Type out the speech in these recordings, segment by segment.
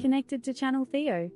connected to channel Theo.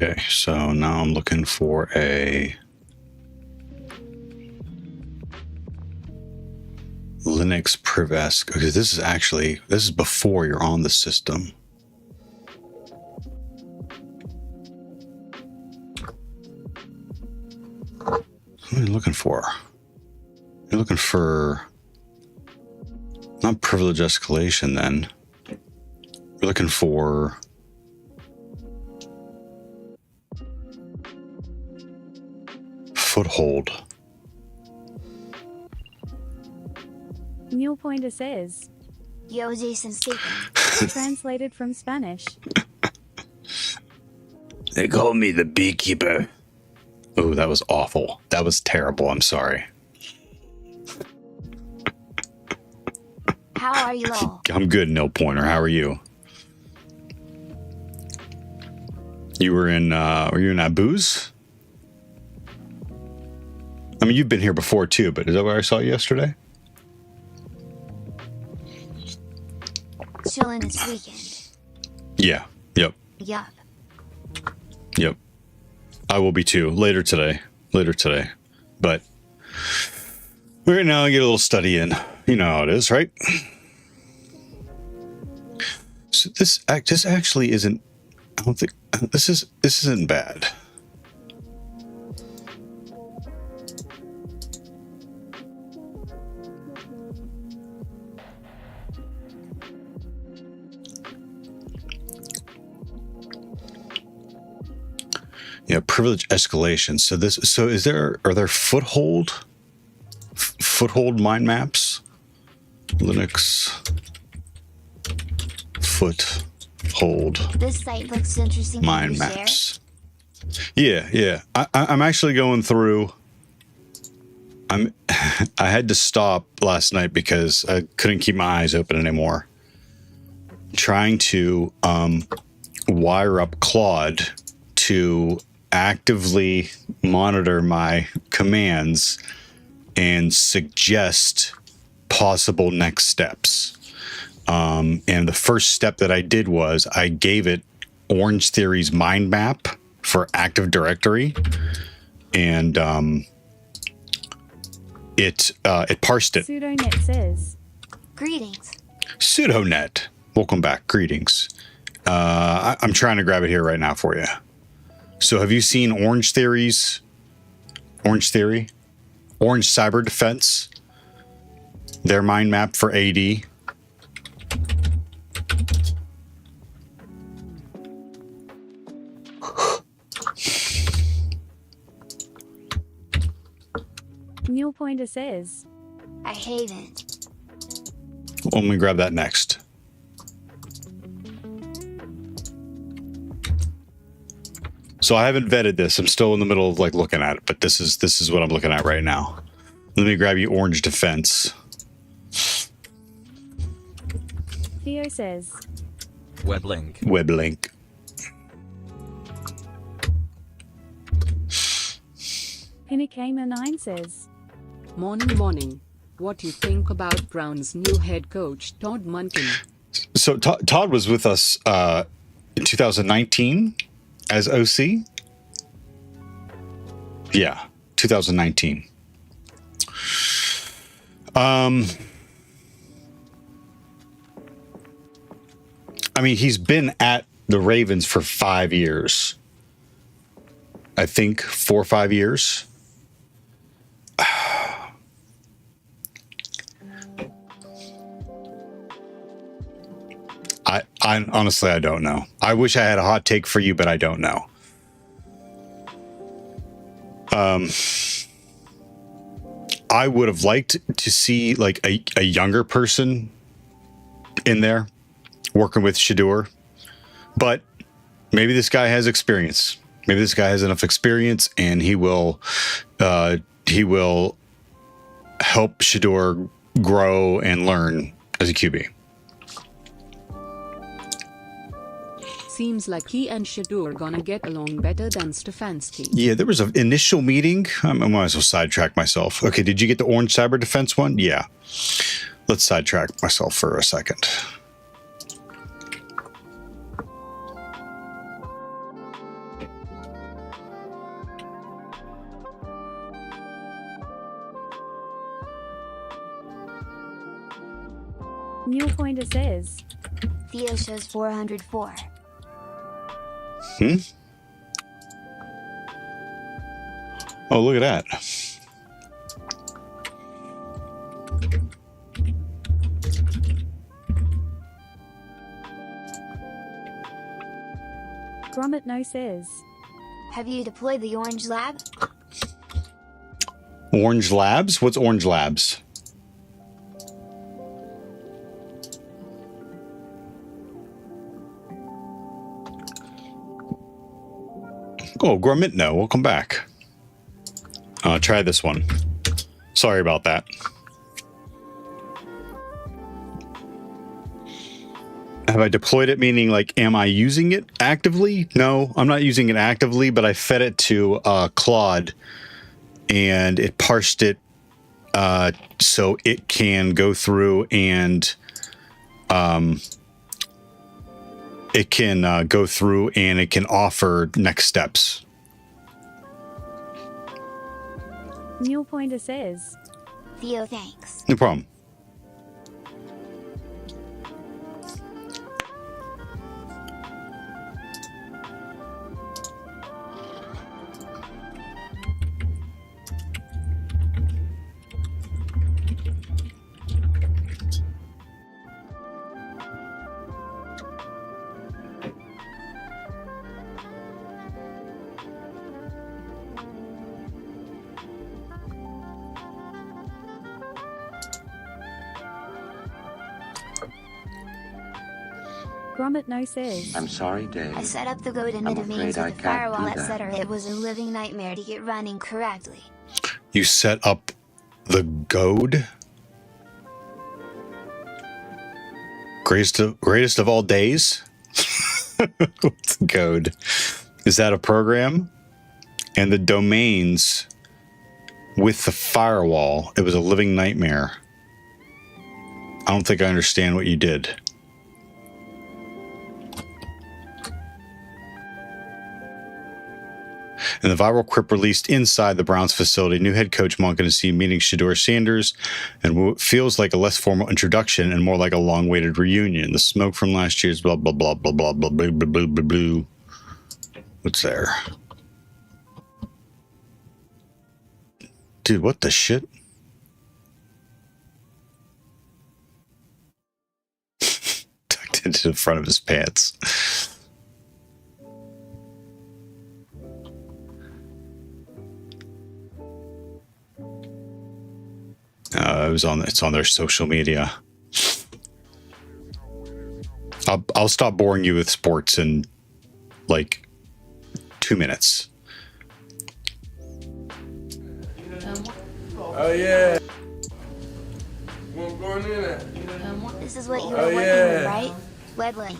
Okay, so now I'm looking for a Linux privesc. Okay, this is before you're on the system. What are you looking for? You're looking for not privilege escalation then. You're looking for foothold. Mule Pointer says, Yo, Jason speaking. translated from Spanish. They call me the beekeeper. Oh, that was awful. That was terrible. I'm sorry. How are you all? I'm good, No Pointer. How are you? You were in Abu's? I mean, you've been here before too, but is that where I saw you yesterday? Chilling this weekend. Yeah. Yep. Yup. Yep. I will be too. Later today. But right now I get a little study in. You know how it is, right? So this actually isn't, I don't think, this isn't bad. Yeah, privilege escalation. Are there foothold mind maps? Linux foothold. This site looks interesting. Mind maps. Yeah. I'm actually going through. I had to stop last night because I couldn't keep my eyes open anymore. Trying to wire up Claude to actively monitor my commands and suggest possible next steps. And the first step that I did was I gave it Orange Theory's mind map for Active Directory, and it parsed it. Pseudonet says, Greetings. Pseudonet, welcome back. Greetings. I'm trying to grab it here right now for you. So have you seen Orange Theory's Orange Theory? Orange Cyber Defense? Their mind map for AD. Mule Pointer says. I haven't. Let me grab that next. So I haven't vetted this. I'm still in the middle of like looking at it, but this is what I'm looking at right now. Let me grab you Orange Defense. Theo says. Web link. Web link. Pinakamer9 says. Morning. What do you think about Brown's new head coach, Todd Monken? So Todd was with us in 2019 as OC. Yeah, 2019. I mean, he's been at the Ravens for 5 years. I think 4 or 5 years. I honestly, I don't know. I wish I had a hot take for you, but I don't know. I would have liked to see like a younger person in there working with Shadur, but maybe this guy has experience. Maybe this guy has enough experience, and he will help Shadur grow and learn as a QB. Seems like he and Shadur are gonna get along better than Stefanski. Yeah, there was an initial meeting. I might as well sidetrack myself. Okay, did you get the Orange Cyber Defense one? Yeah. Let's sidetrack myself for a second. Mule Pointer says. Theo shows 404. Oh, look at that. Gromit No says. Have you deployed the Orange Lab? Orange Labs? What's Orange Labs? Oh, Gromit, no. Welcome back. Try this one. Sorry about that. Have I deployed it, meaning like, am I using it actively? No, I'm not using it actively, but I fed it to Claude and it parsed it so it can go through and it can offer next steps. Mule Pointer says. Theo, thanks. No problem. Gromit No says. I'm sorry, Dave. I set up the code and I'm it means afraid I with the can't firewall, do that. etc. It was a living nightmare to get running correctly. You set up the goad? Greatest of all days? What's goad? Is that a program? And the domains with the firewall, it was a living nightmare. I don't think I understand what you did. In the viral clip released inside the Browns facility, new head coach Monk and his team meeting Shedeur Sanders, and what feels like a less formal introduction and more like a long-awaited reunion. The smoke from last year's blah blah blah blah blah blah blah blah blah blah blah. What's there? Dude, what the shit? Tucked into the front of his pants. It's on their social media. I'll stop boring you with sports in like 2 minutes. Oh yeah. What's going in there? This is what you were working with, right? Web link.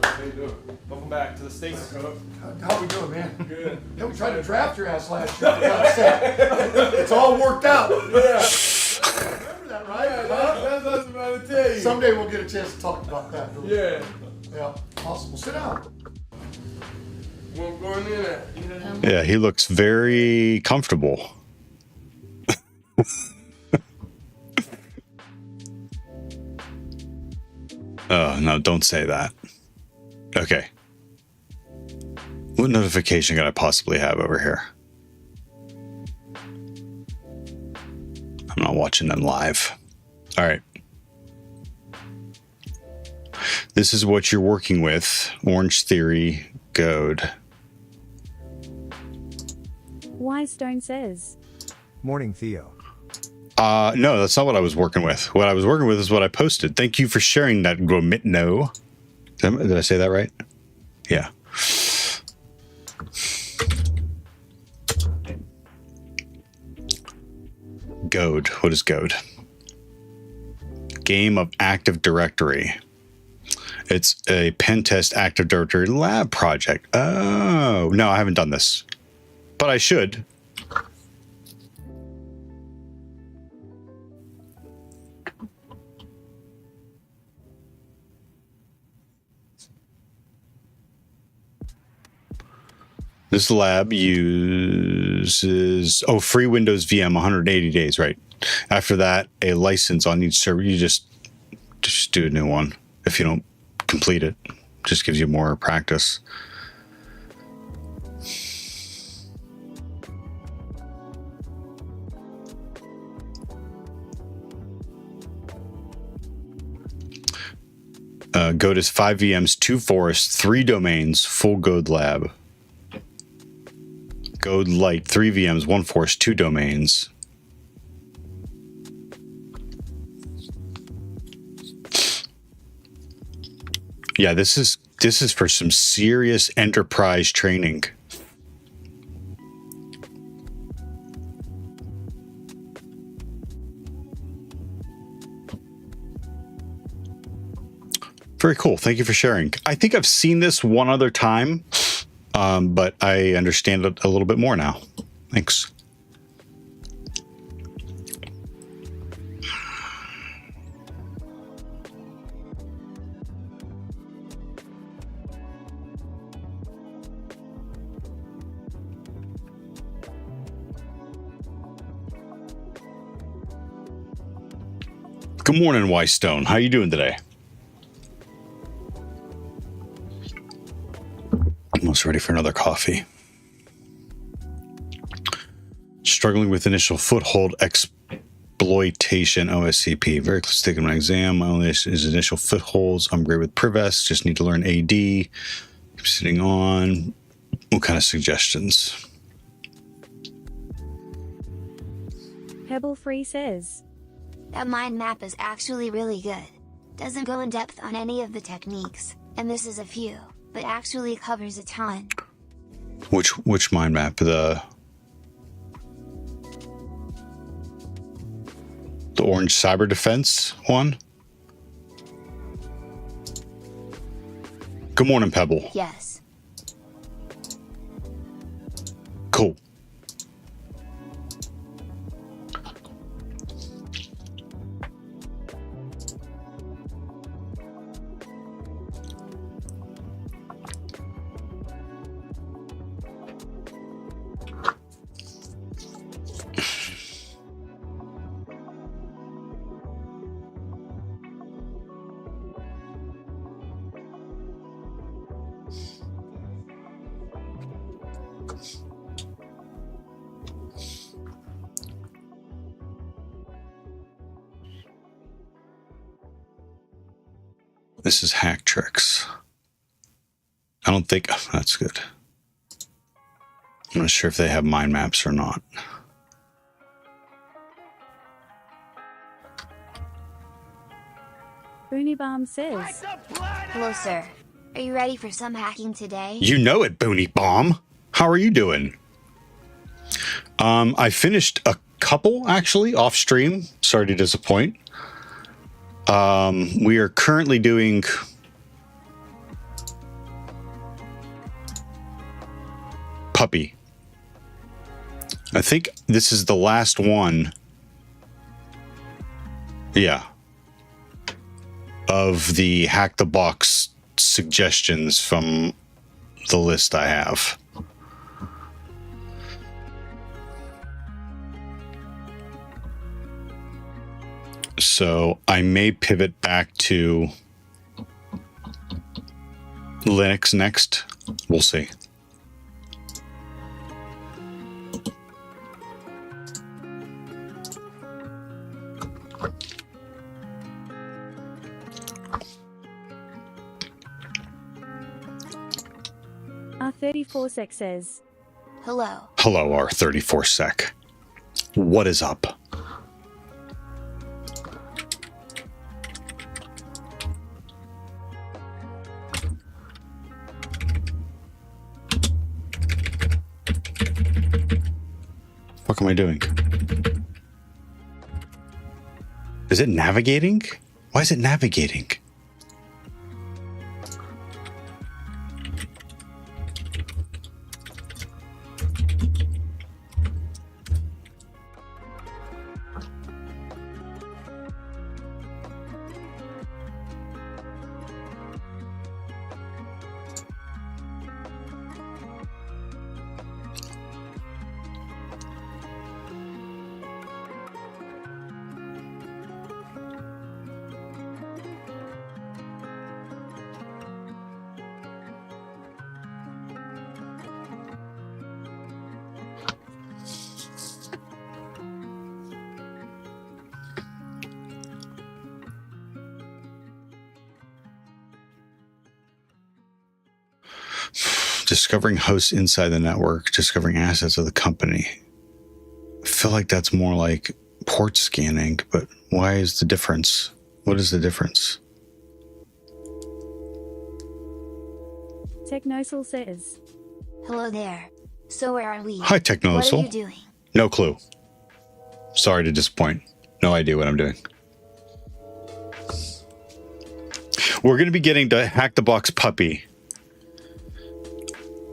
How you doing? Welcome back to the States. How we doing, man? Good. Yeah, we tried to draft your ass last year. For God's sake. It's all worked out. Yeah. Remember that, right? Yeah, that's what I was about to tell you. Someday we'll get a chance to talk about that. Yeah. Yeah. Awesome. Well, sit down. What's going in there? Yeah, he looks very comfortable. Oh, no, don't say that. Okay. What notification could I possibly have over here? I'm not watching them live. All right. This is what you're working with. Orange Theory, Goad. Why Stone says. Morning, Theo. No, that's not what I was working with. What I was working with is what I posted. Thank you for sharing that, Gromitno. Did I say that right? Yeah. Goad. What is Goad? Game of Active Directory. It's a pen test Active Directory lab project. Oh, no, I haven't done this. But I should. This lab uses, free Windows VM 180 days, right? After that, a license on each server. You just do a new one if you don't complete it. Just gives you more practice. Goad is 5 VMs, 2 forests, 3 domains, full Goad lab. Goad Lite, 3 VMs, 1 forest, 2 domains. Yeah, this is for some serious enterprise training. Very cool. Thank you for sharing. I think I've seen this one other time. But I understand it a little bit more now. Thanks. Good morning, Stone. How you doing today? Almost ready for another coffee. Struggling with initial foothold exploitation, OSCP. Very close to taking my exam. My only issue is initial footholds. I'm great with Privest. Just need to learn AD. Keep sitting on. What kind of suggestions? Pebble Free says. That mind map is actually really good. Doesn't go in depth on any of the techniques, and this is a few, but actually covers a ton. Which mind map? The orange cyber defense one? Good morning, Pebble. Yes. Cool. This is hack tricks. I don't think that's good. I'm not sure if they have mind maps or not. Boony Bomb says. Hello, sir. Are you ready for some hacking today? You know it, Boony Bomb. How are you doing? I finished a couple actually off stream. Sorry to disappoint. We are currently doing Puppy. I think this is the last one. Yeah. Of the Hack the Box suggestions from the list I have. So I may pivot back to Linux next. We'll see. R34sec says. Hello. Hello, R34sec. What is up? What am I doing? Is it navigating? Why is it navigating? Discovering hosts inside the network, discovering assets of the company. I feel like that's more like port scanning, but why is the difference? What is the difference? Technosil says. Hello there. So where are we? Hi, Technosil. What are you doing? No clue. Sorry to disappoint. No idea what I'm doing. We're going to be getting to Hack the Box Puppy.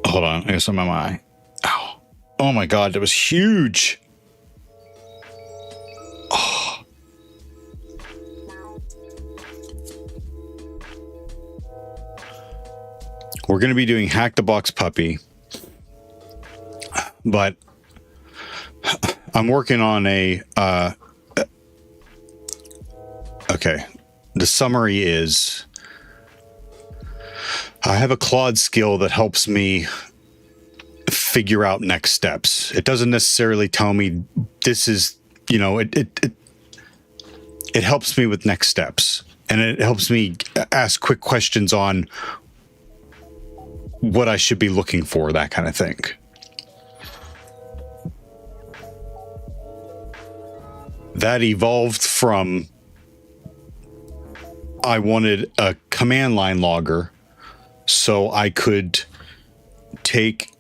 Hold on, I got some on my eye. Ow. Oh my god, that was huge. Oh. We're going to be doing Hack the Box Puppy. But I'm working on a... okay. The summary is... I have a Claude skill that helps me figure out next steps. It doesn't necessarily tell me this is, you know, it helps me with next steps. And it helps me ask quick questions on what I should be looking for, that kind of thing. That evolved from I wanted a command line logger so I could take,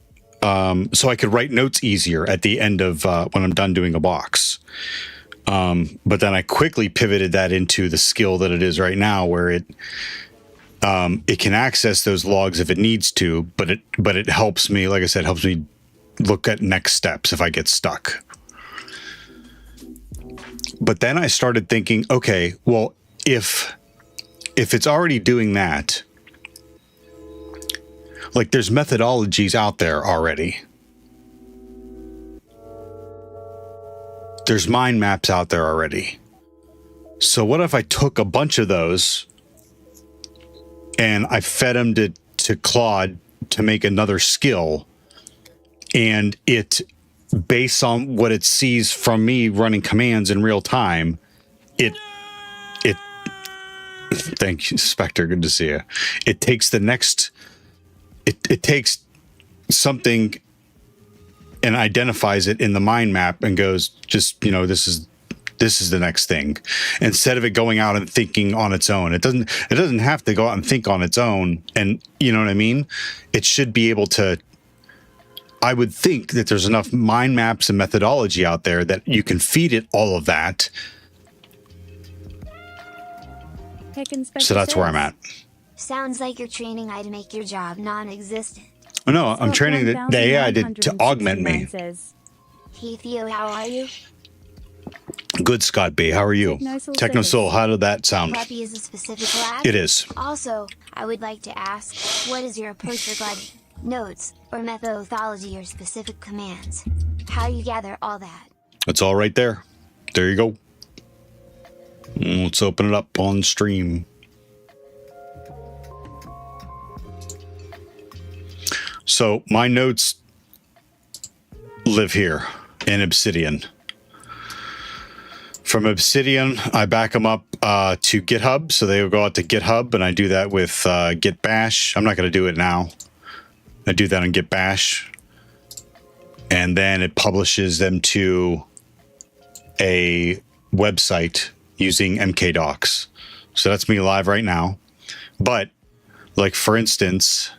so I could write notes easier at the end of when I'm done doing a box. But then I quickly pivoted that into the skill that it is right now, where it can access those logs if it needs to, but it helps me, like I said, helps me look at next steps if I get stuck. But then I started thinking, okay, well, if it's already doing that, like there's methodologies out there already. There's mind maps out there already. So what if I took a bunch of those and I fed them to Claude to make another skill, and it, based on what it sees from me running commands in real time, it thank you, Spectre, good to see you. It takes the next, it takes something and identifies it in the mind map and goes, just, you know, this is the next thing, instead of it going out and thinking on its own. It doesn't have to go out and think on its own. And you know what I mean? It should be able to, I would think that there's enough mind maps and methodology out there that you can feed it all of that. So that's where I'm at. Sounds like you're training AI to make your job non-existent. Oh, no, I'm training the AI to augment me. Hey Theo, how are you? Good, Scott B. How are you? Technosoul, how did that sound? Puppy is a specific lab? It is. Also, I would like to ask, what is your approach regarding notes, or methodology, or specific commands? How you gather all that? It's all right there. There you go. Let's open it up on stream. So my notes live here in Obsidian. From Obsidian, I back them up to GitHub. So they will go out to GitHub, and I do that with Git Bash. I'm not going to do it now. I do that on Git Bash. And then it publishes them to a website using MKDocs. So that's me live right now. But like, for instance,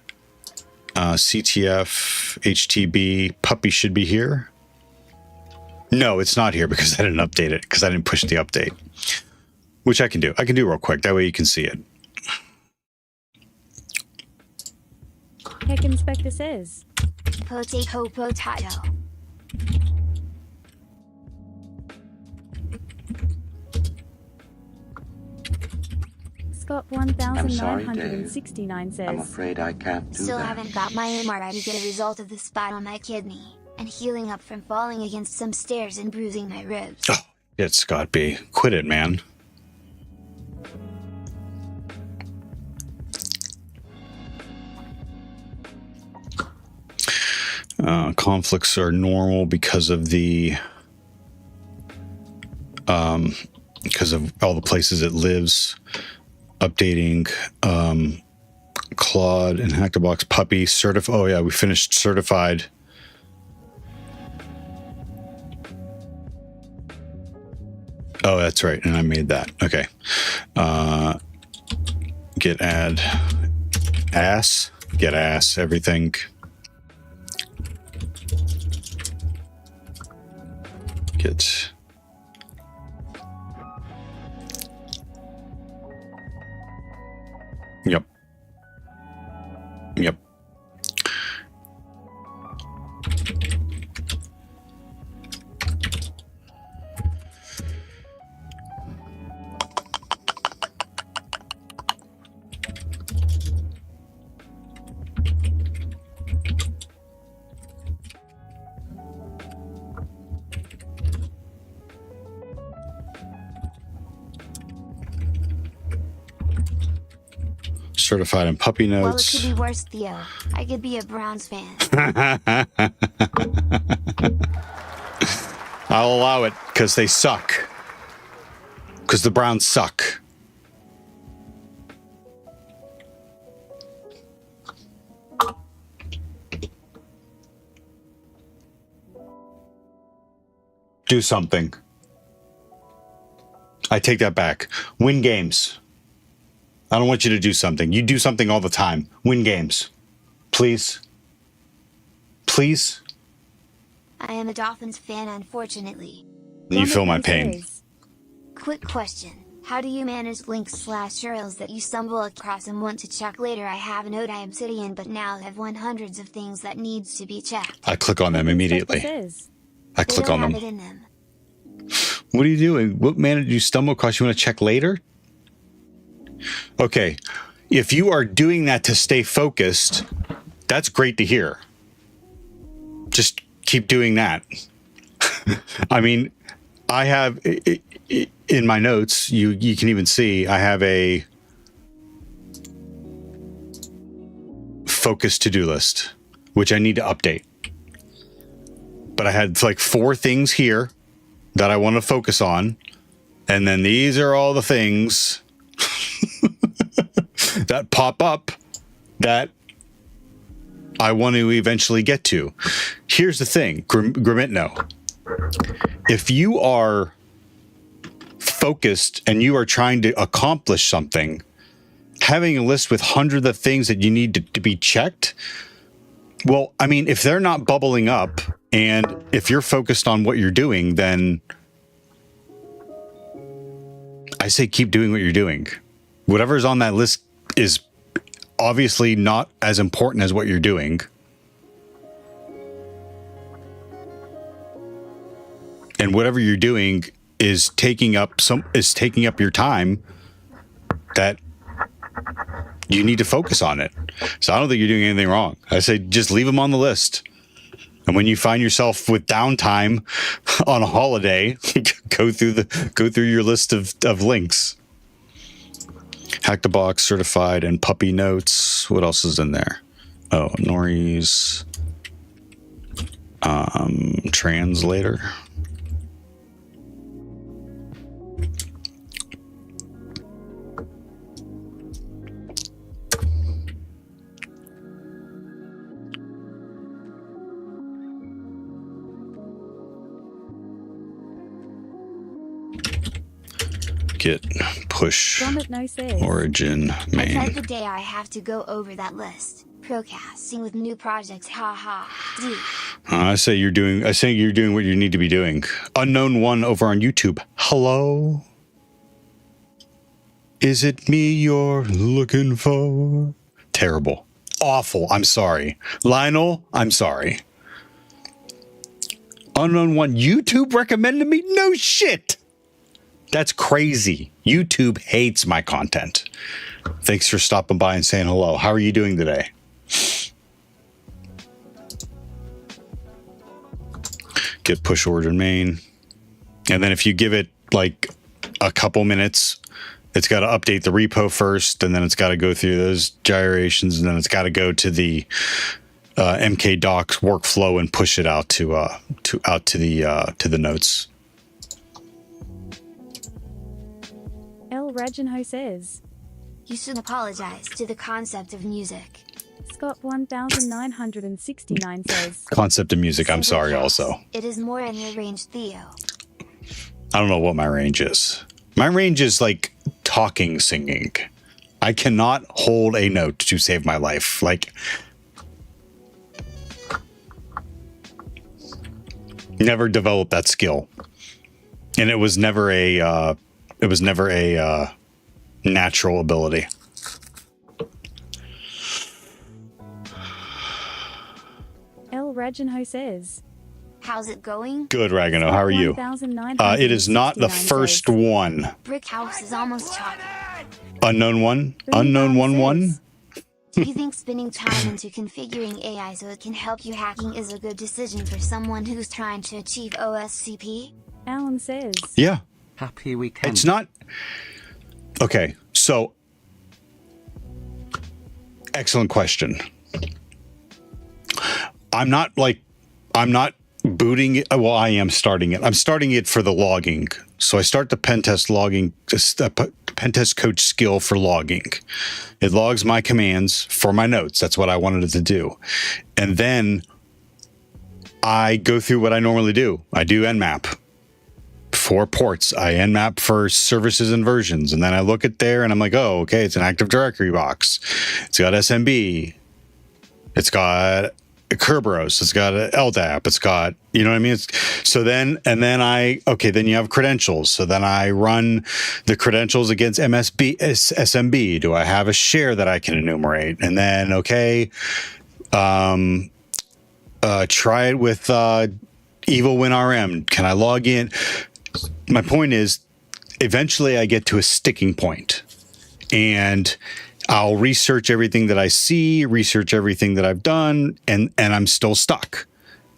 CTF, HTB, Puppy should be here. No, it's not here because I didn't update it, because I didn't push the update, which I can do. I can do real quick. That way you can see it. Heck Inspector says. Potato, potato. Scott I'm sorry, 1969 says. I'm afraid I can't do Still that. haven't got my MRI to get a result of the spot on my kidney, and healing up from falling against some stairs and bruising my ribs. Oh, it's Scott B. Quit it, man. Conflicts are normal because of the because of all the places it lives. Updating Claude and HackTheBox Puppy oh yeah, we finished certified. Oh, that's right, and I made that. Okay. Git add ass, get ass, everything. Git. Yep. Yep. Certified in Puppy Well, it notes. could be worse, Theo. I could be a Browns fan. I'll allow it because they suck. Because the Browns suck. Do something. I take that back. Win games. I don't want you to do something. You do something all the time. Win games. Please. Please. I am a Dolphins fan, unfortunately. You feel my pain. Quick question. How do you manage links/URLs that you stumble across and want to check later? I have a node I Obsidian, but now have hundreds of things that needs to be checked. I click on them immediately. I click on them. It in them. What are you doing? What managed you stumble across? You want to check later? Okay, if you are doing that to stay focused, that's great to hear. Just keep doing that. I mean, I have in my notes, you can even see I have a focus to-do list, which I need to update. but I had like 4 things here that I want to focus on. And then these are all the things that pop up that I want to eventually get to. Here's the thing, Grimitno. If you are focused and you are trying to accomplish something, having a list with hundreds of things that you need to be checked, well, I mean, if they're not bubbling up and if you're focused on what you're doing, then I say keep doing what you're doing. Whatever's on that list is obviously not as important as what you're doing. And whatever you're doing is taking up your time that you need to focus on it. So I don't think you're doing anything wrong. I say just leave them on the list. And when you find yourself with downtime on a holiday, go through your list of links. HackTheBox certified and puppy notes. What else is in there? Oh, Nori's translator. Git push Gromit says. origin I main. tried the day I have to go over that list. Procasting with new projects, haha. Dude. I say you're doing what you need to be doing. Unknown one over on YouTube. Hello? Is it me you're looking for? Terrible. Awful. I'm sorry. Lionel, I'm sorry. Unknown one YouTube recommended me? No shit. That's crazy. YouTube hates my content. Thanks for stopping by and saying hello. How are you doing today? Get push origin main. And then if you give it like a couple minutes, it's got to update the repo first, and then it's got to go through those gyrations, and then it's got to go to the MK docs workflow and push it out to the notes. El Reginho says. You should apologize to the concept of music. Scott 1969 says. Concept of music. I'm sorry. Also, it is more in your range, Theo. I don't know what my range is. My range is like talking, singing. I cannot hold a note to save my life. Like, never developed that skill, and it was never a natural ability. El Reginho says. How's it going? Good, Ragano. How are you? It is not the first one. Brick house is almost chocolate. Unknown one? Unknown 1-1? Do you think spending time into configuring AI so it can help you hacking is a good decision for someone who's trying to achieve OSCP? Alan says. Yeah. Happy weekend. It's not... Okay, so... Excellent question. I'm not booting it. Well, I am starting it. I'm starting it for the logging. So I start the pen test logging, pen test coach skill for logging. It logs my commands for my notes. That's what I wanted it to do. And then I go through what I normally do. I do nmap for ports. I nmap for services and versions. And then I look at there and I'm like, oh, okay, it's an Active Directory box. It's got SMB. It's got Kerberos, it's got an LDAP, it's got, you know what I mean? Then you have credentials. So then I run the credentials against SMB. Do I have a share that I can enumerate? And then, try it with EvilWinRM. Can I log in? My point is, eventually I get to a sticking point, and I'll research everything that I see, research everything that I've done, and I'm still stuck.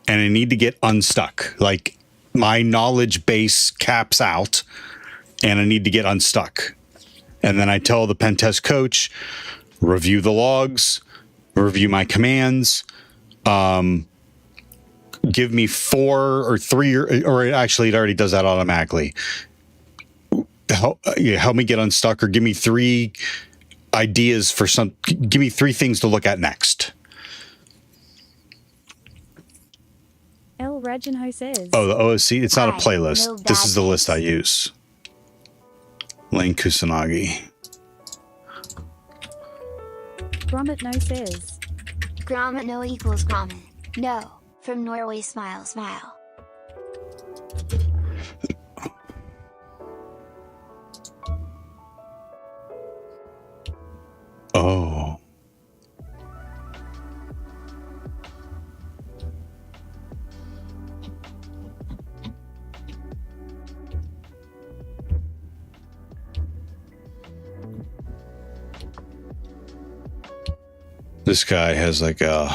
And I need to get unstuck. Like, my knowledge base caps out, and I need to get unstuck. And then I tell the pen test coach, review the logs, review my commands, give me 4 or 3, or actually it already does that automatically. Help me get unstuck, or give me 3 ideas for give me 3 things to look at next. El Reginho says. Oh, the OSC, it's not a Hi, playlist. no This is the bad list I things. use. Lane Kusanagi. Gromit no says. Gromit no equals Gromit. No. From Norway smile smile. Oh. This guy has like a,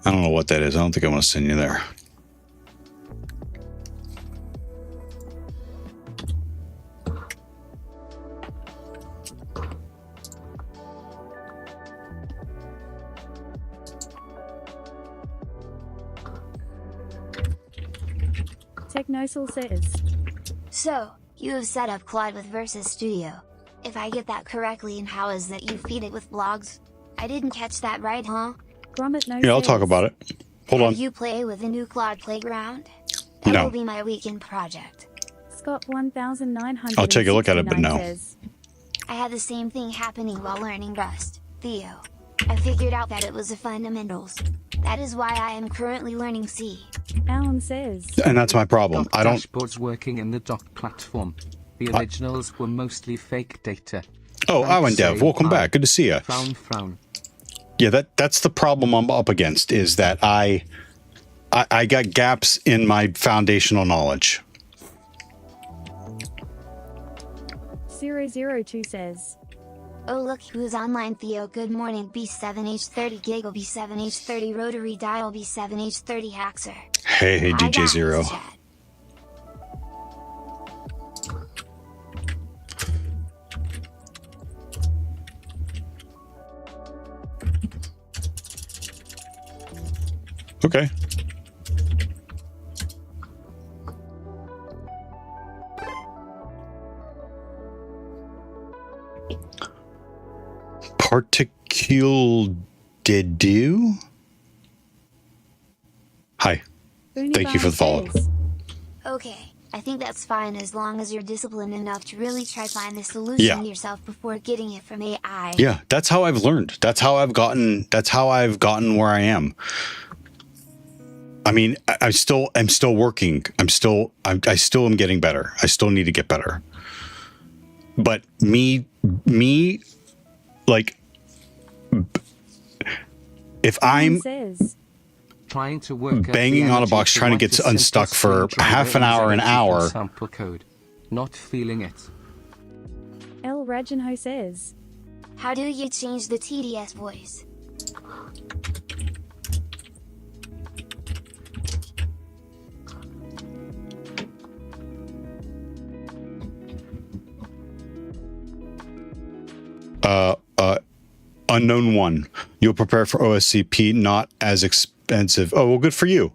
I don't know what that is. I don't think I want to send you there. Technosil says. So, you have set up Claude with Versus Studio. If I get that correctly, and how is that you feed it with blogs? I didn't catch that right, huh? Gromit no Yeah, I'll says. talk about it. Hold on. You play with the new Claude Playground? That No. will be my weekend project. Scott 1900. I'll take a look at it, but no. Says. I had the same thing happening while learning Rust, Theo. I figured out that it was the fundamentals. That is why I am currently learning C. Alan says. And that's my problem. I don't. Dashboards working in the doc platform. The originals were mostly fake data. Oh, Thanks, Alan Dev, say welcome hi. back. Good to see you. Frown, frown. Yeah, that's the problem I'm up against, is that I got gaps in my foundational knowledge. 002 says. Oh look who's online, Theo. Good morning. B7H30 Giggle, B7H30 Rotary Dial, B7H30 Haxer. Hey, Hi, DJ guys, Zero. chat. Okay. Particule dedu? Hi. Thank you for the follow. Says. Okay, I think that's fine as long as you're disciplined enough to really try find the solution Yeah. yourself before getting it from AI. Yeah, that's how I've learned. That's how I've gotten where I am. I mean, I'm still working. I still am getting better. I still need to get better. But me, like, if I'm Says. Trying to work out banging the on a energy box to trying to what get the unstuck simplest for screen half an driver hour, an is from hour. sample code. Not feeling it. El Reginho says. How do you change the TDS voice? Unknown one. You'll prepare for OSCP, not as expensive. Oh, well, good for you.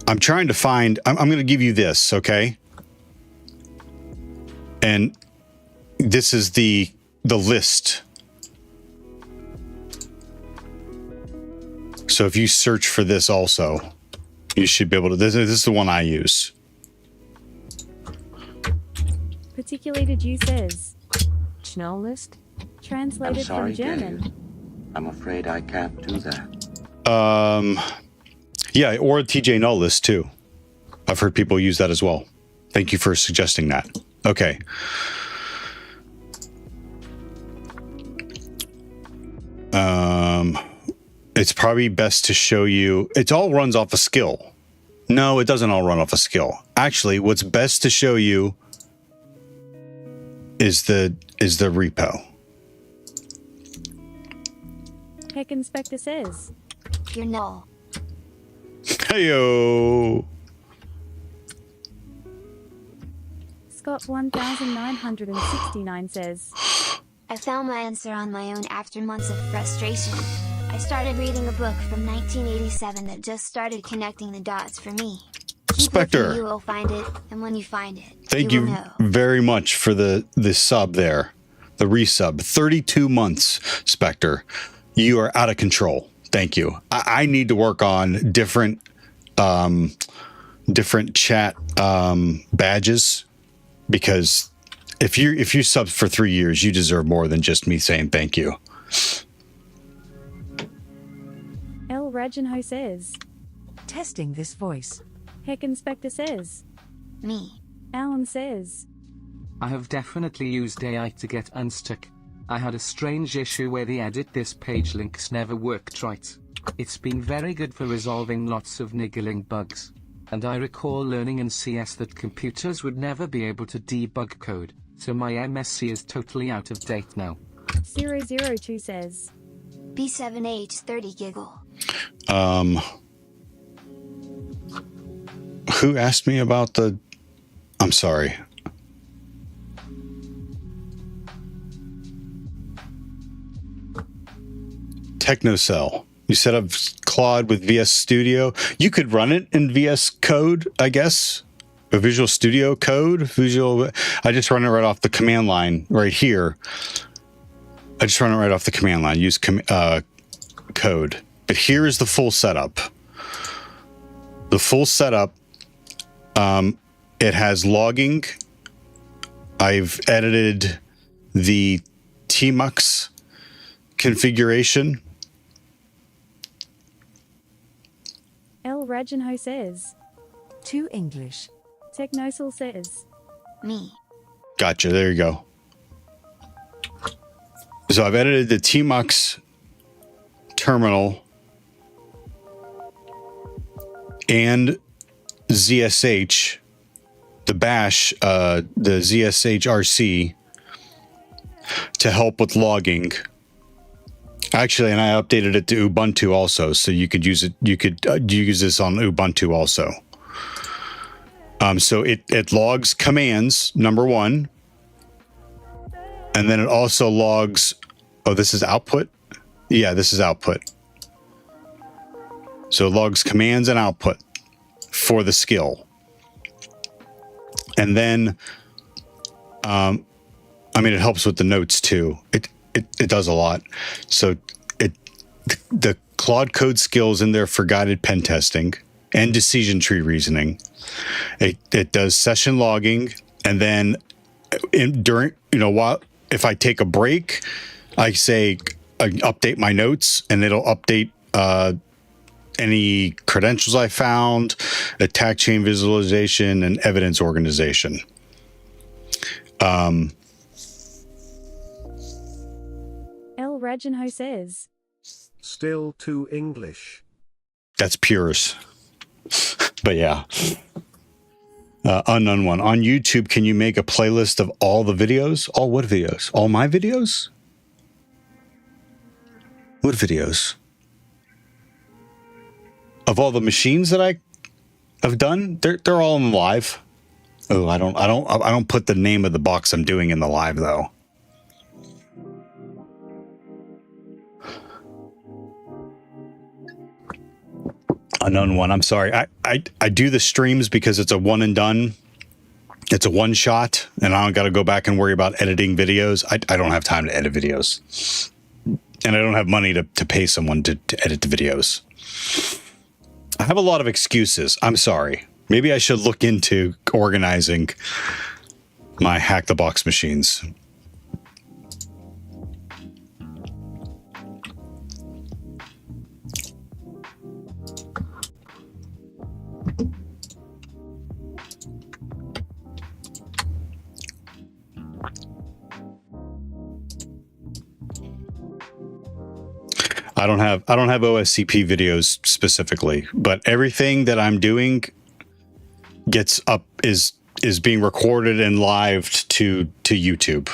I'm trying to find, I'm going to give you this, okay? And this is the list. So if you search for this also, you should be able to, this is the one I use. Particulated you says. Schnell list? I'm Translated sorry, from German. Dave. I'm afraid I can't do that. Yeah, or a TJ null list too. I've heard people use that as well. Thank you for suggesting that. Okay. It's probably best to show you. It all runs off a skill. No, it doesn't all run off a skill. Actually, what's best to show you is the repo. Heck Inspector says. You're null. Heyo. Scott 1969 says. I found my answer on my own after months of frustration. I started reading a book from 1987 that just started connecting the dots for me. Keep Spectre. looking, you will find it, and when you find it, Thank you you will know. very much for the sub there. The resub. 32 months, Spectre. You are out of control. Thank you. I need to work on different chat badges, because if you sub for 3 years, you deserve more than just me saying thank you. El Reginho says. Testing this voice. Hack Inspector says. Me. Alan says. I have definitely used AI to get unstuck. I had a strange issue where the edit this page links never worked right. It's been very good for resolving lots of niggling bugs. And I recall learning in CS that computers would never be able to debug code, so my MSc is totally out of date now. 002 says. B7H30 giggle. Who asked me about the... I'm sorry. TechnoCell. You set up Claude with VS Studio. You could run it in VS Code, I guess. A Visual Studio Code. I just run it right off the command line right here. I just run it right off the command line. Use code. But here is the full setup. The full setup. It has logging. I've edited the tmux configuration. El Reginho says. 2 English. Technosol says. Me. Gotcha. There you go. So I've edited the tmux terminal and ZSH, the bash, the ZSHRC to help with logging. Actually, and I updated it to Ubuntu also, so you could use it. You could use this on Ubuntu also. So it logs commands, number one, and then it also logs. Oh, this is output. Yeah, this is output. So it logs commands and output for the skill, and then, it helps with the notes too. It does a lot. So the Claude Code skills in there for guided pen testing and decision tree reasoning. It does session logging, and then while if I take a break, I say update my notes, and it'll update any credentials I found, attack chain visualization, and evidence organization. El Reginho says. Still 2 English. That's Pures. But yeah. Unknown one. On YouTube, can you make a playlist of all the videos? All what videos? All my videos? What videos? Of all the machines that I have done? They're all in live. Oh, I don't put the name of the box I'm doing in the live though. Unknown one. I'm sorry. I do the streams because it's a one and done. It's a one shot, and I don't got to go back and worry about editing videos. I don't have time to edit videos, and I don't have money to pay someone to edit the videos. I have a lot of excuses. I'm sorry. Maybe I should look into organizing my HackTheBox machines. I don't have OSCP videos specifically, but everything that I'm doing gets up is being recorded and lived to YouTube.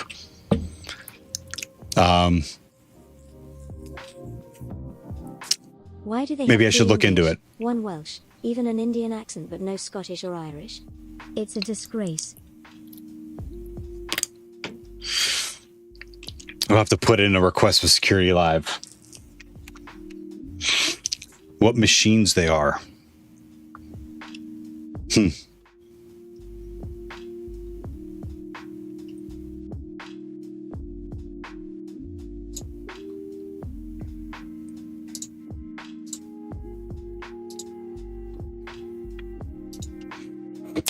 Why do they maybe I have should two look into English, it. One Welsh, even an Indian accent, but no Scottish or Irish? It's a disgrace. I'll have to put in a request for security live. What machines they are.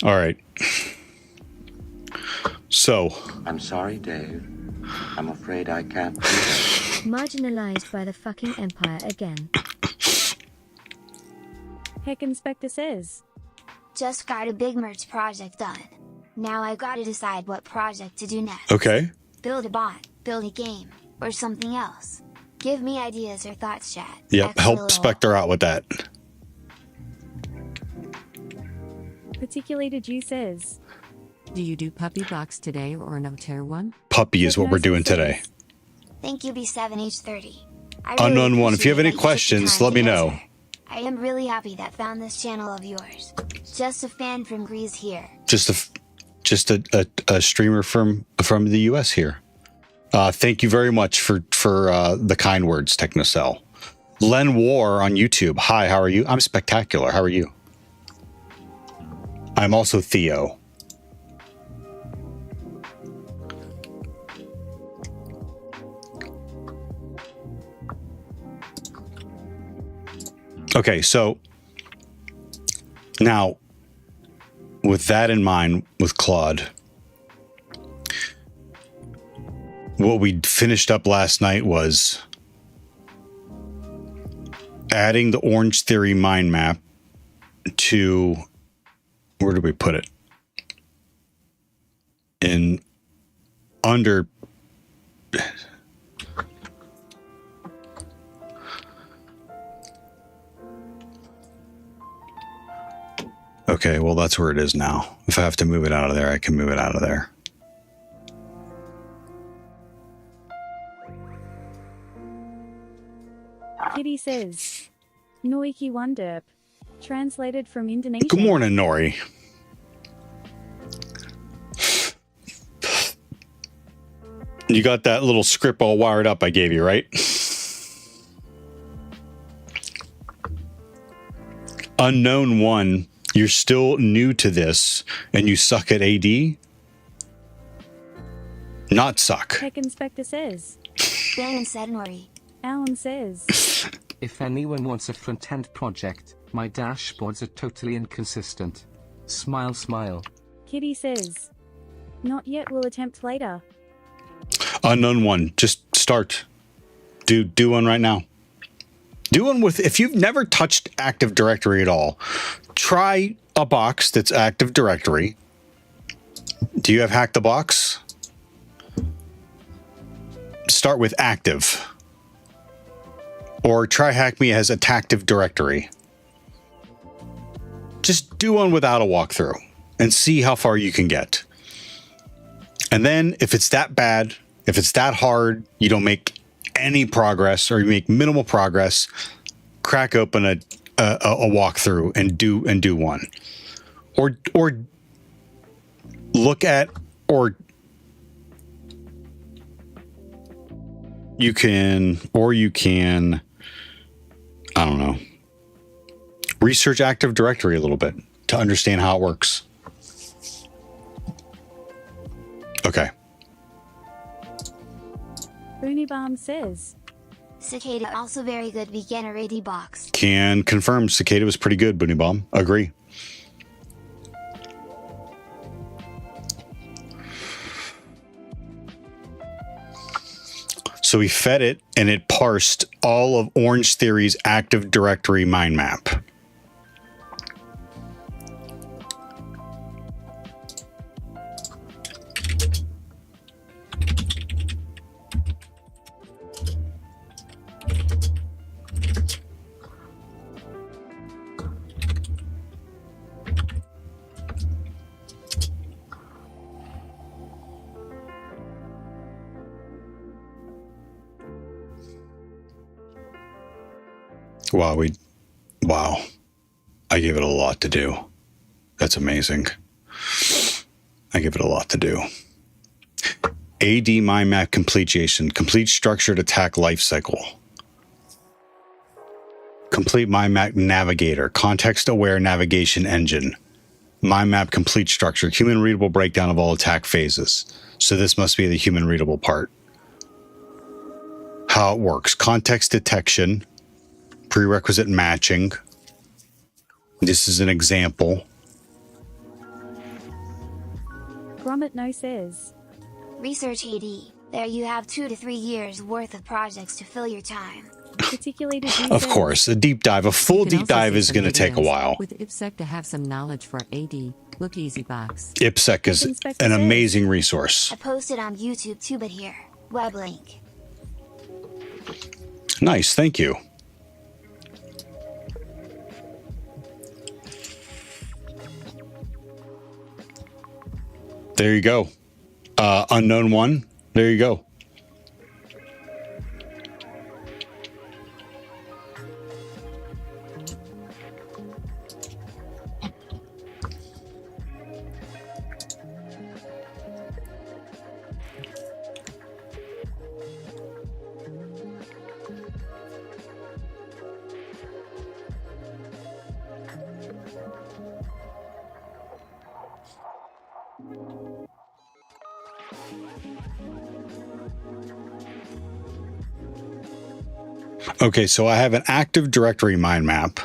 All right. So. I'm sorry, Dave. I'm afraid I can't do that. Marginalized by the fucking Empire again. Heck Inspector says. Just got a big merge project done. Now I gotta decide what project to do next. Okay. Build a bot, build a game, or something else. Give me ideas or thoughts, chat. Yep, help Spectre out with that. Particulated you says. Do you do puppy box today or no tier 1? Puppy is what we're doing today. Thank you, B7H30. Unknown one, if you have any questions, let me know. I am really happy that found this channel of yours. Just a fan from Greece here. Just a streamer from the US here. Thank you very much for the kind words, Technocell. Len War on YouTube. Hi, how are you? I'm spectacular. How are you? I'm also Theo. Okay, so now with that in mind, with Claude, what we finished up last night was adding the Orange Theory mind map to, where did we put it? In under okay, well, that's where it is now. If I have to move it out of there, I can move it out of there. Kitty says. Noiki Wonderp. Translated from Indonesian. Good morning, Nori. You got that little script all wired up I gave you, right? Unknown one, you're still new to this and you suck at AD? Not suck. Tech Inspector says. Ben said Nori. Alan says. If anyone wants a front-end project, my dashboards are totally inconsistent. Smile, smile. Kitty says. Not yet, we'll attempt later. Unknown one, just start. Do one right now. Do one with, if you've never touched Active Directory at all, try a box that's Active Directory. Do you have HackTheBox? Start with Active. Or try HackMe as a Active Directory. Just do one without a walkthrough and see how far you can get. And then if it's that bad, if it's that hard, you don't make any progress or you make minimal progress, crack open a walkthrough and do one. Or look at, or you can, I don't know, research Active Directory a little bit to understand how it works. Okay. Boonybomb says. Cicada also very good beginner AD box. Can confirm Cicada was pretty good, Booney Bomb. Agree. So we fed it and it parsed all of Orange Theory's Active Directory mind map. Wow. I gave it a lot to do. That's amazing. I give it a lot to do. AD mind map completion, complete structured attack lifecycle. Complete mind map navigator, context aware navigation engine. Mind map complete structure, human readable breakdown of all attack phases. So this must be the human readable part. How it works, context detection, prerequisite matching. This is an example. Gromit no says. Research AD. There you have 2 to 3 years worth of projects to fill your time. Particularly Of course, a deep dive, a full deep dive is going to take a while. With IPSec to have some knowledge for AD, look HackTheBox. IPSec is an amazing resource. I posted on YouTube too, but here, web link. Nice, thank you. There you go. Unknown one. There you go. Okay, so I have an Active Directory mind map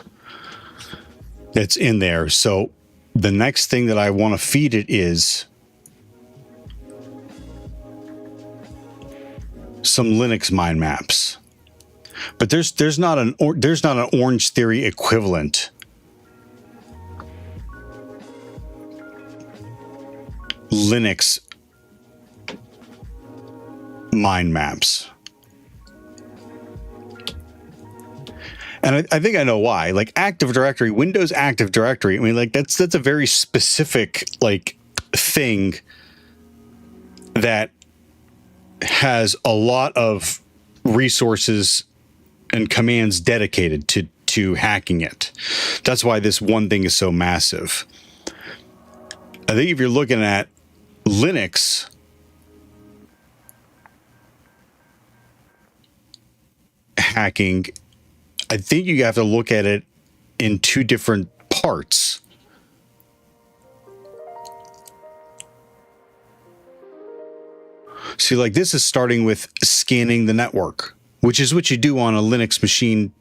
that's in there. So the next thing that I want to feed it is some Linux mind maps. But there's not an Orange Theory equivalent Linux mind maps. And I think I know why. Like Active Directory, Windows Active Directory. I mean, like that's a very specific like thing that has a lot of resources and commands dedicated to hacking it. That's why this one thing is so massive. I think if you're looking at Linux, hacking, I think you have to look at it in two different parts. See, like this is starting with scanning the network, which is what you do on a Linux machine.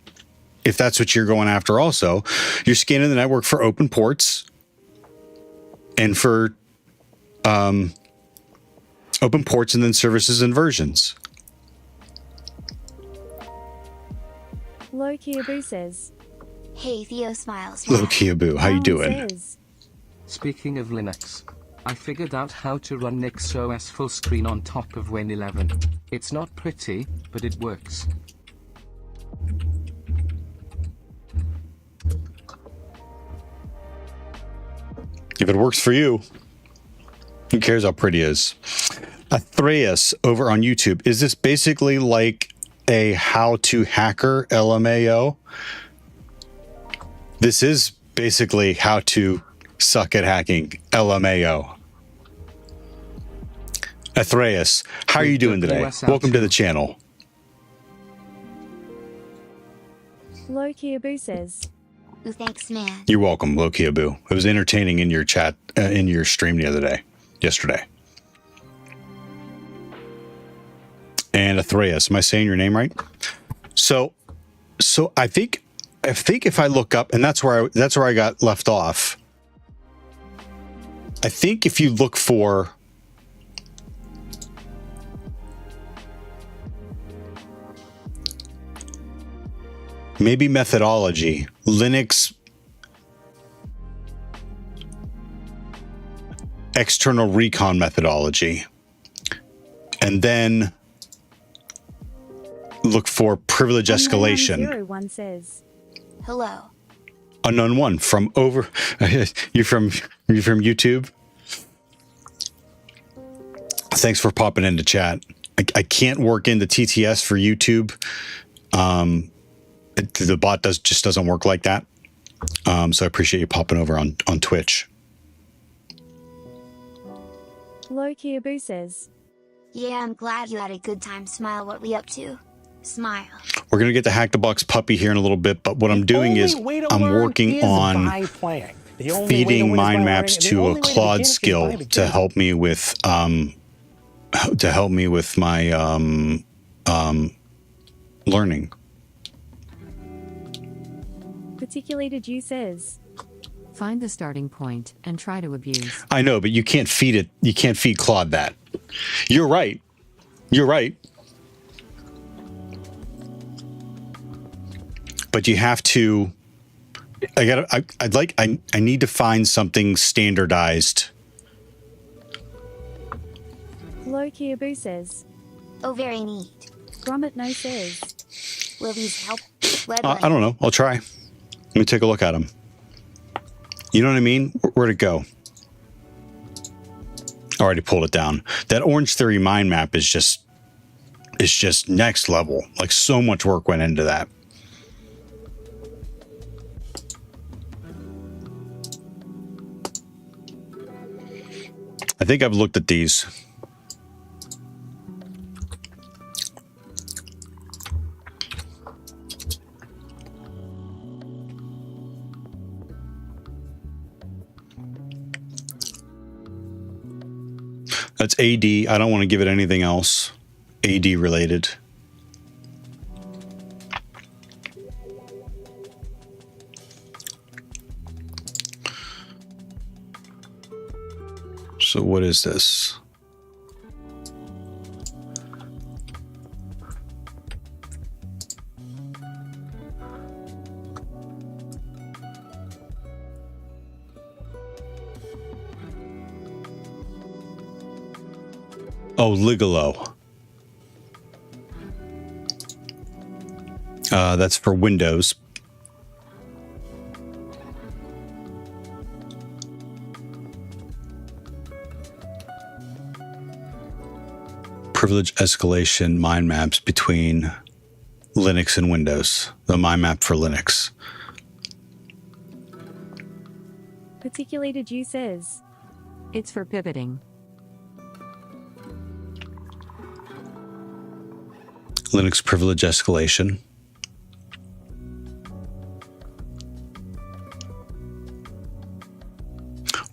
If that's what you're going after also, you're scanning the network for open ports and for open ports and then services and versions. Low Kiabu says. Hey Theo Smiles. Low Kiabu, how you doing? Speaking of Linux, I figured out how to run NixOS full screen on top of Win11. It's not pretty, but it works. If it works for you, who cares how pretty it is? Atreus over on YouTube. Is this basically like a how to hacker LMAO? This is basically how to suck at hacking LMAO. Atreus, how are you doing today? Welcome to the channel. Low Kiabu says. Ooh, thanks, man. You're welcome, Low Kiabu. It was entertaining in your chat, in your stream the other day, yesterday. And Atreus, am I saying your name right? So I think if I look up, and that's where I got left off. I think if you look for maybe methodology, Linux external recon methodology, and then look for privilege escalation. One says. Hello. Unknown one from over. You're from YouTube. Thanks for popping into chat. I can't work into TTS for YouTube. The bot just doesn't work like that. So I appreciate you popping over on Twitch. Low Kiabu says. Yeah, I'm glad you had a good time. Smile, what we up to? Smile. We're going to get the HackTheBox puppy here in a little bit, but what I'm doing is I'm working on feeding mind maps to a Claude skill to help me with my learning. Particulated juices. Find the starting point and try to abuse. I know, but you can't feed it. You can't feed Claude that. You're right. You're right. But you have to. I need to find something standardized. Low Kiabu says. Oh, very neat. Grommet no says. Will these help? I don't know. I'll try. Let me take a look at them. You know what I mean? Where'd it go? I already pulled it down. That Orange Theory mind map is just next level. Like, so much work went into that. I think I've looked at these. That's AD. I don't want to give it anything else. AD related. So what is this? Oh, Ligolo. That's for Windows. Privilege escalation mind maps between Linux and Windows. The mind map for Linux. Particulated juices. It's for pivoting. Linux privilege escalation.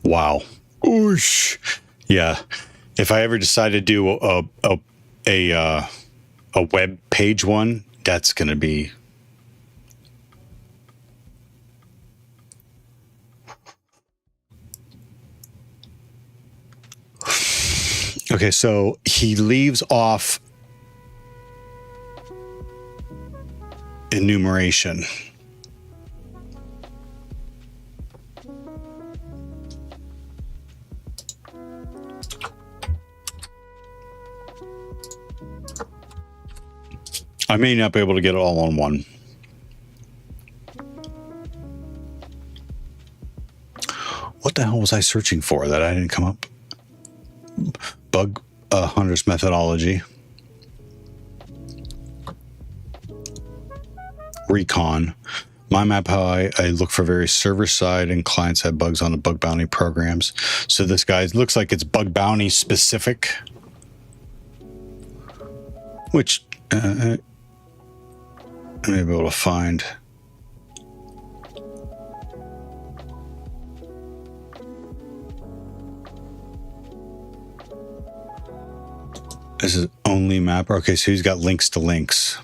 Wow. Oosh. Yeah. If I ever decide to do a web page one, that's going to be. Okay, so he leaves off enumeration. I may not be able to get it all on one. What the hell was I searching for that I didn't come up? Bug hunter's methodology. Recon. My map, how I look for various server side and client side bugs on the bug bounty programs. So this guy looks like it's bug bounty specific, which I may be able to find. This is only map. Okay, so he's got links to links.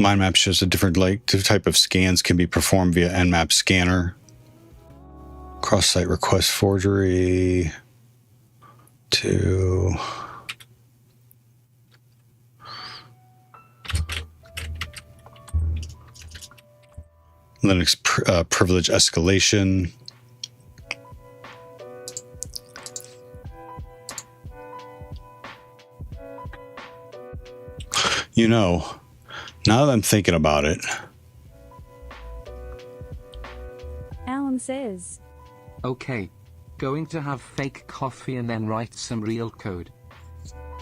Mind map shows a different type of scans can be performed via Nmap scanner. Cross-site request forgery to Linux privilege escalation. You know, now that I'm thinking about it. Alan says. Okay. Going to have fake coffee and then write some real code.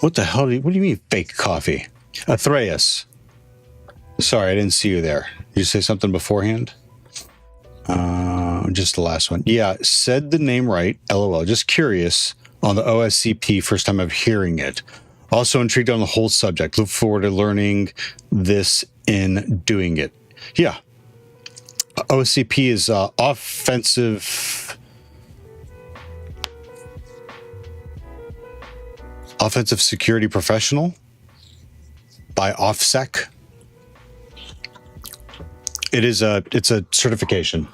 What the hell? What do you mean fake coffee? Atreus. Sorry, I didn't see you there. Did you say something beforehand? Just the last one. Yeah, said the name right. LOL. Just curious on the OSCP. First time I'm hearing it. Also intrigued on the whole subject. Look forward to learning this in doing it. Yeah. OSCP is offensive security professional by OffSec. It's a certification.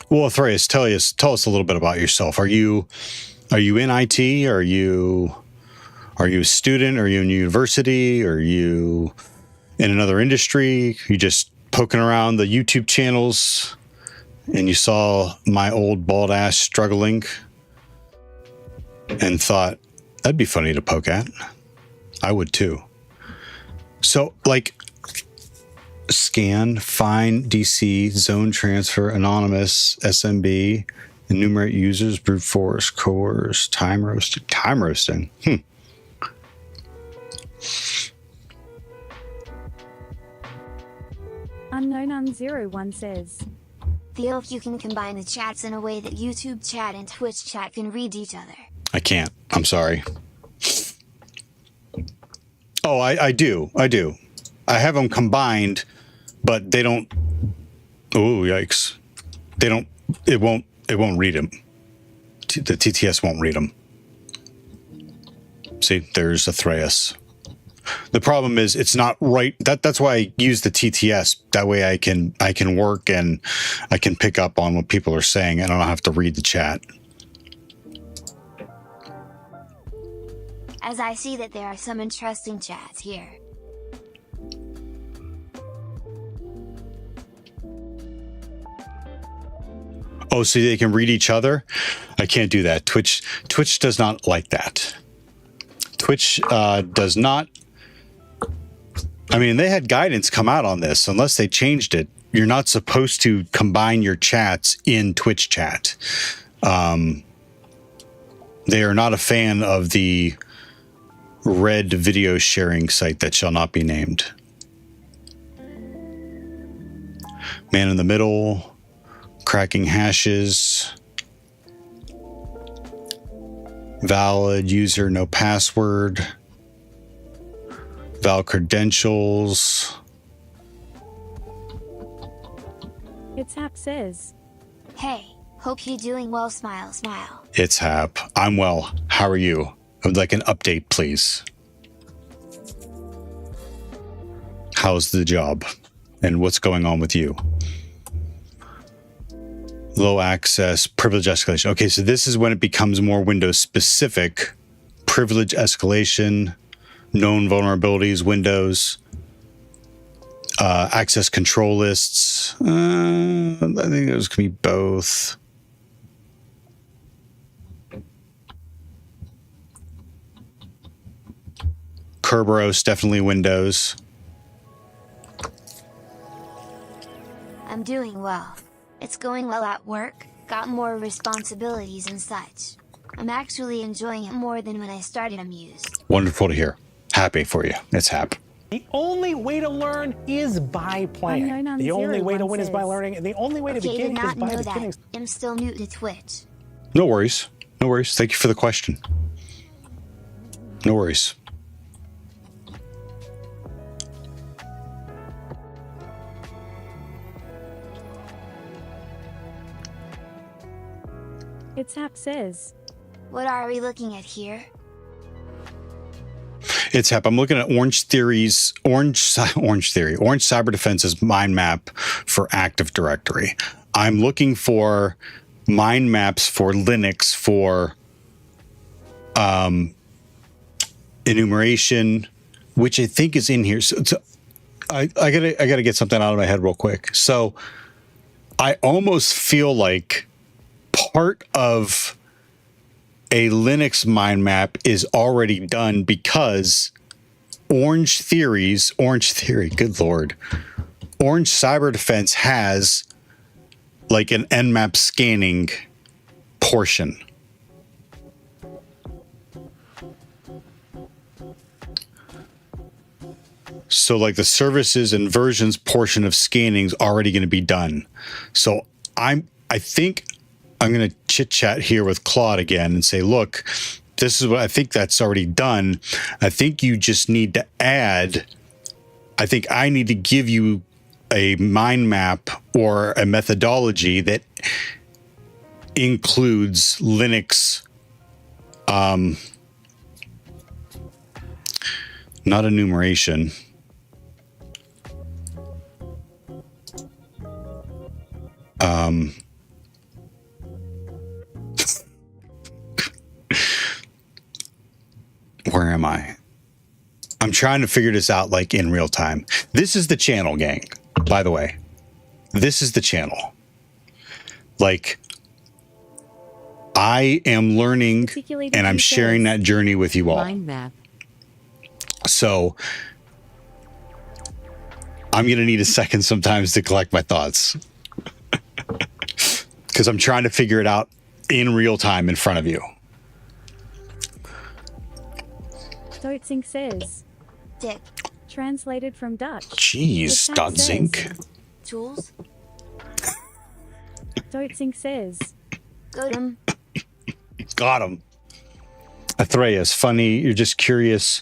Well, Atreus, tell us a little bit about yourself. Are you in IT? Are you a student? Are you in university? Are you in another industry? You just poking around the YouTube channels and you saw my old bald ass struggling and thought that'd be funny to poke at. I would too. So like scan, find, DC, zone transfer, anonymous, SMB, enumerate users, brute force, coerce, time roasting. Unknown01 says, Theo, if you can combine the chats in a way that YouTube chat and Twitch chat can read each other. I can't. I'm sorry. Oh, I do. I have them combined, but they don't. Oh, yikes! They don't. It won't read them. The TTS won't read them. See, there's Atreus. The problem is it's not right. That's why I use the TTS. That way I can work and I can pick up on what people are saying. I don't have to read the chat. As I see that there are some interesting chats here. Oh, so they can read each other? I can't do that. Twitch does not like that. Twitch does not. I mean, they had guidance come out on this. Unless they changed it, you're not supposed to combine your chats in Twitch chat. They are not a fan of the red video sharing site that shall not be named. Man in the middle, cracking hashes, valid user, no password, valid credentials. It's Hap says, Hey, hope you're doing well, smile, smile. It's Hap. I'm well. How are you? I would like an update, please. How's the job? And what's going on with you? Low access, privilege escalation. Okay, so this is when it becomes more Windows specific. Privilege escalation, known vulnerabilities, Windows, access control lists. I think those can be both. Kerberos, definitely Windows. I'm doing well. It's going well at work, got more responsibilities and such. I'm actually enjoying it more than when I started Amused. Wonderful to hear. Happy for you. It's Hap. The only way to learn is by playing. The only way to win is by learning, and the only way to begin is by beginning. I'm still new to Twitch. No worries. No worries. Thank you for the question. No worries. It's Hap says, What are we looking at here? It's Hap. I'm looking at Orange Cyber Defense's mind map for Active Directory. I'm looking for mind maps for Linux for enumeration, which I think is in here. So I gotta get something out of my head real quick. So I almost feel like part of a Linux mind map is already done because Orange Theory, good Lord. Orange Cyber Defense has like an Nmap scanning portion. So like the services and versions portion of scanning is already going to be done. So I think I'm going to chit chat here with Claude again and say, look, this is what I think that's already done. I think you just need to add, I think I need to give you a mind map or a methodology that includes Linux, not enumeration. Where am I? I'm trying to figure this out like in real time. This is the channel, gang, by the way. This is the channel. Like, I am learning and I'm sharing that journey with you all. Mind map. So I'm going to need a second sometimes to collect my thoughts. Because I'm trying to figure it out in real time in front of you. Dotzink says. Dick. Translated from Dutch. Jeez, Dotzink. Tools. Dotzink says. Got him. Got him. Athreus, funny. You're just curious.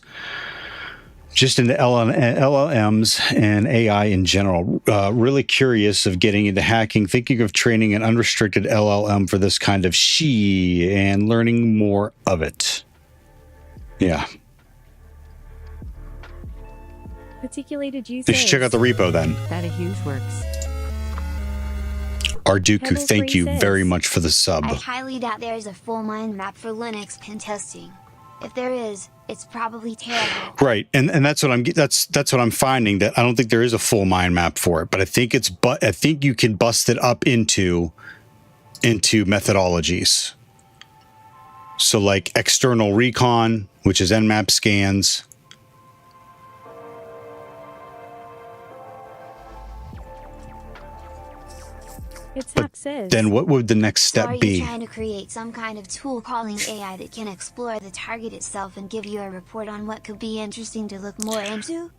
Just into LLMs and AI in general. Really curious of getting into hacking, thinking of training an unrestricted LLM for this kind of and learning more of it. Yeah. Particulated use. You should check out the repo then. That a huge works. Arduku, thank you very much for the sub. I highly doubt there is a full mind map for Linux pen testing. If there is, it's probably terrible. Right, and that's what that's what I'm finding, that I don't think there is a full mind map for it, but I think I think you can bust it up into methodologies. So like external recon, which is Nmap scans. Then what would the next step be? Are you trying to create some kind of tool calling AI that can explore the target itself and give you a report on what could be interesting to look more into?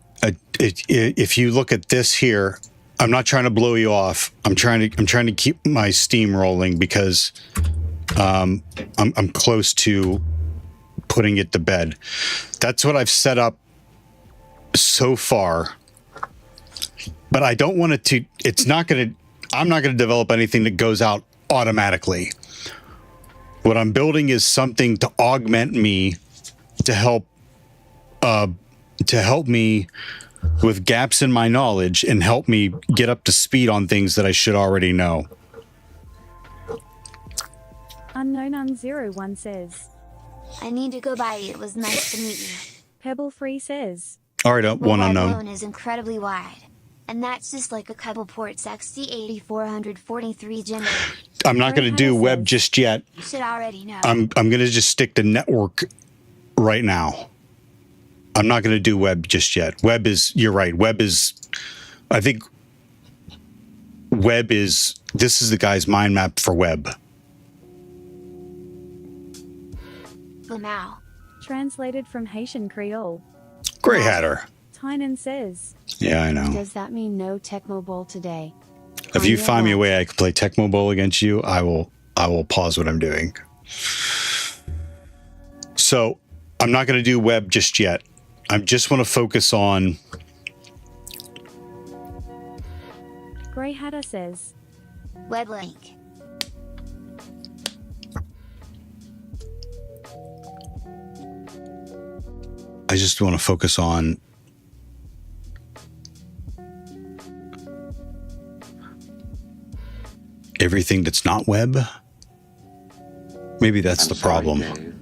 If you look at this here, I'm not trying to blow you off. I'm trying to keep my steam rolling because I'm close to putting it to bed. That's what I've set up so far. But I don't want it to. I'm not going to develop anything that goes out automatically. What I'm building is something to augment me, to help me with gaps in my knowledge and help me get up to speed on things that I should already know. Unknown01 says. I need to go by. It was nice to meet you. Pebble Free says. All right, one unknown. Alone is incredibly wide. And that's just like a couple ports XT8443 generated. I'm not going to do web just yet. You should already know. I'm going to just stick to network right now. I'm not going to do web just yet. Web is, you're right. Web is, I think web is, this is the guy's mind map for web. Lamau. Translated from Haitian Creole. Grey Hatter. Tynan says. Yeah, I know. Does that mean no Tecmo Bowl today? If you find me a way I can play Tecmo Bowl against you, I will pause what I'm doing. So I'm not going to do web just yet. I just want to focus on. Grey Hatter says. Web link. I just want to focus on everything that's not web. Maybe that's the problem. Dave.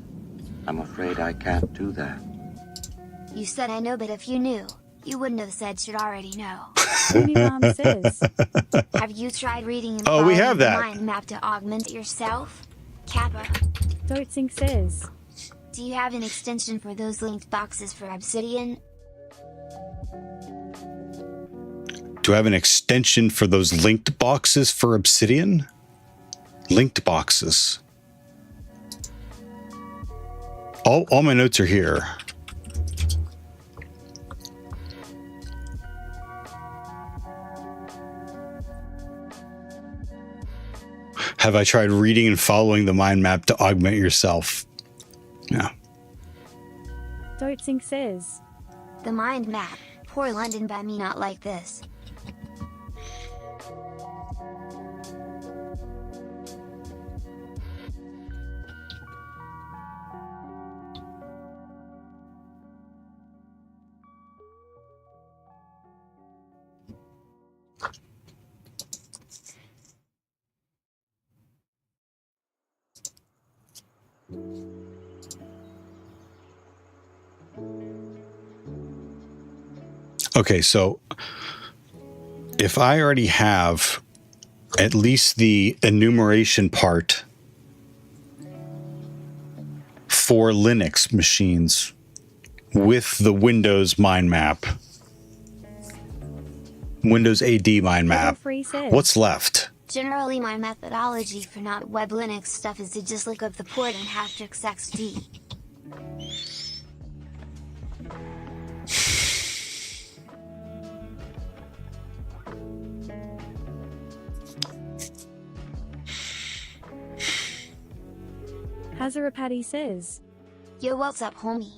I'm afraid I can't do that. You said I know, but if you knew, you wouldn't have said should already know. Says. Have you tried reading and we have the that. mind map to augment yourself? Kappa. Dotzink says. Do you have an extension for those linked boxes for Obsidian? Do I have an extension for those linked boxes for Obsidian? Linked boxes. All my notes are here. Have I tried reading and following the mind map to augment yourself? Yeah. Dotsing says. The mind map. Poor London by me not like this. Okay, so if I already have at least the enumeration part for Linux machines with the Windows mind map, Windows AD mind map, what's left? Generally my methodology for not web Linux stuff is to just look up the port in HackTheBox. Hazarapati says. Yo, what's up, homie?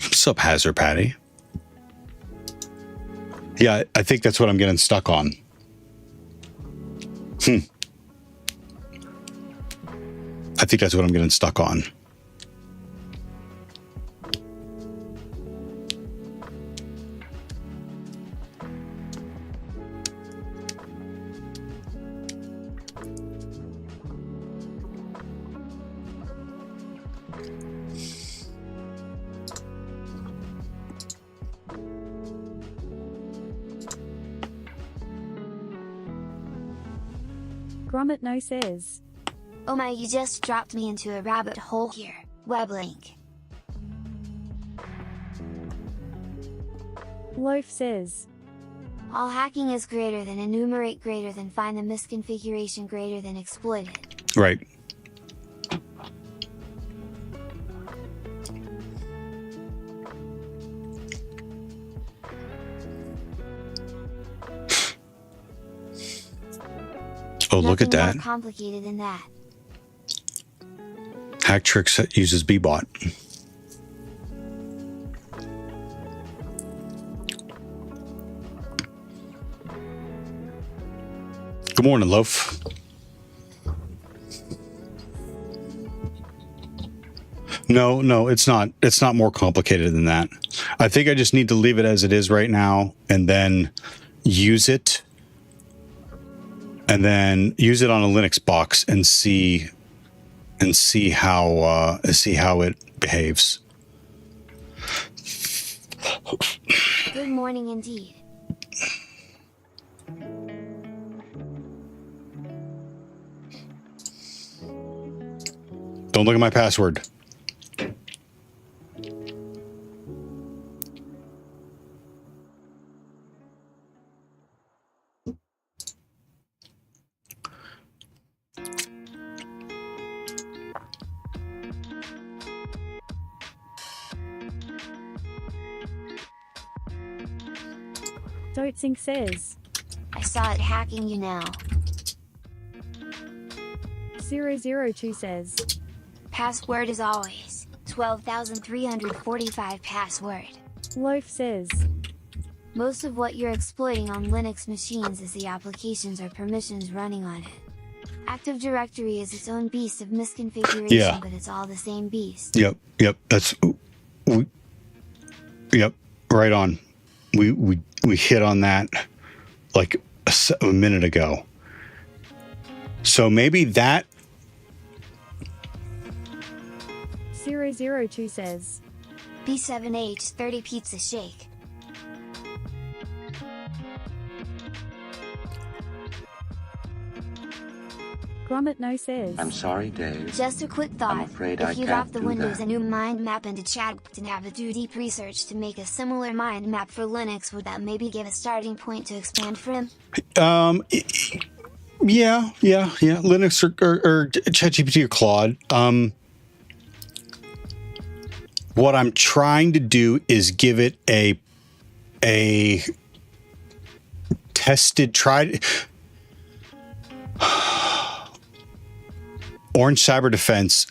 What's up, Hazarapati? Yeah, I think that's what I'm getting stuck on. I think that's what I'm getting stuck on. Gromit no says. Oh my, you just dropped me into a rabbit hole here. Web link. Loaf says. All hacking is greater than enumerate greater than find the misconfiguration greater than exploit it. Right. Oh, look at that. More complicated than that. Hacktricks uses Bbot. Good morning, Loaf. No, it's not. It's not more complicated than that. I think I just need to leave it as it is right now and then use it. And then use it on a Linux box and see how it behaves. Good morning indeed. Don't look at my password. Dotsing says. I saw it hacking you now. 002 says. Password is always 12,345 password. Loaf says. Most of what you're exploiting on Linux machines is the applications or permissions running on it. Active Directory is its own beast of misconfiguration, but it's all the same beast. Yep. Yep, right on. We hit on that like a minute ago. So maybe that 002 says. B7H30 Pizza Shake. Gromit no says. I'm sorry, Dave. Just a quick thought. I'm afraid if I you can't drop the do Windows that. a new mind map into chat and have it do deep research to make a similar mind map for Linux, would that maybe give a starting point to expand for him? Yeah. Linux or ChatGPT or Claude. what I'm trying to do is give it a tested, tried. Orange Cyber Defense,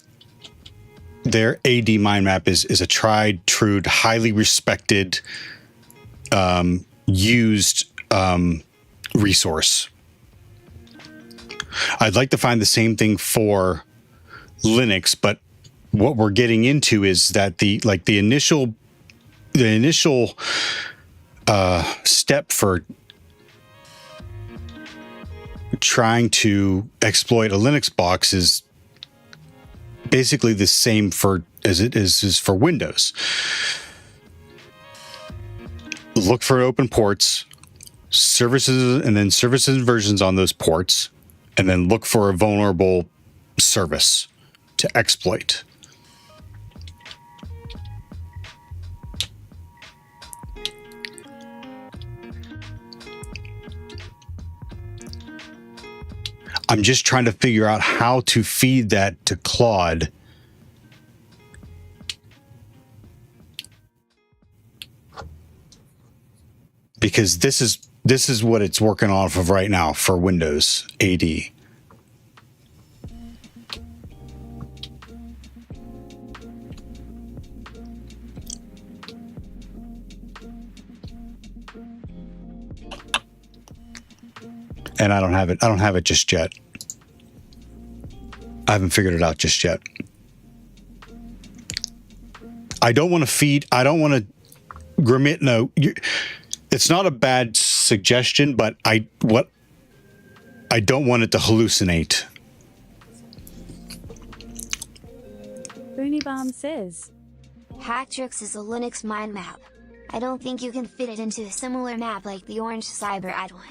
their AD mind map is a tried, true, highly respected, used resource. I'd like to find the same thing for Linux, but what we're getting into is that the initial step for trying to exploit a Linux box is basically the same as it is for Windows. Look for open ports, services, and then services versions on those ports, and then look for a vulnerable service to exploit. I'm just trying to figure out how to feed that to Claude. Because this is what it's working off of right now for Windows AD. And I don't have it. I don't have it just yet. I haven't figured it out just yet. I don't want to feed. I don't want to Grimit. No, it's not a bad suggestion, but I don't want it to hallucinate. Boony Bomb says, Hacktrix is a Linux mind map. I don't think you can fit it into a similar map like the Orange Cyber Ad one.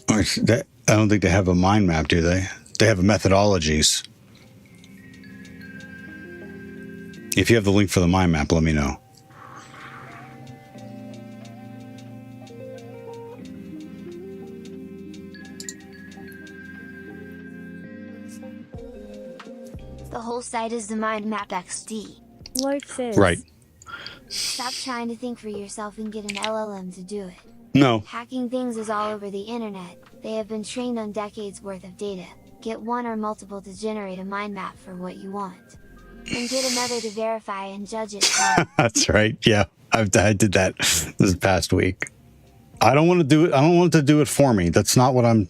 I don't think they have a mind map, do they? They have methodologies. If you have the link for the mind map, let me know. The whole site is the mind map XD. Loaf says, right. Stop trying to think for yourself and get an LLM to do it. No. Hacking things is all over the internet. They have been trained on decades worth of data. Get one or multiple to generate a mind map for what you want. And get another to verify and judge it. That's right. Yeah. I did that this past week. I don't want to do it. I don't want it to do it for me. That's not what I'm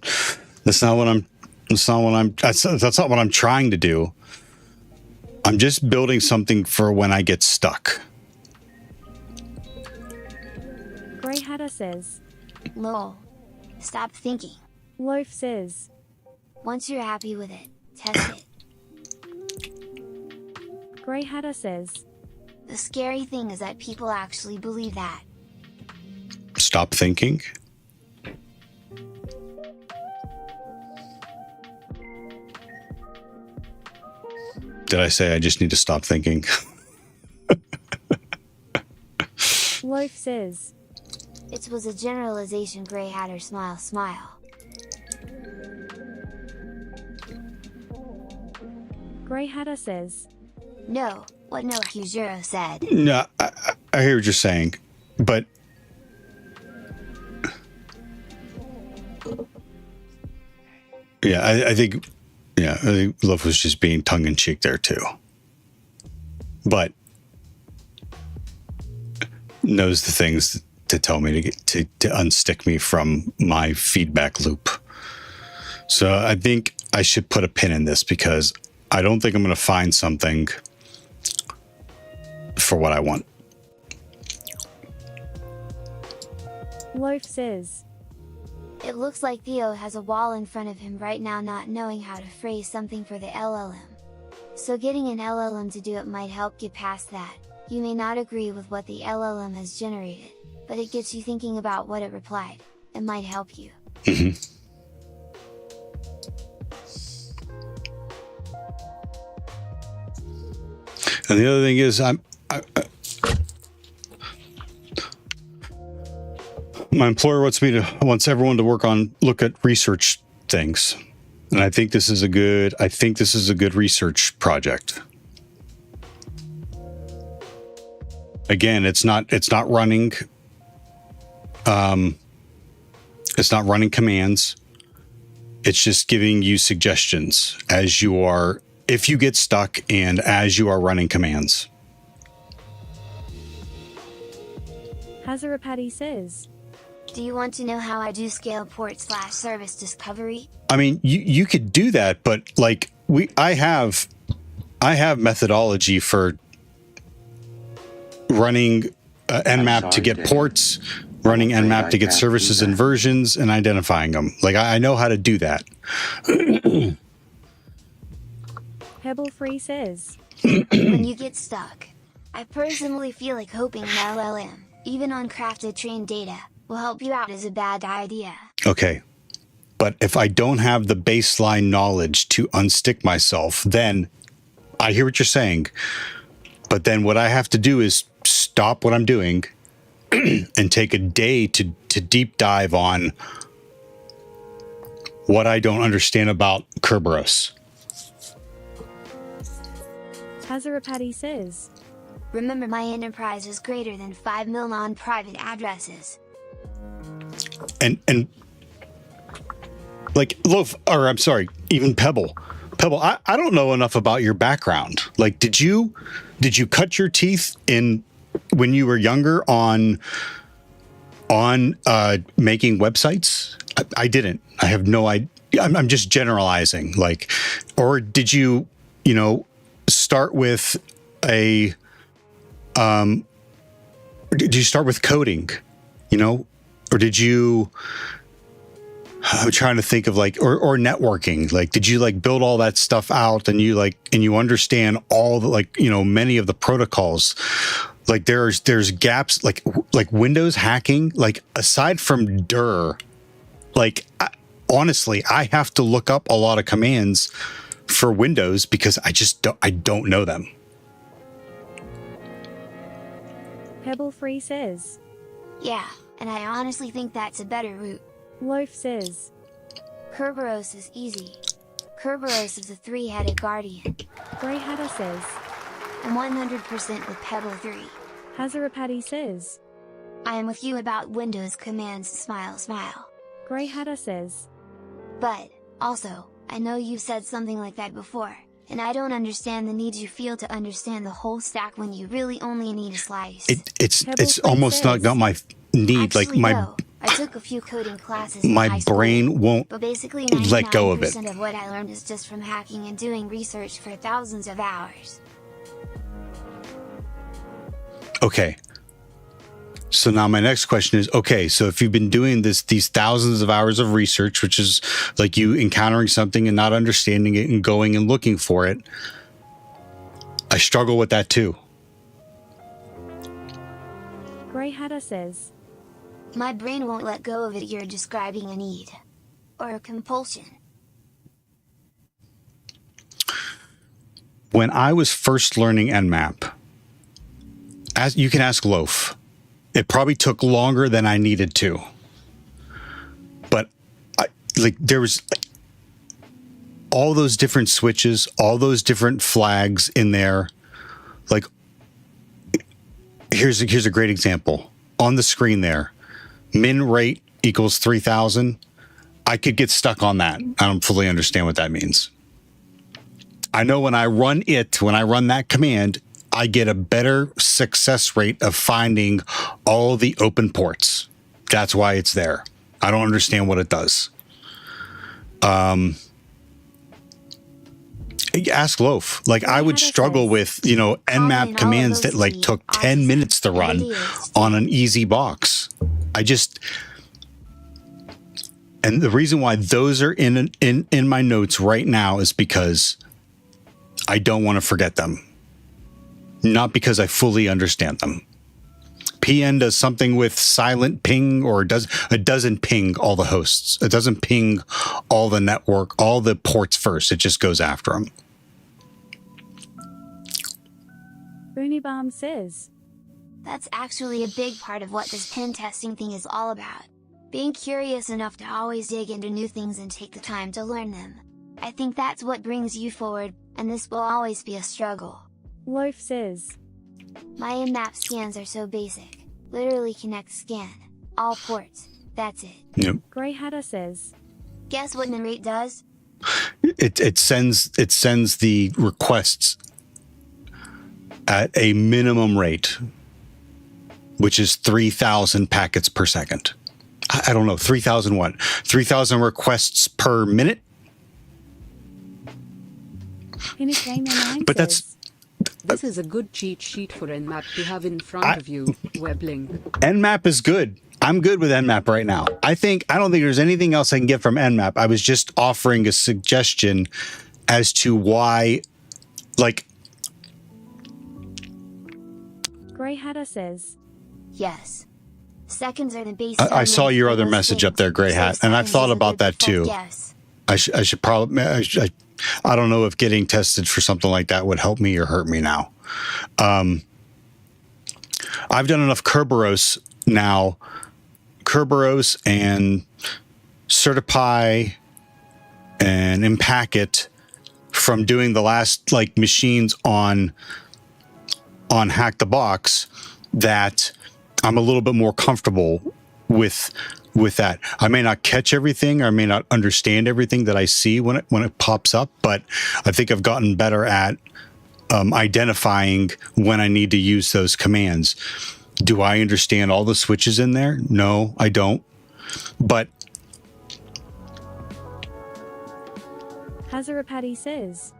trying to do. I'm just building something for when I get stuck. Grey Hatter says, Lol. Stop thinking. Loaf says, once you're happy with it, test it. Grey Hatter says, the scary thing is that people actually believe that. Stop thinking. Did I say I just need to stop thinking? Loaf says, it was a generalization. Grey Hatter smile. Grey Hatter says, no, what no Q0 said. No, I hear what you're saying, but yeah, I think Love was just being tongue-in-cheek there too, but knows the things to tell me to unstick me from my feedback loop. So I think I should put a pin in this because I don't think I'm going to find something for what I want. Loaf says, it looks like Theo has a wall in front of him right now, not knowing how to phrase something for the LLM. So getting an LLM to do it might help get past that. You may not agree with what the LLM has generated, but it gets you thinking about what it replied. It might help you. Mm-hmm. And the other thing is, my employer wants everyone to look at research things. And I think this is a good research project. Again, it's not running commands. It's just giving you suggestions if you get stuck and as you are running commands. HackTheBox says, do you want to know how I do scale port/service discovery? I mean, you could do that, but like I have methodology for running Nmap to get ports, running Nmap to get services and versions, and identifying them. Like I know how to do that. Pebble Free says, when you get stuck, I personally feel like hoping an LLM, even on crafted trained data, will help you out is a bad idea. Okay. But if I don't have the baseline knowledge to unstick myself, then I hear what you're saying. But then what I have to do is stop what I'm doing and take a day to deep dive on what I don't understand about Kerberos. HackTheBox says, remember, my enterprise is greater than 5 million non-private addresses. And like Loaf, or I'm sorry, even Pebble, I don't know enough about your background. Like, did you cut your teeth when you were younger on making websites? I didn't. I have no idea. I'm just generalizing. Like, or did you start with did you start with coding, or did you, I'm trying to think of like, or networking, like, did you like build all that stuff out and you understand all the, many of the protocols? Like there's gaps, like Windows hacking, like aside from dir, like honestly, I have to look up a lot of commands for Windows because I don't know them. Pebble Free says, yeah, and I honestly think that's a better route. Loaf says, Kerberos is easy. Kerberos is a 3-headed guardian. Grey Hatter says, I'm 100% with Pebble 3. HackTheBox says, I am with you about Windows commands, smile smile. Grey Hatter says, but, also, I know you've said something like that before, and I don't understand the need you feel to understand the whole stack when you really only need a slice. It's almost not my need. Actually, like no, I took a few coding classes in my high school, brain won't but basically let go of it. 99% of what I learned is just from hacking and doing research for thousands of hours. Okay. So now my next question is, okay, so if you've been doing these thousands of hours of research, which is like you encountering something and not understanding it and going and looking for it, I struggle with that too. Grey Hatter says, my brain won't let go of it. You're describing a need. Or a compulsion. When I was first learning Nmap, as you can ask Loaf, it probably took longer than I needed to. But there was all those different switches, all those different flags in there. Like, here's a great example. On the screen there, min rate equals 3,000. I could get stuck on that. I don't fully understand what that means. I know when I run that command, I get a better success rate of finding all the open ports. That's why it's there. I don't understand what it does. Ask Loaf. Like, I would struggle with, Nmap commands that like took 10 minutes to run on an easy box. And the reason why those are in my notes right now is because I don't want to forget them. Not because I fully understand them. PN does something with silent ping, or it doesn't ping all the hosts. It doesn't ping all the network, all the ports first. It just goes after them. Boonybomb says, that's actually a big part of what this pen testing thing is all about. Being curious enough to always dig into new things and take the time to learn them. I think that's what brings you forward, and this will always be a struggle. Loaf says, my Nmap scans are so basic. Literally connect scan. All ports. That's it. Yep. Grey Hatter says, guess what Narrate does? It sends the requests at a minimum rate, which is 3,000 packets per second. I don't know, 3,000 what? 3,000 requests per minute? But that's... This is a good cheat sheet for Nmap to have in front of you, Webling. Nmap is good. I'm good with Nmap right now. I don't think there's anything else I can get from Nmap. I was just offering a suggestion as to why, like... Grey Hatter says, yes. Seconds are the base. I saw your other message up there, Grey Hat, and I've thought about that too. Yes. I should probably... I don't know if getting tested for something like that would help me or hurt me now. I've done enough Kerberos now. Kerberos and Certify and Impacket from doing the last machines on HackTheBox that I'm a little bit more comfortable with that. I may not catch everything, or I may not understand everything that I see when it pops up, but I think I've gotten better at identifying when I need to use those commands. Do I understand all the switches in there? No, I don't. But Hazarapati says,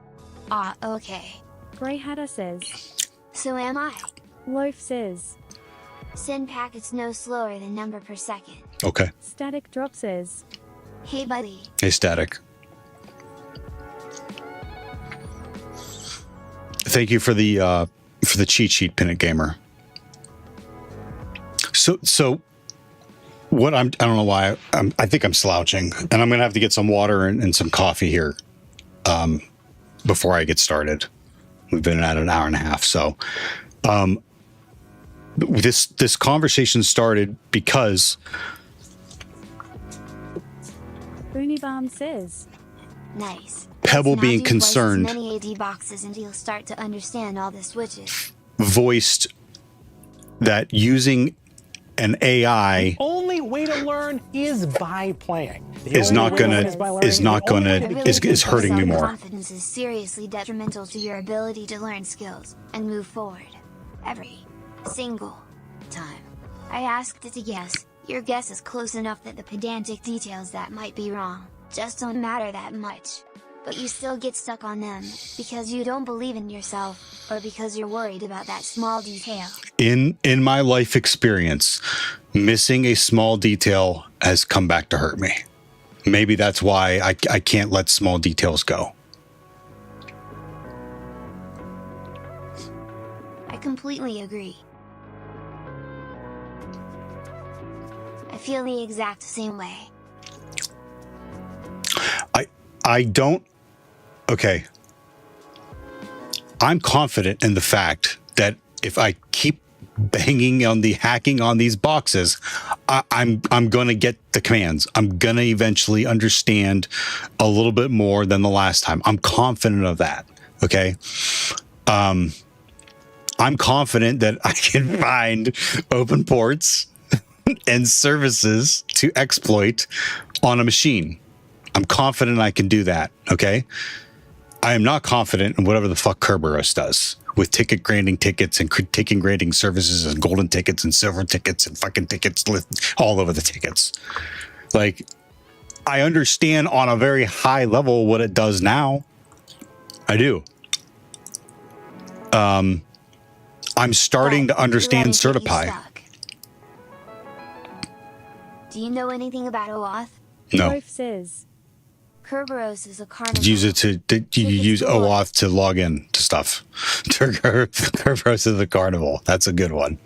okay. Grey Hatter says, so am I. Loaf says, send packets no slower than number per second. Okay. Static Drop says, hey buddy. Hey Static. Thank you for the cheat sheet, Pinit Gamer. So what I don't know why I think I'm slouching, and I'm gonna have to get some water and some coffee here before I get started. We've been at an hour and a half, so this conversation started because Boonybomb says, nice. Pebble now being do concerned as many AD boxes until you'll start to understand all the switches. Voiced that using an AI Only way to learn is by playing. is hurting me more. Confidence is seriously detrimental to your ability to learn skills and move forward every single time. I asked it to guess. Your guess is close enough that the pedantic details that might be wrong just don't matter that much. But you still get stuck on them, because you don't believe in yourself, or because you're worried about that small detail. In my life experience, missing a small detail has come back to hurt me. Maybe that's why I can't let small details go. I completely agree. I feel the exact same way. I don't... Okay. I'm confident in the fact that if I keep banging on the hacking on these boxes, I'm going to get the commands. I'm going to eventually understand a little bit more than the last time. I'm confident of that. Okay. I'm confident that I can find open ports and services to exploit on a machine. I'm confident I can do that. Okay. I am not confident in whatever the fuck Kerberos does with ticket granting tickets and ticket granting services and golden tickets and silver tickets and fucking tickets all over the tickets. Like, I understand on a very high level what it does now. I do. I'm starting to understand Certify. Do you know anything about OAuth? No. Loaf says, Kerberos is a carnival. Use it to you use OAuth to log in to stuff. Kerberos is the carnival. That's a good one.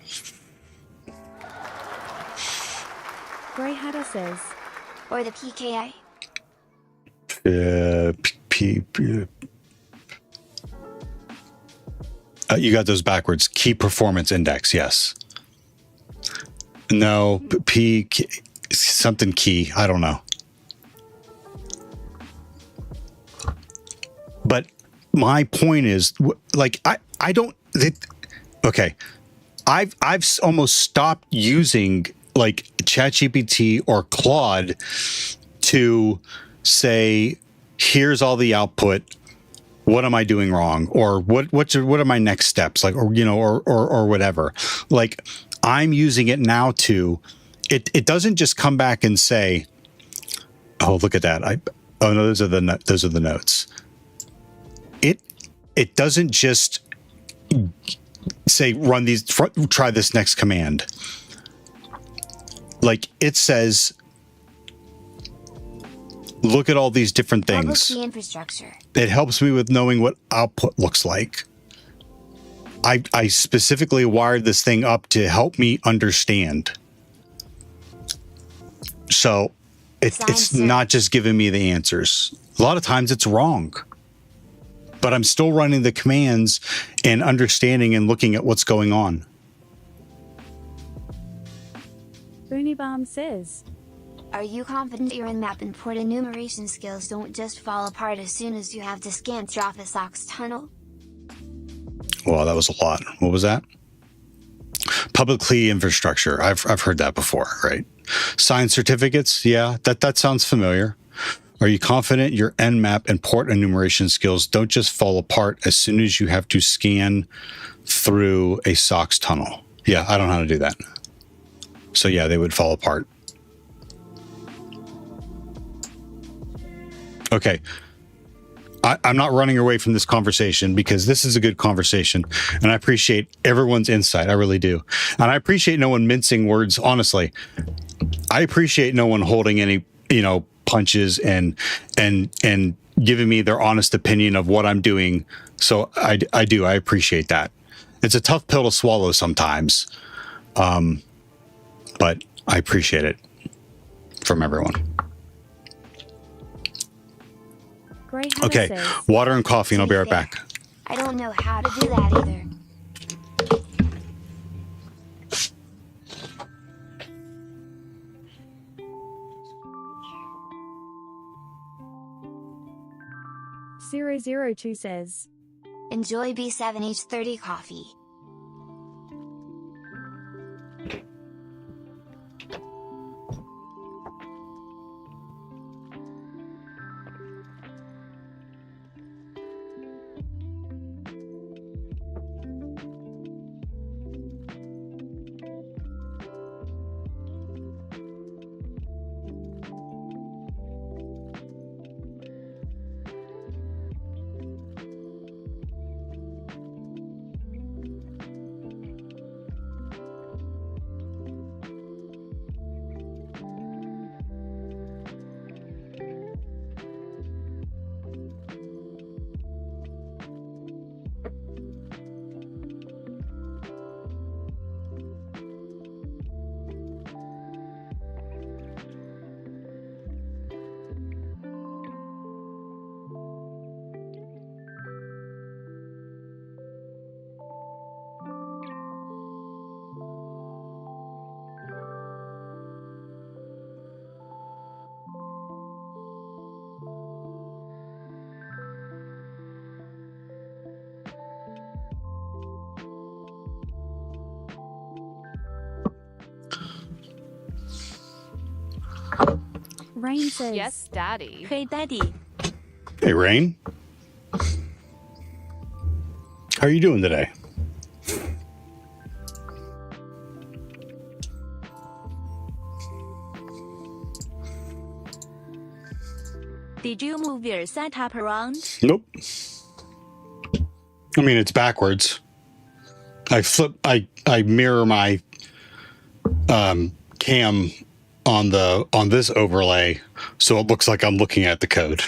Grey Hatter says, or the PKI. You got those backwards. Key Performance Index. Yes. No. Something key. I don't know. But my point is, like, I don't. Okay, I've almost stopped using like ChatGPT or Claude to say, here's all the output. What am I doing wrong? Or what are my next steps? Like, or, you know, or whatever. Like, I'm using it now to, it doesn't just come back and say, oh, look at that. Oh no, those are the notes. It doesn't just say, run these, try this next command. Like, it says, look at all these different things. Public key infrastructure. It helps me with knowing what output looks like. I specifically wired this thing up to help me understand. So it's not just giving me the answers. A lot of times it's wrong. But I'm still running the commands and understanding and looking at what's going on. Boonybomb says, are you confident your in-map and port enumeration skills don't just fall apart as soon as you have to scan through a SOX tunnel? Well, that was a lot. What was that? Public key infrastructure. I've heard that before, right? Signed certificates. Yeah, that sounds familiar. Are you confident your nmap and port enumeration skills don't just fall apart as soon as you have to scan through a SOX tunnel? Yeah, I don't know how to do that. So yeah, they would fall apart. Okay. I'm not running away from this conversation because this is a good conversation and I appreciate everyone's insight. I really do. And I appreciate no one mincing words. Honestly, I appreciate no one holding any, you know, punches and giving me their honest opinion of what I'm doing. So I appreciate that. It's a tough pill to swallow sometimes. But I appreciate it from everyone. Okay, says, water and coffee, and I'll be right back. I don't know how to do that either. Zero02 says, enjoy B7H30 coffee. Rain says, yes, Daddy. Hey, Daddy. Hey, Rain. How are you doing today? Did you move your setup around? Nope. I mean, it's backwards. I mirror my cam on this overlay so it looks like I'm looking at the code.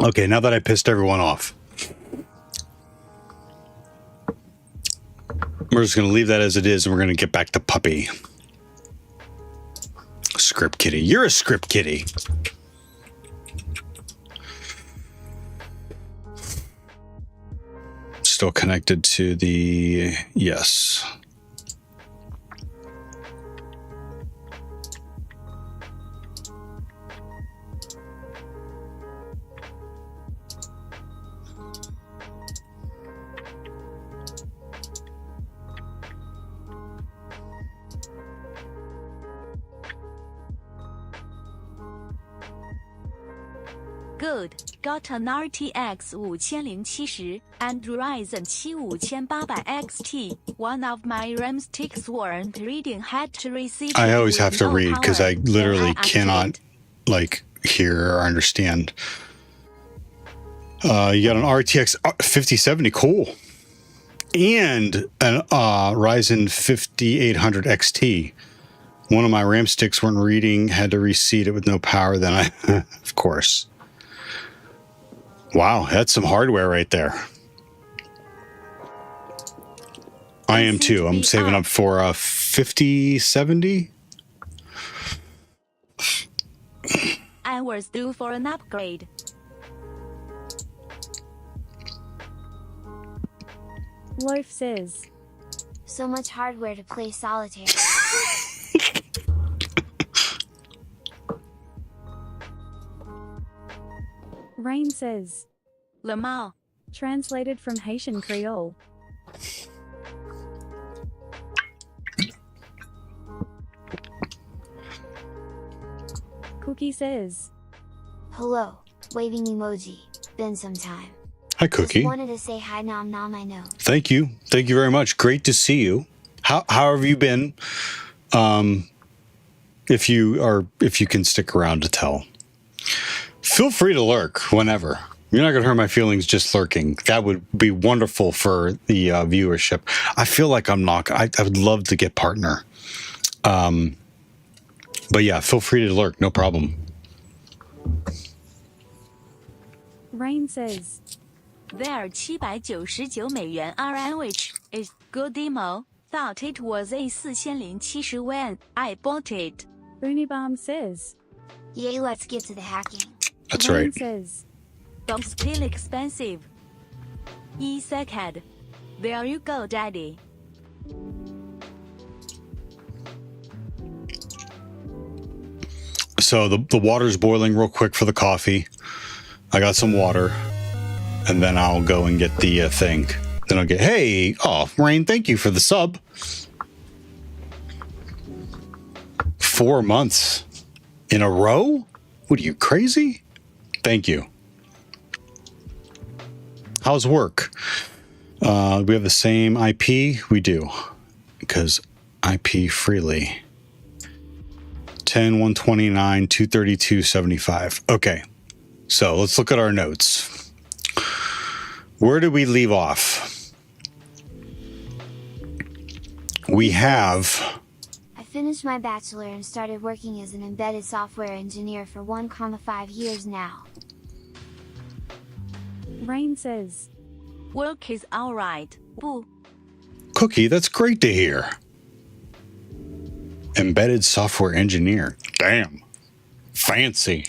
Okay, now that I pissed everyone off, we're just going to leave that as it is and we're going to get back to Puppy. Script kitty. You're a script kitty. Still connected to the... Yes. Good. Got an RTX 5070 and Ryzen 7 5800 XT. One of my RAM sticks weren't reading. Had to reset. I always have to no read because I power. literally Then I cannot like hear or understand. You got an RTX 5070, cool, and an Ryzen 5800 XT. One of my RAM sticks weren't reading, had to reseat it with no power. Then I, of course. Wow, that's some hardware right there. I am too. I'm saving up for a 5070. I was due for an upgrade. Loaf says, So much hardware to play solitaire. Rain says, Lamau. Translated from Haitian Creole. Cookie says, Hello, waving emoji. Been some time. Hi, Cookie. Just wanted to say hi, nom nom. I know. Thank you. Thank you very much. Great to see you. How have you been? If you can stick around to tell, feel free to lurk whenever. You're not going to hurt my feelings just lurking. That would be wonderful for the viewership. I feel like I'm not. I would love to get partner. But yeah, feel free to lurk. No problem. Rain says, There 799美元 RN, which is good demo. Thought it was a 4070 when I bought it. Unibomb says, Yay, let's get to the hacking. That's Rain right. says, But still expensive. E-second. There you go, daddy. So the water's boiling real quick for the coffee. I got some water, and then I'll go and get the thing. Then I'll get, hey, oh, Rain, thank you for the sub. 4 months in a row? What are you, crazy? Thank you. How's work? We have the same IP? We do, because IP freely. 10, 129, 232, 75. Okay, so let's look at our notes. Where did we leave off? We have... I finished my bachelor and started working as an embedded software engineer for 1.5 years now. Rain says, Work is alright. Boo. Cookie, that's great to hear. Embedded software engineer. Damn. Fancy.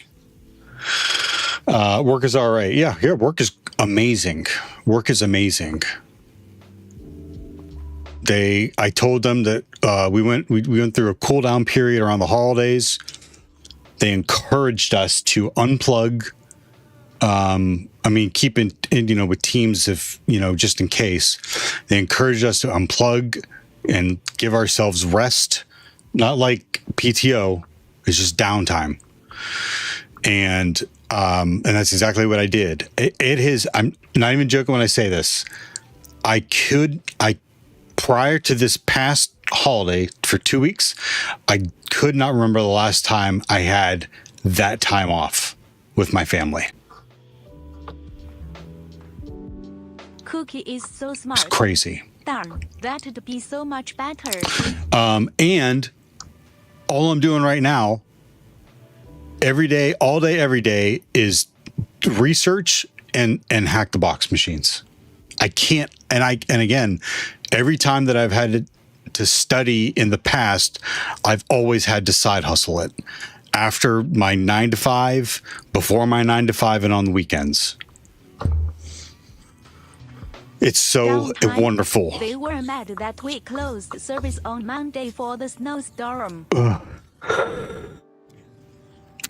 Work is all right. Yeah, work is amazing. Work is amazing. I told them that we went through a cool down period around the holidays. They encouraged us to unplug. Keep in with Teams if, just in case. They encouraged us to unplug and give ourselves rest. Not like PTO, it's just downtime. And that's exactly what I did. I'm not even joking when I say this. Prior to this past holiday for 2 weeks, I could not remember the last time I had that time off with my family. Cookie is so smart. It's crazy. Darn, that'd be so much better. And all I'm doing right now, every day, every day, is research and hack the box machines. I can't, and again, every time that I've had to study in the past, I've always had to side hustle it after my 9 to 5, before my 9 to 5, and on the weekends. It's so wonderful. They were mad that we closed service on Monday for the snowstorm.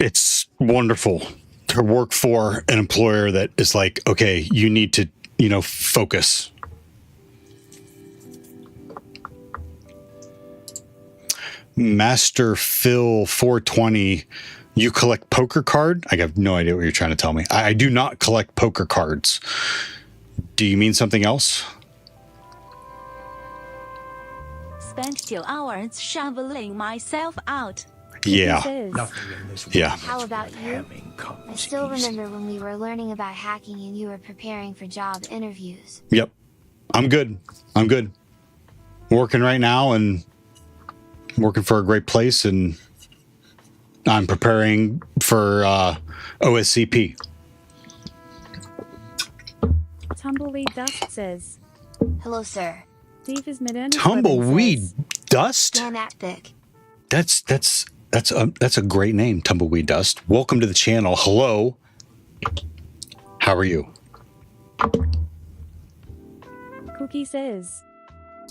It's wonderful to work for an employer that is like, okay, you need to, focus. Master Phil 420 You collect poker card? I have no idea what you're trying to tell me. I do not collect poker cards. Do you mean something else? Spent 2 hours shoveling myself out. Yeah. Yeah. How about you? I still remember when we were learning about hacking and you were preparing for job interviews. Yep. I'm good. I'm good. Working right now and working for a great place, and I'm preparing for OSCP. Tumbleweed Dust says, Hello, sir. Steve is mid Tumbleweed Dust? Damn that thick. That's a great name, Tumbleweed Dust. Welcome to the channel. Hello. How are you? Cookie says,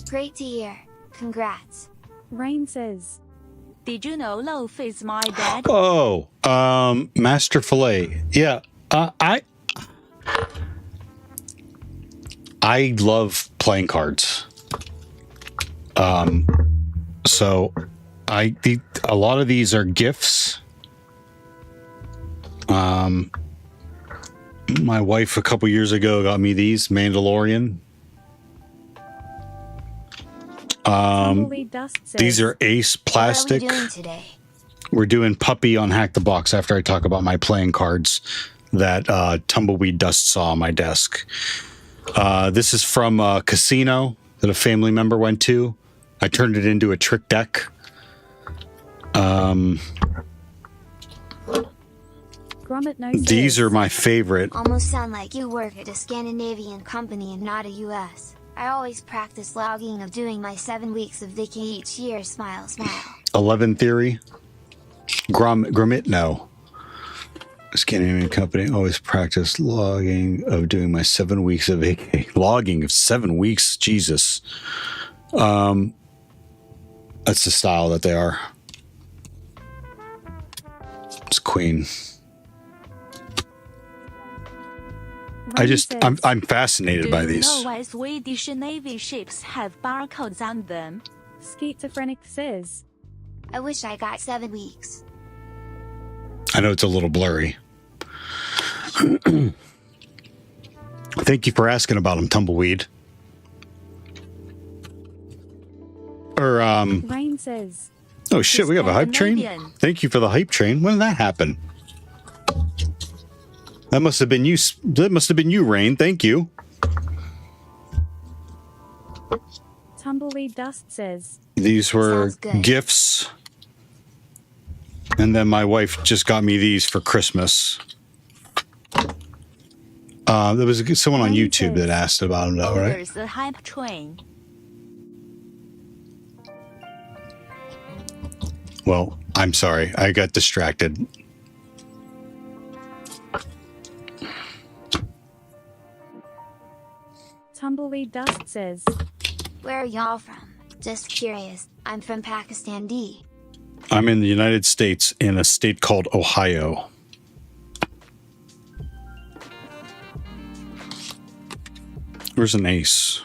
Great to hear. Congrats. Rain says, Did you know Loaf is my dad? Oh, Master Filet. Yeah, I love playing cards. So a lot of these are gifts. My wife a couple years ago got me these Mandalorian. These are Ace plastic. What are we doing today? We're doing Puppy on HackTheBox after I talk about my playing cards that Tumbleweed Dust saw on my desk. This is from a casino that a family member went to. I turned it into a trick deck. These are my favorite. Almost sound like you work at a Scandinavian company and not a US. I always practice logging of doing my 7 weeks of vacay each year. Smile, smile. 11 Theory. Gramitno. Scandinavian company. Always practice logging of doing my 7 weeks of vacay. Logging of 7 weeks. Jesus. That's the style that they are. It's Queen. I'm fascinated by these. Do you know why Swedish Navy ships have barcodes on them? Schizophrenic says, I wish I got 7 weeks. I know it's a little blurry. Thank you for asking about them, Tumbleweed. Rain says, oh shit, we have a hype train? Thank you for the hype train. When did that happen? That must have been you. That must have been you, Rain. Thank you. Tumbleweed Dust says, these were gifts. And then my wife just got me these for Christmas. There was someone on YouTube that asked about them, though, right? There's a hype train. Well, I'm sorry. I got distracted. Tumbleweed Dust says, where are y'all from? Just curious. I'm from Pakistan D. I'm in the United States in a state called Ohio. Where's an ace?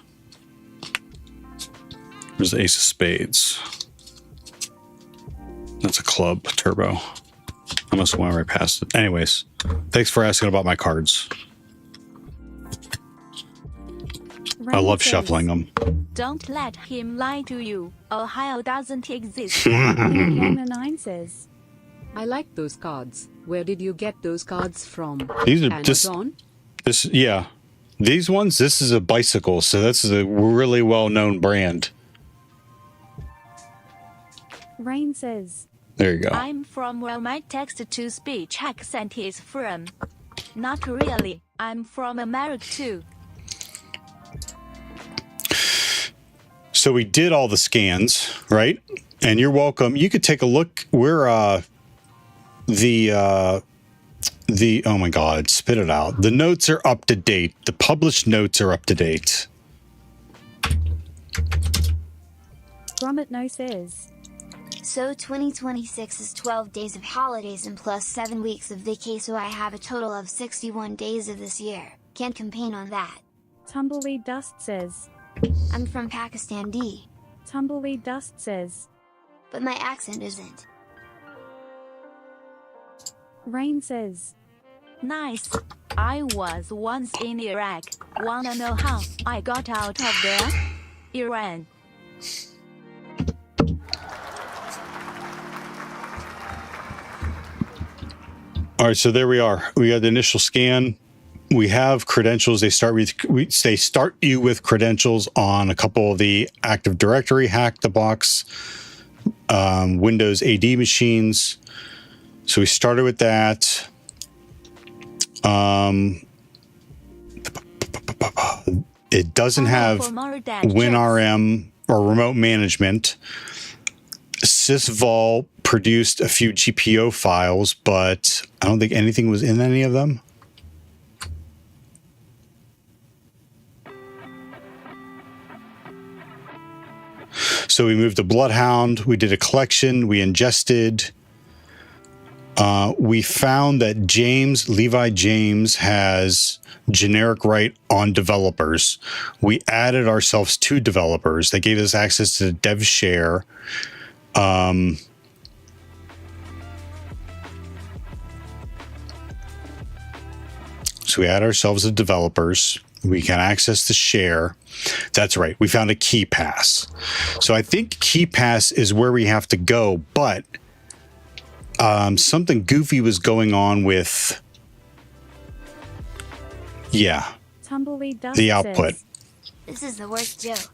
Where's the ace of spades? That's a club, turbo. I must have went right past it. Anyways, thanks for asking about my cards. I love shuffling them. Don't let him lie to you. Ohio doesn't exist. Nine says, I like those cards. Where did you get those cards from? These are Amazon? Yeah. These ones, this is a bicycle, so this is a really well-known brand. Rain says, there you go. I'm from where my text-to-speech accent is from. Not really. I'm from America too. So we did all the scans, right? And you're welcome. You could take a look. We're oh my God, spit it out. The notes are up to date. The published notes are up to date. Gromit No says, so 2026 is 12 days of holidays and plus 7 weeks of vacay, so I have a total of 61 days of this year. Can't campaign on that. Tumbleweed Dust says, I'm from Pakistan D. Tumbleweed Dust says, but my accent isn't. Rain says, Nice. I was once in Iraq. Wanna know how I got out of there? Iran. All right, so there we are. We got the initial scan. We have credentials. They start you with credentials on a couple of the Active Directory, HackTheBox, Windows AD machines. So we started with that. It doesn't have WinRM or remote management. Sysvol produced a few GPO files, but I don't think anything was in any of them. So we moved to Bloodhound. We did a collection. We ingested. We found that Levi James has generic right on developers. We added ourselves 2 developers. They gave us access to the dev share. So we add ourselves as developers. We can access the share. That's right. We found a key pass. So I think key pass is where we have to go, but something goofy was going on with, Tumbleweed Dust the output. says, This is the worst joke.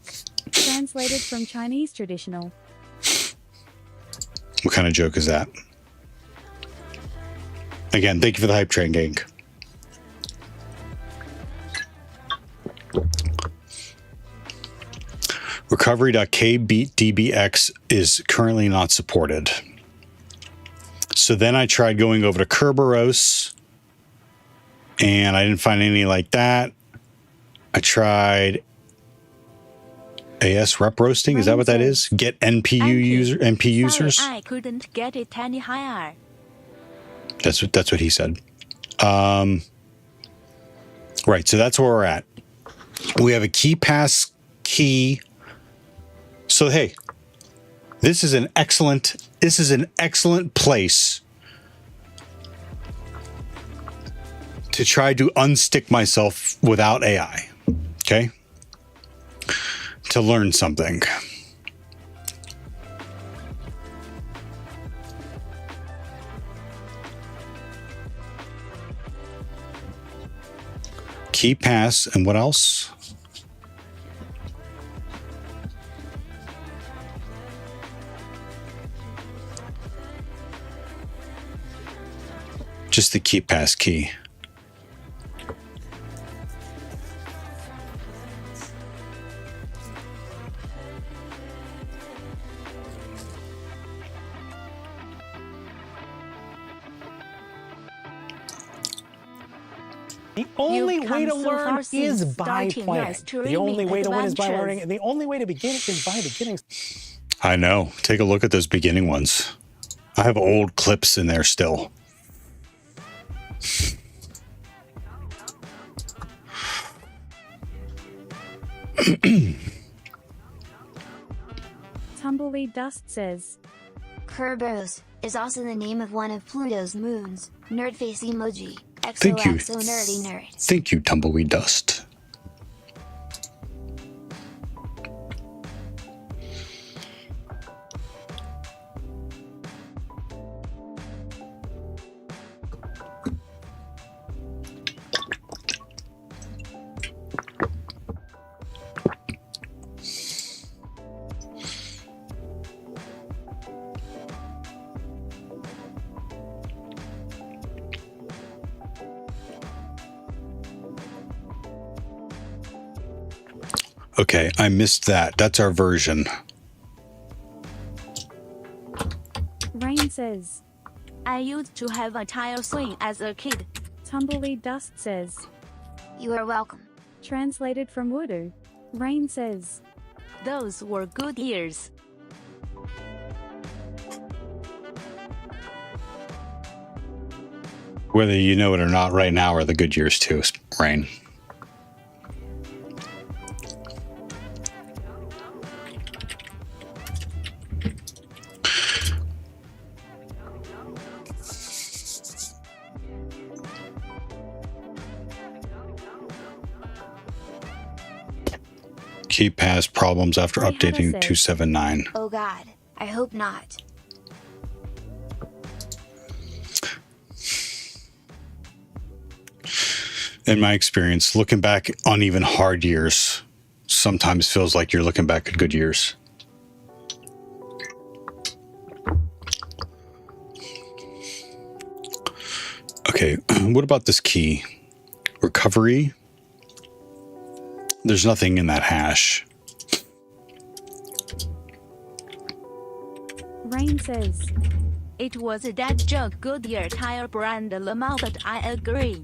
translated from Chinese traditional. What kind of joke is that? Again, thank you for the hype train, gang. Recovery.kdbx is currently not supported. So then I tried going over to Kerberos, and I didn't find any like that. I tried AS rep roasting. Is that what that is? Get NP users. Sorry, I couldn't get it any higher. That's what he said. Right. So that's where we're at. We have a key pass key. So hey, this is an excellent place to try to unstick myself without AI. Okay? To learn something. Key pass, and what else? Just the key pass key. The only way to learn is by playing. The only way to win is by learning, and the only way to begin is by beginning. I know. Take a look at those beginning ones. I have old clips in there still. Tumbleweed Dust says, Kerberos is also the name of one of Pluto's moons. Nerdface emoji. Thank you. XOXO nerdy nerd. Thank you, Tumbleweed Dust. Okay, I missed that. That's our version. Rain says, I used to have a tire swing as a kid. Tumbleweed Dust says, You are welcome. translated from Urdu. Rain says, Those were good years. Whether you know it or not, right now are the good years too, Rain. Keep has problems after Hi, updating Hada says. 279. Oh god, I hope not. In my experience, looking back on even hard years sometimes feels like you're looking back at good years. Okay, what about this key? Recovery? There's nothing in that hash. Rain says. It was a dad joke. Goodyear tire brand Lamau, but I agree.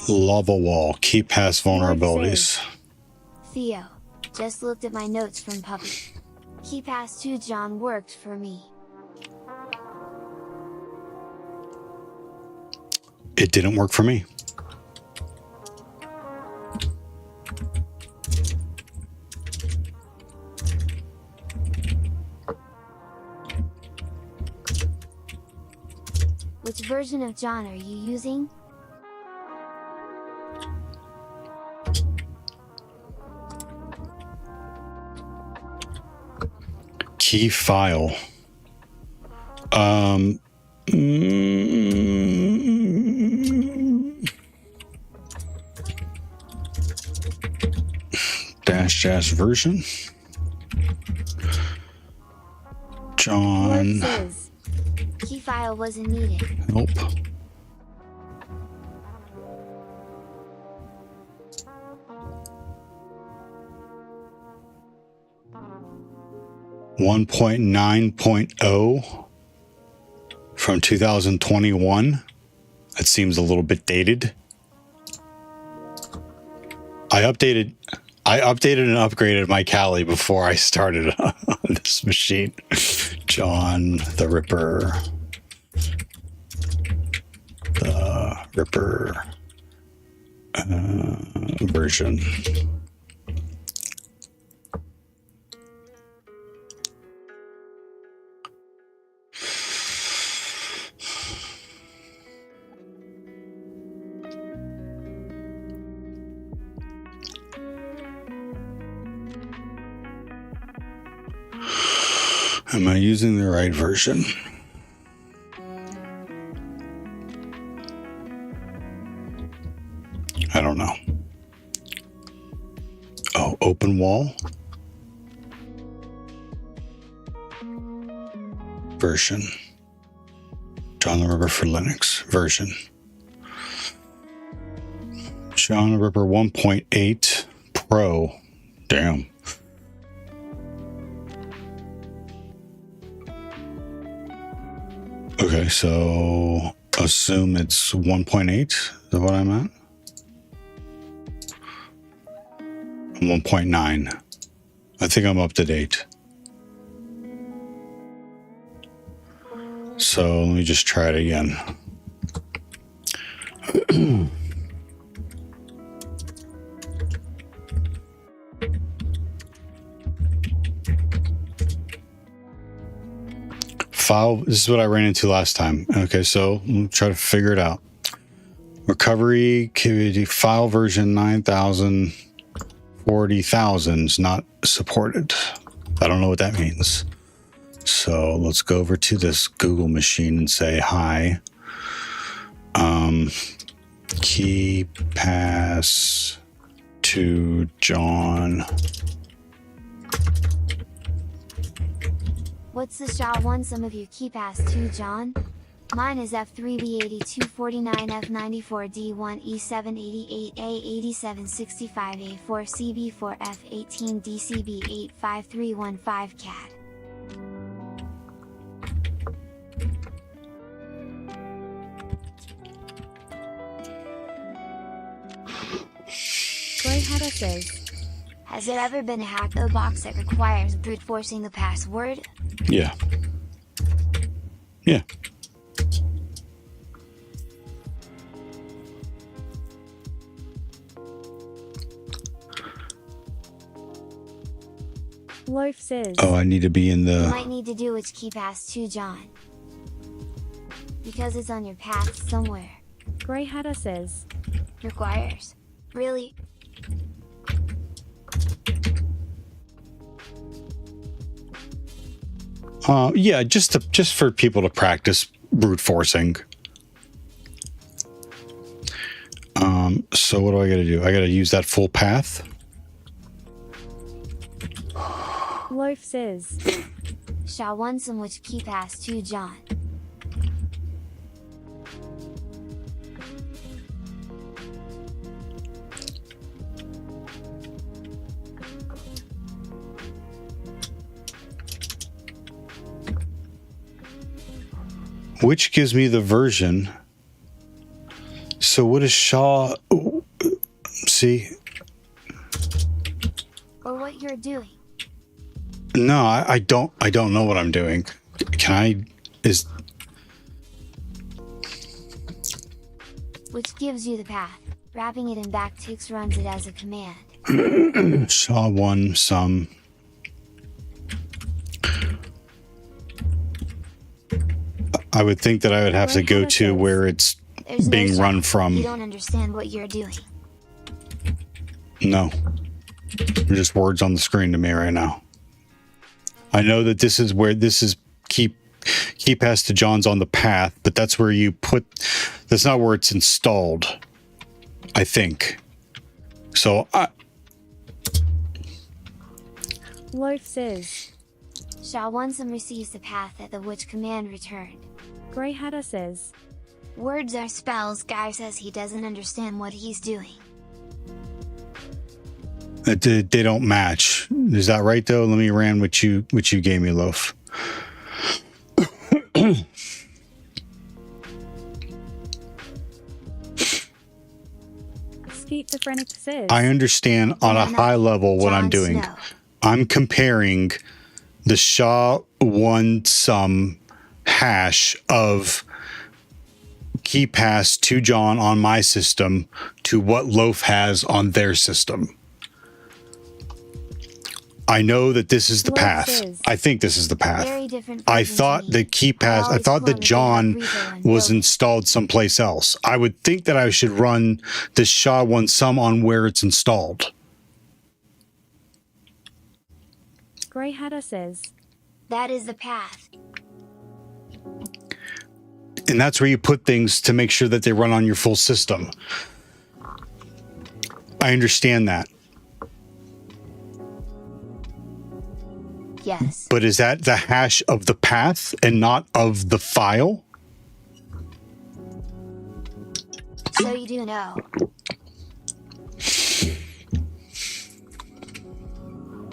Lava wall. Keep past vulnerabilities. Theo, just looked at my notes from Puppy. KeyPass 2 John worked for me. It didn't work for me. Which version of John are you using? Key file. Dash version. John. Says, key file wasn't needed. Nope. .9.0 from 2021. That seems a little bit dated. I updated and upgraded my Kali before I started on this machine. John the Ripper. The Ripper version. Am I using the right version? I don't know. Oh, open wall. Version. John the Ripper for Linux version. John the Ripper 1.8 Pro. Damn. Okay, so assume it's 1.8. Is that what I'm at? 1.9. I think I'm up to date. So let me just try it again. File, this is what I ran into last time. Okay, so let me try to figure it out. Recovery, file version 9000. 40,000's not supported. I don't know what that means. So let's go over to this Google machine and say hi. Key pass to John. What's the SHA-1 sum of your key pass to John? Mine is F3B8249F94D1E788A8765A4CB4F18DCB85315 CAT. Grey Hatter says, has there ever been a HackTheBox that requires brute forcing the password? Yeah. Yeah. Loaf says, Oh, I need to be in the... You might need to do which key pass to John, because it's on your path somewhere. Grey Hatter says, requires. Really? Yeah, just for people to practice brute forcing. So what do I got to do? I got to use that full path. Loaf says, SHA-1 sum which key pass to John. Which gives me the version. So what is SHA? See? Or what you're doing. No, I don't know what I'm doing. Can I? Which gives you the path. Wrapping it in backticks runs it as a command. SHA-1 sum. I would think that I would have to go to where it's being run from. You don't understand what you're doing. No. They're just words on the screen to me right now. I know that this is where this is key pass to John's on the path, but that's where you put, that's not where it's installed, I think. So Loaf says, SHA-1 sum receives the path that the which command returned. Grey Hatter says, words are spells. Guy says he doesn't understand what he's doing. they don't match. Is that right though? Let me ran what you gave me, Loaf. Skeet the Phrenic says, I understand on a high level what I'm doing. I'm comparing the SHA-1 sum hash of key pass to John on my system to what Loaf has on their system. I know that this is the path. I think this is the path. I thought the key pass, I thought that John was installed someplace else. I would think that I should run the SHA-1 sum on where it's installed. Grey Hatter says, that is the path. And that's where you put things to make sure that they run on your full system. I understand that. Yes. But is that the hash of the path and not of the file? So you do know.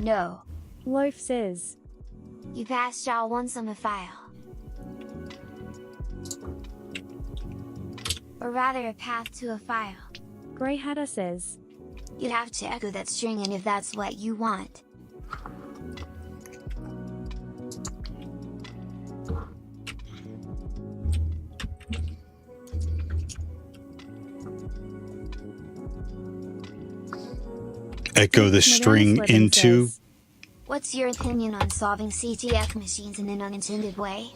No. Loaf says, you passed SHA-1 sum a file. Or rather a path to a file. Grey Hatter says, you'd have to echo that string in if that's what you want. Echo the string into... What's your opinion on solving CTF machines in an unintended way?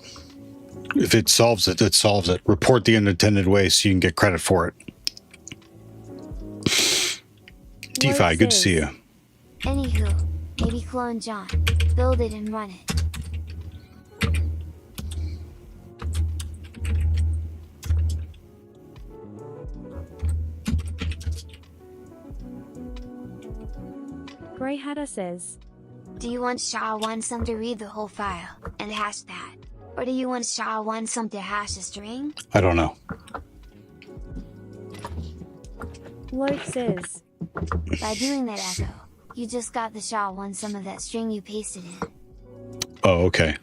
If it solves it, it solves it. Report the unintended way so you can get credit for it. DeFi, good to see you. Anywho, maybe clone John, build it and run it. Grey Hatter says, do you want SHA-1 to read the whole file, and hash that? Or do you want SHA-1 to hash a string? I don't know. Loaf says, by doing that echo, you just got the SHA-1 of that string you pasted in. Oh, okay.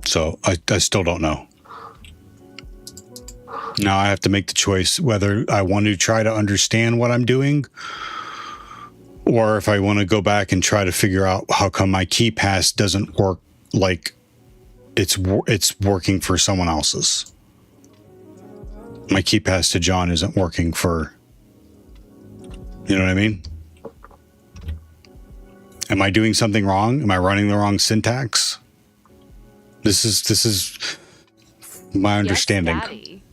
So I still don't know. Now I have to make the choice whether I want to try to understand what I'm doing, or if I want to go back and try to figure out how come my key pass doesn't work like it's working for someone else's. My key pass to John isn't working for, you know what I mean? Am I doing something wrong? Am I running the wrong syntax? This is my understanding. Yes, Daddy.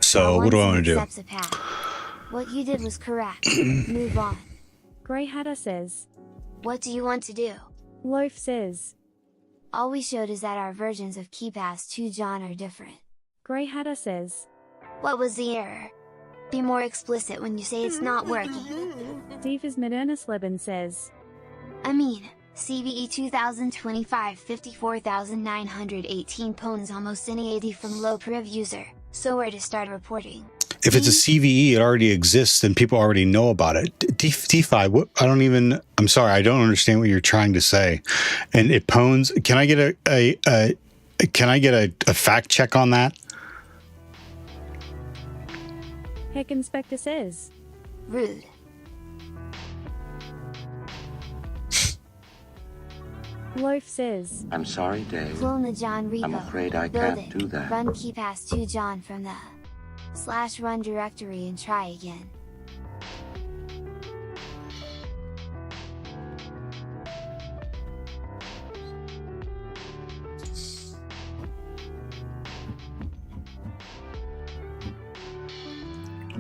So what do I want to do? What you did was correct. Move on. Grey Hatter says, what do you want to do? Loaf says, all we showed is that our versions of KeePass to John are different. Grey Hatter says, what was the error? Be more explicit when you say it's not working. Divas Modernus Leben says, I mean, CVE 2025 54,918 pons almost any AD from low priv user, so where to start reporting? If it's a CVE, it already exists and people already know about it. DeFi, what? I'm sorry, I don't understand what you're trying to say. And it pons, can I get a fact check on that? Heck Inspector says, rude. Loaf says, I'm sorry, Dave. Clone the John repo. I'm afraid I can't do that. Run KeePass to John from the /run directory and try again.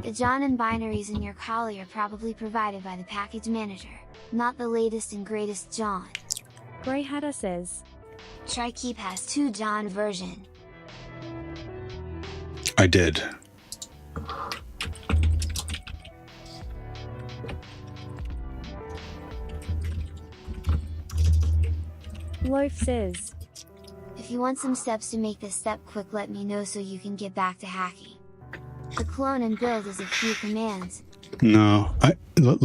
The John and binaries in your Kali are probably provided by the package manager, not the latest and greatest John. Grey Hatter says, try KeePass 2 John version. I did. Loaf says, if you want some steps to make this step quick, let me know so you can get back to hacking. The clone and build is a few commands. No, I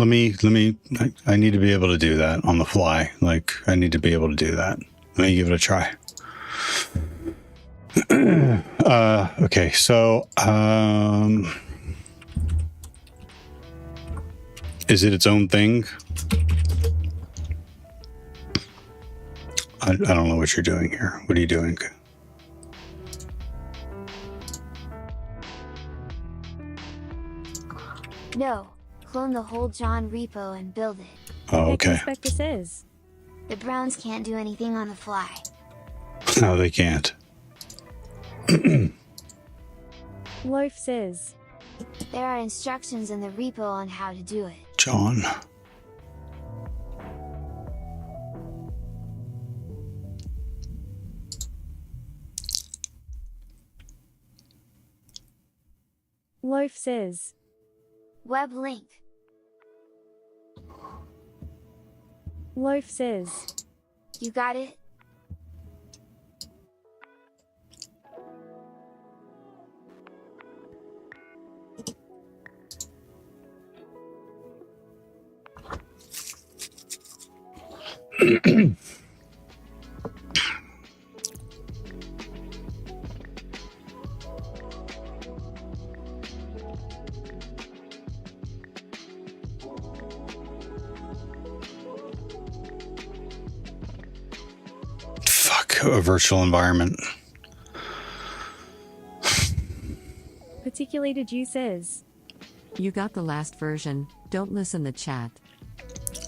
need to be able to do that on the fly. Like, I need to be able to do that. Let me give it a try. Okay, so, is it its own thing? I don't know what you're doing here. What are you doing? No, clone the whole John repo and build it. Oh, okay. Inspector says, the Browns can't do anything on the fly. No, they can't. Loaf says, there are instructions in the repo on how to do it. John. Loaf says, web link. Loaf says, you got it? A virtual environment. Particulated you says, you got the last version, don't listen to chat.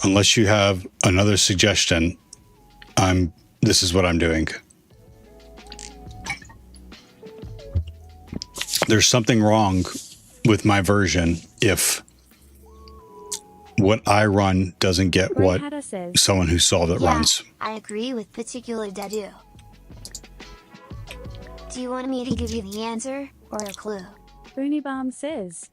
Unless you have another suggestion, this is what I'm doing. there's something wrong with my version if what I run doesn't get what someone who solved it runs. I agree with particular Dadu. Do you want me to give you the answer, or a clue? Unibomb says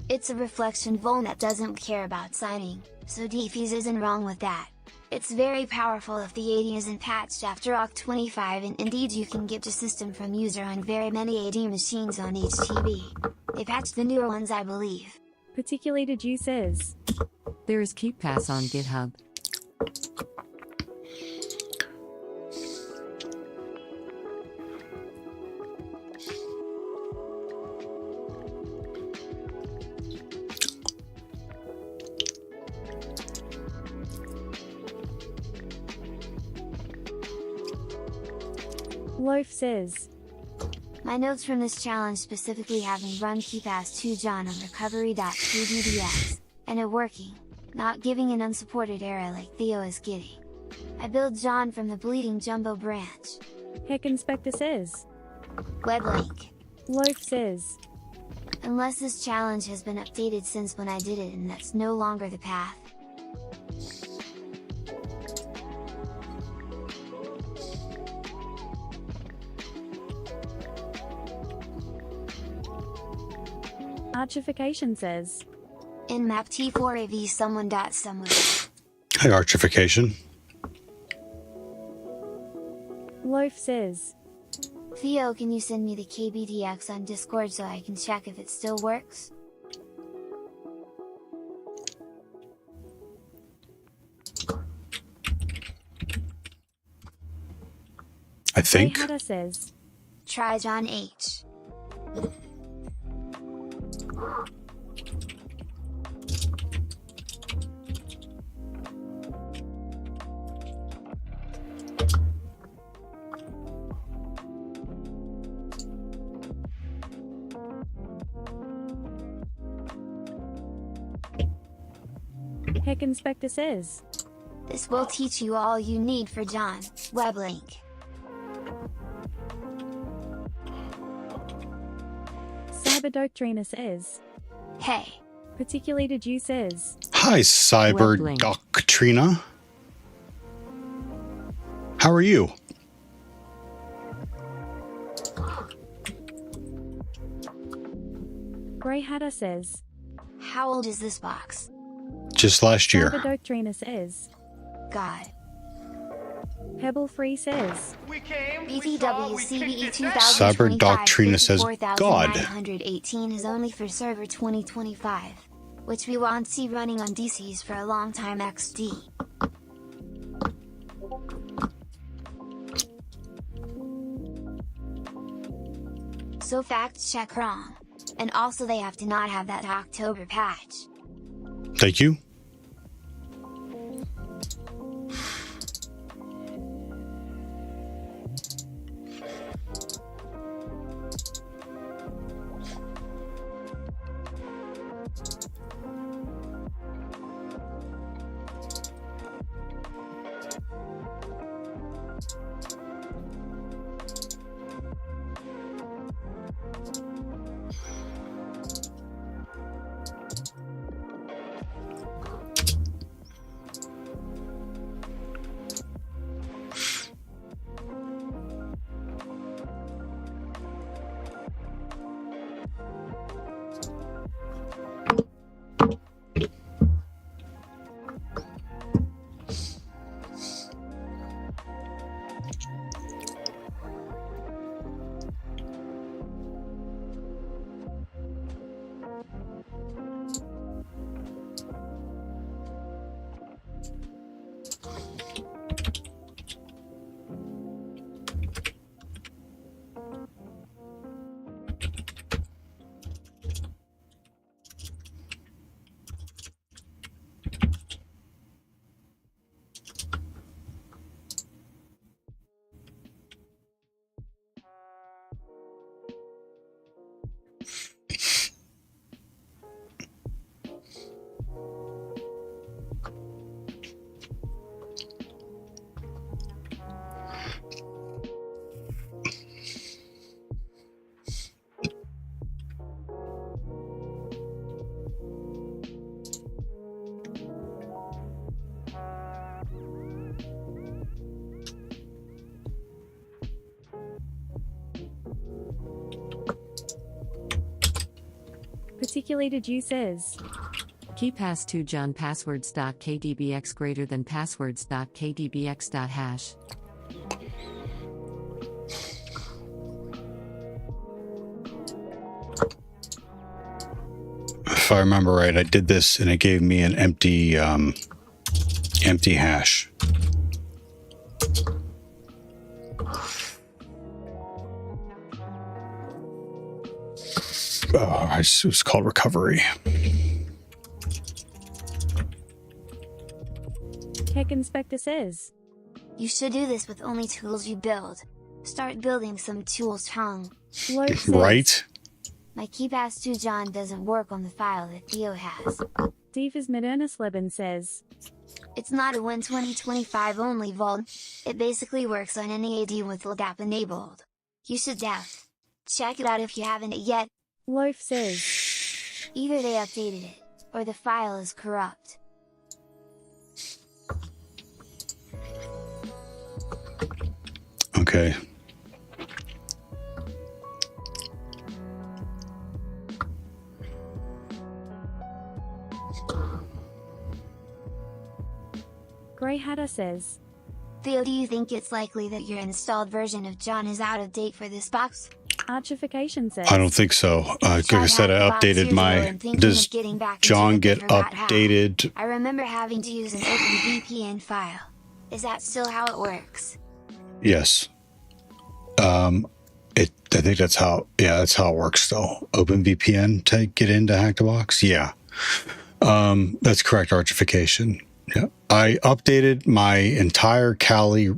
it's a reflection vuln that doesn't care about signing, so Defuse isn't wrong with that. It's very powerful if the 80 isn't patched after Oct 25, and indeed you can get the system from user on very many 80 machines on HTB. They patched the newer ones, I believe. Particulated you says there is Keep Pass on GitHub. Loaf says my notes from this challenge specifically having run KeePass 2 John on recovery.3ddx, and it working, not giving an unsupported error like Theo is getting. I build John from the Bleeding Jumbo branch. Heck Inspector says web link. Loaf says unless this challenge has been updated since when I did it and that's no longer the path. Archification says in map T4AV someone. Hey, Archification. Loaf says Theo, can you send me the KBTX on Discord so I can check if it still works? I think. Hada says try John H. Heck Inspector says this will teach you all you need for John. Web link. CyberDoctrina says hey. Particulated you says hi, CyberDoctrina. How are you? Grey Hatter says how old is this box? Just last year. CyberDoctrina says God. Pebble Free says BTW CVE 2025 CyberDoctrina says God. 918 is only for server 2025, which we won't see running on DCs for a long time XD. So fact check wrong. And also they have to not have that October patch. Thank you. Articulated use says. KeyPass2 John passwords.kdbx greater than passwords.kdbx.hash. If I remember right, I did this and it gave me an empty hash. Oh, it was called recovery. Tech Inspector says. You should do this with only tools you build. Start building some tools, Hung. Right? My KeyPass2 John doesn't work on the file that Theo has. Divas Modernus Leben says. It's not a Win 2025 only vault. It basically works on any AD with LDAP enabled. You should check it out if you haven't yet. Loaf says. Either they updated it, or the file is corrupt. Okay. Grey Hatter says. Theo, do you think it's likely that your installed version of John is out of date for this box? Archification says. I don't think so. Like I said, I updated my... Does John get updated? I remember having to use an OpenVPN file. Is that still how it works? Yes. I think that's how it works though. OpenVPN to get into HackTheBox? Yeah. That's correct, Archification. Yeah. I updated my entire Kali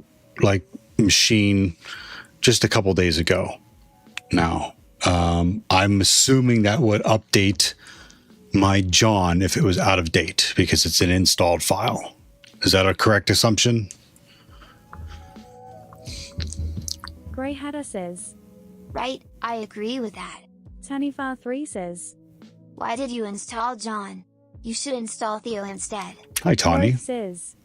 machine just a couple days ago. Now, I'm assuming that would update my John if it was out of date because it's an installed file. Is that a correct assumption? Grey Hatter says. Right, I agree with that. Tanifar3 says. Why did you install John? You should install Theo instead. Hi, Tawny. Says.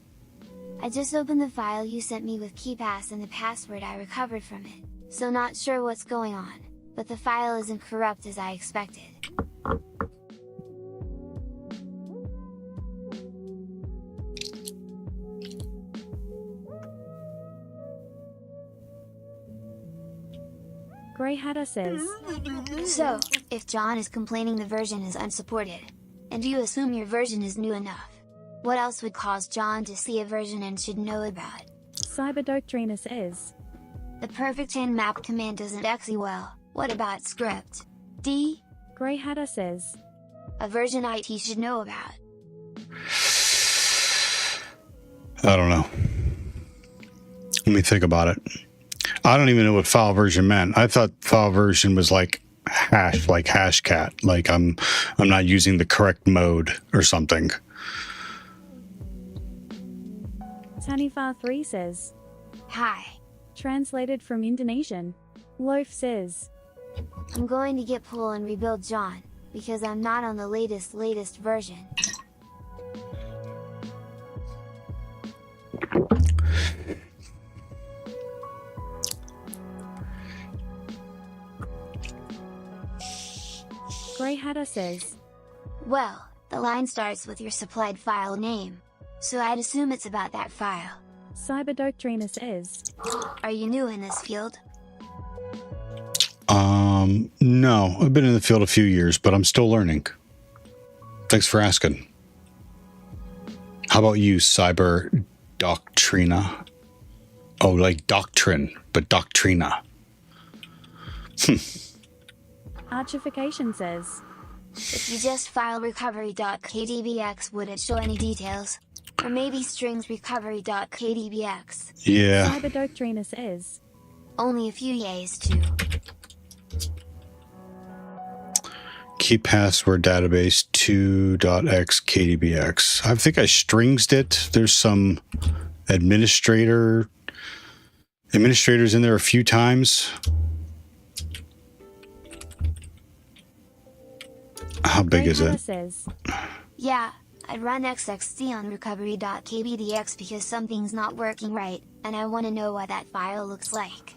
I just opened the file you sent me with KeyPass and the password I recovered from it. So not sure what's going on, but the file isn't corrupt as I expected. Grey Hatter says. So, if John is complaining the version is unsupported, and you assume your version is new enough, what else would cause John to see a version and should know about it? Cyberdoctrina says. The perfect hand map command doesn't exe well. What about script? D? Grey Hatter says. A version IT should know about. I don't know. Let me think about it. I don't even know what file version meant. I thought file version was like hash, like hashcat, like I'm not using the correct mode or something. Tanifar3 says. Hi. Translated from Indonesian. Loaf says. I'm going to git pull and rebuild John, because I'm not on the latest version. Grey Hatter says. Well, the line starts with your supplied file name, so I'd assume it's about that file. Cyberdoctrina says. Are you new in this field? No, I've been in the field a few years, but I'm still learning. Thanks for asking. How about you, Cyberdoctrina? Oh, like doctrine, but Doctrina. Archification says. If you just file recovery.kdbx, would it show any details? Or maybe strings recovery.kdbx? Yeah. Cyberdoctrina says. Only a few yays too. Key password database 2.x kdbx. I think I stringsed it. There's some administrators in there a few times. How big is it? Says. Yeah, I'd run xxd on recovery.kbdx because something's not working right, and I want to know what that file looks like.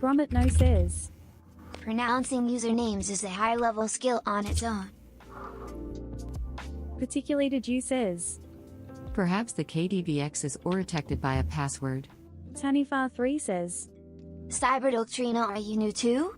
Gromit no says. Pronouncing usernames is a high-level skill on its own. Particulated you says. Perhaps the KDVX is protected by a password. Tanifar3 says. Cyberdoctrina, are you new too?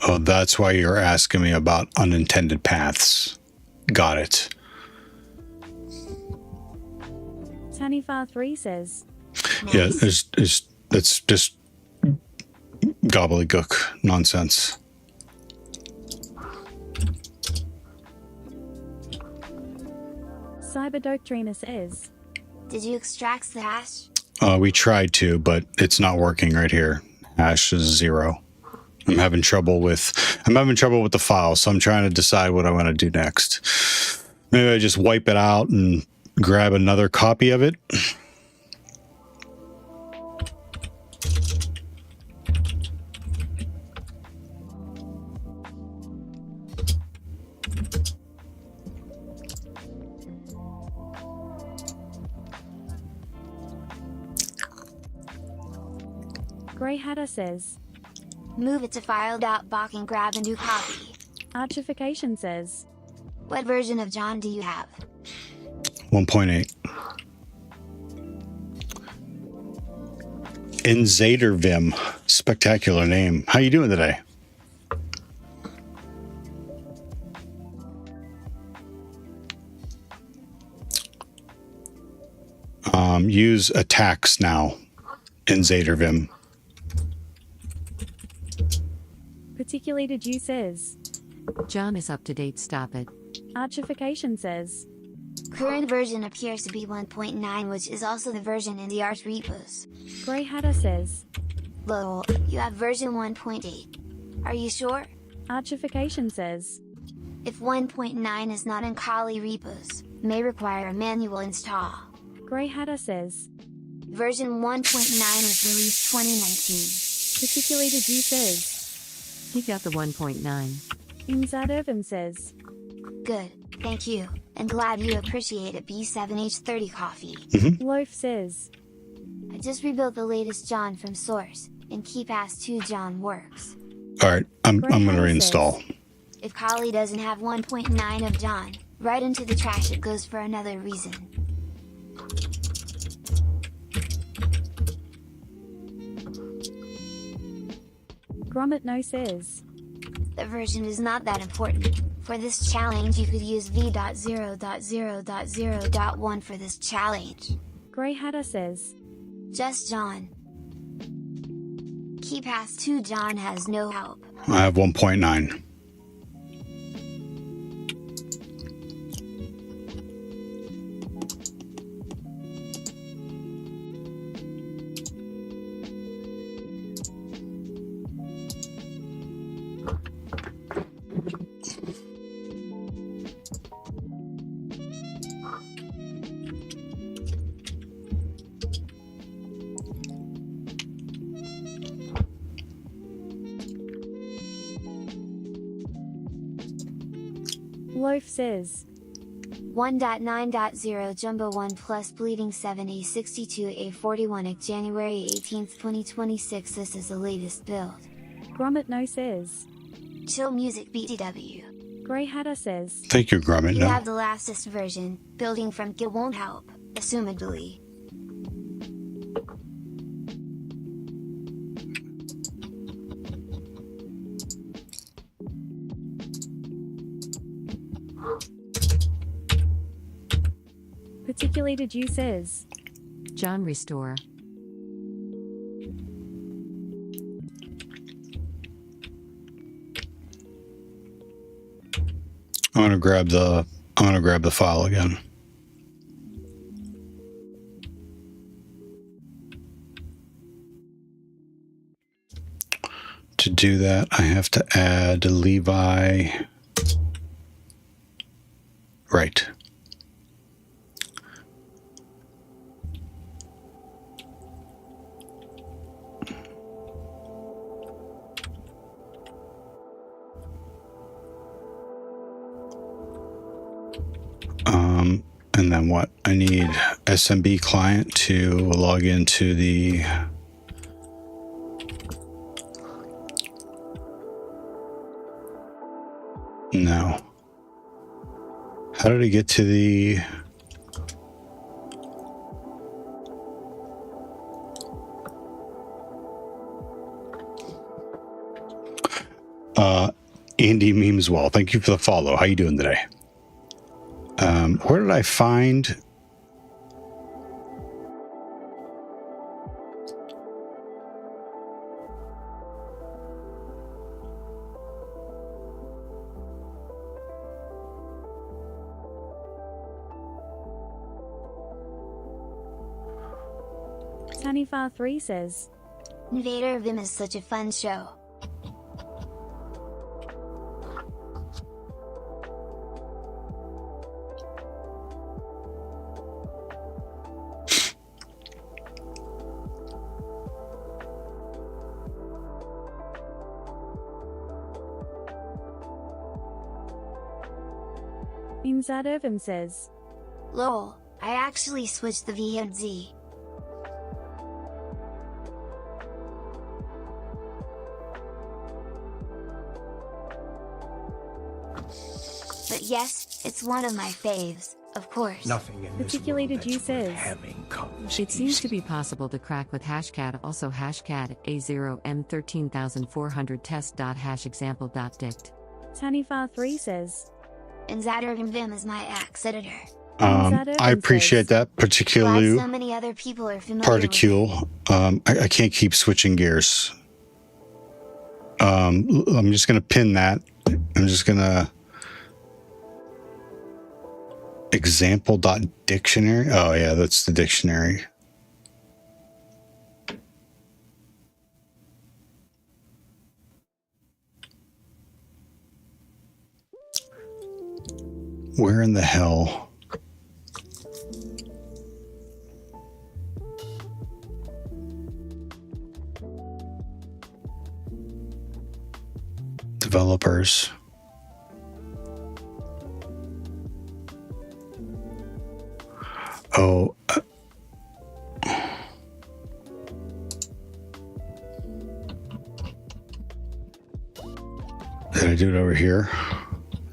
Oh, that's why you're asking me about unintended paths. Got it. Tanifar3 says. Yeah, that's just gobbledygook nonsense. Cyberdoctrina says. Did you extract the hash? We tried to, but it's not working right here. Hash is 0. I'm having trouble with the file, so I'm trying to decide what I want to do next. Maybe I just wipe it out and grab another copy of it. Grey Hatter says. Move it to file.box and grab a new copy. Archification says. What version of John do you have? 1.8. Inzadervim. Spectacular name. How you doing today? Use attacks now. Inzadervim. Particulated you says. John is up to date, stop it. Archification says. Current version appears to be 1.9, which is also the version in the art repos. Grey Hatter says. Lol, you have version 1.8. Are you sure? Archification says. If 1.9 is not in Kali repos, may require a manual install. Grey Hatter says. Version 1.9 was released 2019. Particulated you says. He got the 1.9. Inzadervim says. Good, thank you, and glad you appreciate it. B7H30 coffee. Loaf says. I just rebuilt the latest John from source, and KeePass2 John works. All right, I'm going to reinstall. If Kali doesn't have 1.9 of John, right into the trash it goes for another reason. Gromit no says. The version is not that important. For this challenge you could use v.0.0.0.1 for this challenge. Grey Hatter says. Just John. KeePass2 John has no help. I have 1.9. Loaf says. 1.9.0 Jumbo 1 Plus Bleeding 7A62A41 January 18th 2026. This is the latest build. Gromit no says. Chill Music BTW. Grey Hatter says. Thank you, Gromit. You No. have the lastest version. Building from Git won't help, assumedly. Particulated you says. John restore. I'm gonna grab the file again. To do that, I have to add Levi. Right. And then what? I need SMB client to log into the... No. How did I get to the... Andy Memes Well, thank you for the follow. How you doing today? Where did I find... Tanifar3 says, Invader of Vim is such a fun show. Inzad Irvim says, Lol, I actually switched the VHZ. But yes, it's one of my faves, of course. Nothing in this Particularly world to you that's worth says, having comes It seems to easy. be possible to crack with hashcat, also hashcat A0M13400 test.hashexample.dict. Tanifar3 says, Inzad of Vim is my axe editor. I appreciate that, particularly Glad so many other people are familiar with it. particule. I can't keep switching gears. I'm just going to pin that. I'm just going to example.dictionary. Oh yeah, that's the dictionary. Where in the hell? Developers. Oh. Did I do it over here?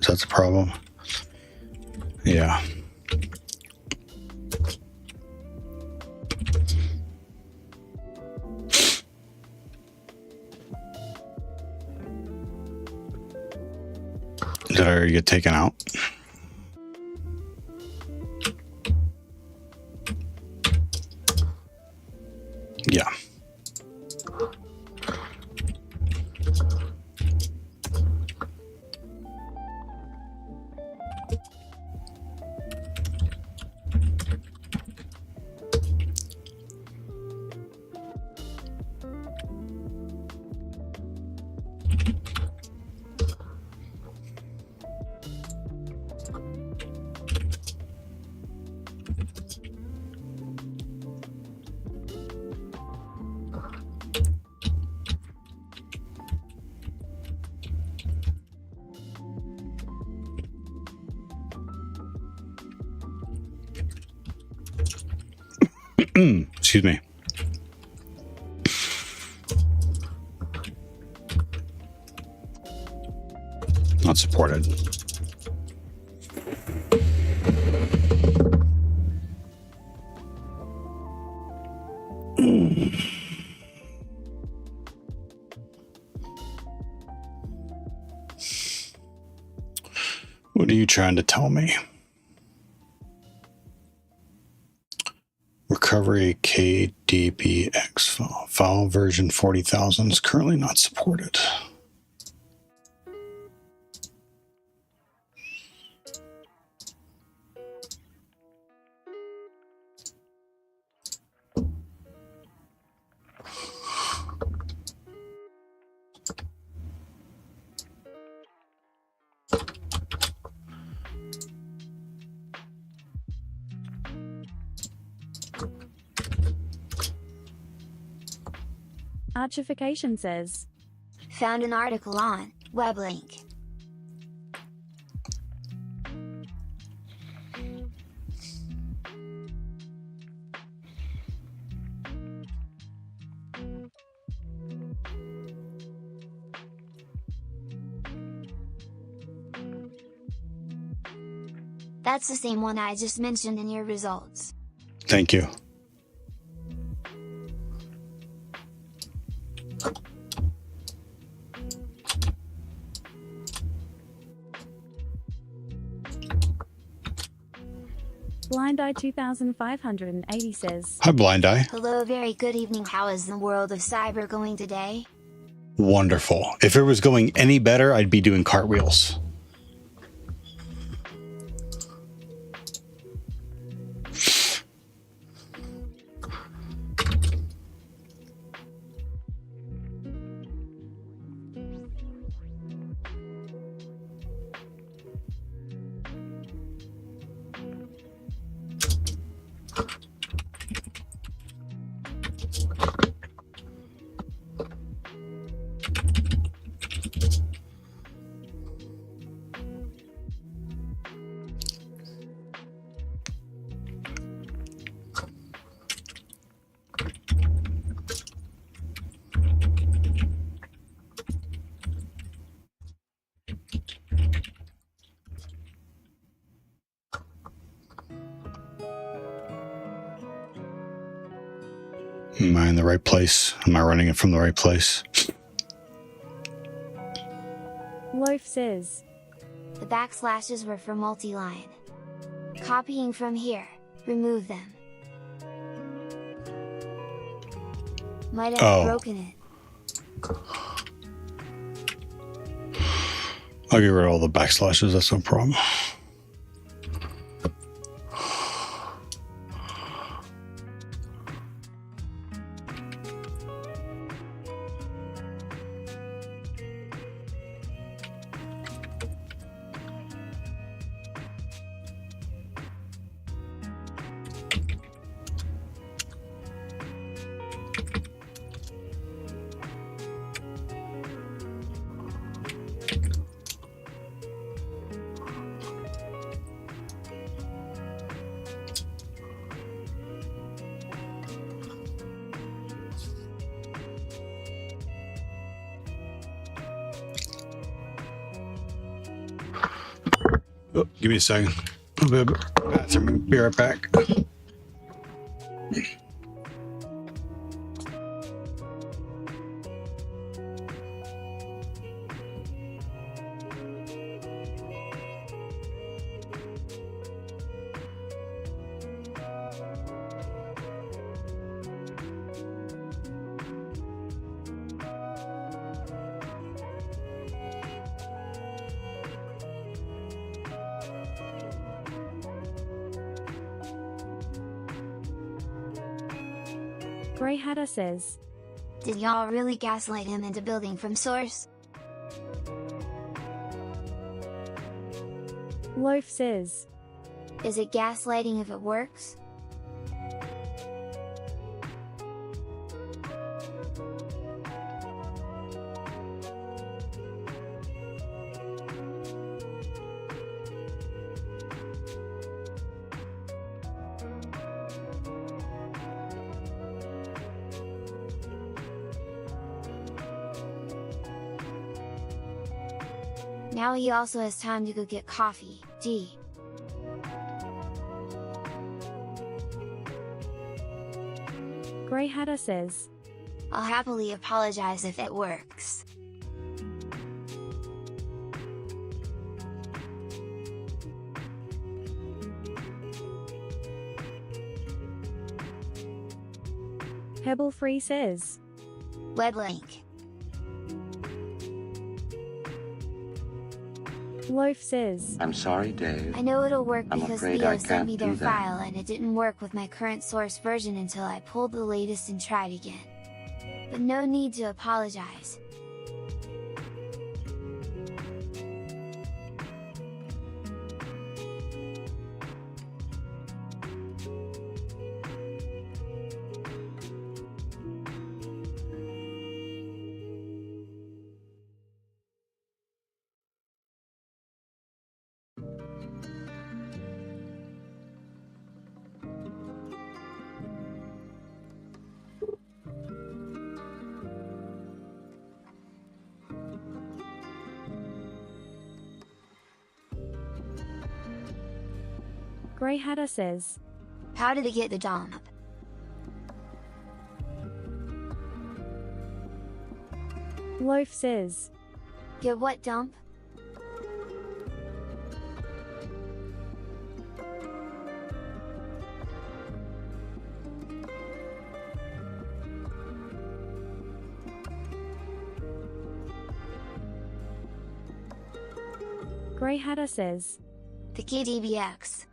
Is that the problem? Yeah. Did I already get taken out? Yeah. Excuse me. Not supported. What are you trying to tell me? Recovery KDBX file. File version 40,000 is currently not supported. Archification says, Found an article on web link. That's the same one I just mentioned in your results. Thank you. Blind Eye 2580 says, Hi, Blind Eye. Hello, very good evening. How is the world of cyber going today? Wonderful. If it was going any better, I'd be doing cartwheels. Am I in the right place? Am I running it from the right place? Loaf says, The backslashes were for multi-line. Copying from here, remove them. Might have broken it. I'll get rid of all the backslashes, that's no problem. Oh, give me a second. I'll be right back. Grey Hatter says, Did y'all really gaslight him into building from source? Loaf says, Is it gaslighting if it works? Now he also has time to go get coffee, D. Grey Hatter says, I'll happily apologize if it works. Pebble Free says, Web link. Loaf says, I'm sorry, Dave. I know it'll work I'm because afraid Theo I sent me can't their do that. file and it didn't work with my current source version until I pulled the latest and tried again. But no need to apologize. Grey Hatter says, how did it get the dump? Loaf says, Get what dump? Grey Hatter says, the KDBX.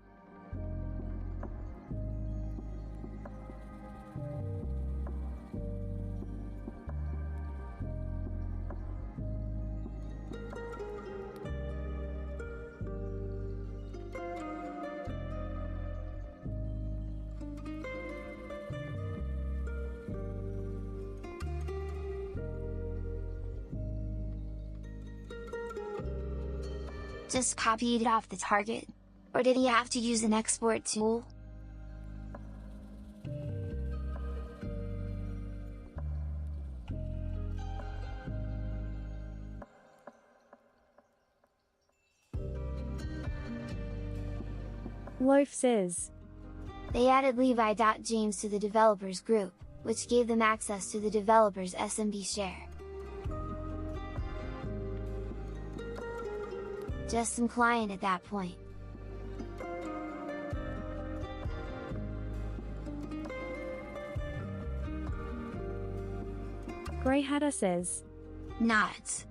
Just copied it off the target? Or did he have to use an export tool? Loaf says, they added Levi.James to the developers group, which gave them access to the developers SMB share. Just some client at that point. Grey Hatter says, not.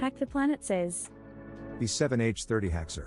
Hack the Planet says, B7H30 Haxer.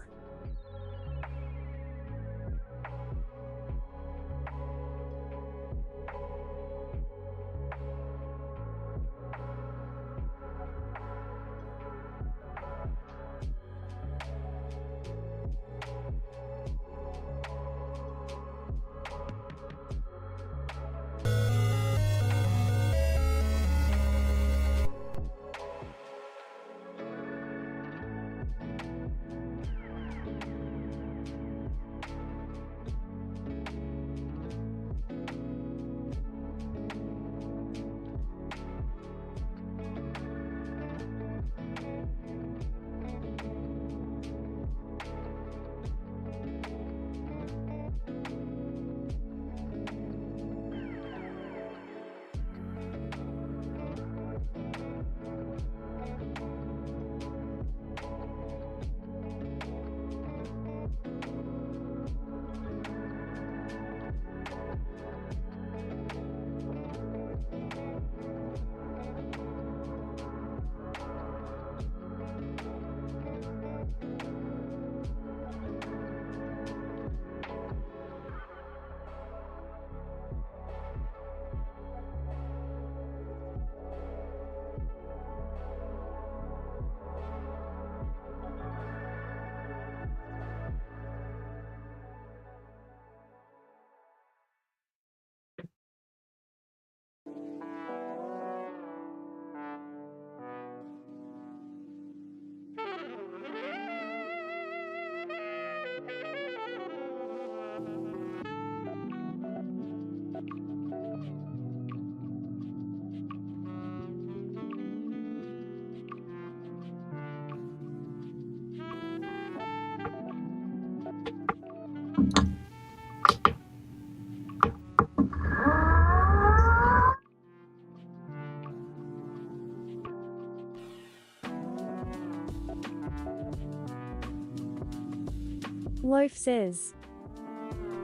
Loaf says,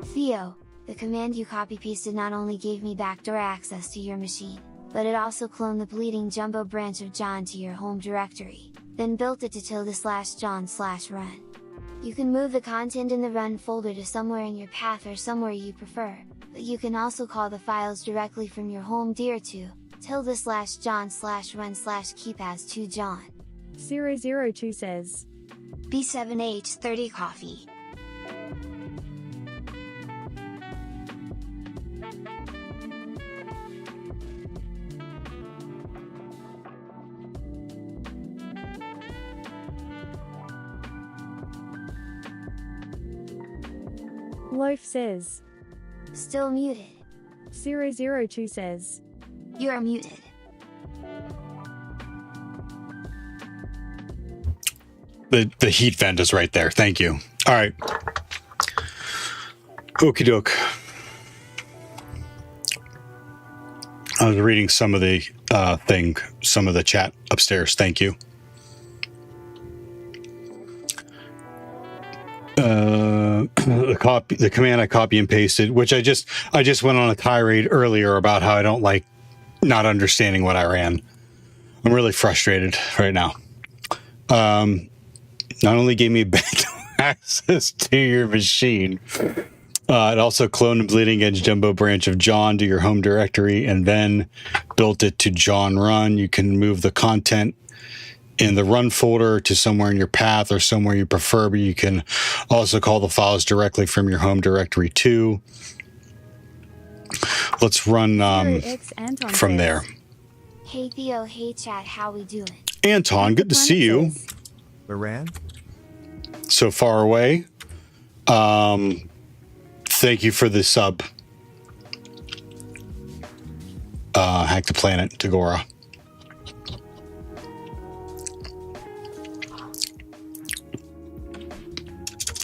Theo, the command you copy-pasted not only gave me backdoor access to your machine, but it also cloned the bleeding jumbo branch of John to your home directory, then built it to ~John/run. You can move the content in the run folder to somewhere in your path or somewhere you prefer, but you can also call the files directly from your home dir to ~John/run/keepAs2John. 002 says, B7H30 coffee. Loaf says, still muted. 002 says, you're muted. The heat vent is right there. Thank you. All right. Okie doke. I was reading some of the some of the chat upstairs. Thank you. The command I copy and pasted, which I just went on a tirade earlier about how I don't like not understanding what I ran. I'm really frustrated right now. Not only gave me backdoor access to your machine, it also cloned a bleeding edge jumbo branch of John to your home directory and then built it to John Run. You can move the content in the run folder to somewhere in your path or somewhere you prefer, but you can also call the files directly from your home directory too. Let's run from there. Hey Theo, hey chat, how we doing? Anton, good to see you. Iran? So far away. Thank you for the sub. Hack the Planet, Tagora.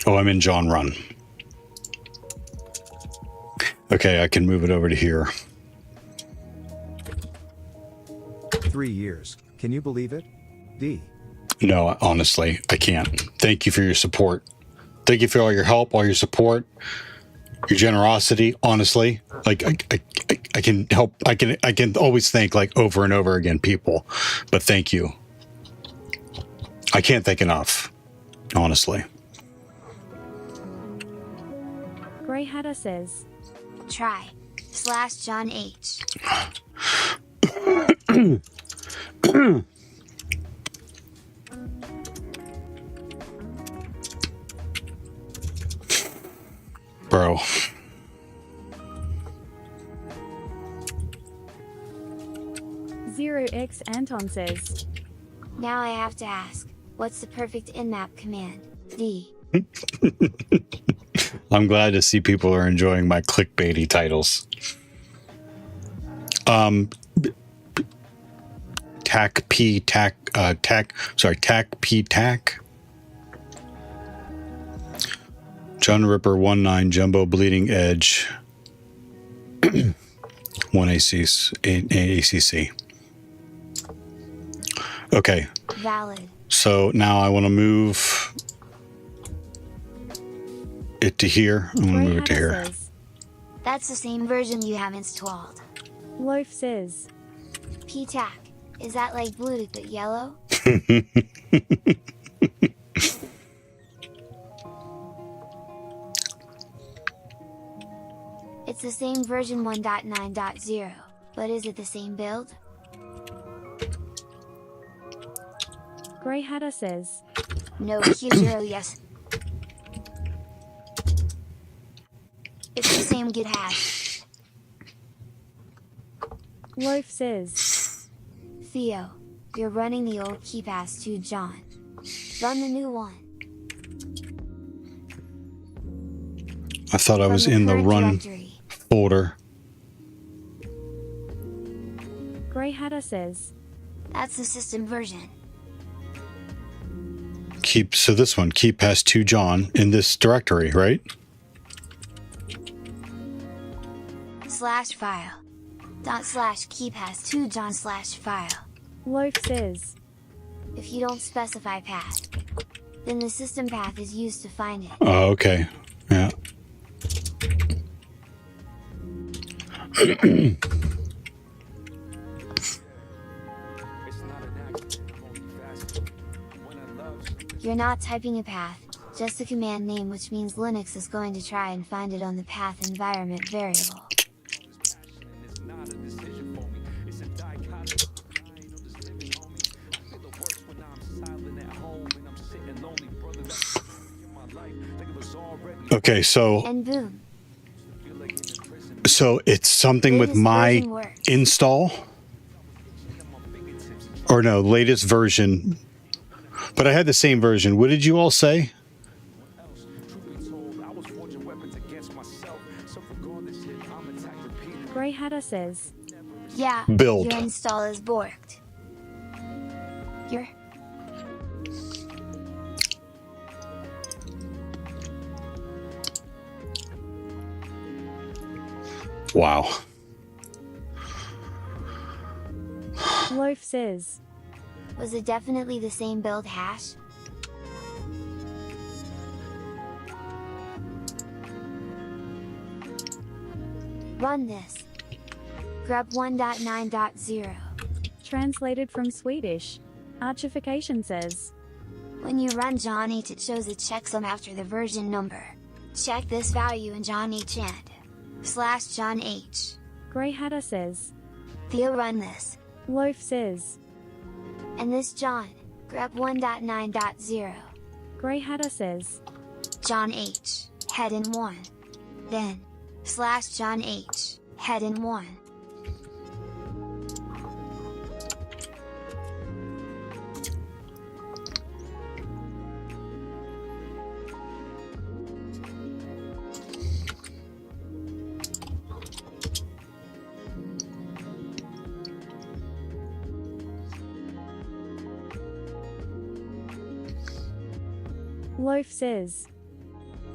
Oh, I'm in John Run. Okay, I can move it over to here. 3 years. Can you believe it? D. No, honestly, I can't. Thank you for your support. Thank you for all your help, all your support, your generosity. Honestly, like I can help. I can always thank like over and over again people, but thank you. I can't thank enough. Honestly. Grey Hatter says, try /John H. Bro. X Anton says, now I have to ask, what's the perfect in-map command? D. I'm glad to see people are enjoying my clickbaity titles. Tac P tac. John Ripper 19 Jumbo Bleeding Edge 1 ACC. Okay. Valid. So now I want to move it to here. I'm going to move it to here. That's the same version you have installed. Loaf says, PTAC. Is that like Bluetooth but yellow? It's the same version 1.9.0, but is it the same build? Grey Hatter says, no, Q0 yes. It's the same git hash. Loaf says, Theo, you're running the old KeepAs2 John. Run the new one. I thought I was in the run directory folder. Grey Hatter says, that's the system version. So this one, KeepAs2 John in this directory, right? /file. /KeepAs2 John /file. Loaf says, if you don't specify path, then the system path is used to find it. Oh, okay. Yeah. You're not typing a path, just a command name, which means Linux is going to try and find it on the path environment variable. Okay, so and boom. So it's something with my install? Or no, latest version. But I had the same version. What did you all say? Grey Hatter says, yeah, build. Your install is borked. Your wow. Loaf says, was it definitely the same build hash? Run this. Grub 1.9.0. Translated from Swedish. Archification says, when you run John H, it shows a checksum after the version number. Check this value in John H and /John H. Grey Hatter says, Theo, run this. Loaf says, and this John, grub 1.9.0. Grey Hatter says, John H, head in 1. Then, /John H, head in 1. Loaf says,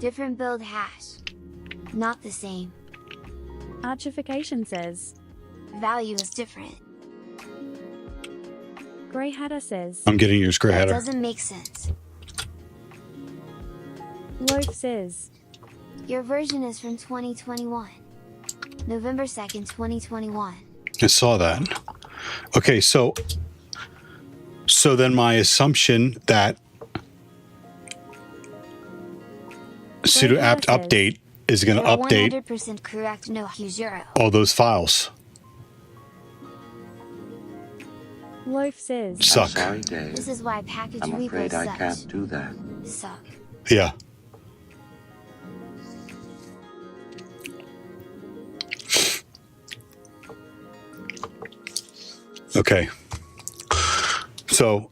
different build hash. Not the same. Archification says, value is different. Grey Hatter says, I'm getting yours, Grey Hatter. That doesn't make sense. Loaf says, your version is from 2021. November 2nd, 2021. I saw that. Okay, so then my assumption that sudo apt update is going to update 100% correct, no zero. all those files. Loaf says, suck. Sorry, Dave. This is why package I'm afraid repos I can't do that. Suck. Yeah. Okay. So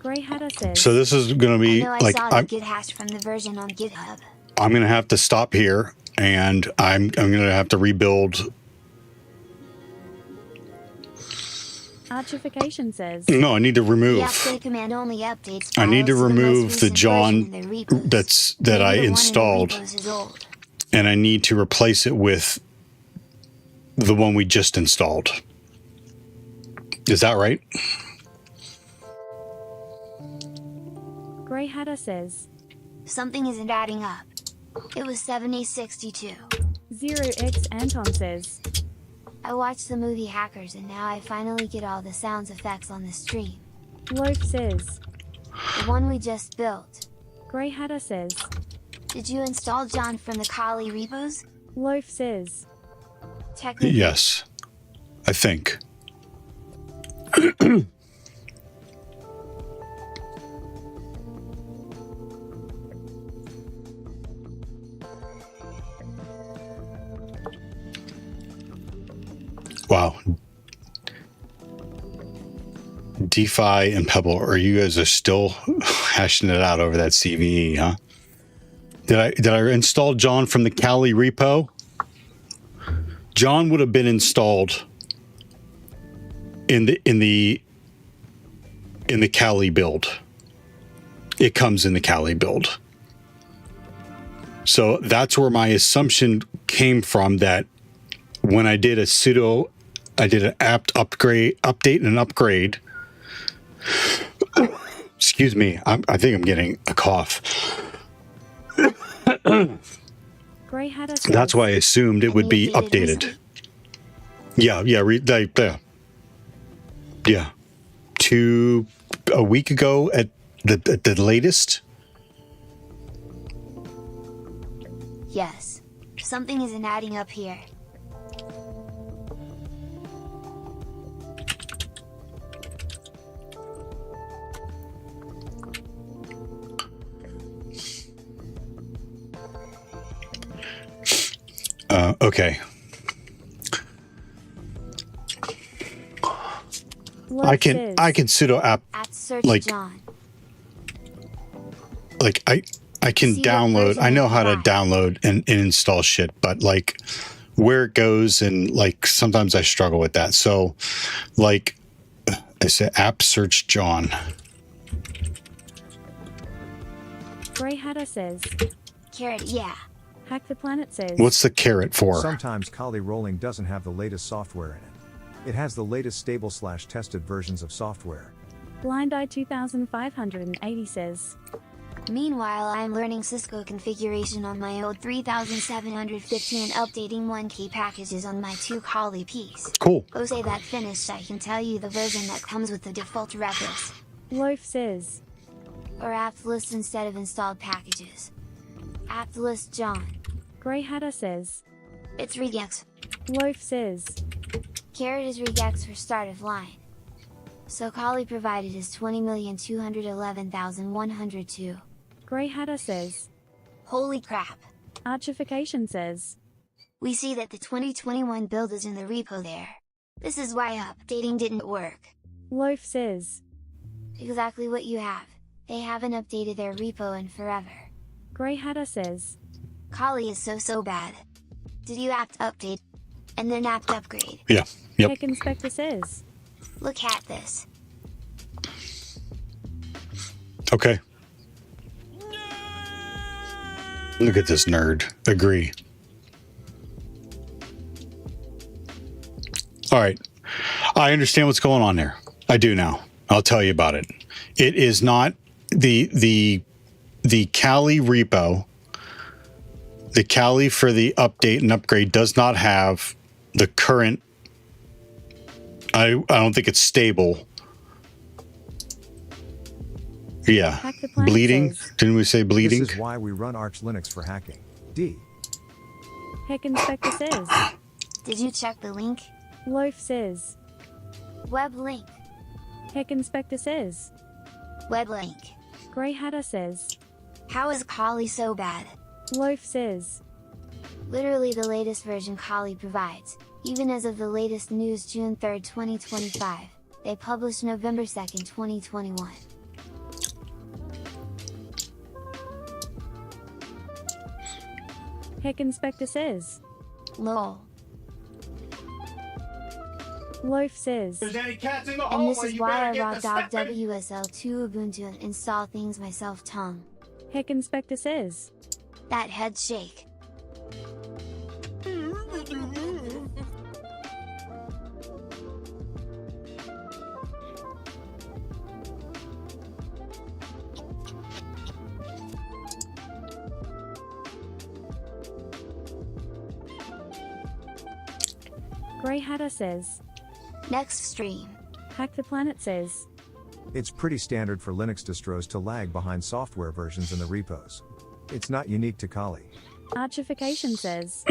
Grey Hatter says, so this is going to be like I get hashed from the version on GitHub. I'm going to have to stop here and I'm going to have to rebuild. Archification says, No, I need to remove. The update command only updates I need to remove the John that I installed, and I need to replace it with the one we just installed. Is that right? Grey Hatter says, something isn't adding up. It was 7062. 0x Anton says, I watched the movie Hackers and now I finally get all the sounds effects on the stream. Loaf says, the one we just built. Grey Hatter says, did you install John from the Kali repos? Loaf says, technically. Yes, I think. Wow. DeFi and Pebble, or you guys are still hashing it out over that CVE, huh? Did I install John from the Kali repo? John would have been installed in the Kali build. It comes in the Kali build. So that's where my assumption came from, that when I did a sudo an apt update and an upgrade. Excuse me. I think I'm getting a cough. Grey Hatter says, That's why I assumed it would be updated. Yeah. Yeah. A week ago at the latest. Yes. Something isn't adding up here. Okay. I can sudo app like John. Like I can download. I know how to download and install shit, but like where it goes and like sometimes I struggle with that. So like I say app search John. Grey Hatter says, Carrot, yeah. Hack the Planet says, what's the carrot for? Sometimes Kali rolling doesn't have the latest software in it. It has the latest stable/tested versions of software. Blind Eye 2580 says, Meanwhile, I'm learning Cisco configuration on my old 3750 and updating 1K packages on my 2 Kali piece. Cool. Go say that finished, I can tell you the version that comes with the default repos. Loaf says, or apt list instead of installed packages. Apt list John. Grey Hatter says, it's regex. Loaf says, Carrot is regex for start of line. So Kali provided is 20,211,102. Grey Hatter says, holy crap. Archification says, we see that the 2021 build is in the repo there. This is why updating didn't work. Loaf says, exactly what you have. They haven't updated their repo in forever. Grey Hatter says, Kali is so bad. Did you apt update? And then apt upgrade? Yeah. Yep. Tech Inspector says, look at this. Okay. Look at this nerd. Agree. All right. I understand what's going on there. I do now. I'll tell you about it. It is not the Kali repo. The Kali for the update and upgrade does not have the current. I don't think it's stable. Yeah. Bleeding. Says, didn't we say bleeding? This is why we run Arch Linux for hacking. D. Tech Inspector says, did you check the link? Loaf says, web link. Tech Inspector says, web link. Grey Hatter says, how is Kali so bad? Loaf says, literally the latest version Kali provides, even as of the latest news June 3rd, 2025. They published November 2nd, 2021. Tech Inspector says, lol. Loaf says, There's any cats in the and this hallway, is you why better I get raw the dog stepping. WSL2 Ubuntu and install things myself tongue. Tech Inspector says, that head shake. Grey Hatter says, next stream. Hack the Planet says, it's pretty standard for Linux distros to lag behind software versions in the repos. It's not unique to Kali. Archification says,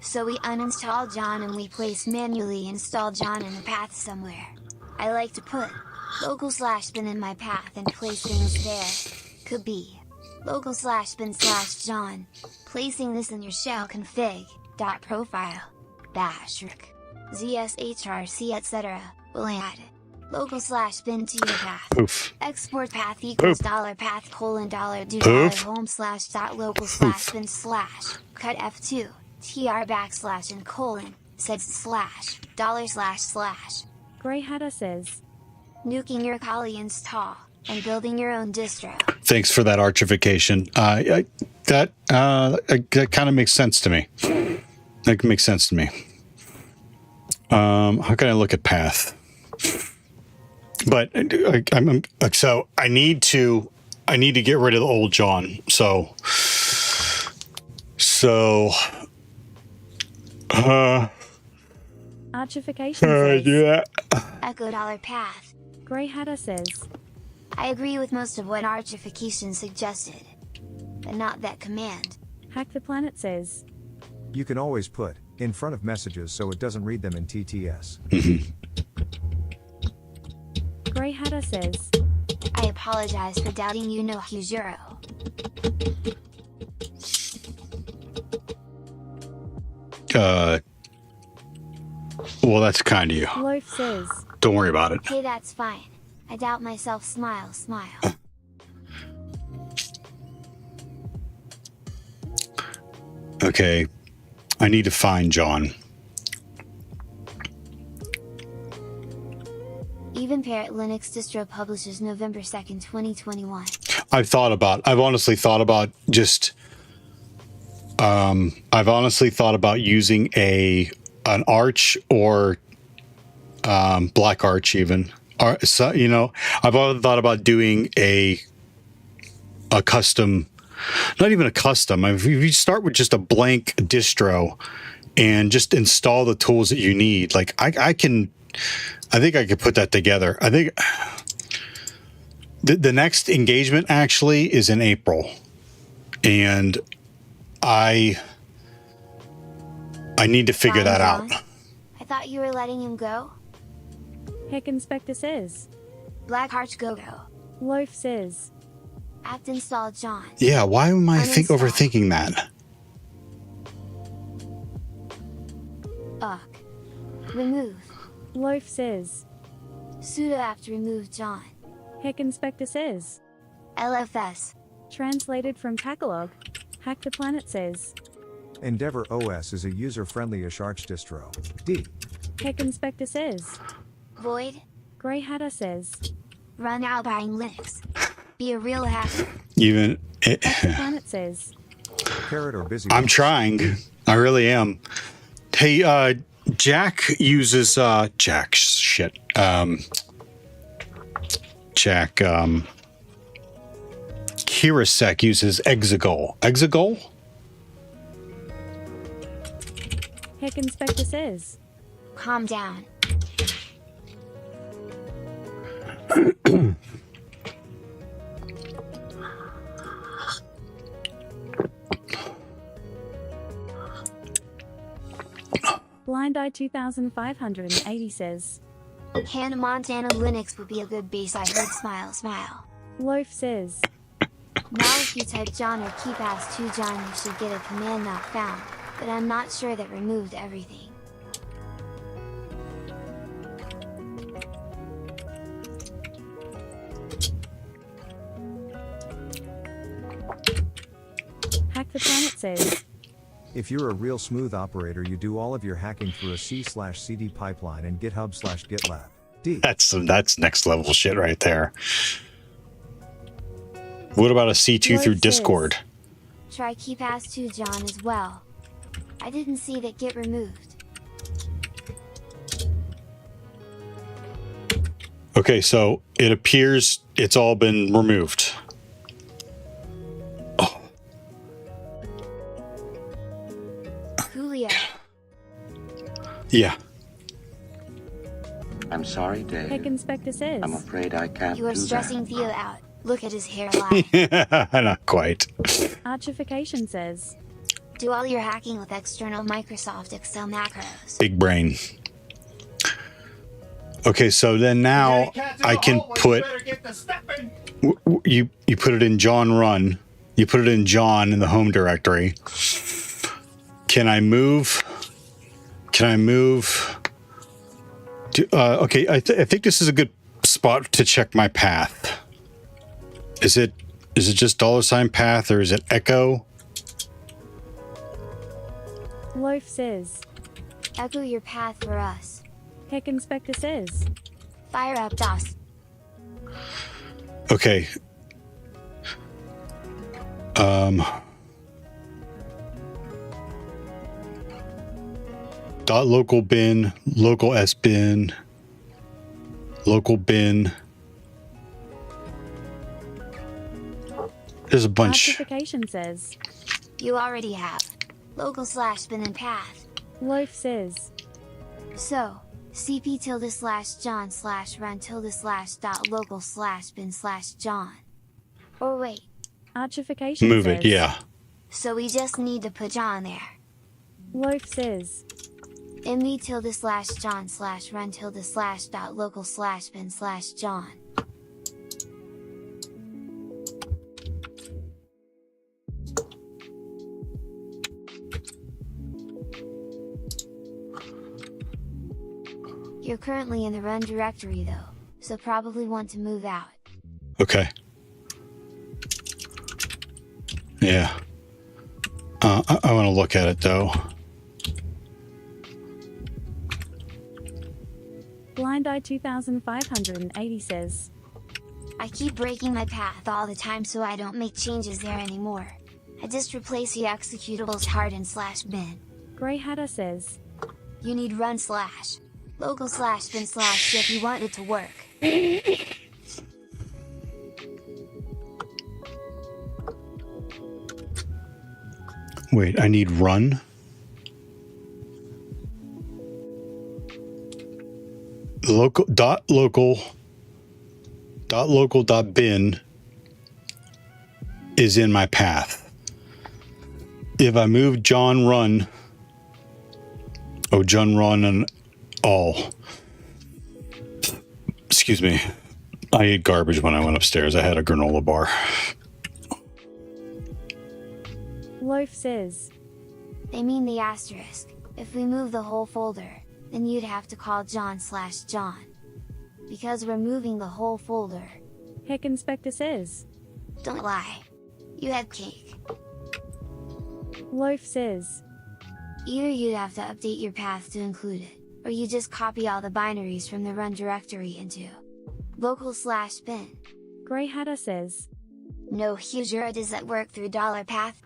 so we uninstall John and we manually install John in a path somewhere. I like to put local/bin in my path and place things there. Could be local/bin/John. Placing this in your shell config, .profile, /rook, zshrc etc. will add local/bin to your path. Poof. Export path equals $path : $do $home / local/bin / cut F2 tr / and colon sed /$ Grey Hatter says, nuking your Kali install and building your own distro. Thanks for that archification. That kind of makes sense to me. That makes sense to me. How can I look at path? But so I need to get rid of the old John. So Archification says, yeah. Echo dollar path. Grey Hatter says, I agree with most of what Archification suggested, but not that command. Hack the Planet says, You can always put in front of messages so it doesn't read them in TTS. Grey Hatter says, I apologize for doubting you, no Huzuro. Well, that's kind of you. Loaf says, Don't worry about it. Hey, that's fine. I doubt myself, smile, smile. Okay, I need to find John. Even Parrot Linux distro publishes November 2nd, 2021. I've honestly thought about just, I've honestly thought about using an Arch or Black Arch even. So, you know, I've always thought about doing a custom, not even a custom. If you start with just a blank distro and just install the tools that you need, like I think I could put that together. I think the next engagement actually is in April, and I need to figure that out. I thought you were letting him go? Heck Inspector says, Black Arch go-go. Loaf says, Apt install John. Yeah, why am I Uninstall. overthinking that? Ugh. Remove. Loaf says, Sudo apt remove John. Heck Inspector says, LFS. Translated from Tagalog, Hack the Planet says, Endeavor OS is a user-friendly-ish Arch distro. D. Heck Inspector says, Void. Grey Hatter says, Run Alpine Linux. Be a real hacker. Even Hack the Planet says, Carrot or busy. I'm trying. I really am. Hey, Jack uses Jack shit. Jack Kirasek uses Exegol. Exegol? Heck Inspector says, Calm down. Blind Eye 2580 says, Hannah Montana Linux would be a good base, I heard, smile, smile. Loaf says, Now if you type John or keypass 2 John you should get a command not found, but I'm not sure that removed everything. Hack the Planet says, If you're a real smooth operator, you do all of your hacking through a C/CD pipeline and GitHub/GitLab. D. That's next level shit right there. What about a C2 Loaf through says, Discord? Try keypass 2 John as well. I didn't see that get removed. Okay, so it appears it's all been removed. Oh. Julio. Yeah. I'm sorry, Dave. Heck Inspector says, I'm afraid I can't You are do stressing that. Theo out. Look at his hairline. Not quite. Archification says, Do all your hacking with external Microsoft Excel macros. Big brain. Okay, so then now I can put you put it in John run. You put it in John in the home directory. Can I move? Okay, I think this is a good spot to check my path. Is it just $path or is it echo? Loaf says, Echo your path for us. Heck Inspector says, Fire up DOS. Okay. .local bin, local S bin, local bin. There's a bunch. Notification says. You already have local /bin and path. Loaf says. So, cp_john/run/.local/bin/john. Or wait. Archification Move says. it, yeah. So we just need to put John there. Loaf says. mv_/john/run/.local/bin/john. You're currently in the run directory though, so probably want to move out. Okay. Yeah. I want to look at it though. Blind Eye 2580 says. I keep breaking my path all the time so I don't make changes there anymore. I just replace the executables hard and /bin. Grey Hatter says. You need run/local/bin/ if you want it to work. Wait, I need run? Local.bin is in my path. If I move John run, John run and all. Excuse me. I ate garbage when I went upstairs. I had a granola bar. Loaf says. They mean the asterisk. If we move the whole folder, then you'd have to call John/John. Because we're moving the whole folder. Heck Inspector says. Don't lie. You had cake. Loaf says. Either you'd have to update your path to include it, or you just copy all the binaries from the run directory into local/bin. Grey Hatter says. No Hujura, does that work through $path?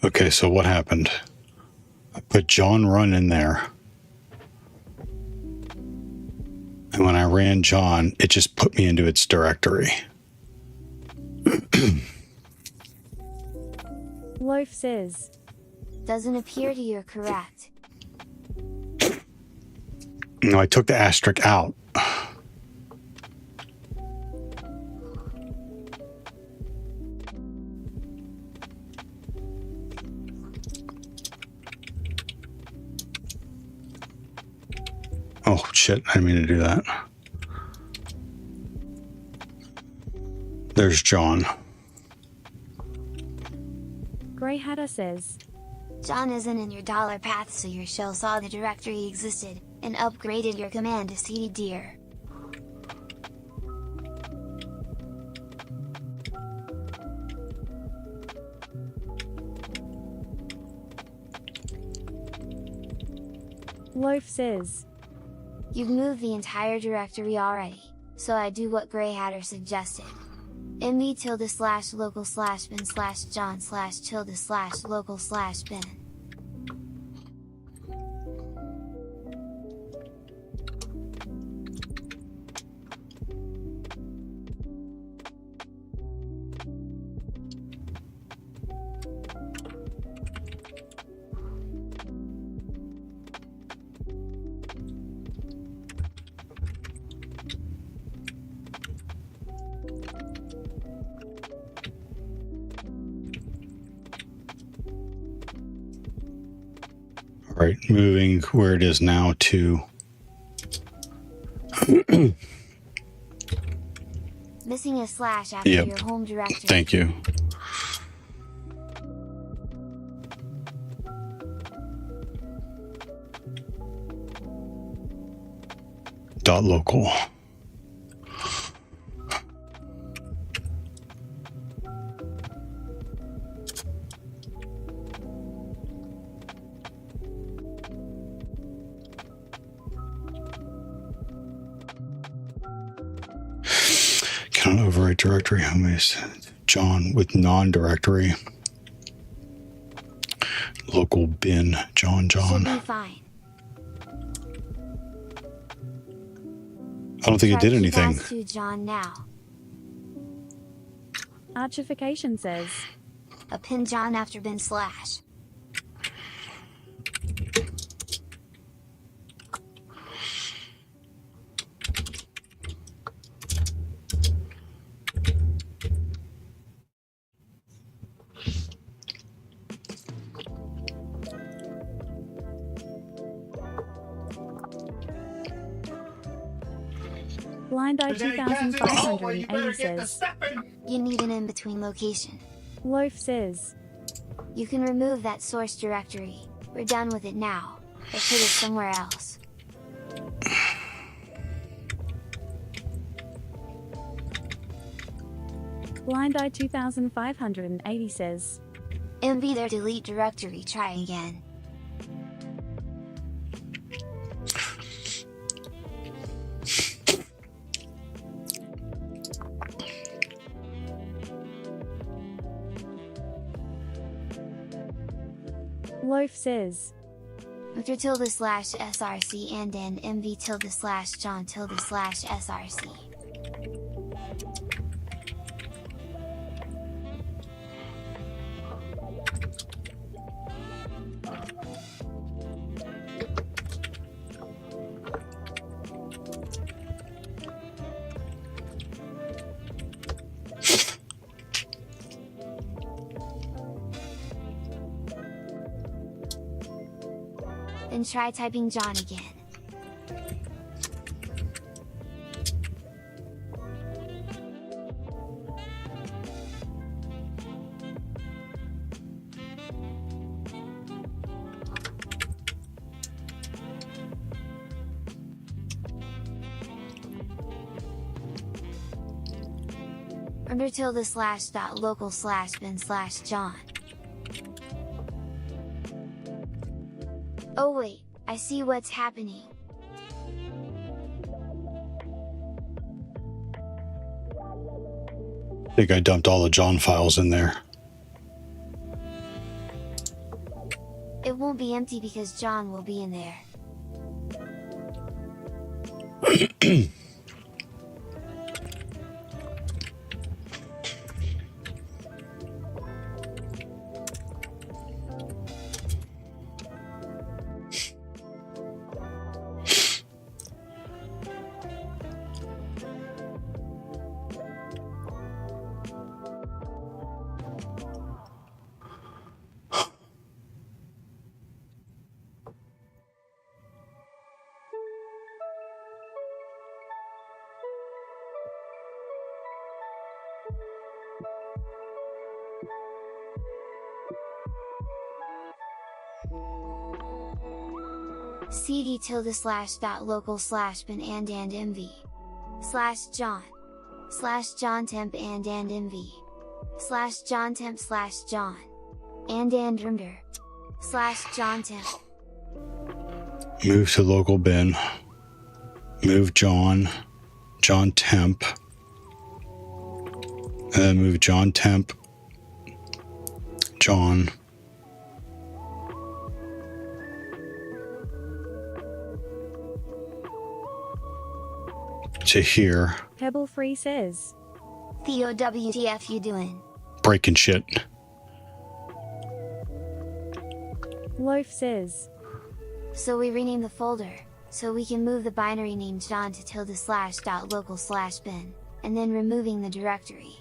Okay, so what happened? I put John run in there. And when I ran John, it just put me into its directory. Loaf says. Doesn't appear to you're correct. No, I took the asterisk out. Oh shit, I didn't mean to do that. There's John. Grey Hatter says. John isn't in your $path, so your shell saw the directory existed, and upgraded your command to cddir. Loaf says. You've moved the entire directory already, so I do what Grey Hatter suggested. mv_/local/bin/john/local/bin. Right, moving where it is now to Missing a slash after your home directory. Thank you. .local. Cannot overwrite directory home base. John with non-directory. Local bin. John. Should be fine. I don't think it did anything. To John now. Archification says. Append John after bin slash. Blind Eye 2580 says. You need an in-between location. Loaf says. You can remove that source directory. We're done with it now. Or put it somewhere else. Blind Eye 2580 says. MB there, delete directory, try again. Loaf says. After ~/src and then mv ~/john ~/src. Then try typing John again. Under ~/local/bin/John. Oh wait, I see what's happening. I think I dumped all the John files in there. It won't be empty because John will be in there. cd ~/local/bin and mv /john temp and mv /john temp /john and under /john temp. Move to local bin. Move John temp. And then move John temp. John. To here. Pebble Free says. Theo, WTF you doing? Breaking shit. Loaf says. So we rename the folder, so we can move the binary name John to ~/local/bin, and then removing the directory.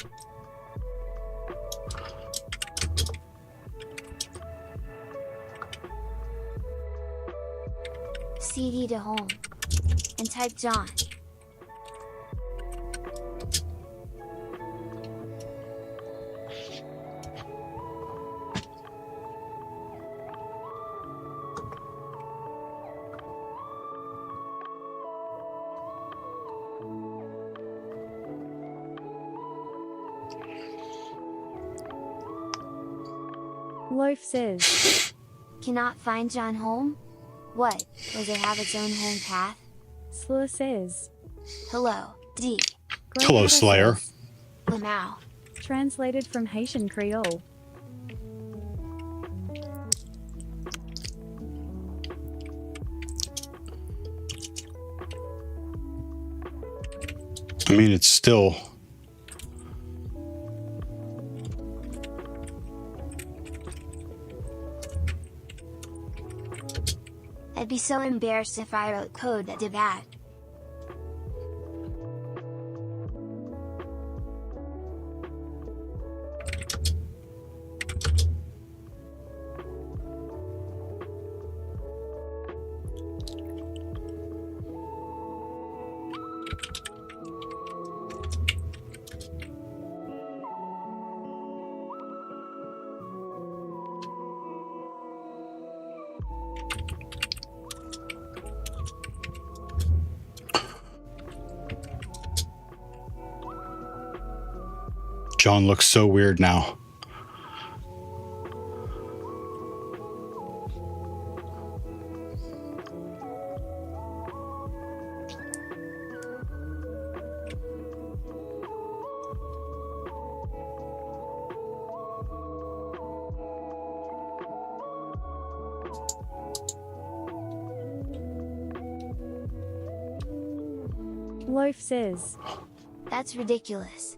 cd to home, and type John. Loaf says. Cannot find John home? What, does it have its own home path? Slur says. Hello, D. Hello, Slayer. Lamau. Translated from Haitian Creole. I mean, it's still... I'd be so embarrassed if I wrote code that did that. John looks so weird now. Loaf says. That's ridiculous.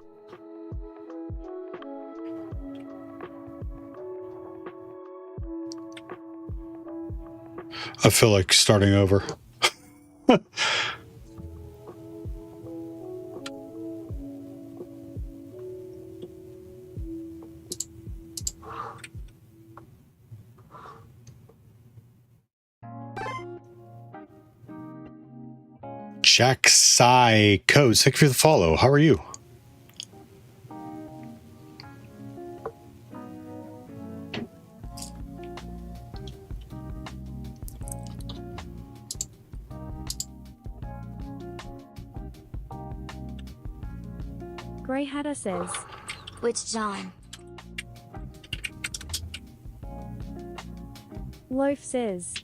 I feel like starting over. Jack Sai Codes, thank you for the follow. How are you? Grey Hatter says. Which John? Loaf says.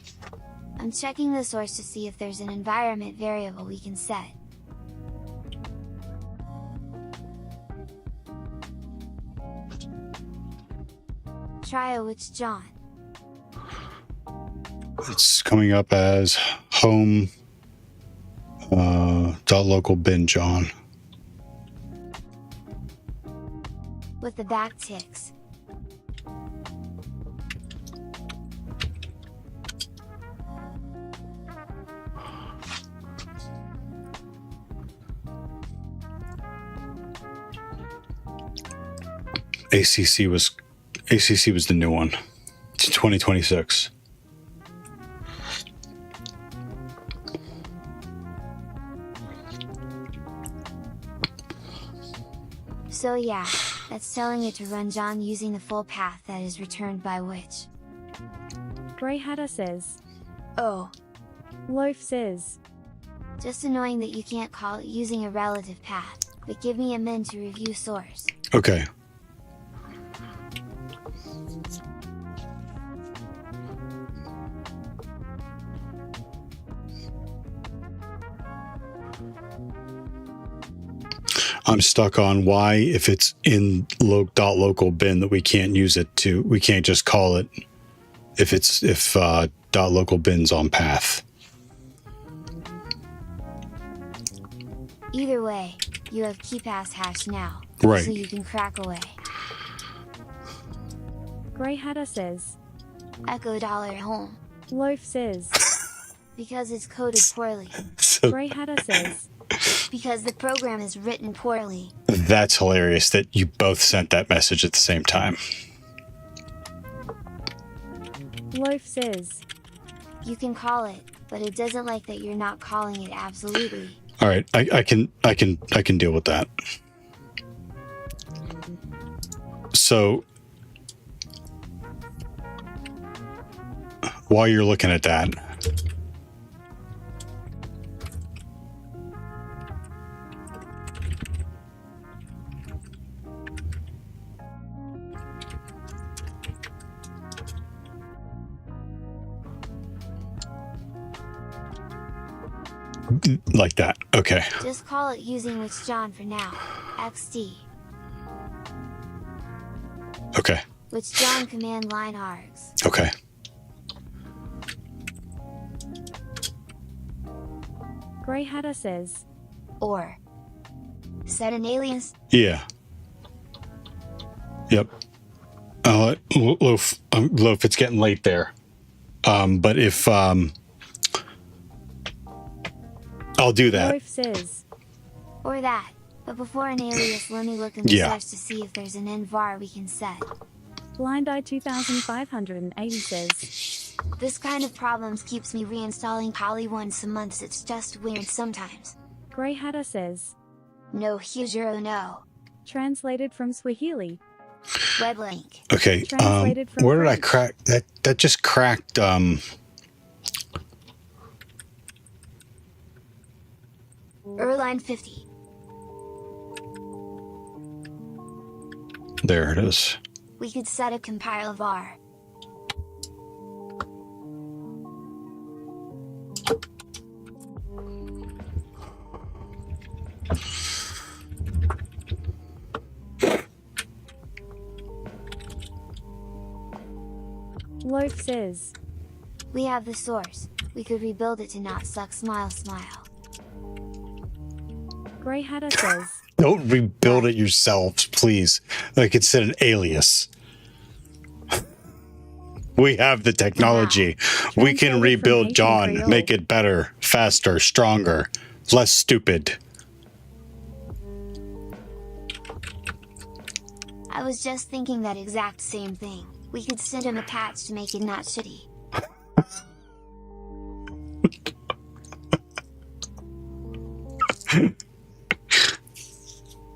I'm checking the source to see if there's an environment variable we can set. Try a which John. It's coming up as home .local bin John. With the backticks. ACC was the new one. It's 2026. So yeah, that's telling it to run John using the full path that is returned by which. Grey Hatter says. Oh. Loaf says. Just annoying that you can't call it using a relative path, but give me a min to review source. Okay. I'm stuck on why, if it's in .local bin, that we can't use it to, we can't just call it if .local bin's on path. Either way, you have KeyPass hash now, right? So you can crack away. Grey Hatter says. Echo $home. Loaf says. Because it's coded poorly. Grey Hatter says. Because the program is written poorly. That's hilarious that you both sent that message at the same time. Loaf says. You can call it, but it doesn't like that you're not calling it absolutely. All right, I can deal with that. So while you're looking at that, Like that. Okay. Just call it using which John for now. XD. Okay. Which John command line args. Okay. Grey Hatter says. Or. Set an alias. Yeah. Yep. Loaf, it's getting late there. But if I'll do that. Loaf says. Or that. But before an alias, let me look in the search to see if there's an envar we can set. Blind Eye 2580 says. This kind of problems keeps me reinstalling Kali once a month. It's just weird sometimes. Grey Hatter says. No Hujuro no. Translated from Swahili. Web link. Okay. Where did I crack that? That just cracked. Erline 50. There it is. We could set a compile var. Loaf says. We have the source. We could rebuild it to not suck. Smile smile. Grey Hatter says. Don't rebuild it yourselves, please. Like it said, an alias. We have the technology. We can rebuild John, make it better, faster, stronger, less stupid. I was just thinking that exact same thing. We could send him a patch to make it not shitty.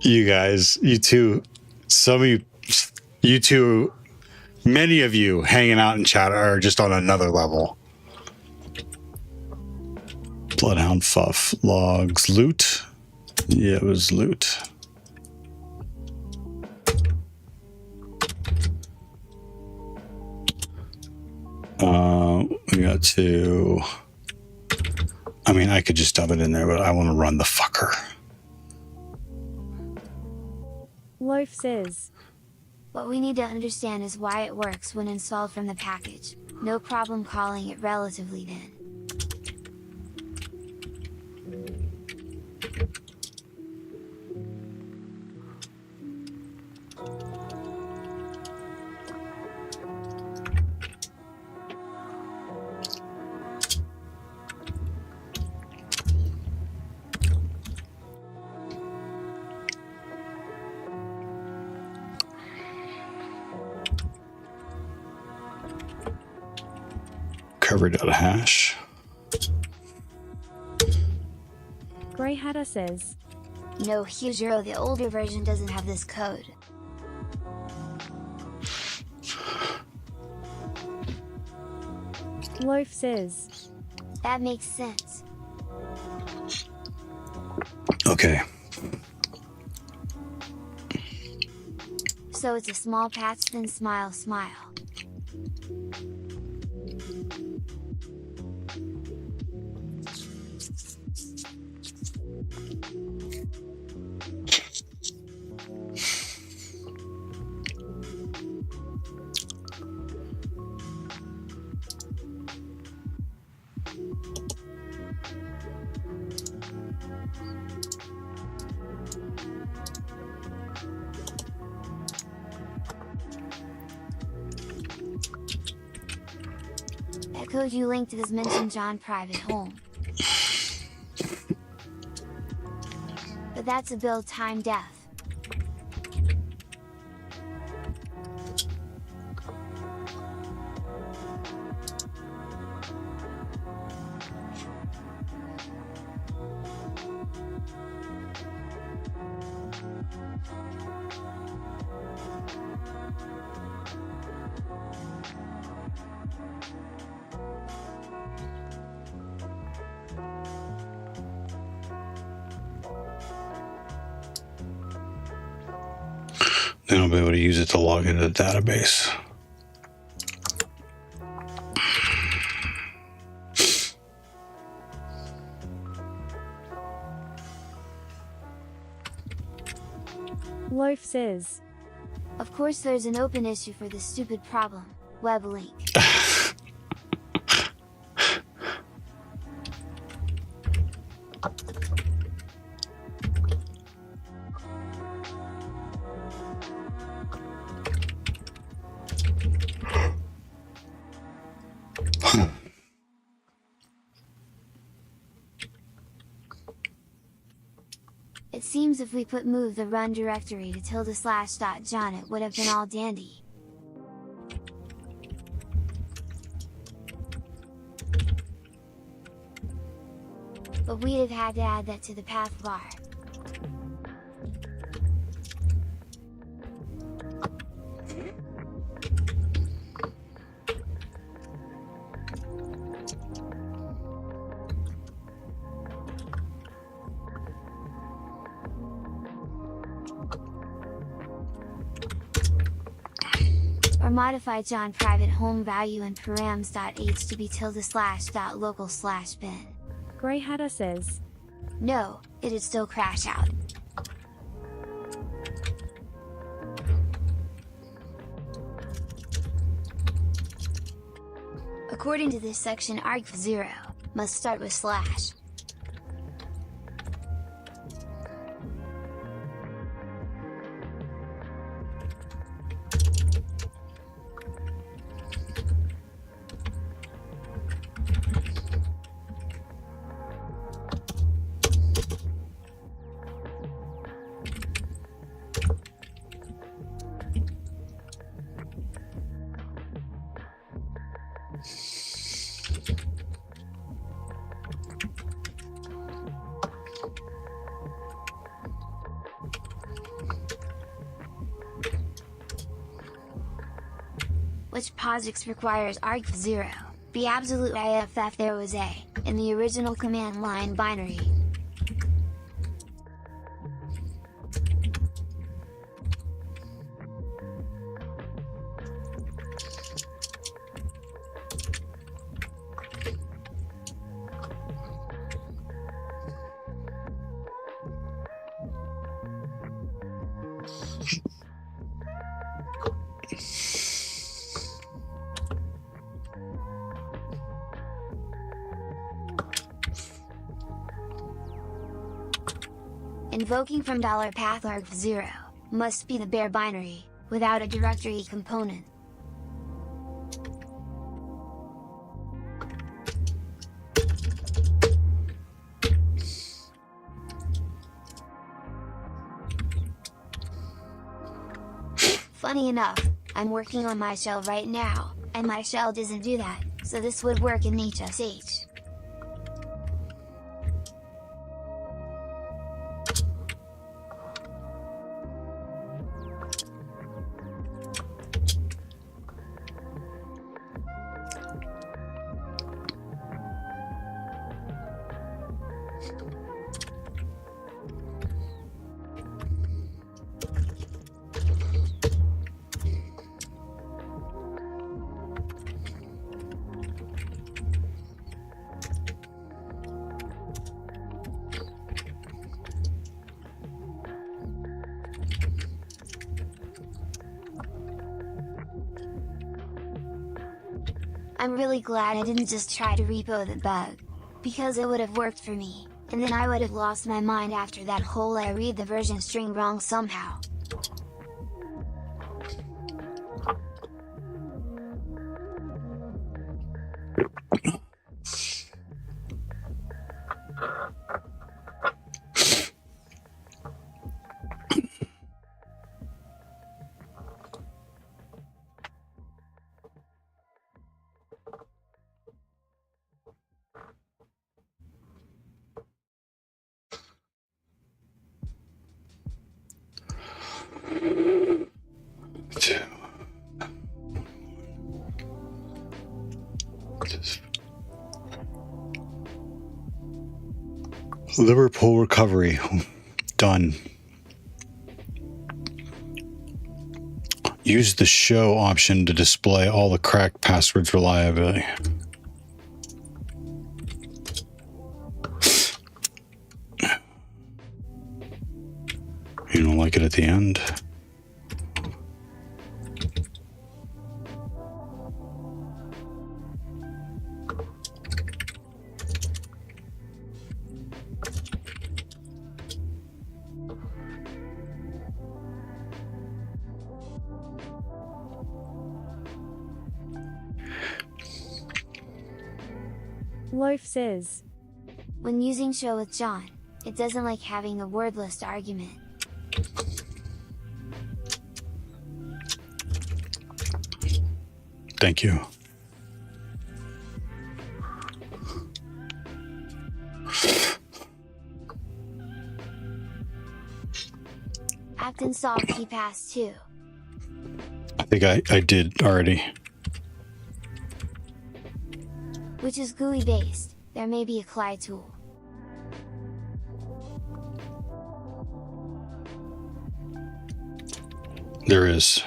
You guys, you two, some of you two, many of you hanging out in chat are just on another level. Bloodhound Fuff, logs, loot. Yeah, it was loot. We got to, I mean, I could just dump it in there, but I want to run the fucker. Loaf says. What we need to understand is why it works when installed from the package. No problem calling it relatively then. Recovery.hash. Grey Hatter says. No Hujuro, the older version doesn't have this code. Loaf says. That makes sense. Okay. So it's a small patch, then smile smile. That code you linked is mentioned John private home. But that's a build time death. Then I'll be able to use it to log into the database. Loaf says. Of course there's an open issue for this stupid problem. Web link. It seems if we put move the run directory to /.john it would have been all dandy. But we'd have had to add that to the path bar. Or modify John private home value and params.h to be /.local/bin. Grey Hatter says. No, it'd still crash out. According to this section, argv0 must start with /. Which POSIX requires argv0, be absolute IFF there was a, in the original command line binary. Invoking from $path argv0 must be the bare binary, without a directory component. Funny enough, I'm working on my shell right now, and my shell doesn't do that, so this would work in HSH. I'm really glad I didn't just try to repo the bug, because it would have worked for me, and then I would have lost my mind after that whole I read the version string wrong somehow. Liverpool recovery. Done. Use the show option to display all the cracked passwords reliability. You know sound like it at the end. Loaf says, when using show with John, it doesn't like having a word list argument. Thank you. Act and solve key pass 2. I think I did already. Which is GUI based, there may be a CLI tool. There is.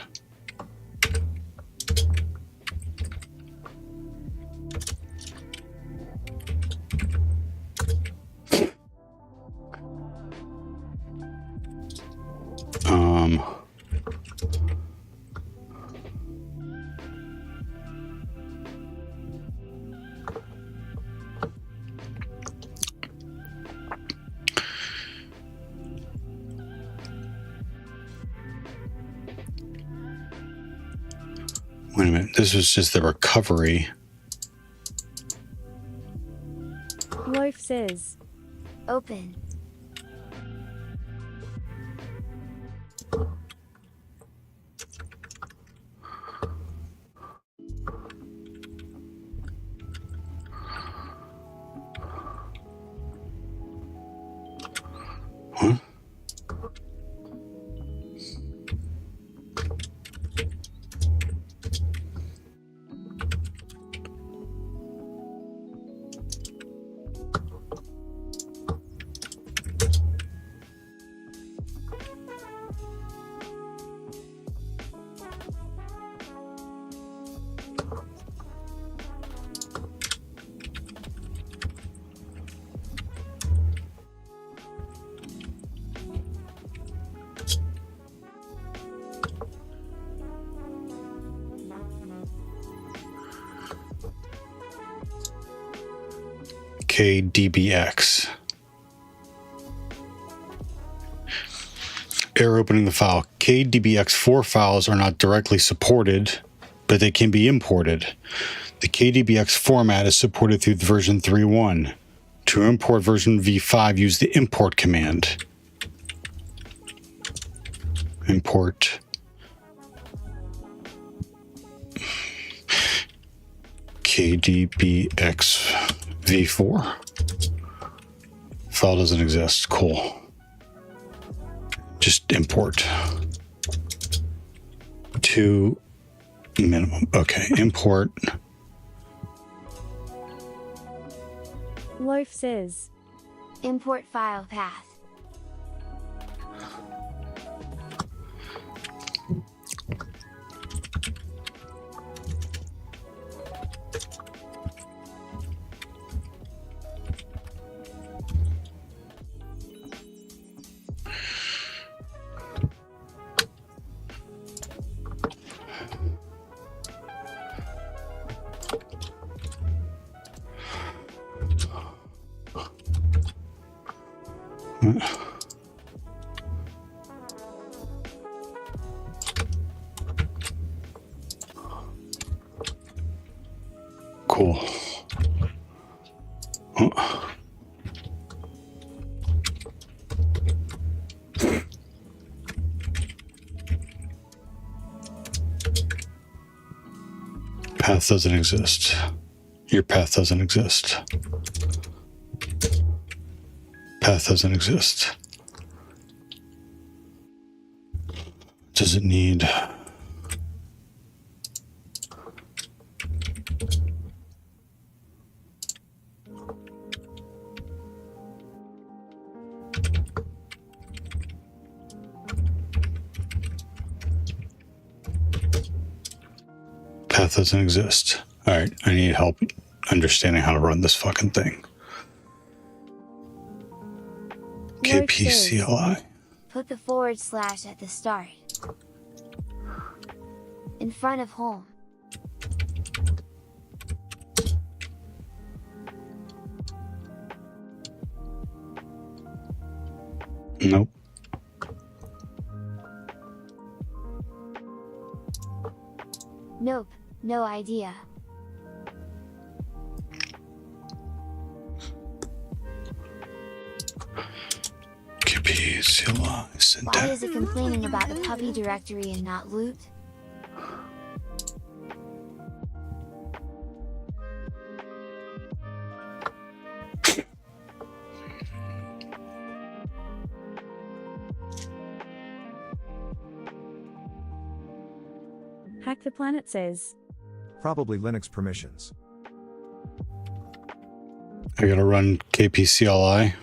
Wait a minute, this was just the recovery. Loaf says, open. Huh? HackTheBox. Error opening the file. HackTheBox4 files are not directly supported, but they can be imported. The HackTheBox format is supported through version 3.1. To import version v5, use the import command. Import HackTheBox v4. File doesn't exist. Cool. Just import to minimum. Okay, import. Loaf says, import file path. Cool. Path doesn't exist. Your path doesn't exist. Path doesn't exist. Does it need... Path doesn't exist. All right, I need help understanding how to run this fucking thing. KPCLI. Put the / at the start. In front of home. Nope. Nope, no idea. Why is it complaining about the puppy directory and not loot? Hack the Planet says. Probably Linux permissions. I gotta run kpcli.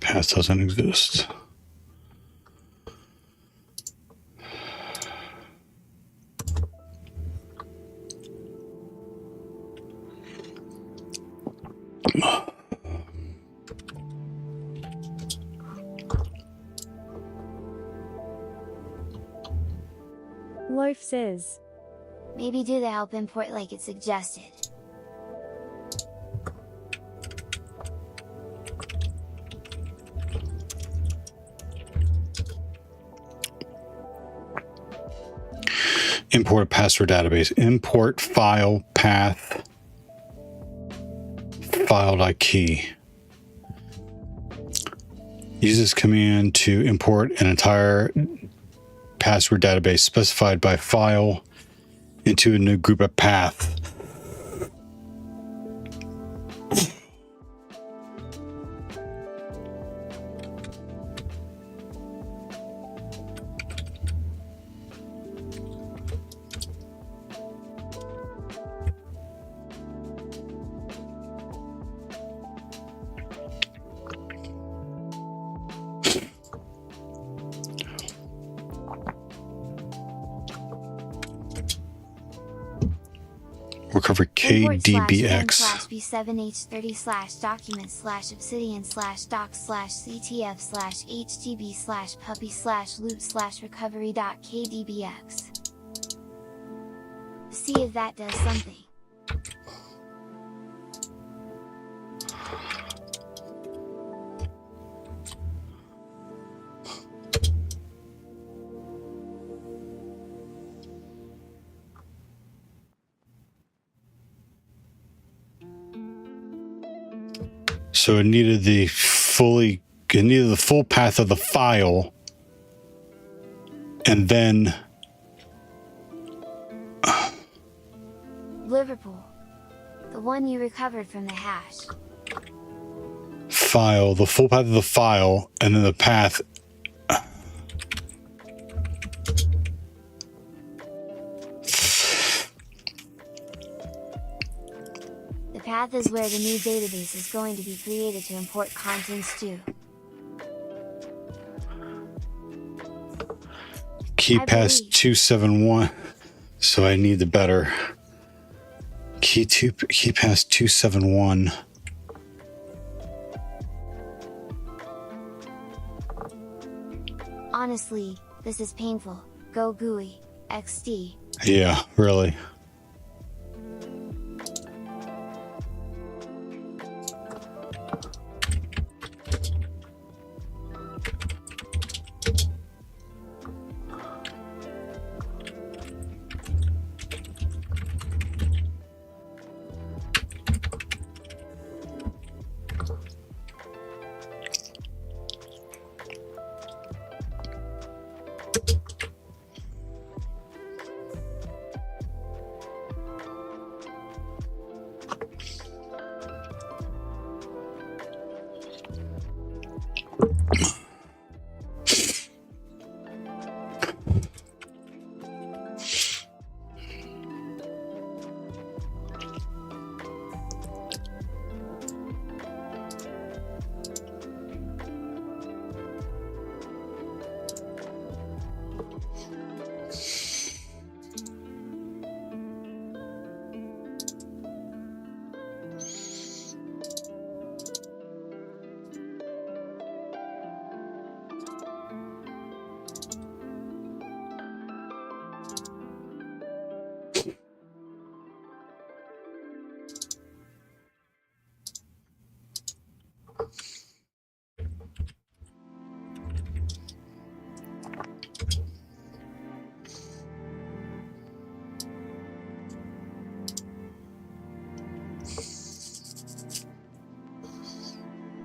Path doesn't exist. Loaf says. Maybe do the help import like it suggested. Import a password database. Import file path file.key. Use this command to import an entire password database specified by file into a new group of path. Recover KDBX. b7h30/documents/obsidian/docs/htb/puppy/loot/recovery.kdbx. See if that does something. So it needed the full path of the file, and then Liverpool, the one you recovered from the hash. File, the full path of the file, and then the path. The path is where the new database is going to be created to import contents to. Key pass 271. So I need the better. Key pass 271. Honestly, this is painful. Go GUI, XD. Yeah, really.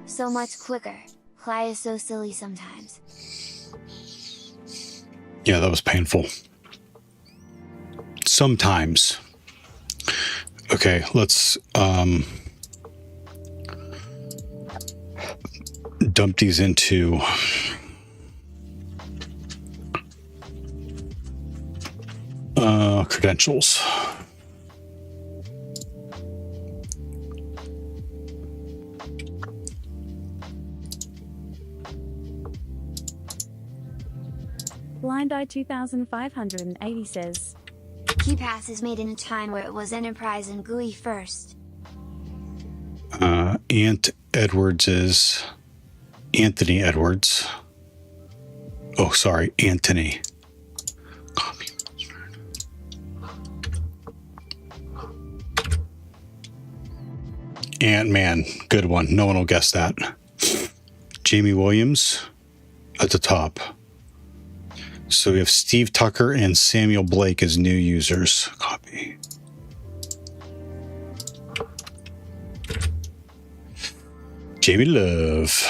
So much quicker. Cly is so silly sometimes. Yeah, that was painful. Sometimes. Okay, let's dump these into credentials. Blind Eye 2580 says, KeyPass is made in a time where it was Enterprise and GUI first. Ant Edwards is Anthony Edwards. Oh, sorry, Anthony. Ant-Man, good one. No one will guess that. Jamie Williams at the top. So we have Steve Tucker and Samuel Blake as new users. Copy. Jamie Love.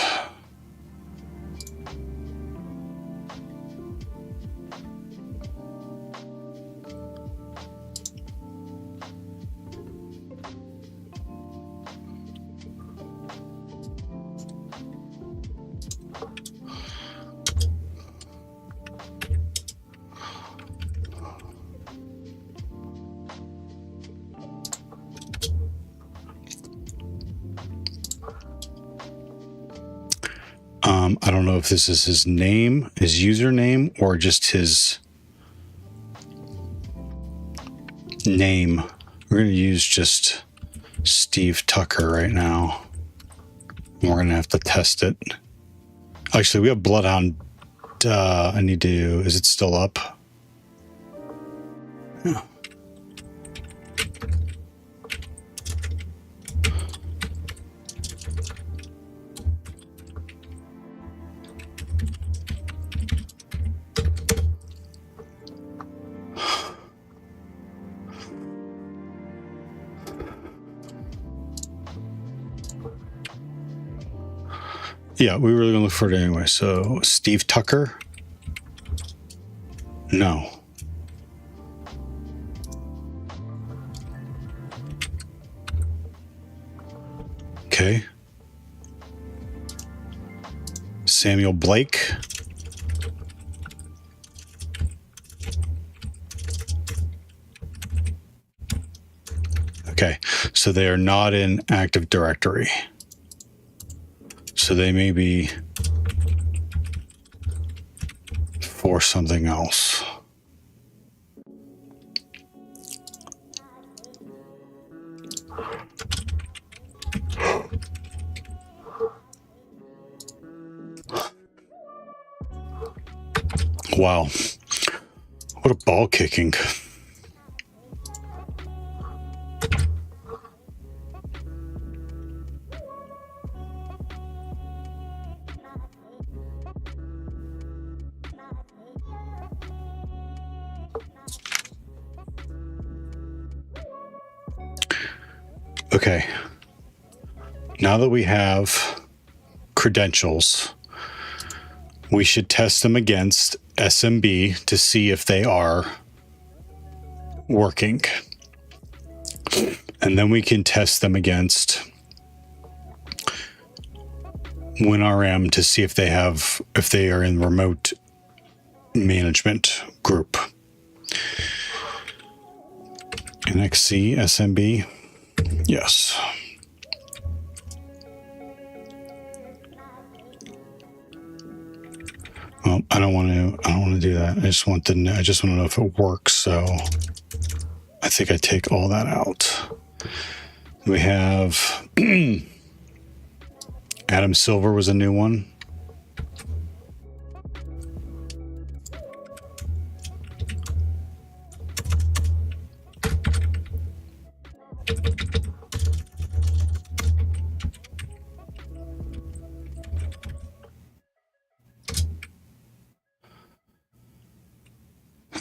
I don't know if this is his name, his username, or just his name. We're going to use just Steve Tucker right now. We're going to have to test it. Actually, we have Bloodhound. I need to... Is it still up? Yeah. Yeah, we were going to look for it anyway. So, Steve Tucker? No. Okay. Samuel Blake? Okay, so they are not in Active Directory. So they may be for something else. Wow. What a ball kicking. Okay, now that we have credentials, we should test them against SMB to see if they are working. And then we can test them against WinRM to see if they are in remote management group. NXC SMB. Yes. Well, I don't want to do that. I just want to know if it works. So I think I take all that out. We have Adam Silver was a new one.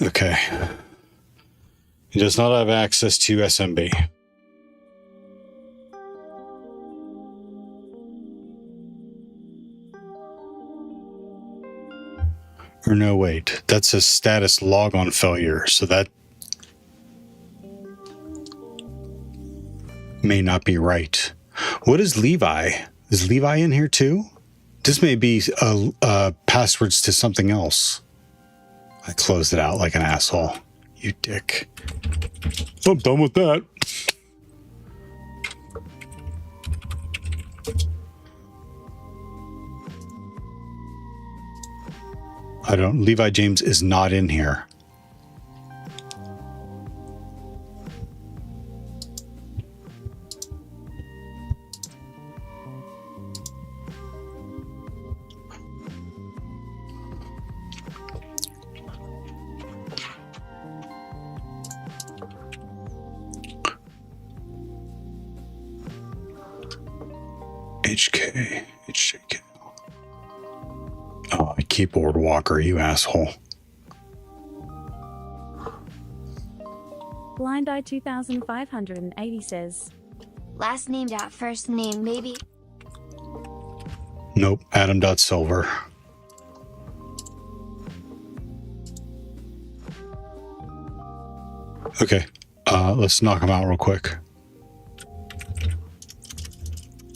Okay. He does not have access to SMB. Or no, wait. That's a status log on failure, so that may not be right. What is Levi? Is Levi in here too? This may be passwords to something else. I closed it out like an asshole. You dick. I'm done with that. Levi James is not in here. HJK. Oh, keyboard walker, you asshole. Blind Eye 2580 says, last name dot first name, maybe? Nope, Adam.Silver. Okay, let's knock him out real quick.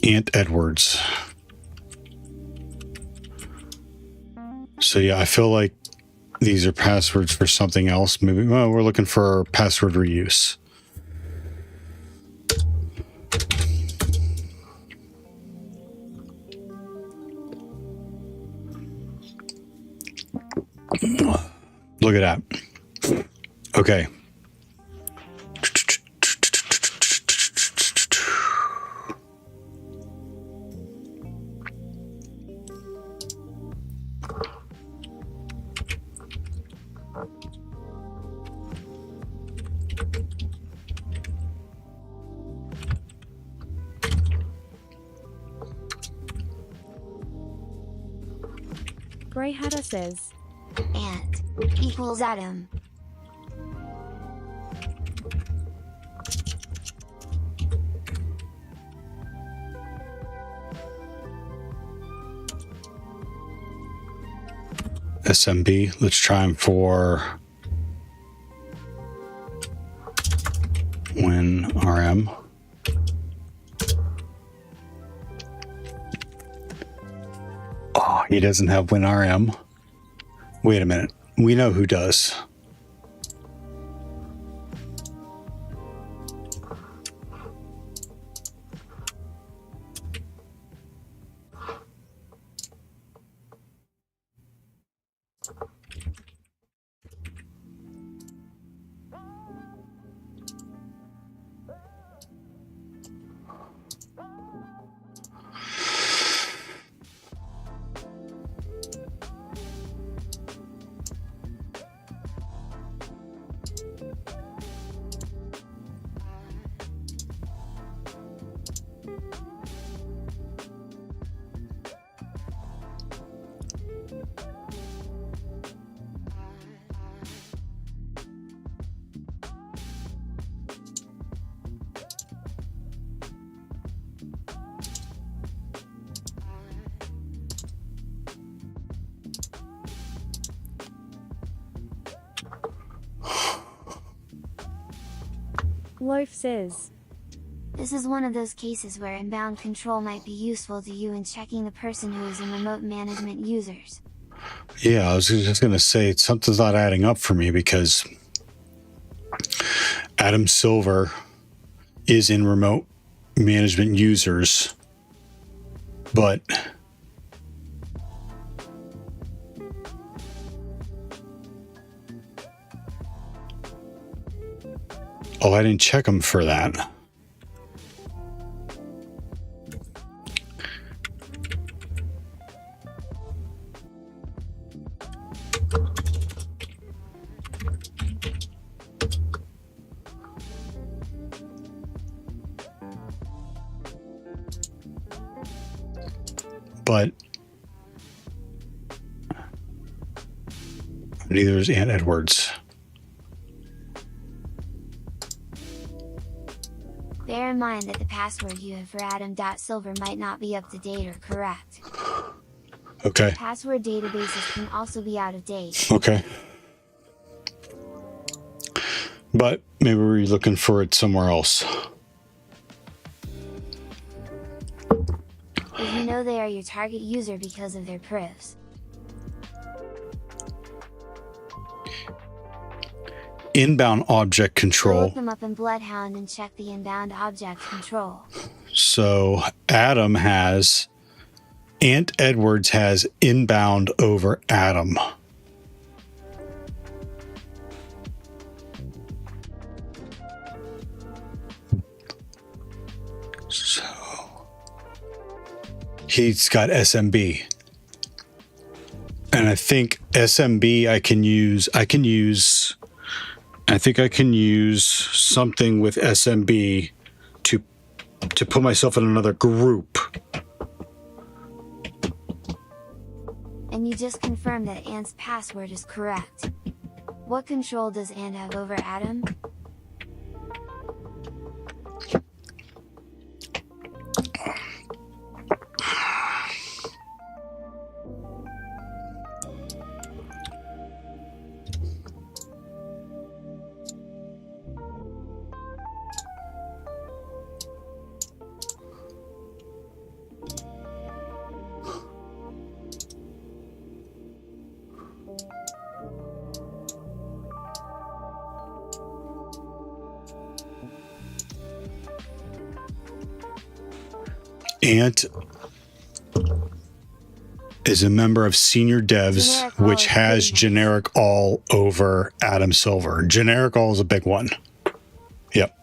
Ant Edwards. So yeah, I feel like these are passwords for something else. Maybe, well, we're looking for password reuse. Look at that. Okay. Grey Hatter says, Ant equals Adam. SMB, let's try him for WinRM. Oh, he doesn't have WinRM. Wait a minute. We know who does. Loaf says, this is one of those cases where inbound control might be useful to you in checking the person who is in remote management users. Yeah, I was just going to say something's not adding up for me because Adam Silver is in remote management users, but I didn't check him for that. But neither is Aunt Edwards. Bear in mind that the password you have for Adam.Silver might not be up to date or correct. Okay. Password databases can also be out of date. Okay. But maybe we're looking for it somewhere else. If you know they are your target user because of their proofs. Inbound object control. Look them up in Bloodhound and check the inbound object control. So Adam has, Aunt Edwards has inbound over Adam. So he's got SMB. And I think SMB I think I can use something with SMB to put myself in another group. And you just confirmed that Ant's password is correct. What control does Ant have over Adam? Ant is a member of Senior Devs, which has generic all over Adam Silver. Generic all is a big one. Yep.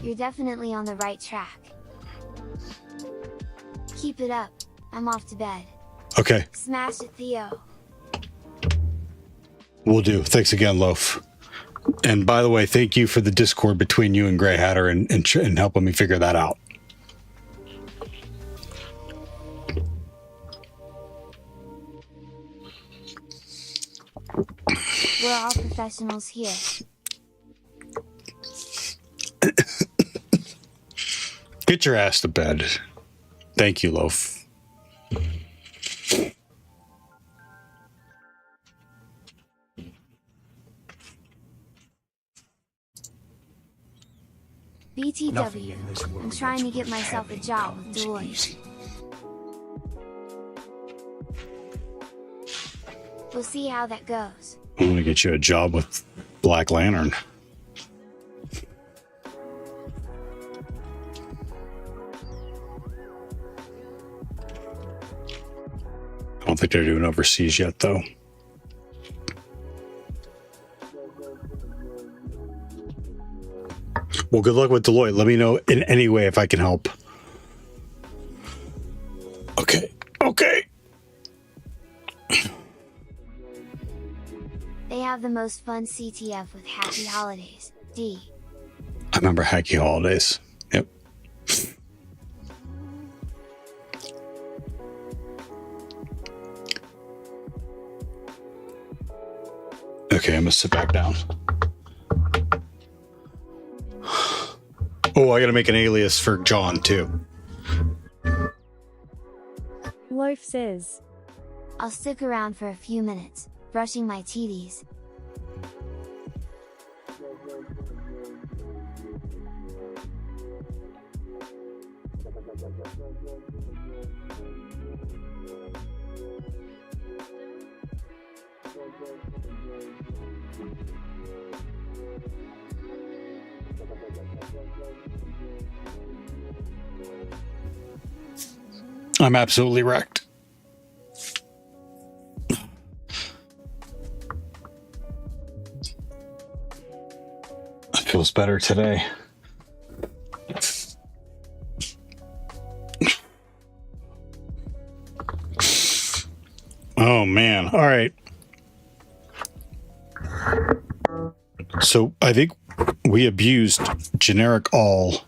You're definitely on the right track. Keep it up. I'm off to bed. Okay. Smash it, Theo. Will do. Thanks again, Loaf. And by the way, thank you for the Discord between you and Grey Hatter and helping me figure that out. We're all professionals here. Get your ass to bed. Thank you, Loaf. BTW, I'm trying to get myself a job with Deloitte. We'll see how that goes. I'm gonna get you a job with Black Lantern. I don't think they're doing overseas yet, though. Well, good luck with Deloitte. Let me know in any way if I can help. Okay. Okay. They have the most fun CTF with Happy Holidays. D. I remember Hacky Holidays. Yep. Okay, I'm gonna sit back down. Oh, I gotta make an alias for John, too. Loaf says, I'll stick around for a few minutes, brushing my teethies. I'm absolutely wrecked. It feels better today. Oh man. All right. So I think we abused generic all.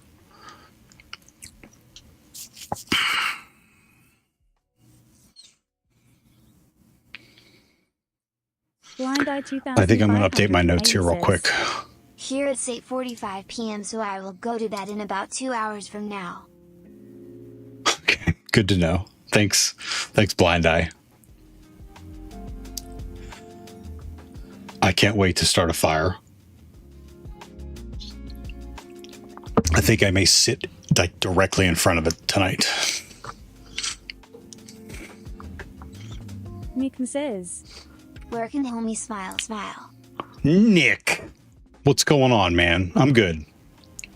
Blind Eye 2000. I think I'm going to update my notes here real quick. Here it's 8:45 p.m. so I will go to bed in about 2 hours from now. Okay, good to know. Thanks. Thanks, Blind Eye. I can't wait to start a fire. I think I may sit like directly in front of it tonight. Nick says, Where can homie smile? Nick, what's going on, man? I'm good.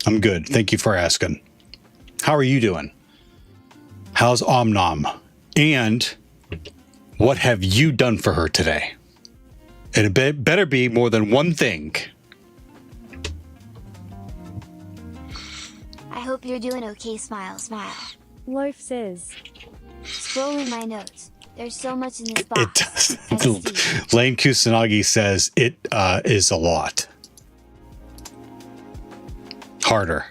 I'm good. Thank you for asking. How are you doing? How's Omnom? And what have you done for her today? It better be more than one thing. I hope you're doing okay, smile. Loaf says, Scrolling my notes. There's so much in this box. Lane Kusanagi says it is a lot. Harder.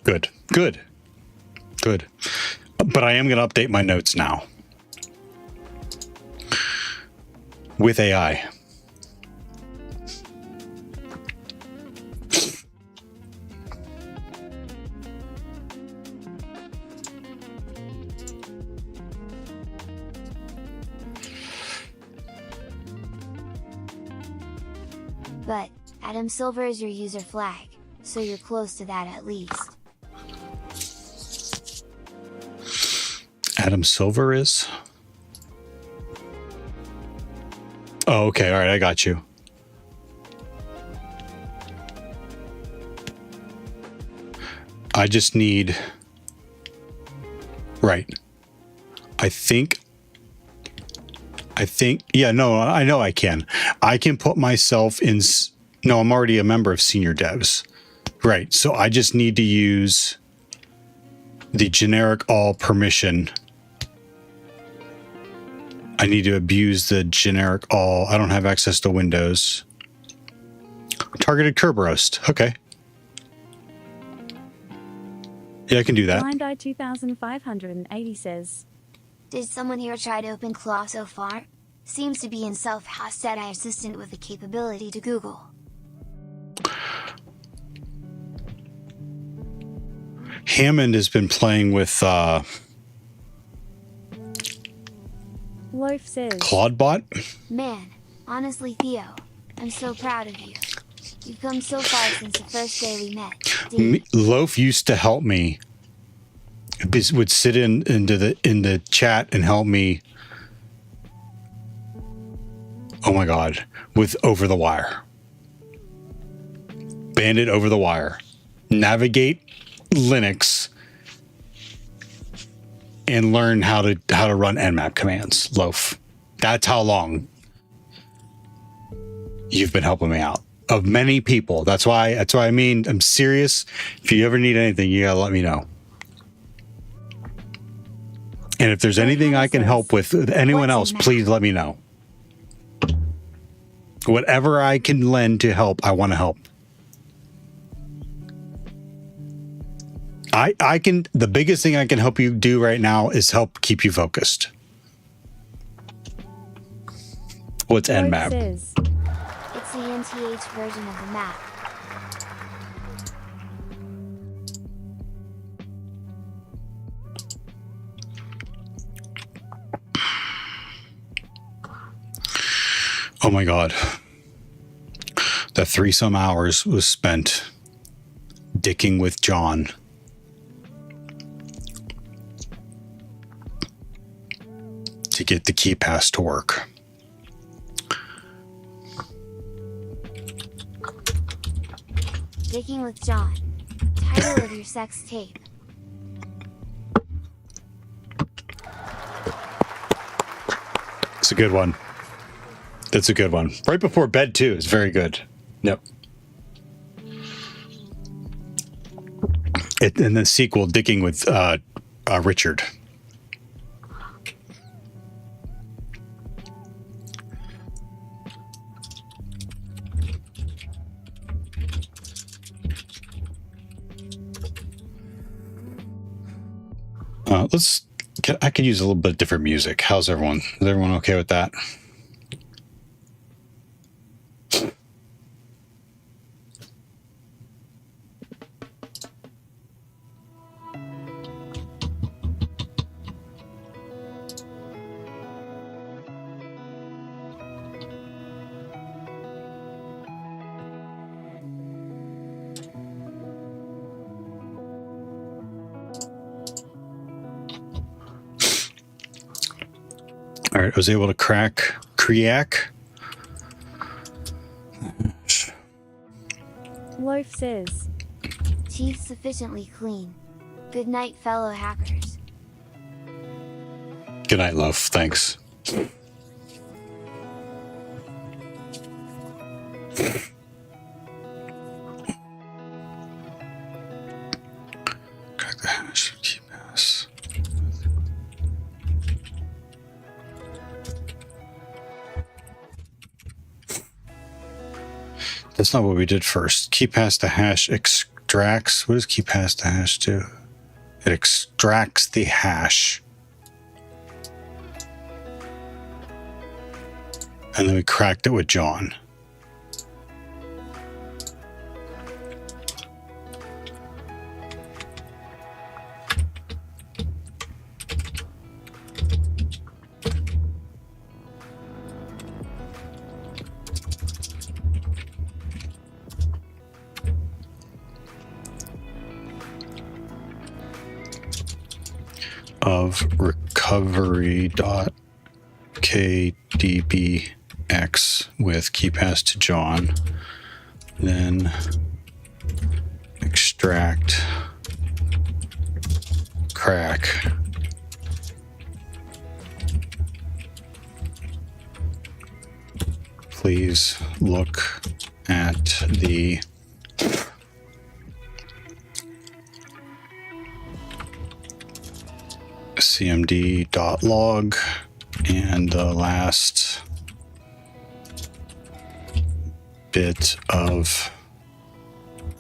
Good. But I am going to update my notes now. With AI. But Adam Silver is your user flag, so you're close to that at least. Adam Silver is? Oh, okay. All right. I got you. I just need... Right. I think... Yeah, no, I know I can. I can put myself in... No, I'm already a member of senior devs. Right. So I just need to use the generic all permission. I need to abuse the generic all. I don't have access to Windows. Targeted curb roast. Okay. Yeah, I can do that. Blind Eye 2580 says, Did someone here try to open Claw so far? Seems to be in self-house AI assistant with the capability to Google. Hammond has been playing with Loaf says, Claudebot. Man, honestly, Theo, I'm so proud of you. You've come so far since the first day we met. Loaf used to help me. Would sit in the chat and help me. Oh my God, with Over the Wire. Bandit Over the Wire. Navigate Linux and learn how to run Nmap commands. Loaf. That's how long you've been helping me out. Of many people. That's why I mean, I'm serious. If you ever need anything, you gotta let me know. And if there's anything I can help with anyone else, please let me know. Whatever I can lend to help, I want to help. I can, the biggest thing I can help you do right now is help keep you focused. What's Nmap? It's the NTH version of the map. Oh my God. that 3-some hours was spent dicking with John. To get the key pass to work. Dicking with John. Title of your sex tape. It's a good one. That's a good one. Right before bed, too, is very good. Yep. And the sequel, Dicking with Richard. I could use a little bit different music. How's everyone? Is everyone okay with that? All right, I was able to crack Kriak. Loaf says, Teeth sufficiently clean. Good night, fellow hackers. Good night, love. Thanks. Crack the hash. Key pass. That's not what we did first. Key pass the hash extracts. What does key pass the hash do? It extracts the hash. And then we cracked it with John. Of recovery.kdbx with key pass to John, then extract, crack, please look at the cmd.log and the last bit of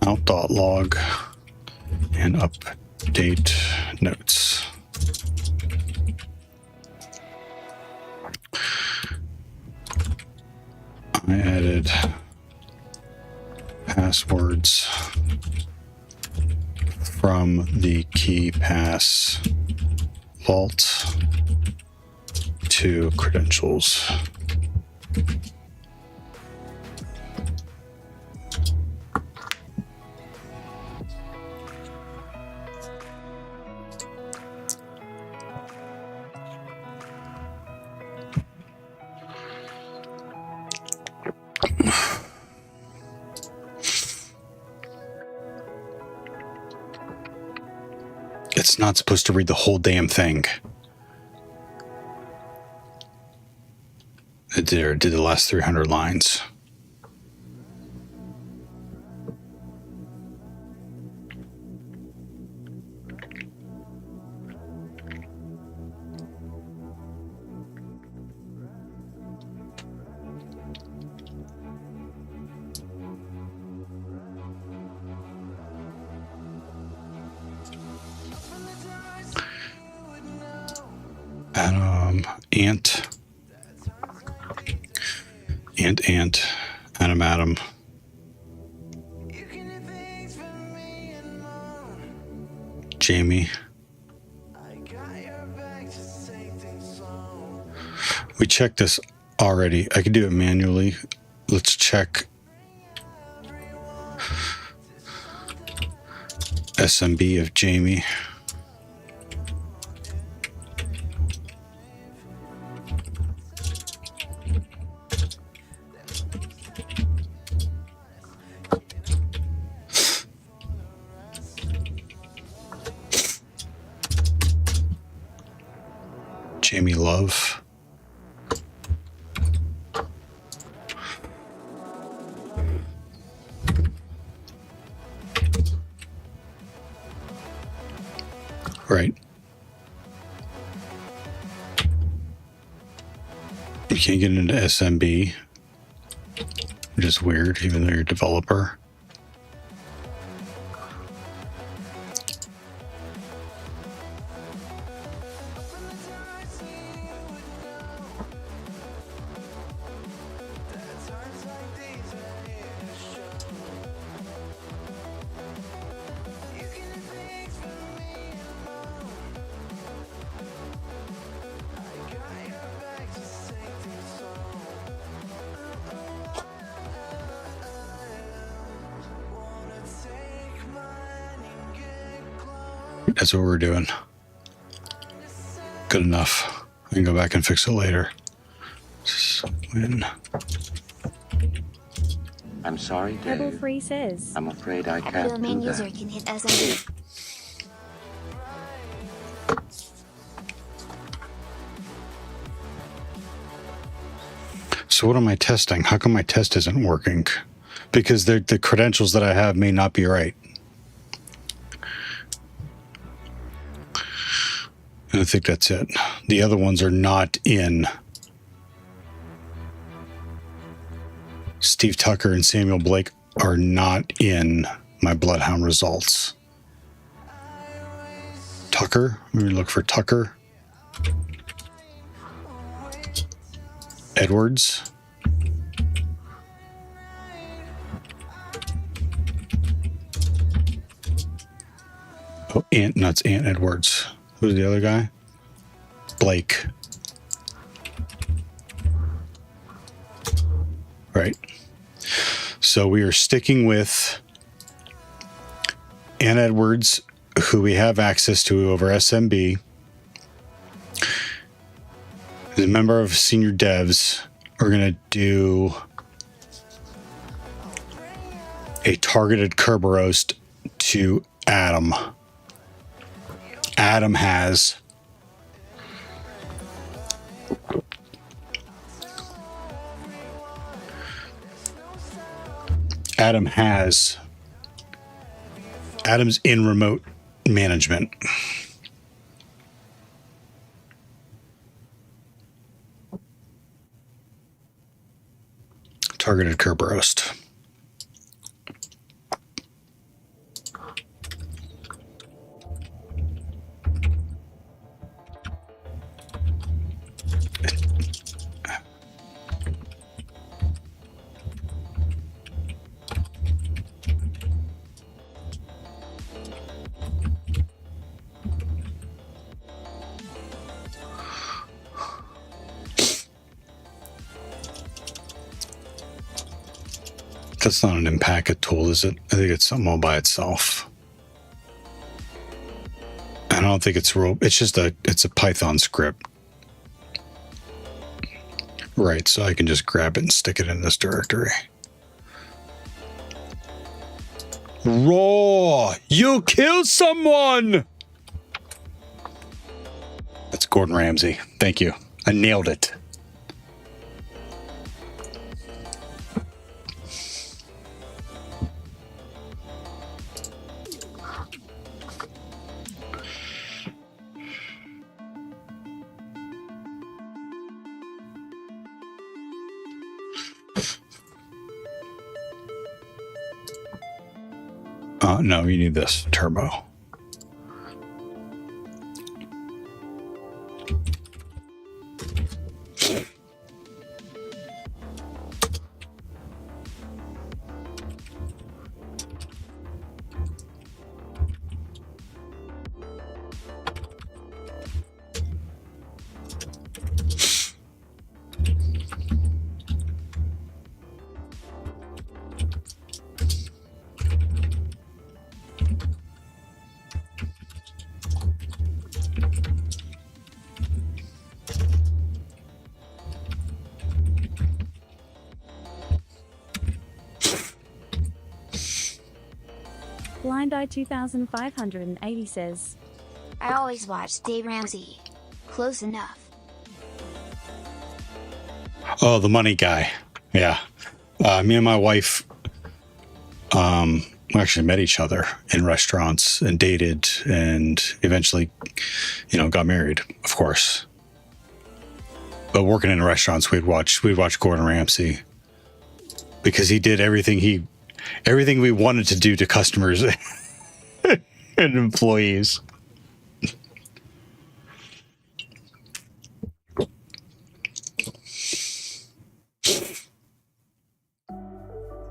out.log and update notes. I added passwords from the key pass vault to credentials. It's not supposed to read the whole damn thing. It did the last 300 lines. Adam. Jamie. We checked this already. I could do it manually. Let's check SMB of Jamie. Jamie Love. Right. You can't get into SMB, which is weird, even though you're a developer. That's what we're doing. Good enough. I can go back and fix it later. When? I'm sorry, Rebel Dave. Free says. I'm afraid I The can't domain do user that. can hit SMB. So what am I testing? How come my test isn't working? Because the credentials that I have may not be right. And I think that's it. The other ones are not in. Steve Tucker and Samuel Blake are not in my Bloodhound results. Tucker, let me look for Tucker. Edwards. Oh, it's Ant Edwards. Who's the other guy? Blake. Right. So we are sticking with Ant Edwards, who we have access to over SMB. As a member of senior devs, we're going to do a targeted curb roast to Adam. Adam has Adam's in remote management. Targeted curb roast. That's not an in-packet tool, is it? I think it's something all by itself. I don't think it's real. It's just it's a Python script. Right, so I can just grab it and stick it in this directory. Raw! You killed someone! That's Gordon Ramsay. Thank you. I nailed it. No, you need this turbo. Blind Eye 2580 says, I always watch Dave Ramsey. Close enough. Oh, the money guy. Yeah. Me and my wife we actually met each other in restaurants and dated and eventually, got married, of course. But working in restaurants, we'd watch Gordon Ramsay because he did everything we wanted to do to customers and employees.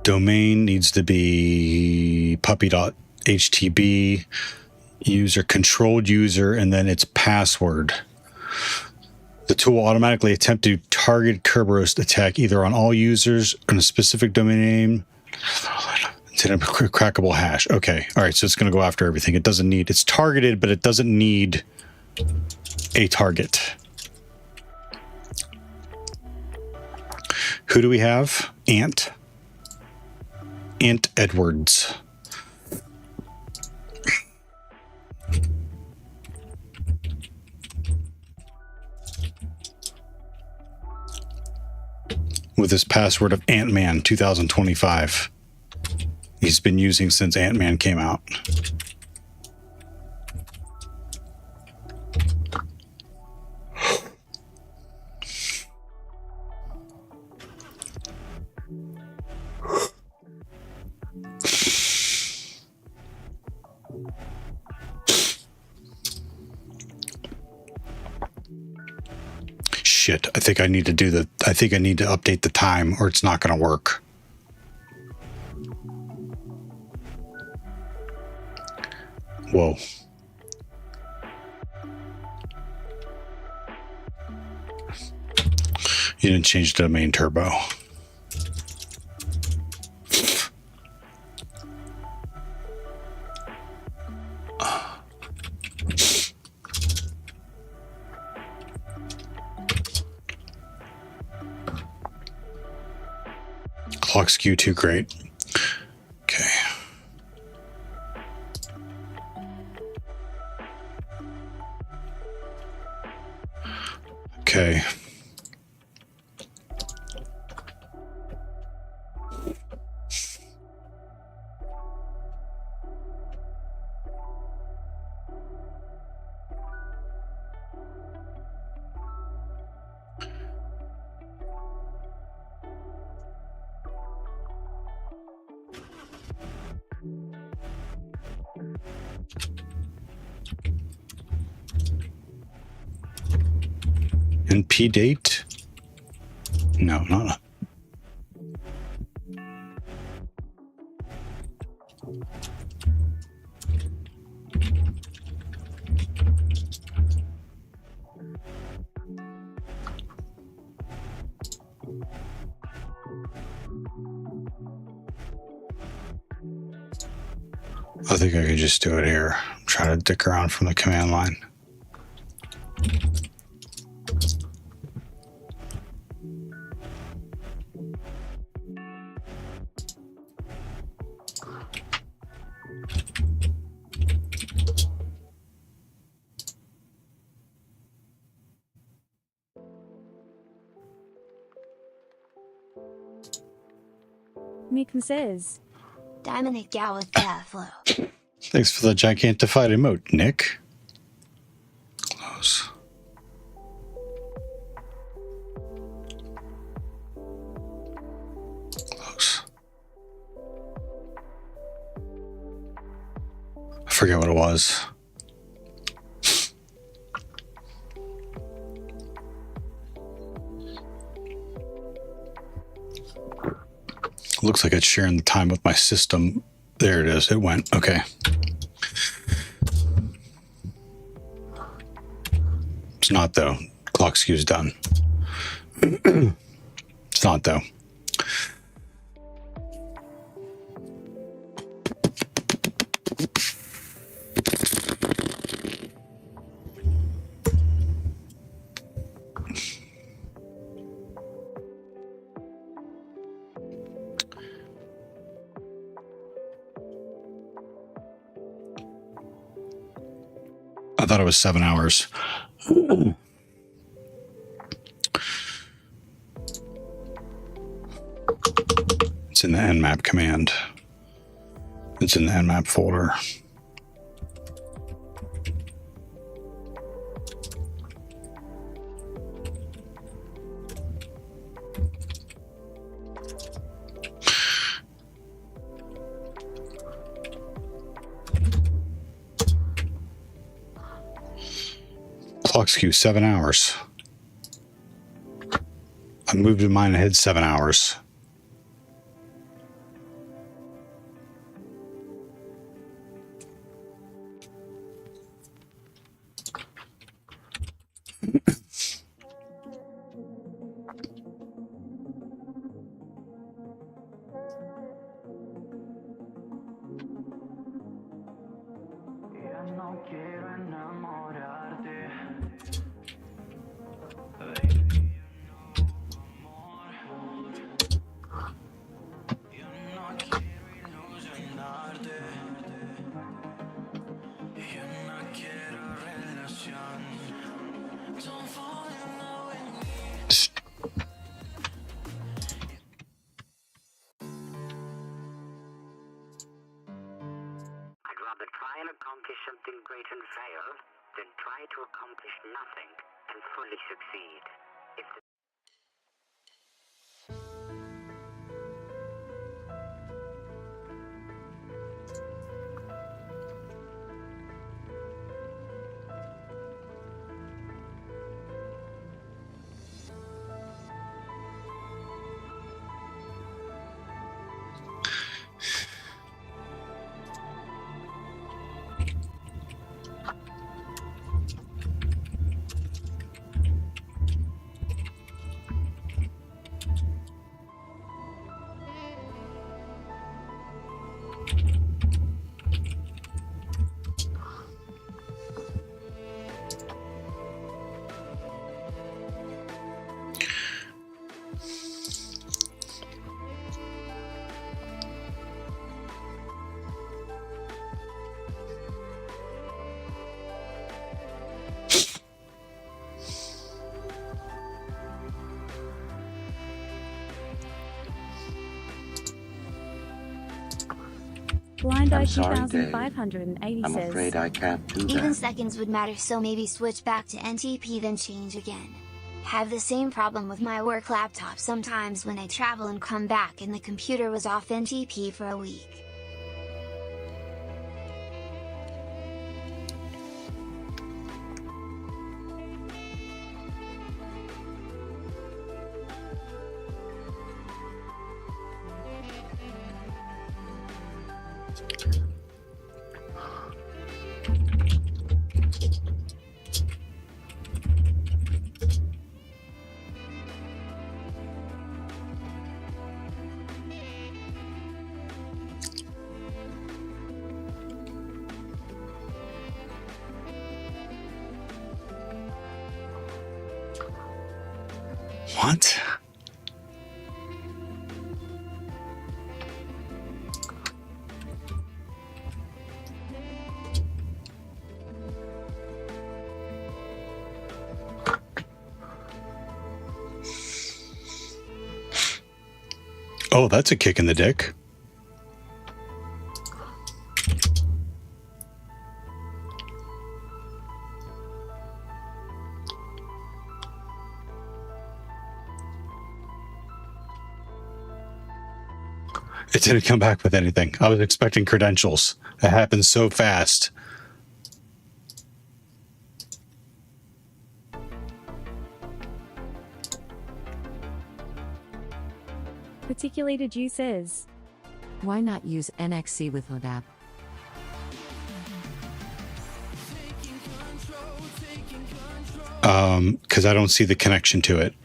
Domain needs to be puppy.htb, user, controlled user, and then its password. The tool will automatically attempt to target Kerberos attack either on all users on a specific domain name. It's a crackable hash. Okay. All right. So it's going to go after everything. It's targeted, but it doesn't need a target. Who do we have? Ant Edwards. With his password of Ant-Man 2025. He's been using since Ant-Man came out. Shit, I think I need to update the time or it's not going to work. Whoa. You didn't change the domain turbo. Clock skew too great. Okay. Okay. NP date? No, not. I think I could just do it here. I'm trying to dick around from the command line. Mikum says, Dominic Gal with that flow. Thanks for the gigantified emote, Nick. Close. Close. I forget what it was. Looks like it's sharing the time with my system. There it is. It went. Okay. It's not, though. Clock skew's done. It's not, though. I thought it was 7 hours. It's in the nmap command. It's in the nmap folder. Clock skew 7 hours. I moved in mine ahead 7 hours. Something great and fail, then try to accomplish nothing and fully succeed. If the Blind Eye I'm sorry, 2580 I'm says, afraid I can't do Even that. seconds would matter, so maybe switch back to NTP then change again. Have the same problem with my work laptop sometimes when I travel and come back and the computer was off NTP for a week. What? Oh, that's a kick in the dick. It didn't come back with anything. I was expecting credentials. It happened so fast. Particulated Juice says, why not use NXC with ODAP? Because I don't see the connection to it.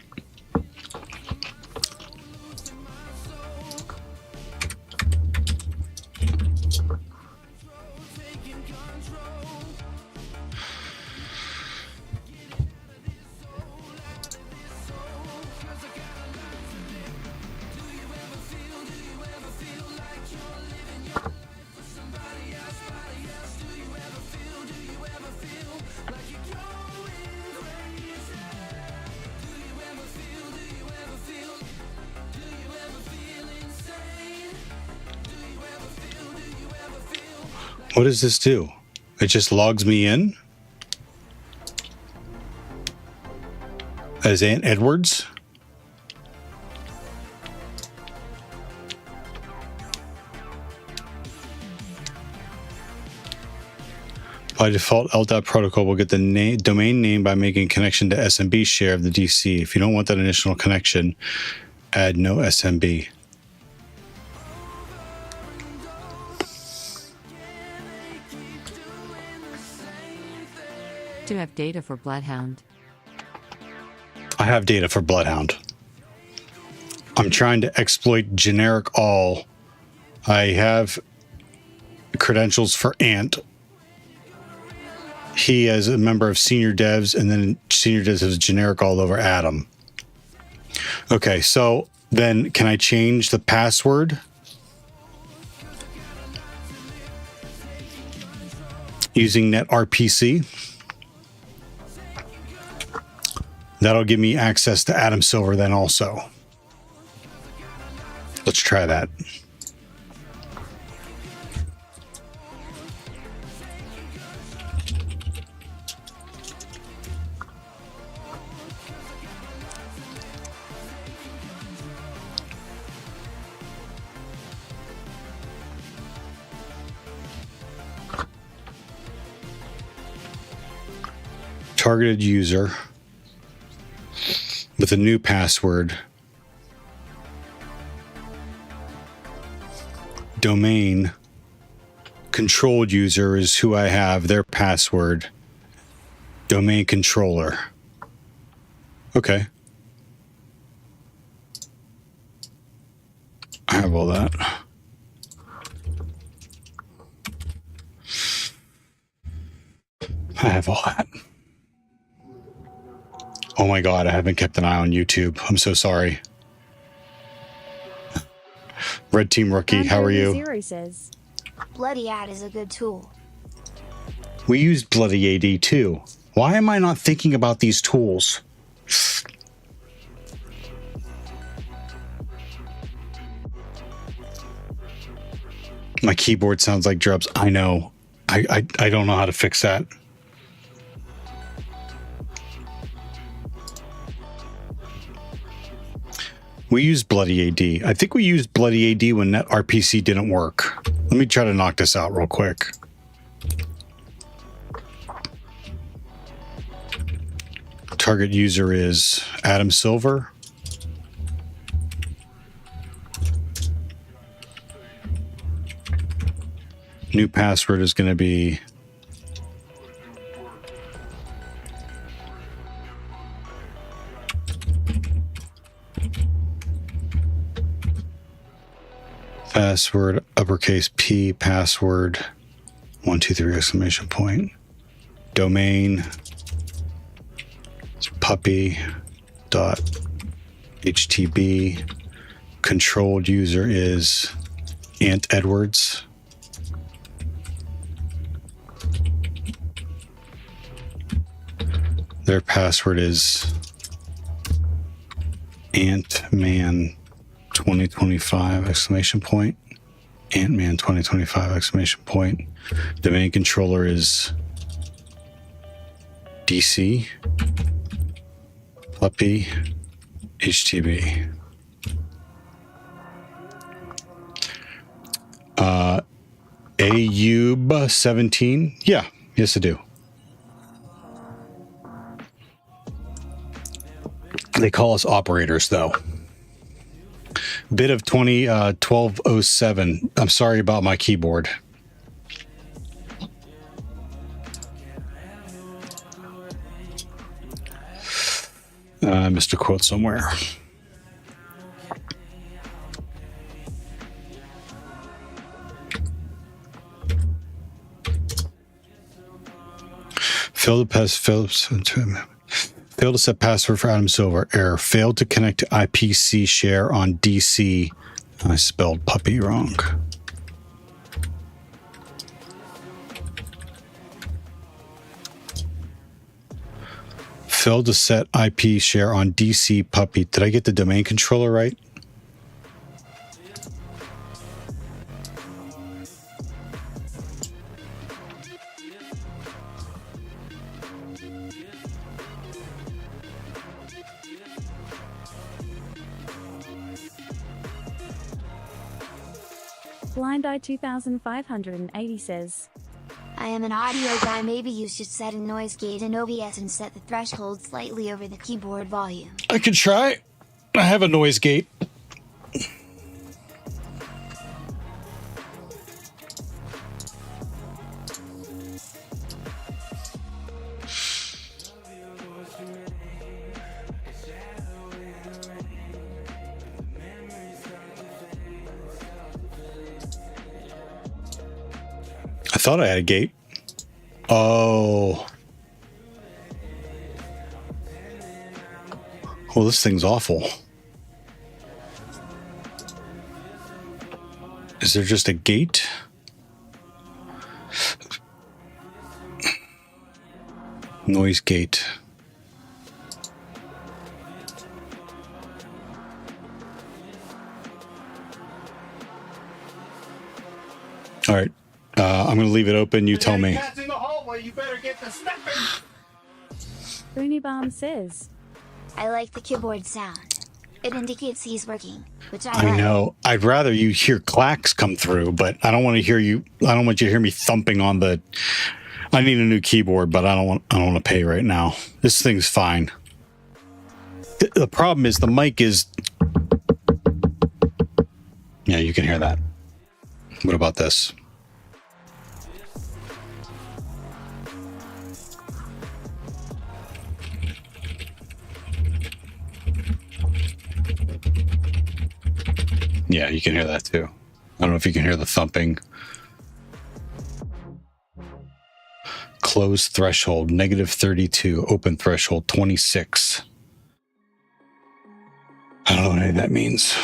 What does this do? It just logs me in as Aunt Edwards. By default, LDAP protocol will get the domain name by making connection to SMB share of the DC. If you don't want that initial connection, add no SMB. Do you have data for Bloodhound? I have data for Bloodhound. I'm trying to exploit generic all. I have credentials for Ant. He is a member of senior devs, and then senior devs is generic all over Adam. Okay, so then can I change the password? Using NetRPC. That'll give me access to Adam Silver then also. Let's try that. Targeted user with a new password. Domain controlled user is who I have, their password. Domain controller. Okay. I have all that. I have all that. Oh my God, I haven't kept an eye on YouTube. I'm so sorry. Red Team Rookie, how are you? Zero says, Bloody Ad is a good tool. We used Bloody AD too. Why am I not thinking about these tools? My keyboard sounds like Drubs. I know. I don't know how to fix that. We used Bloody AD. I think we used Bloody AD when NetRPC didn't work. Let me try to knock this out real quick. Target user is Adam Silver. New password is going to be password uppercase P, password 123 exclamation point. Domain puppy.htb. Controlled user is Aunt Edwards. Their password is Ant-Man 2025 exclamation point. Ant-Man 2025 exclamation point. Domain controller is DC puppy HTB. Ayub 17. Yeah, yes I do. They call us operators though. Bit of 1207. I'm sorry about my keyboard. I missed a quote somewhere. Failed to set password for Adam Silver. Error. Failed to connect to IPC share on DC. I spelled puppy wrong. Failed to set IP share on DC puppy. Did I get the domain controller right? Blind Eye 2580 says, I am an audio guy, maybe you should set a noise gate in OBS and set the threshold slightly over the keyboard volume. I could try. I have a noise gate. I thought I had a gate. Oh. Well, this thing's awful. Is there just a gate? Noise gate. All right. I'm going to leave it open. You tell me. Cat's in the hallway. You better get the stepping. Boonybomb says, I like the keyboard sound. It indicates he's working, which I I like. know. I'd rather you hear clacks come through, but I don't want to hear you. I don't want you to hear me thumping on the. I need a new keyboard, but I don't want to pay right now. This thing's fine. The problem is the mic is. Yeah, you can hear that. What about this? Yeah, you can hear that too. I don't know if you can hear the thumping. Closed threshold, -32. Open threshold, 26. I don't know what any of that means.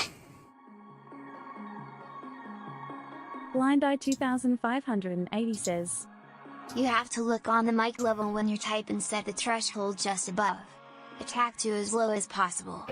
Blind Eye 2580 says, You have to look on the mic level when you type and set the threshold just above. Attack to as low as possible.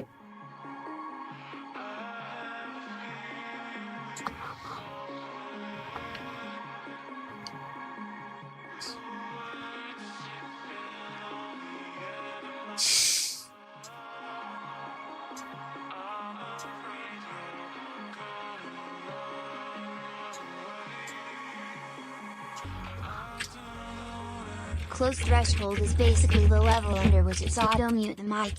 Closed threshold is basically the level under which it's auto-mute the mic.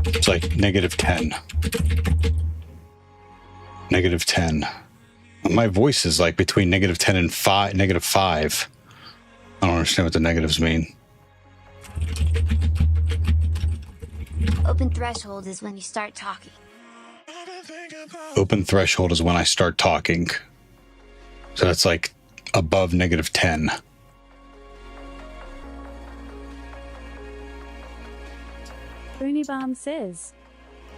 It's like -10. -10. My voice is like between -10 and -5. I don't understand what the negatives mean. Open threshold is when you start talking. Open threshold is when I start talking. So that's like above -10. Boonybomb says,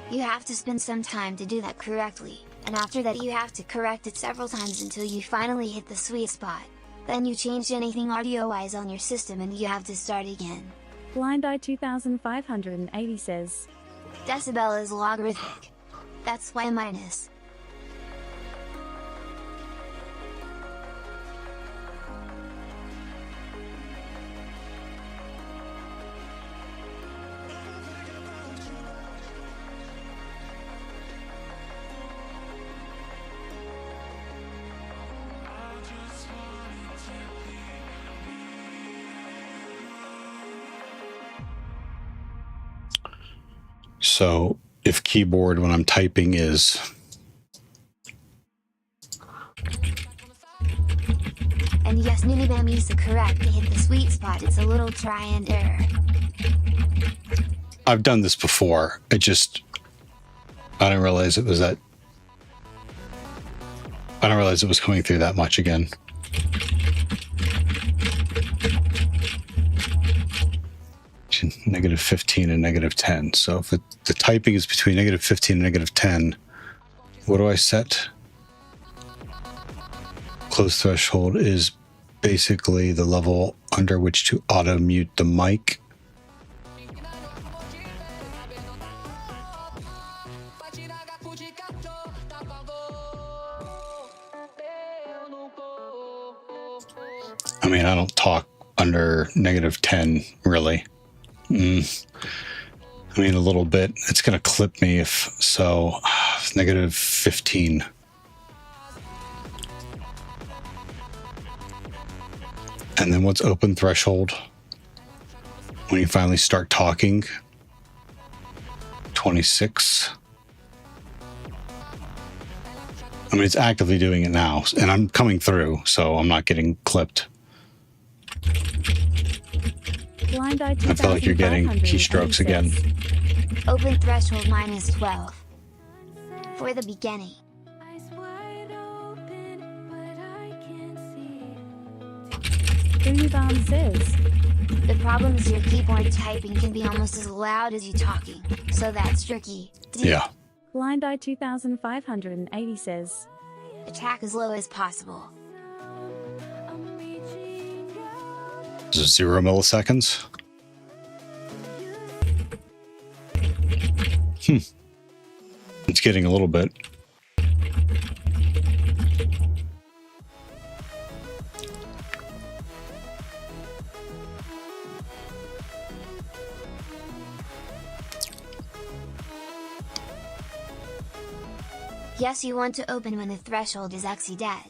You have to spend some time to do that correctly, and after that you have to correct it several times until you finally hit the sweet spot. Then you change anything audio-wise on your system and you have to start again. Blind Eye 2580 says, Decibel is logarithmic. That's why minus. So if keyboard when I'm typing is And yes, Ninibam is correct to hit the sweet spot. It's a little try and error. I've done this before. I didn't realize it was that. I didn't realize it was coming through that much again. -15 and -10. So if the typing is between -15 and -10, what do I set? Closed threshold is basically the level under which to auto mute the mic. I mean, I don't talk under -10 really. I mean, a little bit. It's going to clip me if so. Negative 15. And then what's open threshold? When you finally start talking. 26. I mean, it's actively doing it now, and I'm coming through, so I'm not getting clipped. Blind Eye I feel like you're getting keystrokes again. Open threshold minus 12. For the beginning. Boom says. The problem is your keyboard typing can be almost as loud as you talking, so that's tricky. Yeah. Blind Eye 2580 says. Attack as low as possible. Is it 0 milliseconds? It's getting a little bit. Yes, you want to open when the threshold is actually dead.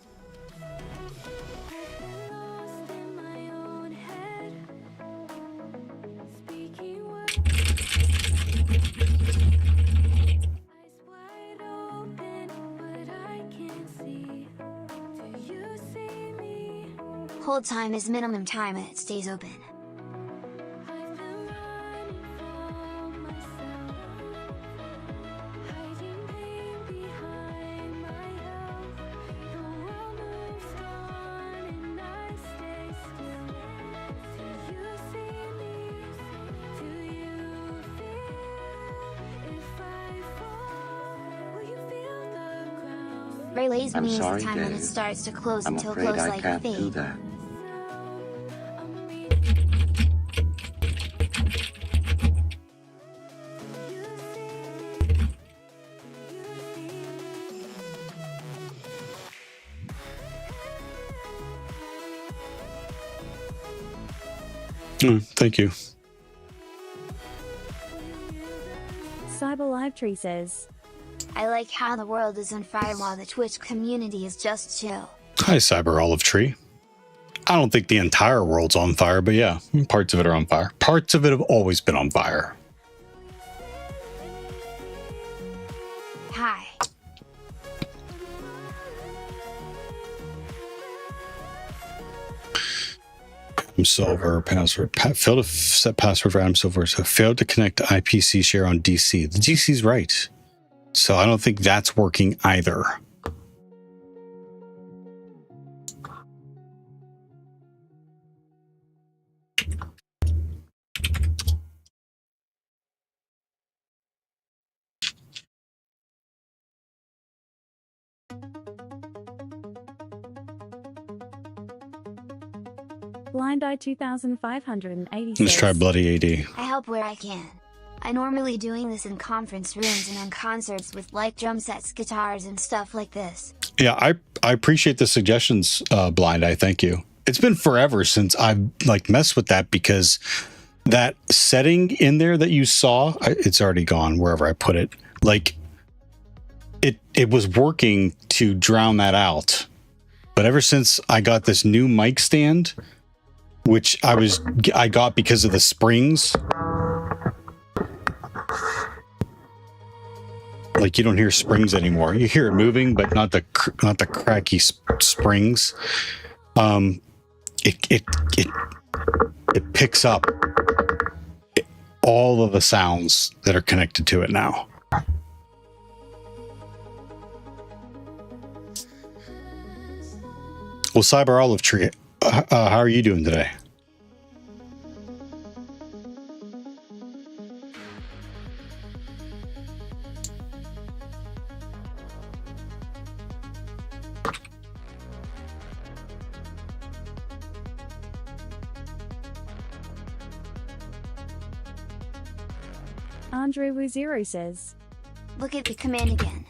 Hold time is minimum time and it stays open. Relays means the time when it starts to close until close like a fade. Thank you. Cyber Live Tree says. I like how the world is on fire while the Twitch community is just chill. Hi, Cyber Olive Tree. I don't think the entire world's on fire, but yeah, parts of it are on fire. Parts of it have always been on fire. Hi. Adam Silver password. Failed to set password for Adam Silver. So failed to connect to IPC share on DC. The DC's right. So I don't think that's working either. Blind Eye 2580 says. Let's try Bloody AD. I help where I can. I normally doing this in conference rooms and on concerts with like drum sets, guitars, and stuff like this. Yeah, I appreciate the suggestions, Blind Eye. Thank you. It's been forever since I've like messed with that because that setting in there that you saw, it's already gone wherever I put it. Like it was working to drown that out. But ever since I got this new mic stand, which I got because of the springs. Like you don't hear springs anymore. You hear it moving, but not the cracky springs. It picks up all of the sounds that are connected to it now. Well, Cyber Olive Tree, how are you doing today? Andre Wuzero says. Look at the command again.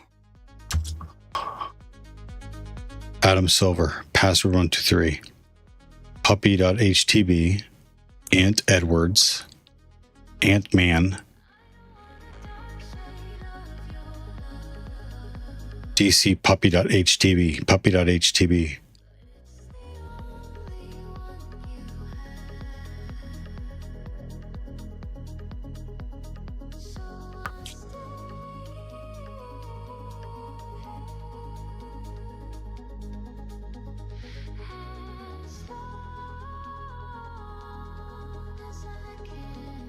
Adam Silver, password 123, puppy.htb, Ant Edwards, Ant-Man, DC puppy.htb, puppy.htb.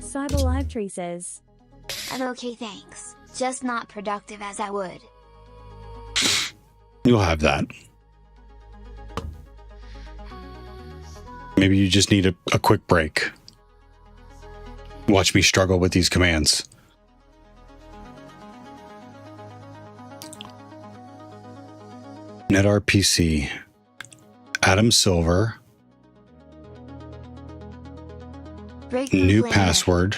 Cyber Live Tree says, I'm okay, thanks. Just not productive as I would. You'll have that. Maybe you just need a quick break. Watch me struggle with these commands. NetRPC. Adam Silver. New password.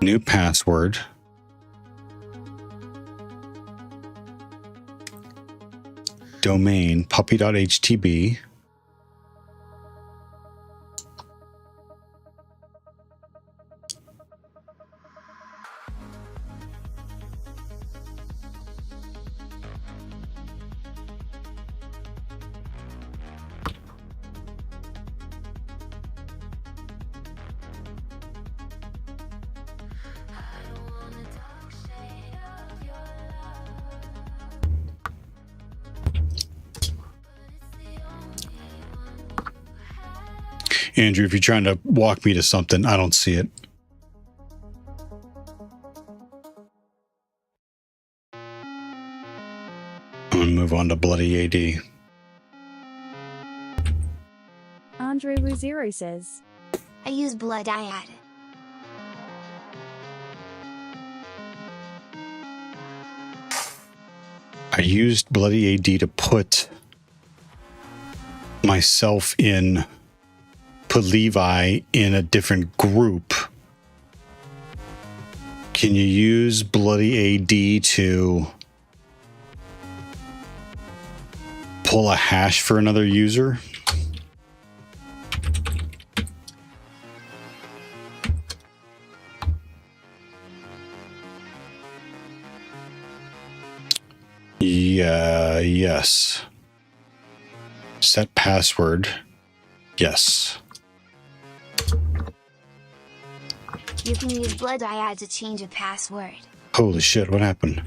New password. Domain puppy.htb. Andrew, if you're trying to walk me to something, I don't see it. I'm going to move on to Bloody AD. Andre Ruzero says, I use Blood IAD. I used Bloody AD to put myself in, put Levi in a different group. Can you use Bloody AD to pull a hash for another user? Yeah, yes. Set password. Yes. You can use Blood IAD to change a password. Holy shit, what happened?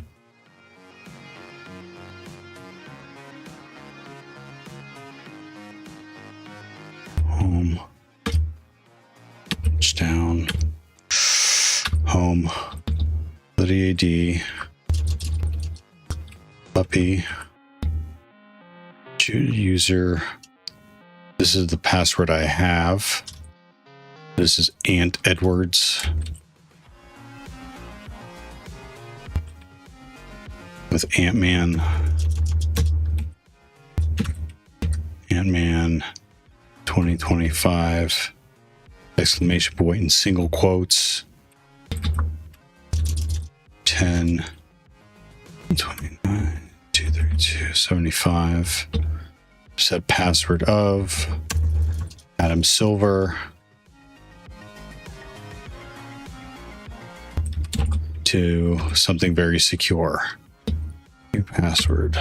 Home. It's down. Home. Bloody AD. Puppy. User. This is the password I have. This is Ant Edwards. With Ant-Man. Ant-Man 2025. Exclamation point in single quotes. 10. 29. 232. 75. Set password of Adam Silver to something very secure. New password.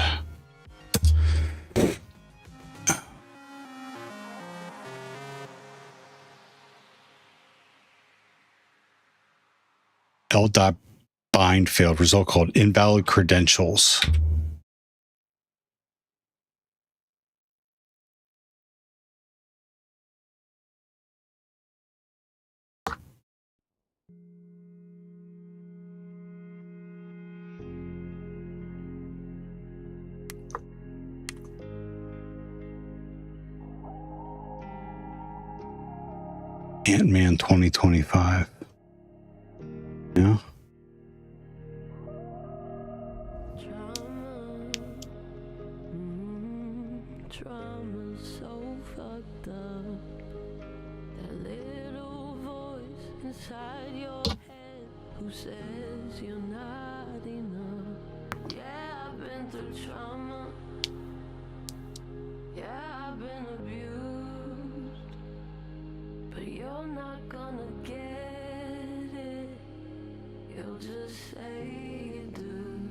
L.bind failed. Result called invalid credentials. Ant-Man 2025. Yeah. Trauma's so fucked up. That little voice inside your head who says you're not enough. Yeah, I've been through trauma. Yeah, I've been abused. But you're not gonna get it. You'll just say you do.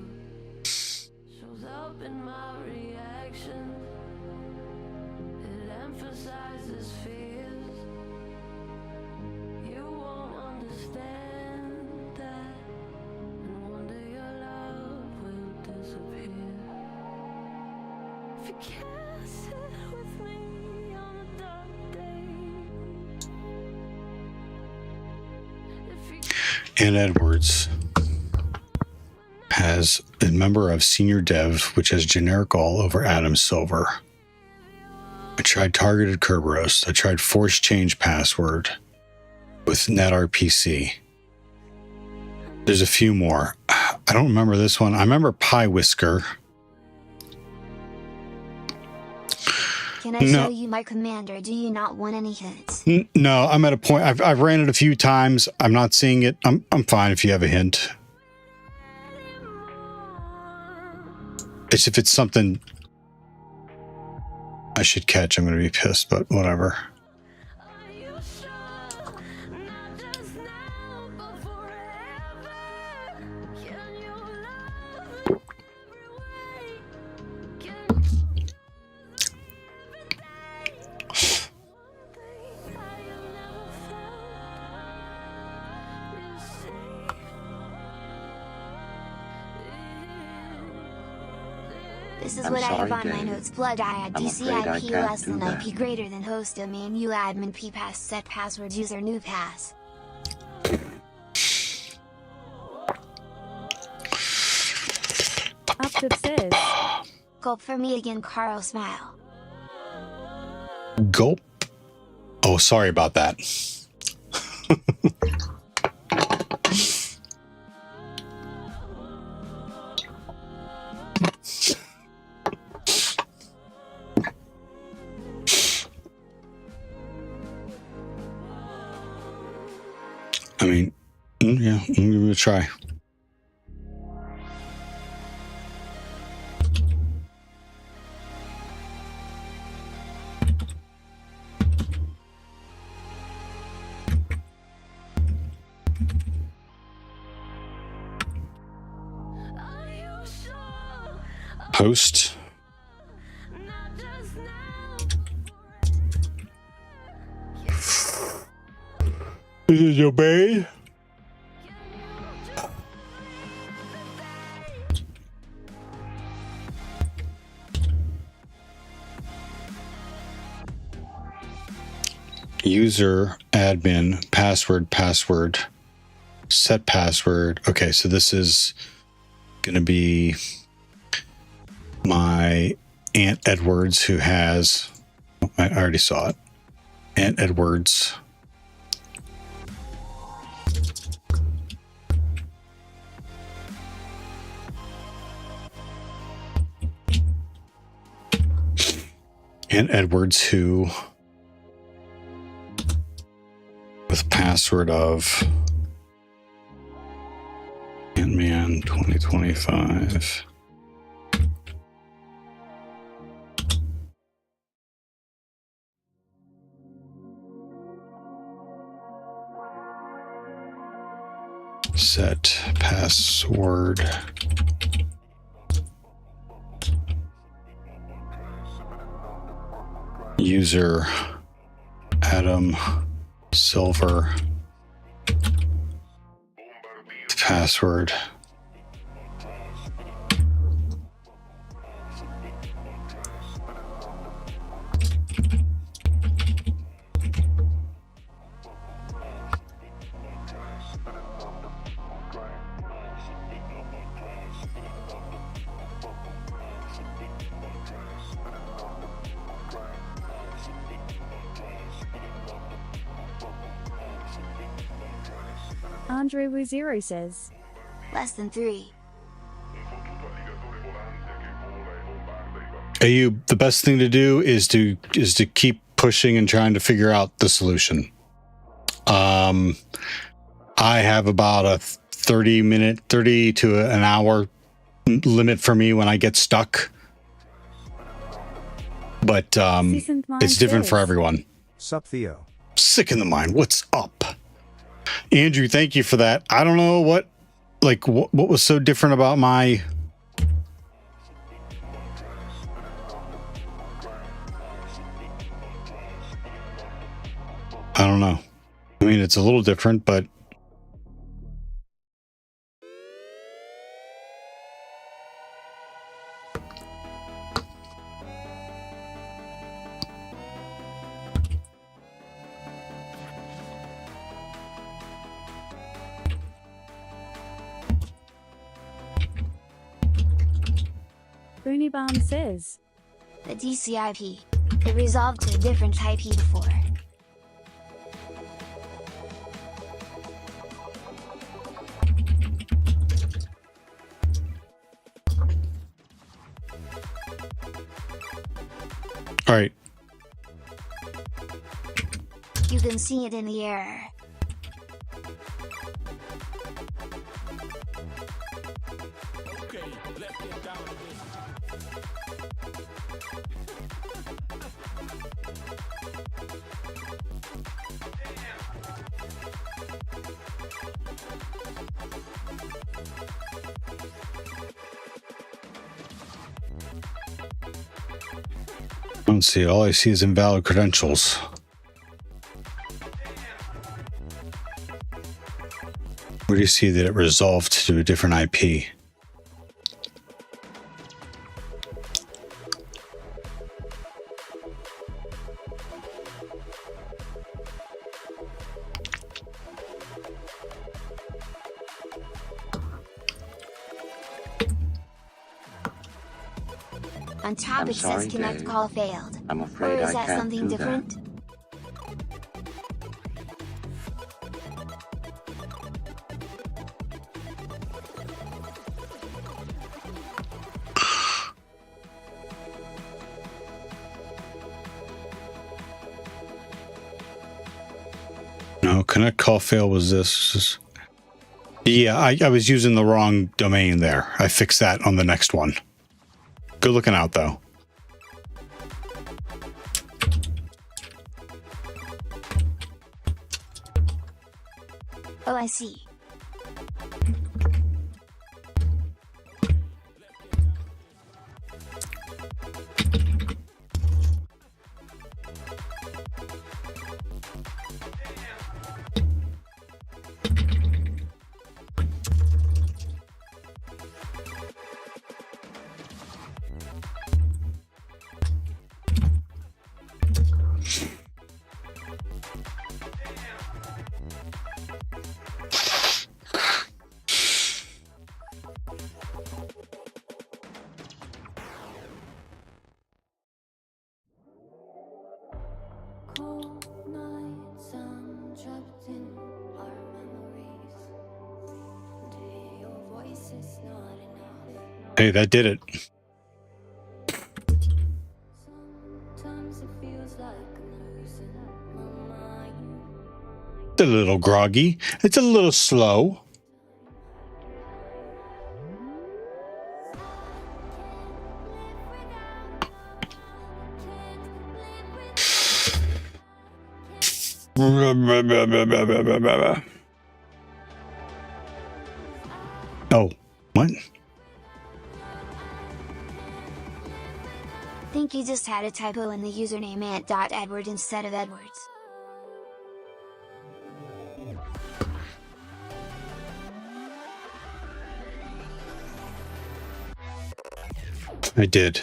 Shows up in my reaction. It emphasizes fears. You won't understand that. And one day your love will disappear. If you can't sit with me on a dark day. Ann Edwards has a member of senior dev, which has generic all over Adam Silver. I tried targeted Kerberos. I tried force change password with NetRPC. There's a few more. I don't remember this one. I remember Pie Whisker. Can I show you my command, or do you not want any hints? No, I'm at a point. I've ran it a few times. I'm not seeing it. I'm fine if you have a hint. It's if it's something I should catch, I'm going to be pissed, but whatever. This is what I have on my notes. Blood I add DCIP less than IP greater than host domain U admin P pass set password user new pass. Updip says. Gulp for me again, Carl smile. Gulp. Oh, sorry about that. I mean, yeah, I'm gonna give it a try. Post. This is your babe. User, admin, password, set password. Okay, so this is going to be my Aunt Edwards, who has, I already saw it, Aunt Edwards. Aunt Edwards, who with password of Ant-Man 2025. Set password. User Adam Silver. Password. Andre Wuzero says. Less than 3. Ayub, the best thing to do is to keep pushing and trying to figure out the solution. I have about a 30 to an hour limit for me when I get stuck. But it's different for everyone. Sup, Theo? Sick in the mind. What's up? Andrew, thank you for that. I don't know what like, what was so different about my... I don't know. I mean, it's a little different, but... Booney Bomb says, the DCIP. It resolved to a different IP before. All right. You can see it in the error. I don't see it. All I see is invalid credentials. Where do you see that it resolved to a different IP? On top it says connect Dave. call failed. I'm afraid or is I that can't something do different? that. No, connect call fail was this. Yeah, I was using the wrong domain there. I fixed that on the next one. Good looking out, though. Oh, I see. Cold nights I'm trapped in our memories. And your voice is not enough. Hey, that did it. Sometimes it feels like I'm losing my mind. It's a little groggy. It's a little slow. Oh, what? Think you just had a typo in the username ant.edward instead of Edwards. I did.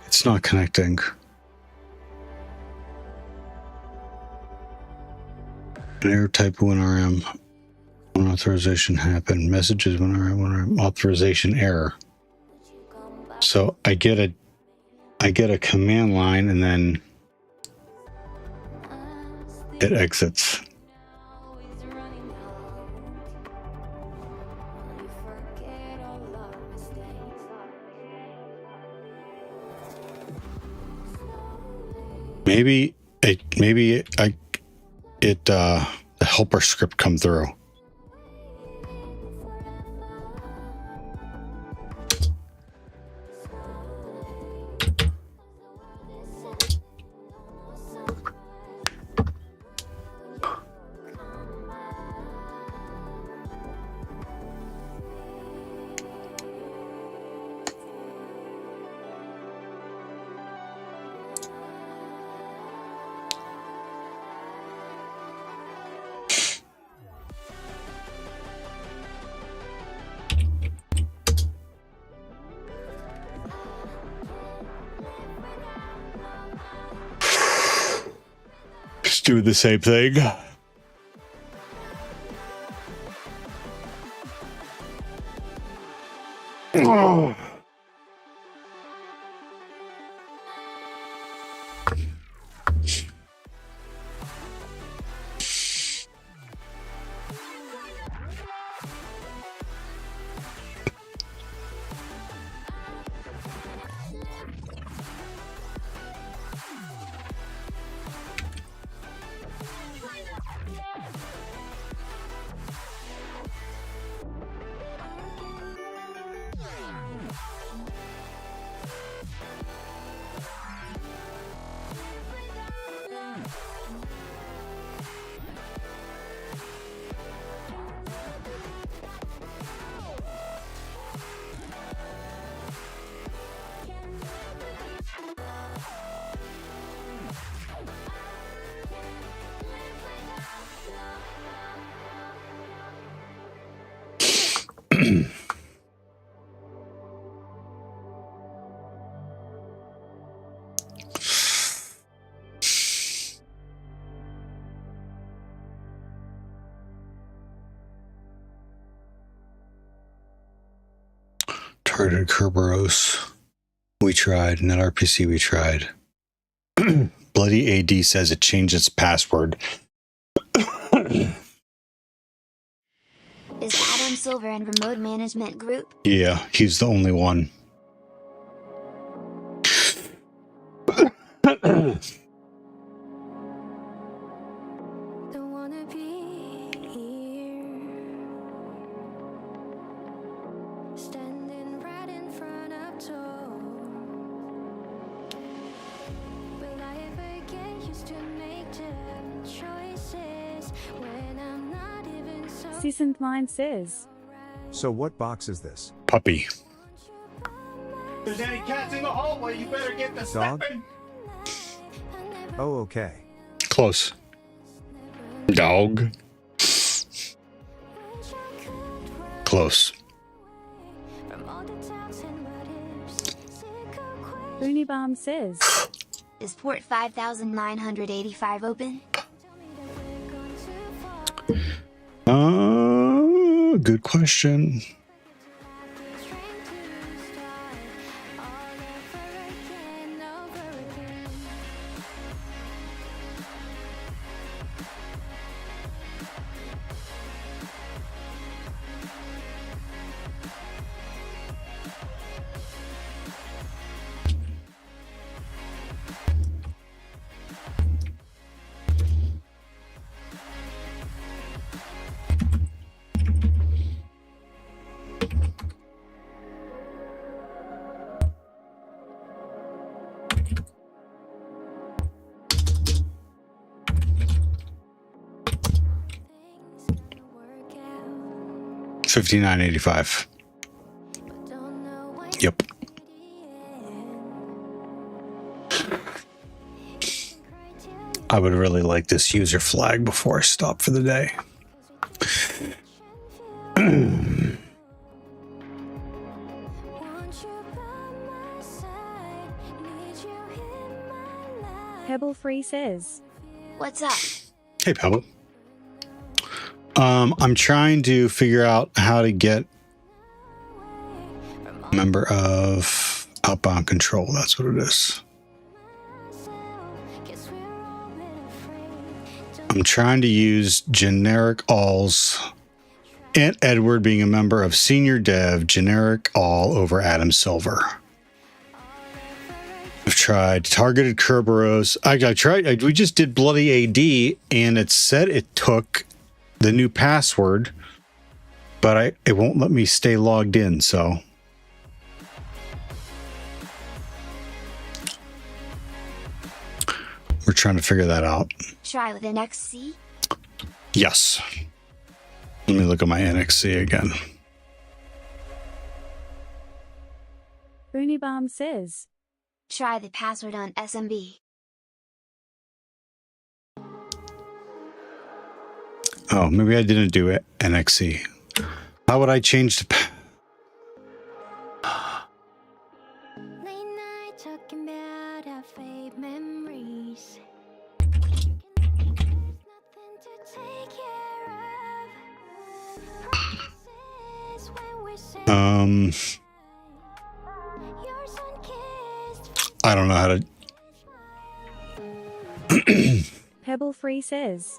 It's not connecting. An error type WinRM. When authorization happened. Messages WinRM authorization error. So I get a command line and then it exits. Maybe the helper script come through. Just do the same thing. Oh. Targeted Kerberos. We tried. NetRPC we tried. Bloody AD says it changed its password. Is Adam Silver in remote management group? Yeah, he's the only one. Don't wanna be here, standing right in front of door. Will I ever get used to make different choices when I'm not even so? Seasoned Mind says. So what box is this? Puppy. If there's any cats in the hallway, you better get the Dog? stepping. Oh, okay. Close. Dog. Close. Unibomb says. Is port 5985 open? Good question. $59.85. Yep. I would really like this user flag before I stop for the day. Pebble Free says. What's up? Hey, Pebble. I'm trying to figure out how to get a member of outbound control. That's what it is. I'm trying to use generic alls. And Edward being a member of senior dev, generic all over Adam Silver. I've tried targeted Kerberos. I tried. We just did bloody AD, and it said it took the new password, but it won't let me stay logged in. So we're trying to figure that out. Try with an XC? Yes. Let me look at my NXC again. Booney Bomb says, try the password on SMB. Oh, maybe I didn't do it. NXC. How would I change the I don't know how to. Pebble Free says,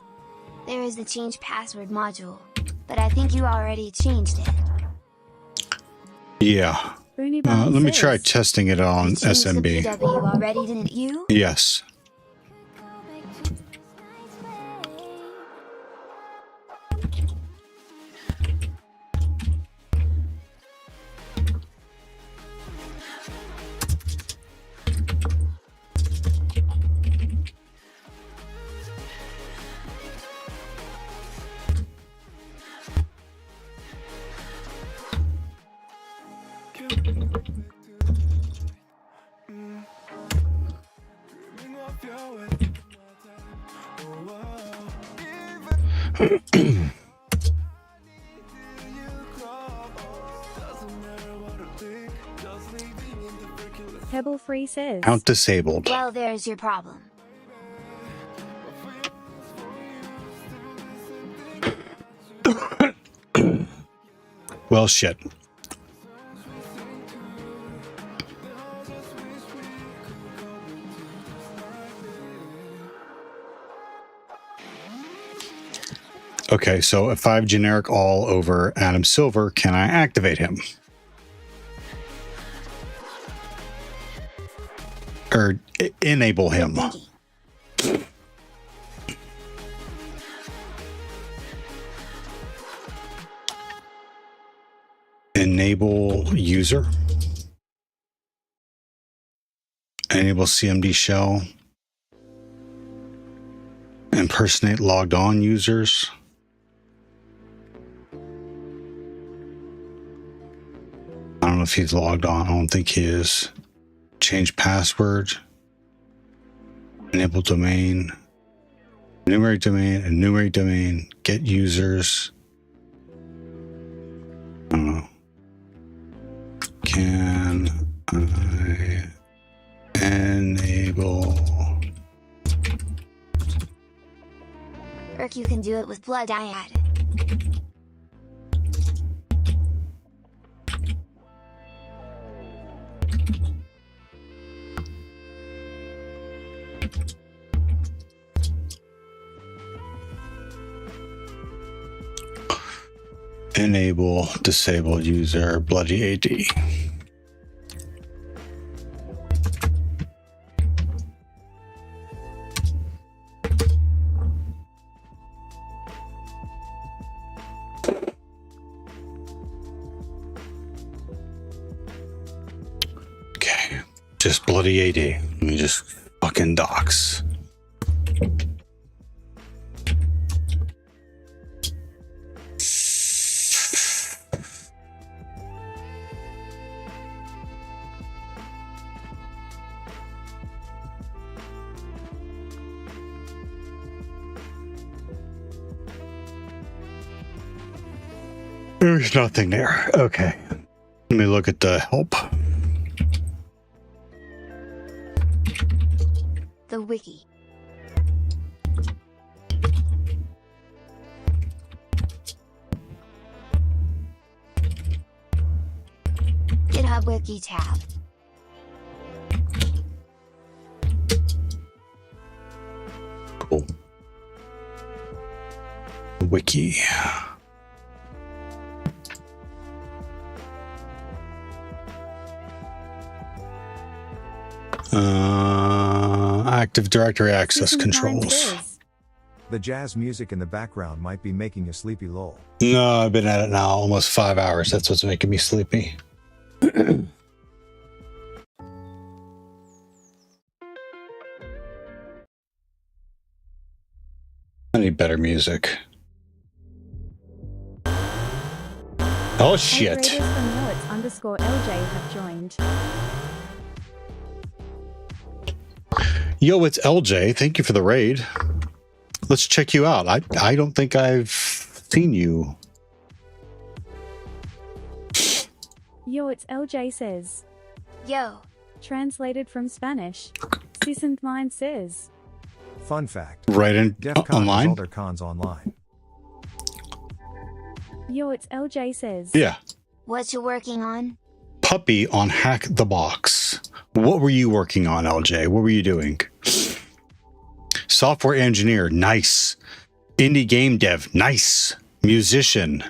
there is the change password module, but I think you already changed it. Yeah. Let me try testing it on SMB. The PW already, didn't you? Yes. Pebble Free says, Count disabled. Well, there's your problem. Well, shit. Okay, so if I have generic all over Adam Silver, can I activate him? Or enable him? Enable user. Enable CMD shell. Impersonate logged on users. I don't know if he's logged on. I don't think he is. Change password. Enable domain. Enumerate domain. Get users. I don't know. Can I enable? Irk, you can do it with blood dyad. Enable disable user bloody AD. Okay, just bloody AD. Let me just fucking docs. There's nothing there. Okay. Let me look at the help. The wiki. GitHub Wiki tab. Cool. Wiki. Active Directory access controls. The jazz music in the background might be making you sleepy lol. No, I've been at it now almost 5 hours. That's what's making me sleepy. I need better music. Oh shit. _LJ have joined. Yo, it's LJ. Thank you for the raid. Let's check you out. I don't think I've seen you. Yo, it's LJ says. Yo. Translated from Spanish. Sisant mine says. Fun fact. Right in DEF CON online? has all their cons online. Yo, it's LJ says. Yeah. What you working on? Puppy on HackTheBox. What were you working on, LJ? What were you doing? Software engineer, nice. Indie game dev, nice. Musician,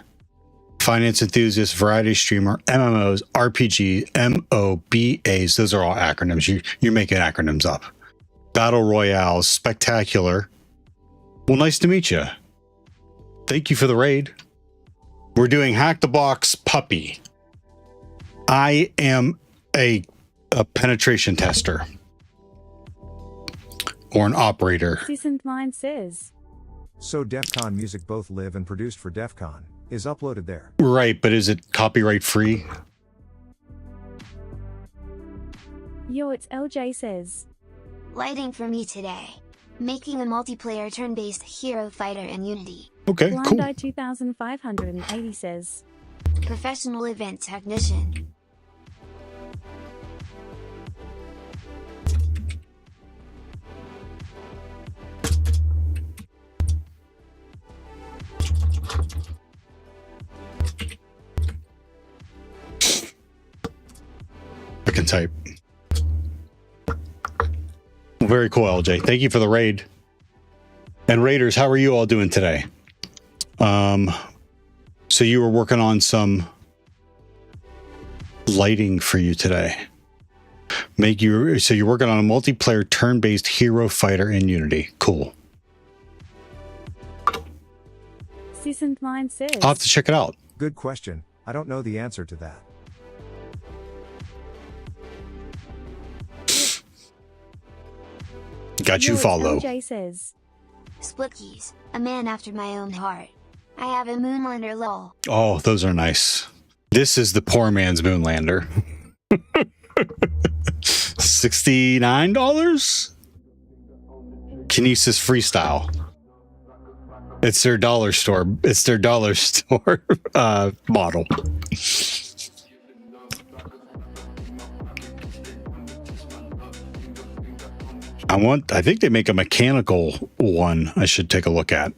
finance enthusiast, variety streamer, MMOs, RPG, MOBAs. Those are all acronyms. You're making acronyms up. Battle royales, spectacular. Well, nice to meet you. Thank you for the raid. We're doing HackTheBox Puppy. I am a penetration tester. Or an operator. Sisant mine says. So DEF CON music both live and produced for DEF CON is uploaded there. Right, but is it copyright free? Yo, it's LJ says. Lighting for me today. Making a multiplayer turn-based hero fighter in Unity. Okay, cool. Blind Eye 2580 says. Professional event technician. I can type. Very cool, LJ. Thank you for the raid. And raiders, how are you all doing today? So you were working on some lighting for you today. So you're working on a multiplayer turn-based hero fighter in Unity. Cool. Sisant mine says. I'll have to check it out. Good question. I don't know the answer to that. Got you, follow. LJ says. Split keys. A man after my own heart. I have a Moonlander lol. Oh, those are nice. This is the poor man's Moonlander. $69? Kinesis Freestyle. It's their dollar store. It's their dollar store model. I think they make a mechanical one I should take a look at.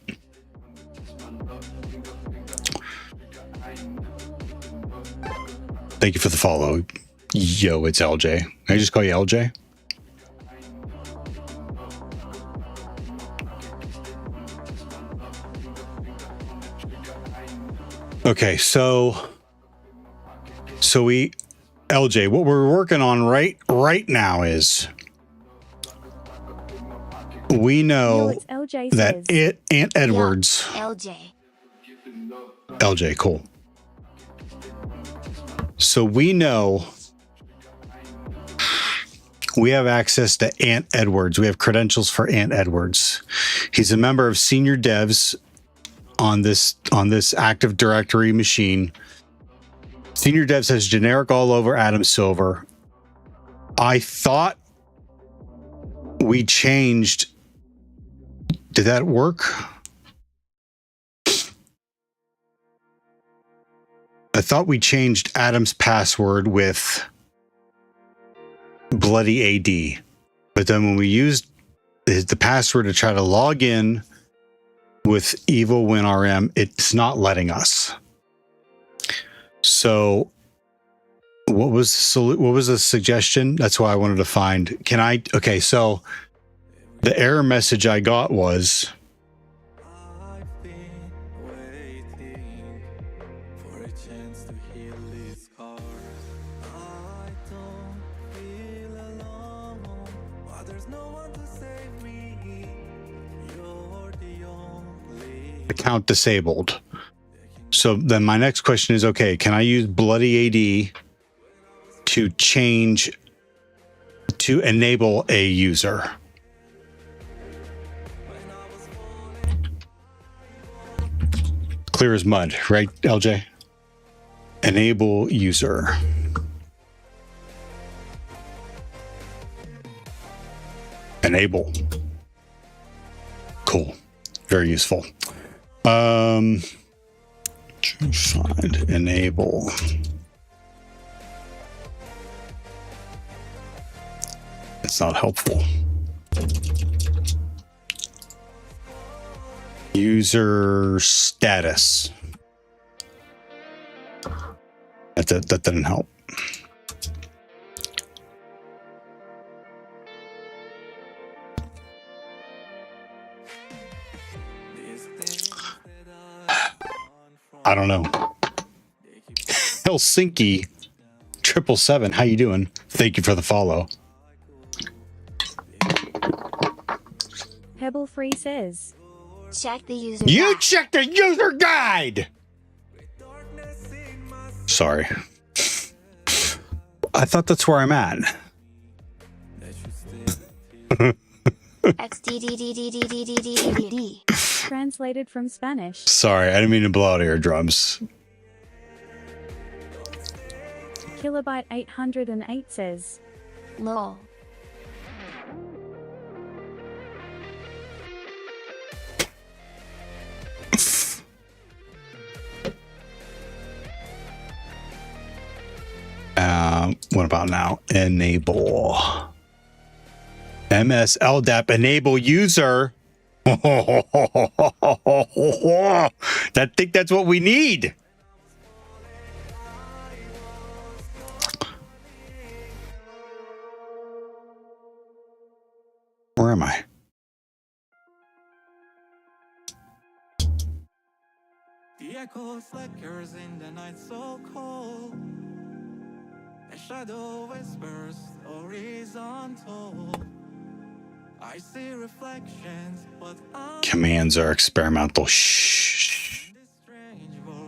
Thank you for the follow. Yo, it's LJ. Can I just call you LJ? Okay, so we, LJ, what we're working on right now is we know that Aunt Edwards. Yeah, LJ. LJ, cool. So we know we have access to Aunt Edwards. We have credentials for Aunt Edwards. He's a member of senior devs on this Active Directory machine. Senior devs has generic all over Adam Silver. I thought we changed. Did that work? I thought we changed Adam's password with bloody AD. But then when we used the password to try to log in with Evil WinRM, it's not letting us. So What was the suggestion? That's why I wanted to find. Can I? Okay, so the error message I got was. Account disabled. So then my next question is, okay, can I use Bloody AD to change, to enable a user? Clear as mud, right, LJ? Enable user. Enable. Cool. Very useful. Find enable. It's not helpful. User status. That didn't help. I don't know. Helsinki 777, how you doing? Thank you for the follow. Pebble Free says, check the user You guide. check the user guide! Sorry. I thought that's where I'm at. XDDDDDDDDD. translated from Spanish. Sorry, I didn't mean to blow out eardrums. Kilobyte 808 says, lol. What about now? Enable. MS LDAP enable user. I think that's what we need. Where am I? The echo flickers in the night so cold. A shadow whispers horizontal. I see reflections, but Commands are experimental. Shh.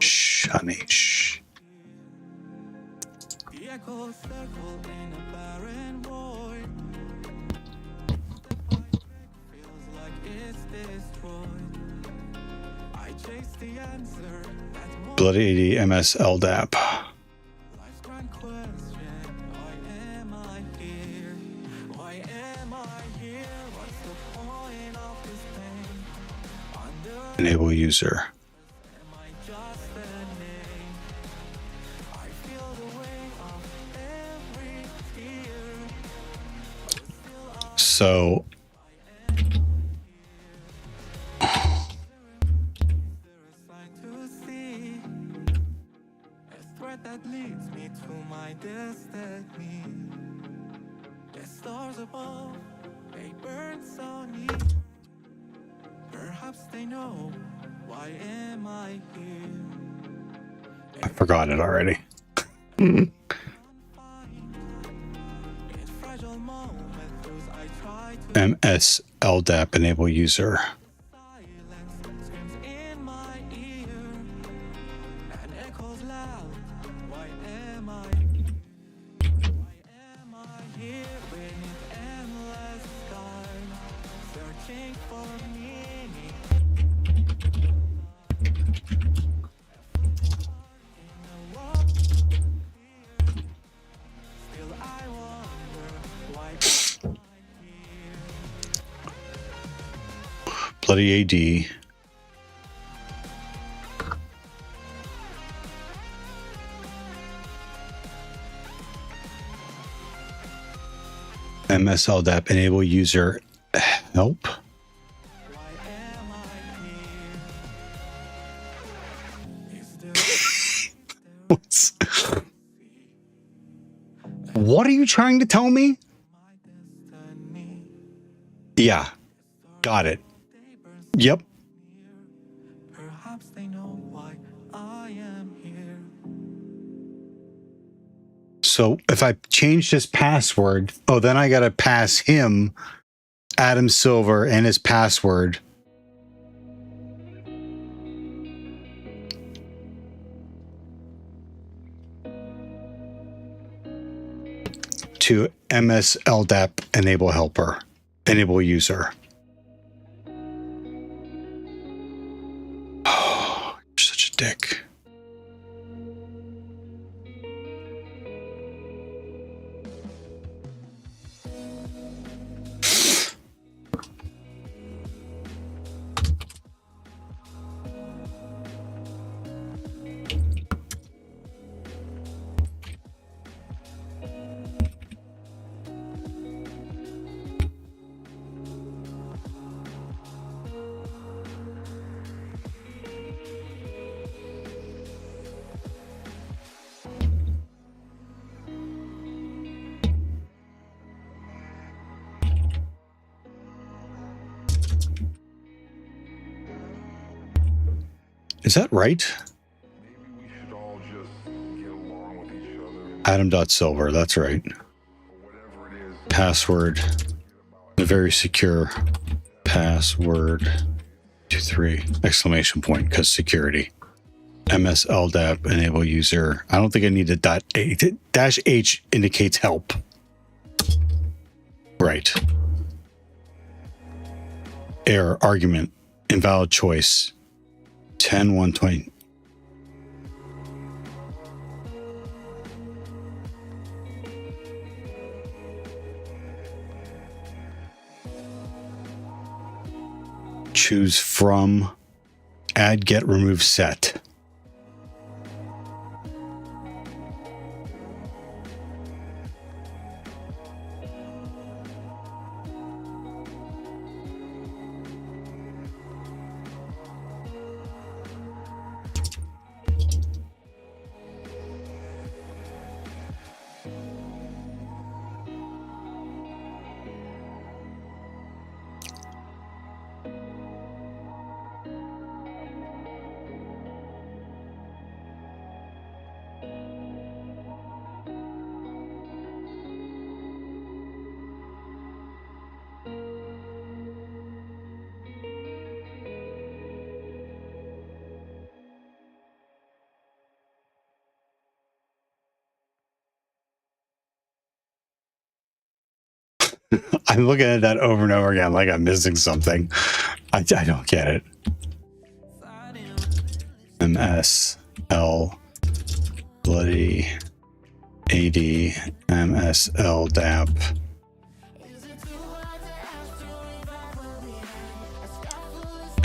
Shh, honey. Shh. the echoes circle in a barren void. Feels like it's destroyed. I chase the answer that Bloody AD MS LDAP. life's grand question. Why am I here? Why am I here? What's the point of this pain? Under Enable user. am I just a name? I feel the weight of every tear. So To see a thread that leads me to my destiny. The stars above, they burn so neat. Perhaps they know why am I here. I forgot it already. In fragile moments, those I try to MS LDAP enable user. screams in my ear and echoes loud. Why am I here? Why am I here beneath endless sky, searching for meaning? Still I wonder why am I here? Bloody AD. MS LDAP enable user help. What's What are you trying to tell me? Yeah. Got it. Yep. Perhaps they know why I am here. So if I change his password, oh, then I got to pass him Adam Silver and his password to MS LDAP enable helper, enable user. Oh, you're such a dick. Is that right? Adam.Silver, that's right. Password, a very secure password, 23, exclamation point, because security. MS LDAP, enable user. I don't think I need a dash H indicates help. Right. Error, argument, invalid choice. 10-120. Choose from, add, get, remove, set. I'm looking at that over and over again like I'm missing something. I don't get it. MSL bloody AD MSL DAP.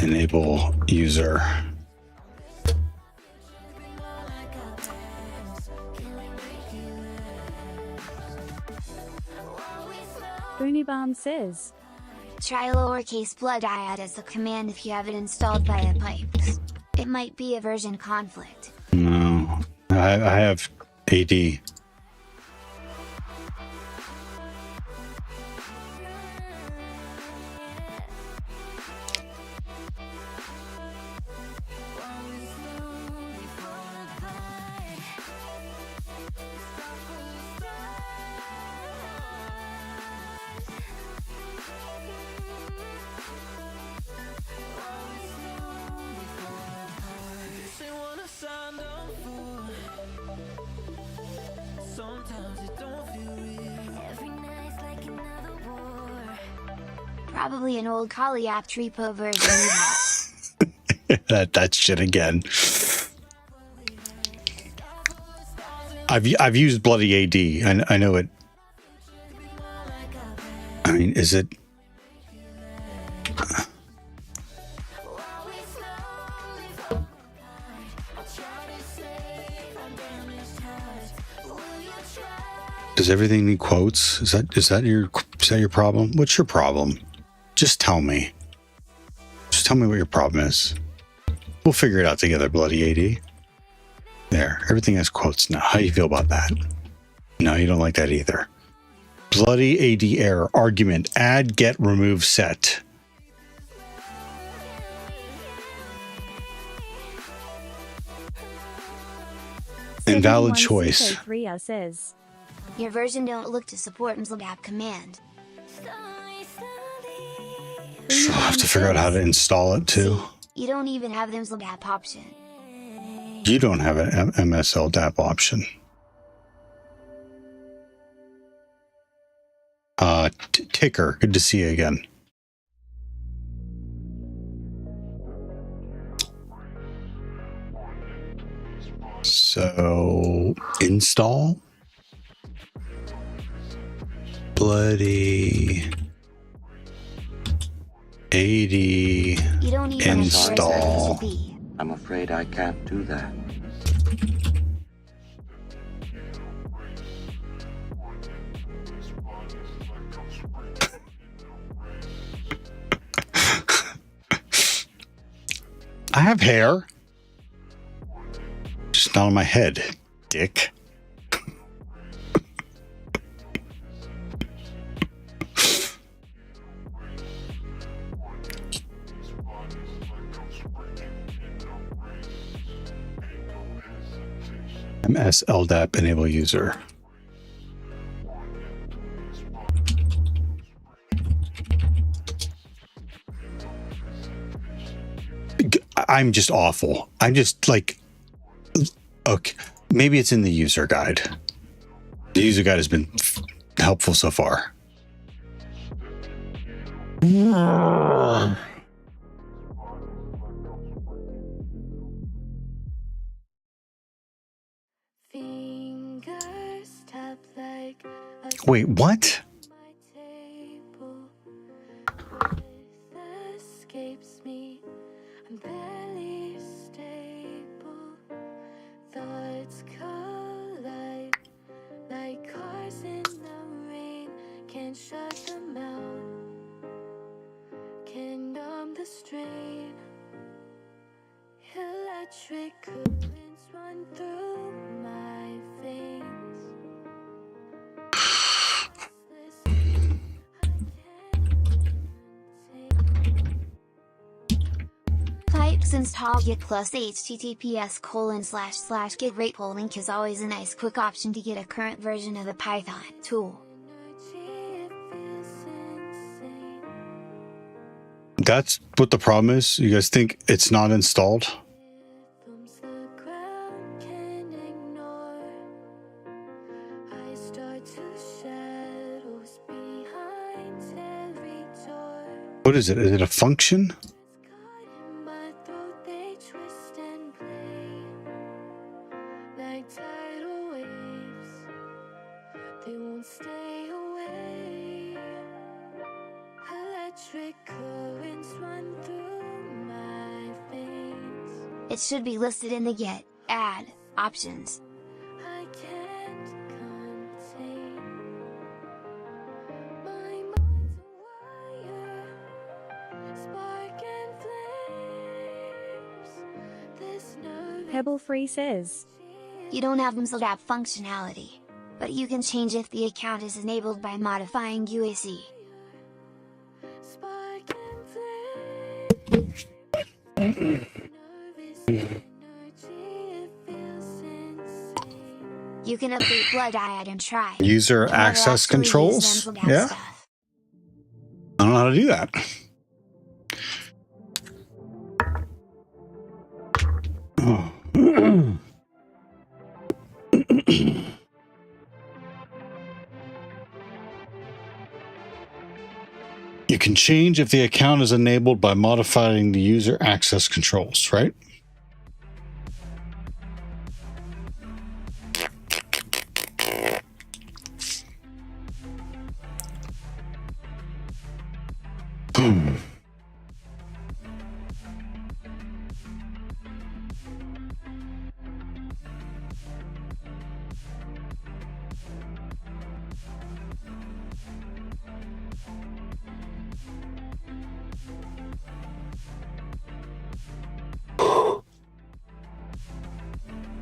Enable user. Boonybomb says, try lowercase blood iad as the command if you have it installed via pipes. It might be a version conflict. No, I have AD. Probably an old Kali app repo version. that shit again. I've used bloody AD. I know it. I mean, is it? Does everything need quotes? Is that your problem? What's your problem? Just tell me. Just tell me what your problem is. We'll figure it out together, bloody AD. There, everything has quotes now. How do you feel about that? No, you don't like that either. Bloody AD error. Argument. Add, get, remove, set. Invalid choice. Says, your version don't look to support mzlgap command. So I'll have to figure out how to install it too. You don't even have the mzlgap option. You don't have an MSLDAP option. Ticker, good to see you again. So, install. Bloody AD You don't even install. I'm afraid I can't do that. I have hair. Just not on my head, dick. MS LDAP enable user. I'm just awful. I'm just like, okay, maybe it's in the user guide. The user guide has been helpful so far. Wait, what? Shut them out. Can numb the strain. Electric currents run through my veins. Pipes install git plus https://git repo link is always a nice quick option to get a current version of the Python tool. That's what the problem is? You guys think it's not installed? What is it? Is it a function? It should be listed in the Git add options. I can't contain my mind's a wire, spark and flames. This nerve Pebble Free says, you don't have mzlgap functionality, but you can change if the account is enabled by modifying UAC. spark and flames. You can update Blood Diad and try. User access controls? Yeah. Stuff. I don't know how to do that. Oh. You can change if the account is enabled by modifying the user access controls, right?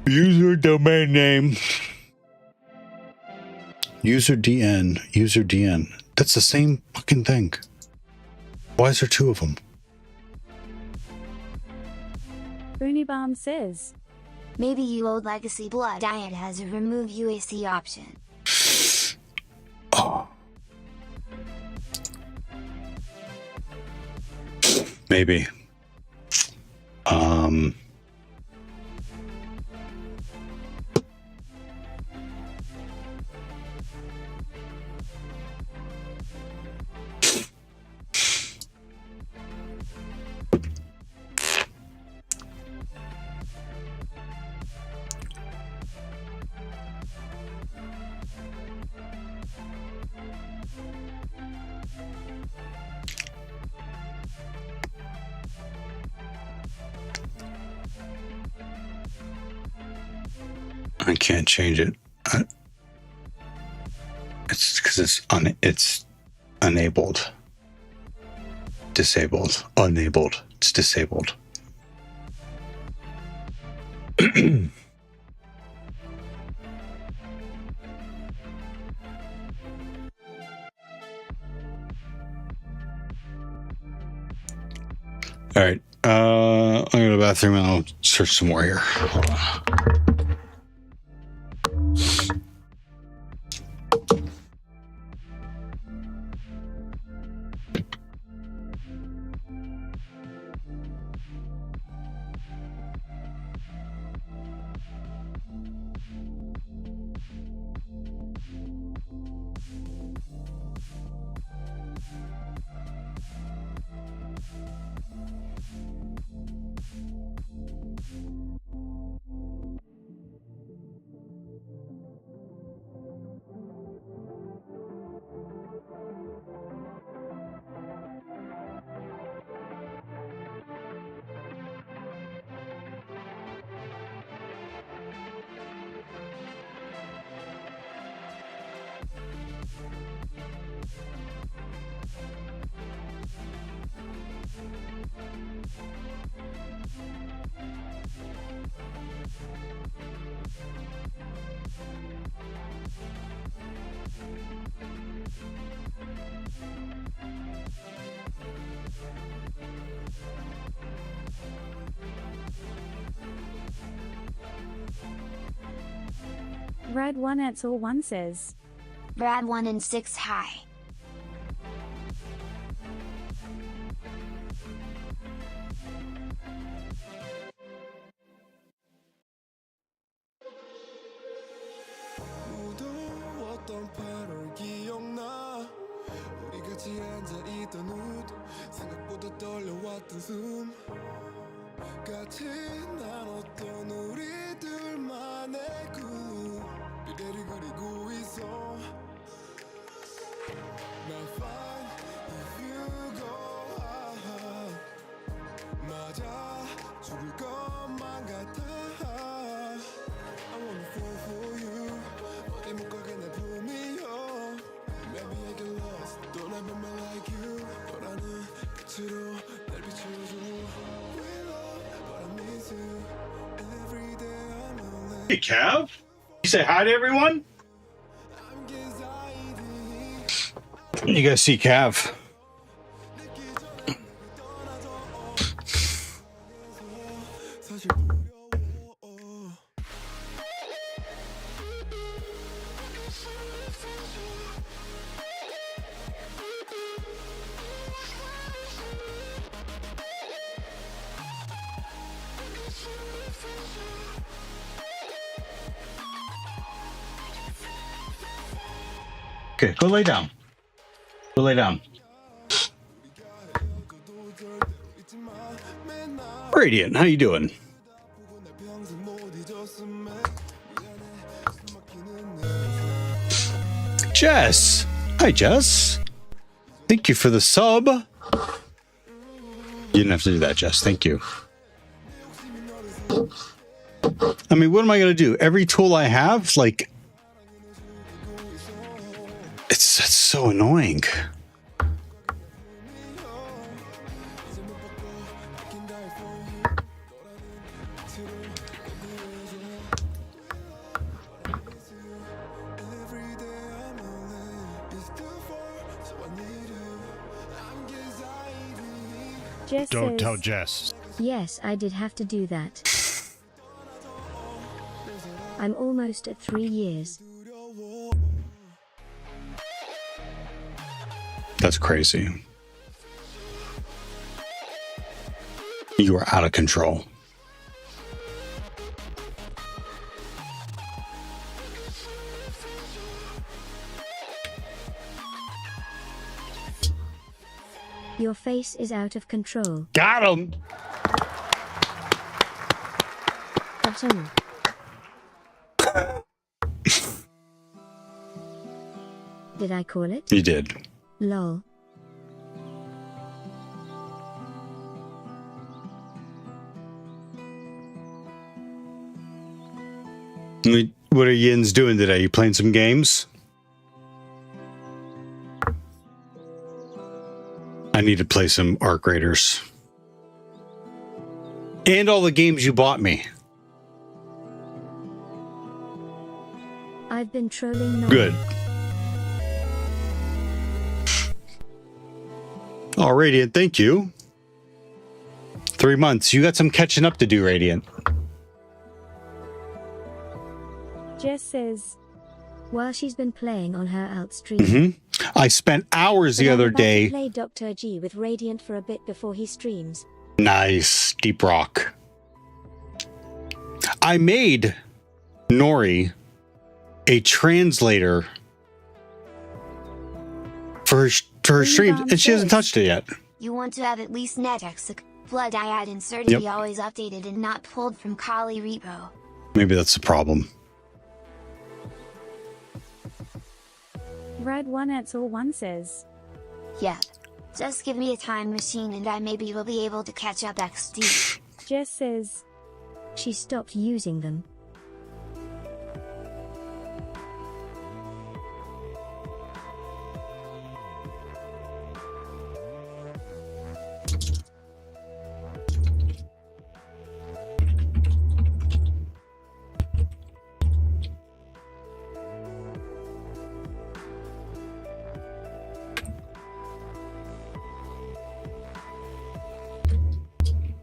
User domain name. User DN. That's the same fucking thing. Why is there two of them? Boonybomb says, maybe you old legacy blood diet has a remove UAC option. Oh. Maybe. I can't change it. It's because it's enabled. Disabled. Enabled. It's disabled. All right. I'll go to the bathroom and I'll search some more here. Hold on. Brad1@all1 says, Brad1 and 6 hi. 무더웠던 8월 기억나 우리 같이 앉아있던 옷 생각보다 떨려왔던 숨 같이 나눴던 우리 둘만의 꿈 미래를 그리고 있어 Not fine if you go out 맞아 죽을 것만 같아 I wanna fall for you 어디 못 가게 내 품이여 Maybe I get lost Don't ever man like you 너라는 빛으로 날 비춰줘 We love but I miss you Every day I'm lonely Hey, Cav. You say hi to everyone? You guys see Cav. Okay, go lay down. Go lay down. Radiant, how you doing? Jess. Hi, Jess. Thank you for the sub. You didn't have to do that, Jess. Thank you. I mean, what am I going to do? Every tool I have, like... It's so annoying. Jess Don't says, tell Jess. Yes, I did have to do that. I'm almost at 3 years. That's crazy. You are out of control. Your face is out of control. Got him! Bottom. Did I call it? You did. Lol. What are Yins doing today? You playing some games? I need to play some Arc Raiders. And all the games you bought me. I've been trolling. Good. Oh, Radiant, thank you. 3 months. You got some catching up to do, Radiant. Jess says, while she's been playing on her alt stream. I spent hours the other day. Play Dr. G with Radiant for a bit before he streams. Nice. Deep Rock. I made Nori a translator for her streams, and she hasn't touched it yet. You want to have at least NetEx flood I had inserted to be always updated and not pulled from Kali repo. Maybe that's the problem. Rad1@all1 says, Yeah. Just give me a time machine and I maybe will be able to catch up XD. Jess says, she stopped using them.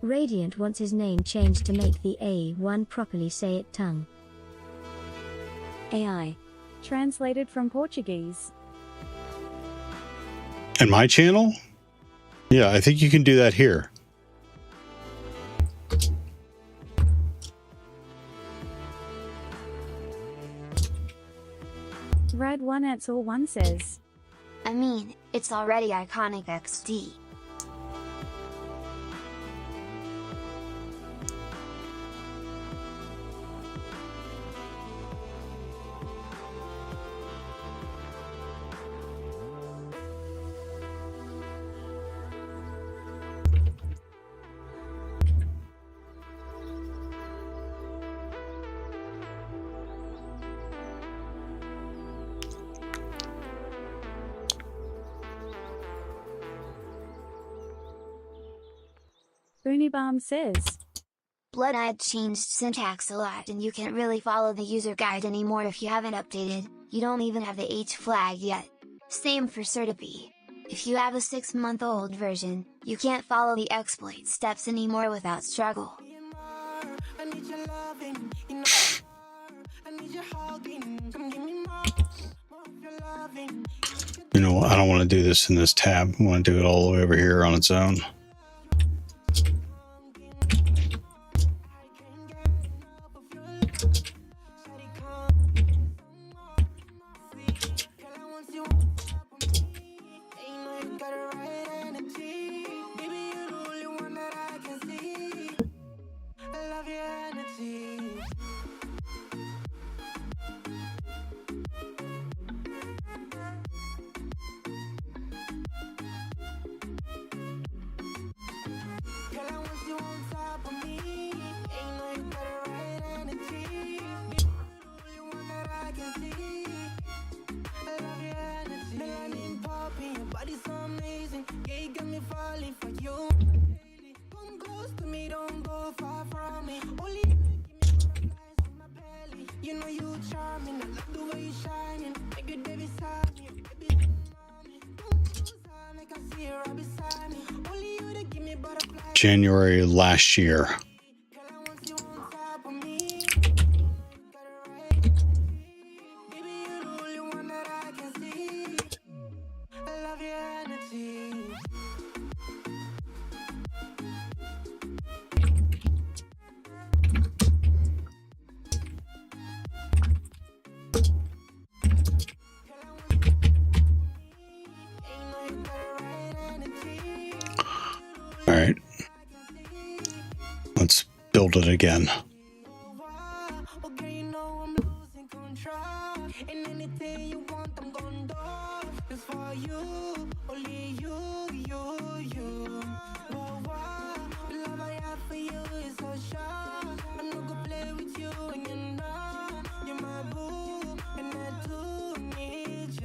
Radiant wants his name changed to make the A1 properly say it tongue. AI. Translated from Portuguese. And my channel? Yeah, I think you can do that here. Rad1@all1 says, I mean, it's already iconic XD. Boonybomb says, Blood had changed syntax a lot and you can't really follow the user guide anymore if you haven't updated, you don't even have the H flag yet. Same for Certipy. If you have a 6-month-old version, you can't follow the exploit steps anymore without struggle. You know, I don't want to do this in this tab. I want to do it all the way over here on its own. January last year. All right. Let's build it again.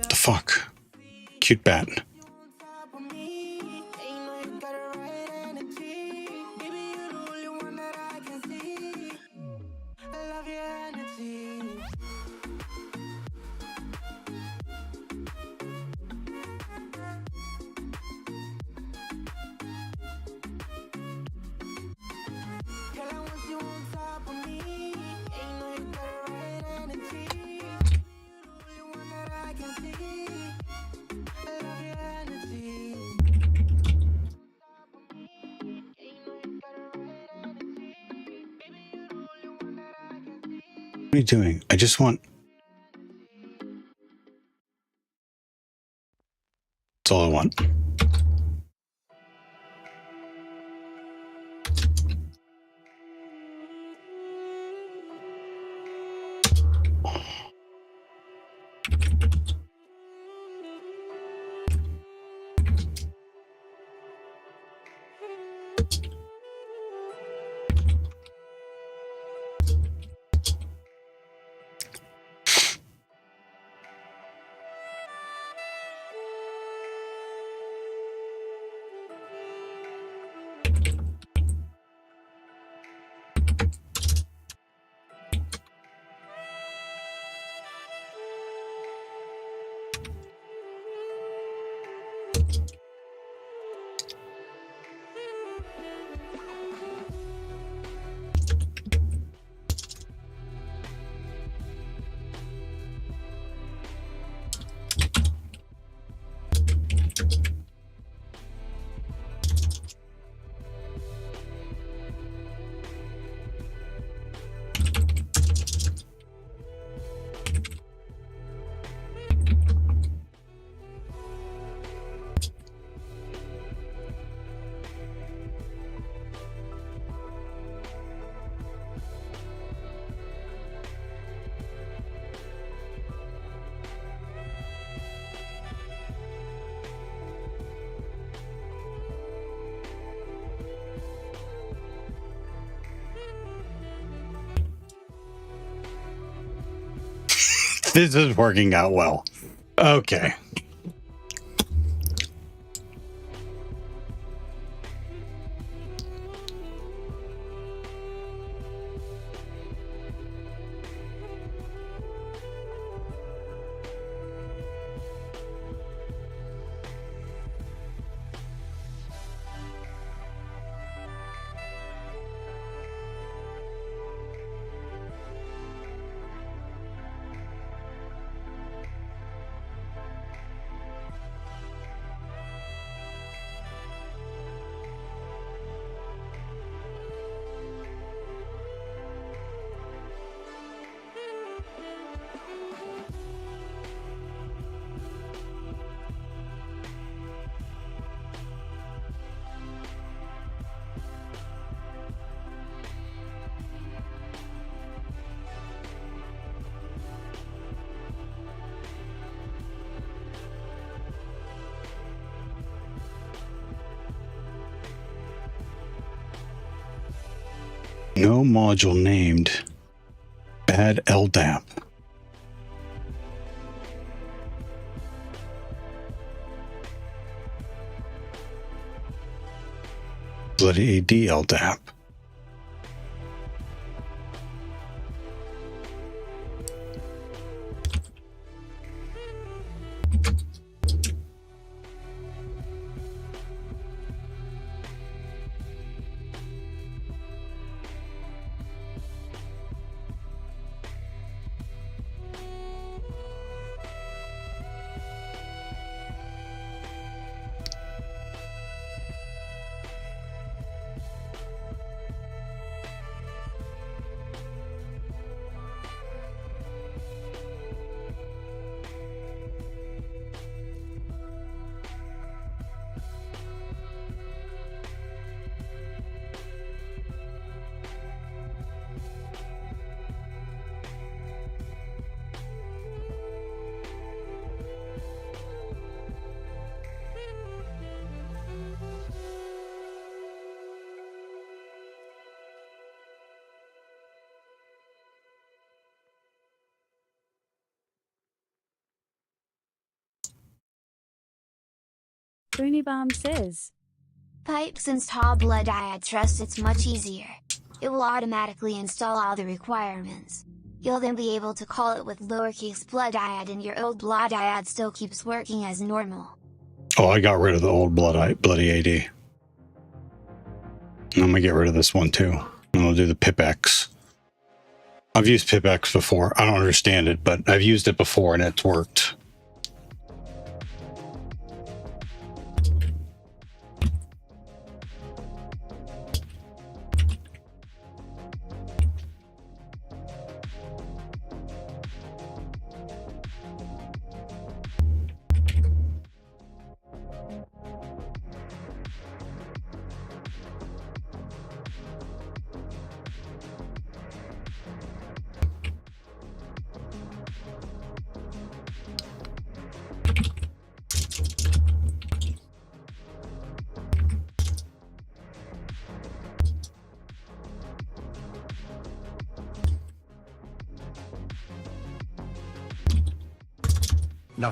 The fuck? Cute bat. What are you doing? I just want... That's all I want. This is working out well. Okay. No module named Bad LDAP. Bloody AD LDAP. Unibomb says, Pipes install Blood Diad Trust. It's much easier. It will automatically install all the requirements. You'll then be able to call it with lowercase Blood Diad, and your old Blood Diad still keeps working as normal. Oh, I got rid of the old Bloody AD. I'm gonna get rid of this one too. And I'll do the PipX. I've used PipX before. I don't understand it, but I've used it before and it's worked.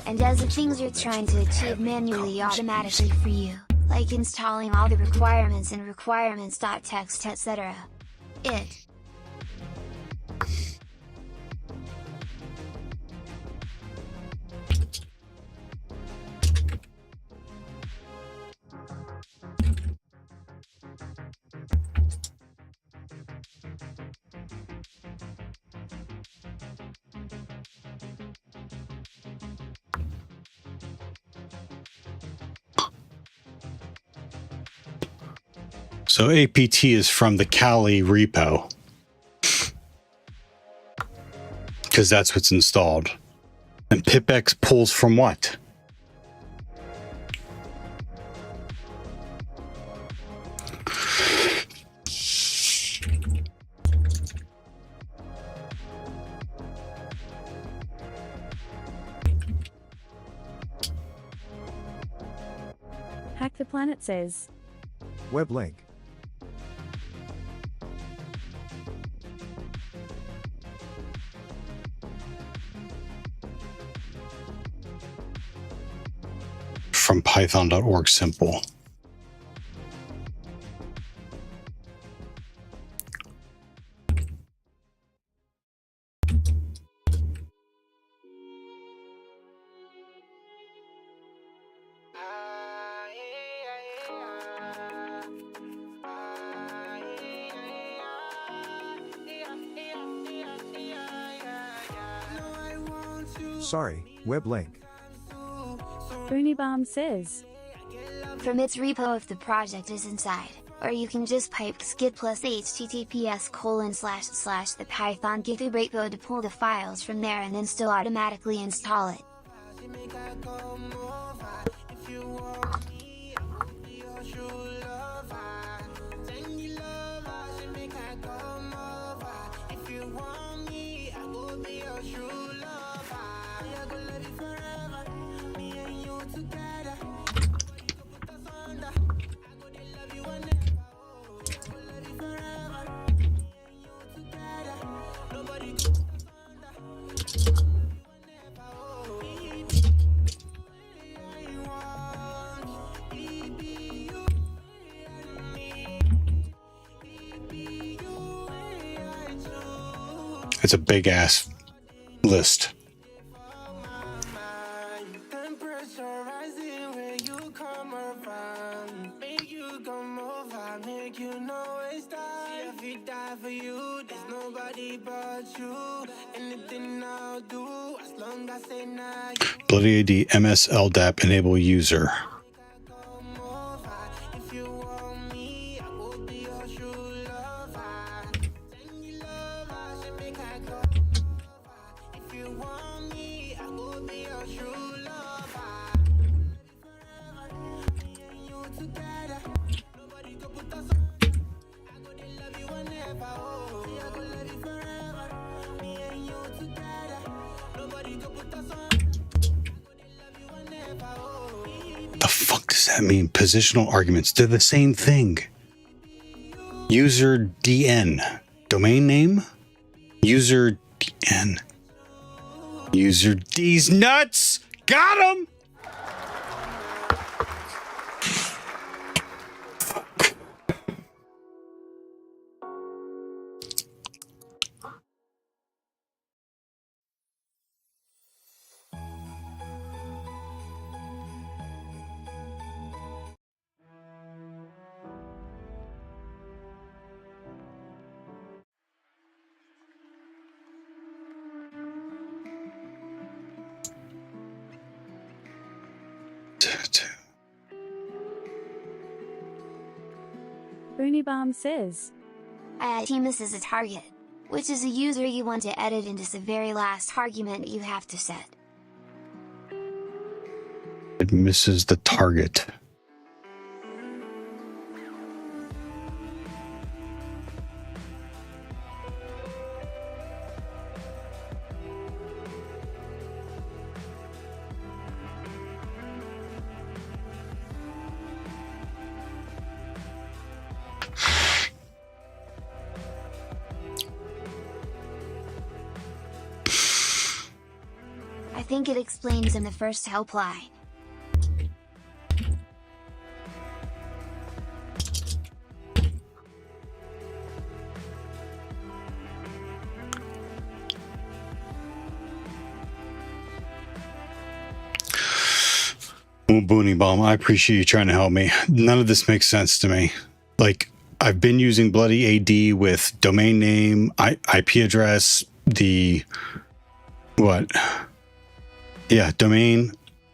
And does the things you're trying to achieve manually automatically for you, like installing all the requirements in requirements.txt, etc. It. So APT is from the Kali repo, because that's what's installed. And PipX pulls from what? Hack the Planet says, Web link. From python.org simple. Sorry, web link. Unibomb says, From its repo if the project is inside, or you can just pipe git plus https:// the Python GitHub repo to pull the files from there and then still automatically install it. It's a big ass list. Bloody AD MS LDAP enable user. The fuck does that mean? Positional arguments. They're the same thing. User DN. Domain name? User DN. User D's nuts! Got him! Boonybomb says, I team this as a target, which is a user you want to edit into the very last argument you have to set. It misses the target. I think it explains in the first help line. Well, Booney Bomb, I appreciate you trying to help me. None of this makes sense to me. Like, I've been using bloody AD with domain name, IP address, the what? Yeah, domain,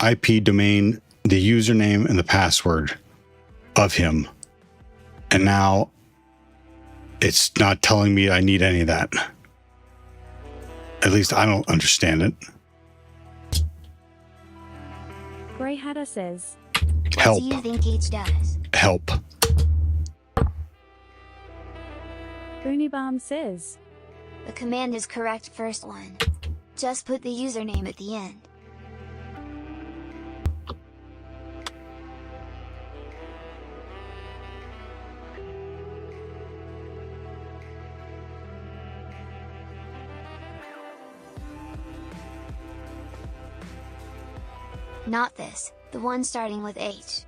IP domain, the username, and the password of him. And now it's not telling me I need any of that. At least I don't understand it. Grey Hatter says, Help. What do you think each does? Help. Boonybomb says, The command is correct first one. Just put the username at the end. Not this, the one starting with H.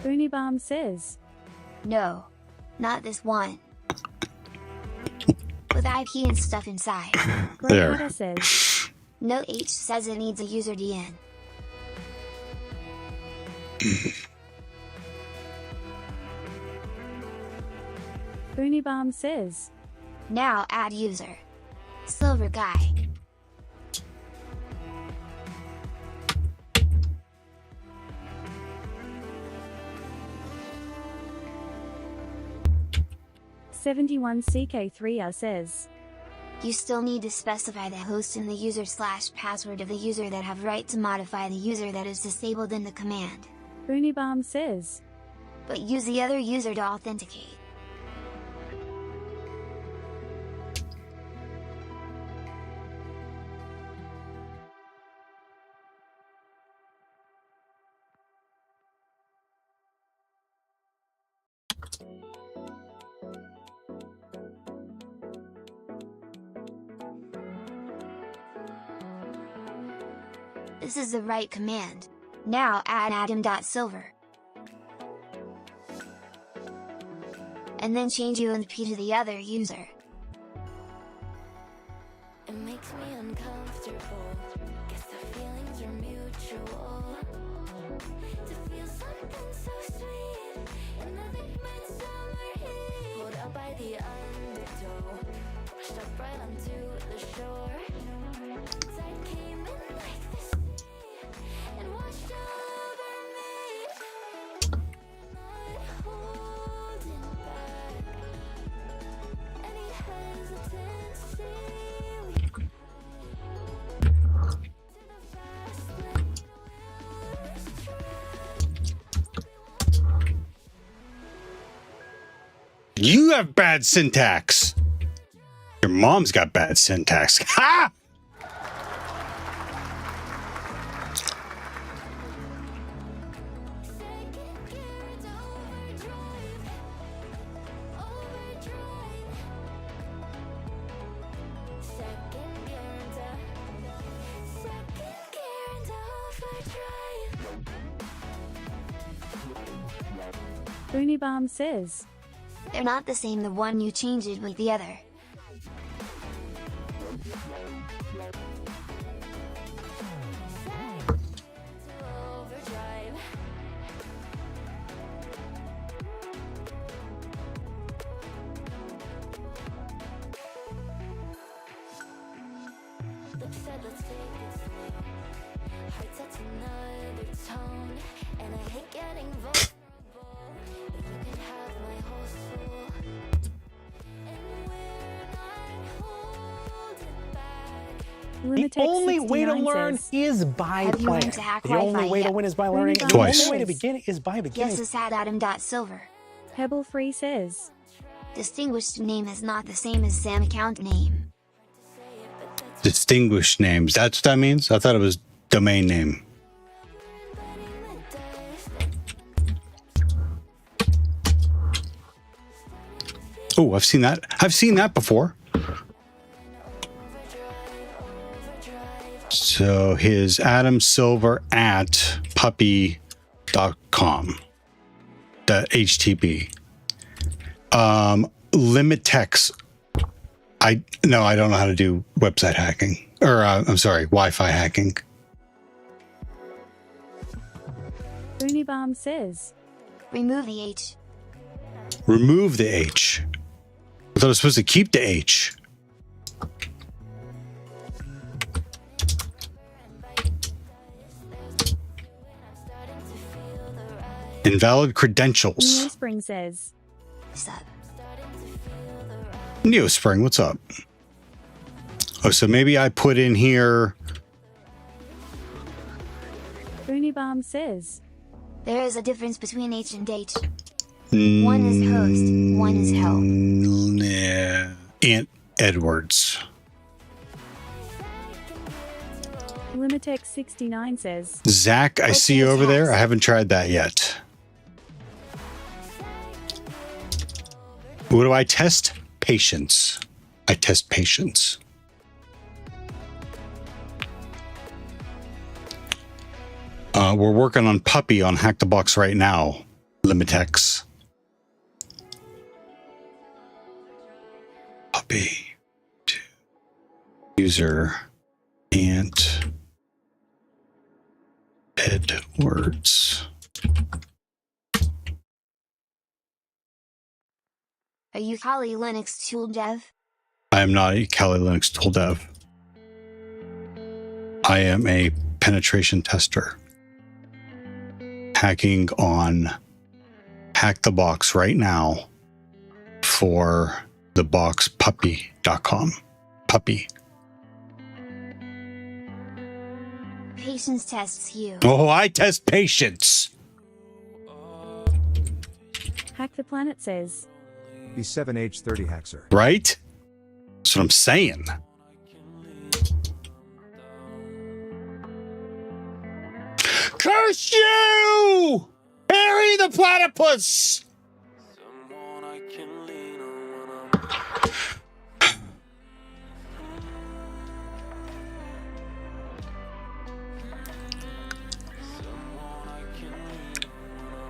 Boonybomb says, No, not this one. With IP and stuff inside. Grey There. Hatter says, No, H says it needs a user DN. Boonybomb says, Now add user. Silver guy. ck3r says, You still need to specify the host and the user/password of the user that have right to modify the user that is disabled in the command. Boonybomb says, But use the other user to authenticate. This is the right command. Now add Adam.Silver. And then change UNP to the other user. It makes me uncomfortable. Guess the feelings are mutual. To feel something so sweet, and nothing but summer heat. Pulled up by the undertow, washed up right onto the shore. Tide came in like the sea, and washed over me. Not holding back any hesitancy. You have bad syntax. Your mom's got bad syntax. Ha! Boonybomb says, They're not the same, the one you changed it with the other. Said let's take it slow. Hearts at another tone, and I hate getting vulnerable. But you can have my whole soul, and we're not holding back. The only way to learn is by Have you playing. learned to hack The only Wi-Fi way to yet? win is by learning. And Twice. The only way to begin is by beginning. Guess this at Adam.Silver. Pebble Free says. Distinguished name is not the same as Sam account name. Distinguished names. That's what that means? I thought it was domain name. Oh, I've seen that. I've seen that before. So his Adam Silver at puppy.com. The HTTP. Limitex. I don't know how to do website hacking. Or, I'm sorry, Wi-Fi hacking. Unibomb says. Remove the H. Remove the H. I thought I was supposed to keep the H. Invalid credentials. Neospring says. Sub. Neospring, what's up? Oh, so maybe I put in here. Unibomb says. There is a difference between H and H. One is host, one is help. Yeah. Aunt Edwards. Limitex69 says. Zach, I see you over there. I haven't tried that yet. What do I test? Patience. I test patience. We're working on Puppy on HackTheBox right now. Limitex. Puppy. User. Aunt Edwards. Are you Kali Linux tool dev? I am not a Kali Linux tool dev. I am a penetration tester. Hacking on HackTheBox right now for the box puppy.com. Puppy. Patience tests you. Oh, I test patience. Hack the Planet says. B7H30 Haxer. Right? That's what I'm saying. Curse you! Harry the Platypus!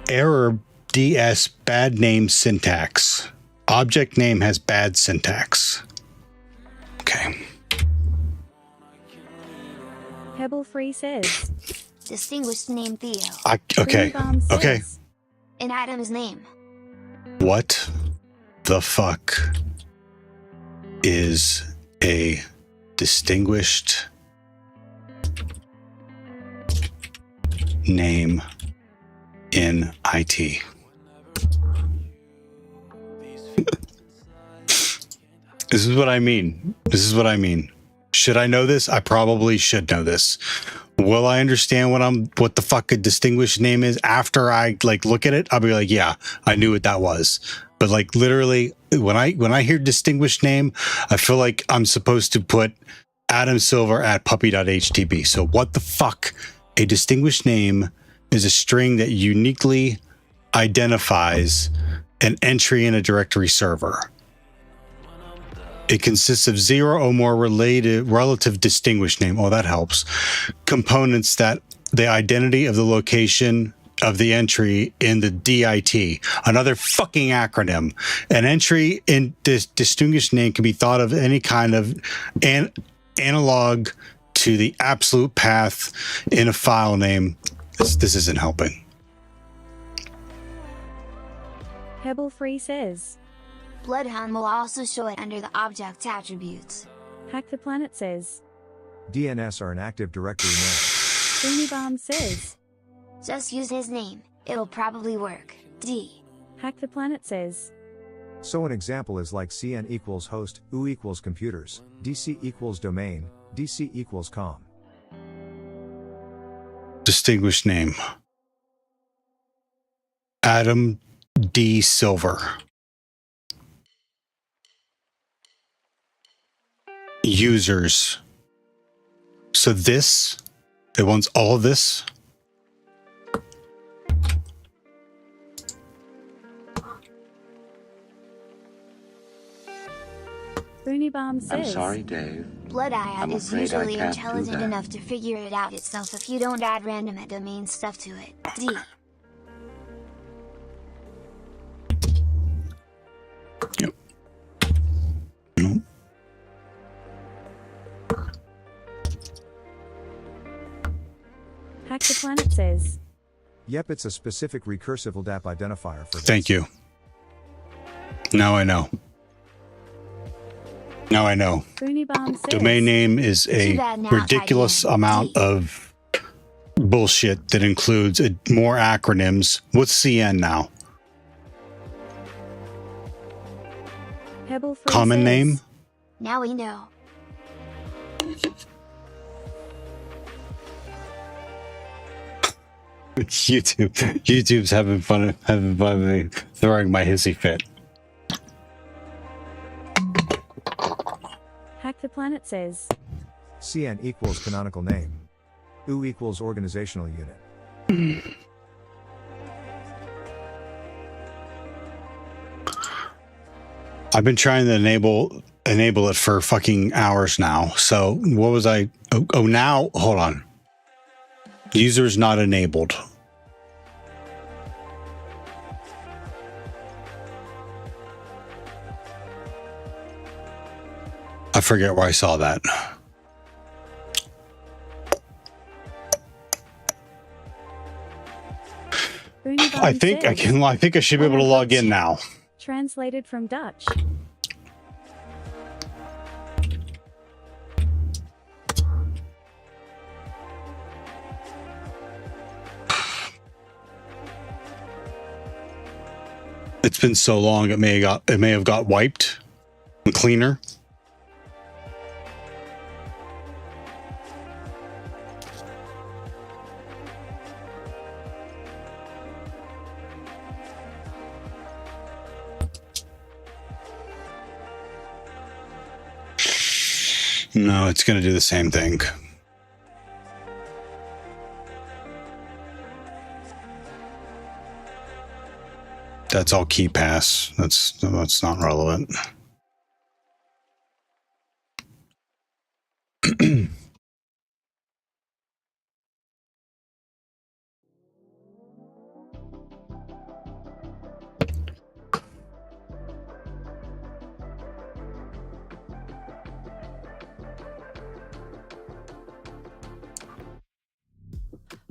Error DS bad name syntax. Object name has bad syntax. Okay. Pebble Free says. Distinguished name Theo. Okay. Unibomb says. Okay. In Adam's name. What the fuck is a distinguished name in IT? This is what I mean. This is what I mean. Should I know this? I probably should know this. Will I understand what the fuck a distinguished name is after I look at it? I'll be like, yeah, I knew what that was. But literally when I hear distinguished name, I feel like I'm supposed to put Adam Silver at puppy.htb. So what the fuck? A distinguished name is a string that uniquely identifies an entry in a directory server. It consists of 0 or more relative distinguished name. Oh, that helps. Components that the identity of the location of the entry in the DIT. Another fucking acronym. An entry in this distinguished name can be thought of any kind of analog to the absolute path in a file name. This isn't helping. Pebble Free says. Bloodhound will also show it under the object attributes. Hack the Planet says. DNS are an active directory name. Beanie Bomb says. Just use his name, it'll probably work. D. Hack the Planet says. So an example is like CN equals host, U equals computers, DC equals domain, DC equals com. Distinguished name. Adam D. Silver. Users. So this, it wants all of this. Beanie Bomb says. I'm sorry, Dave. Bloodeye is usually can't do intelligent that. enough to figure it out itself if you don't add random at domain stuff to it. D. Yep. Hack the Planet says. Yep, it's a specific recursive LDAP identifier for this. Thank you. Now I know. Now I know. Beanie Bomb says. Domain name is a ridiculous amount of bullshit that includes more acronyms. What's CN now? Pebble Free Common says. name? Now we know. YouTube's having fun with me throwing my hissy fit. Hack the Planet says. CN equals canonical name. U equals organizational unit. I've been trying to enable it for fucking hours now. So what was I? Oh, now hold on. Users not enabled. I forget where I saw that. I think I can. I think I should be able to log in now. Translated from Dutch. It's been so long. It may have got wiped and cleaner. No, it's going to do the same thing. That's all key pass. That's not relevant.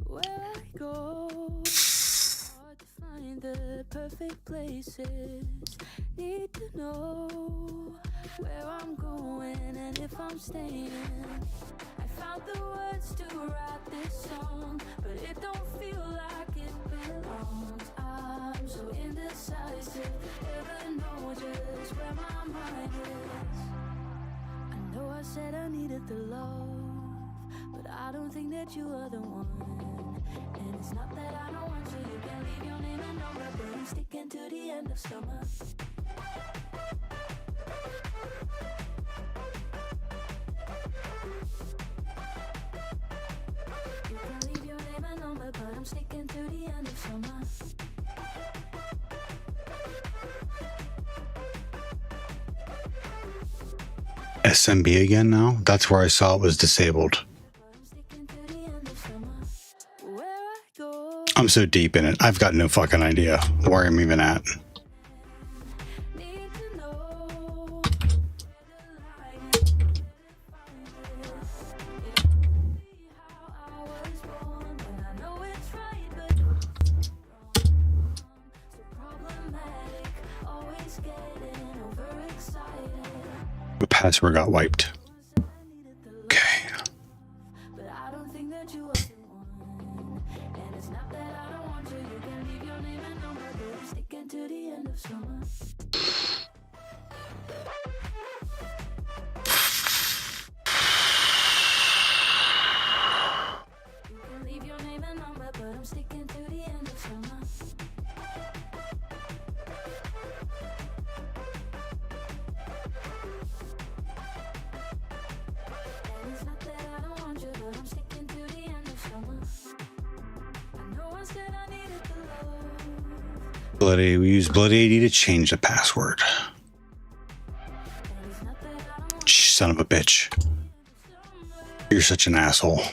Where I go, hard to find the perfect places. Need to know where I'm going and if I'm staying. I found the words to write this song, but it don't feel like it belongs. I'm so indecisive, never know just where my mind is. I know I said I needed the love, but I don't think that you are the one. And it's not that I don't want you, you can leave your name and number, but I'm sticking to the end of summer. You can leave your name and number, but I'm sticking to the end of summer. SMB again now? That's where I saw it was disabled. I'm so deep in it. I've got no fucking idea where I'm even at. The password got wiped. Okay. sticking to the end of summer. You can leave your name and number, but I'm sticking to the end of summer. And it's not that I don't want you, but I'm sticking to the end of summer. I know I said I needed the love. Bloody, we use Bloody AD to change the password. Son of a bitch. You're such an asshole.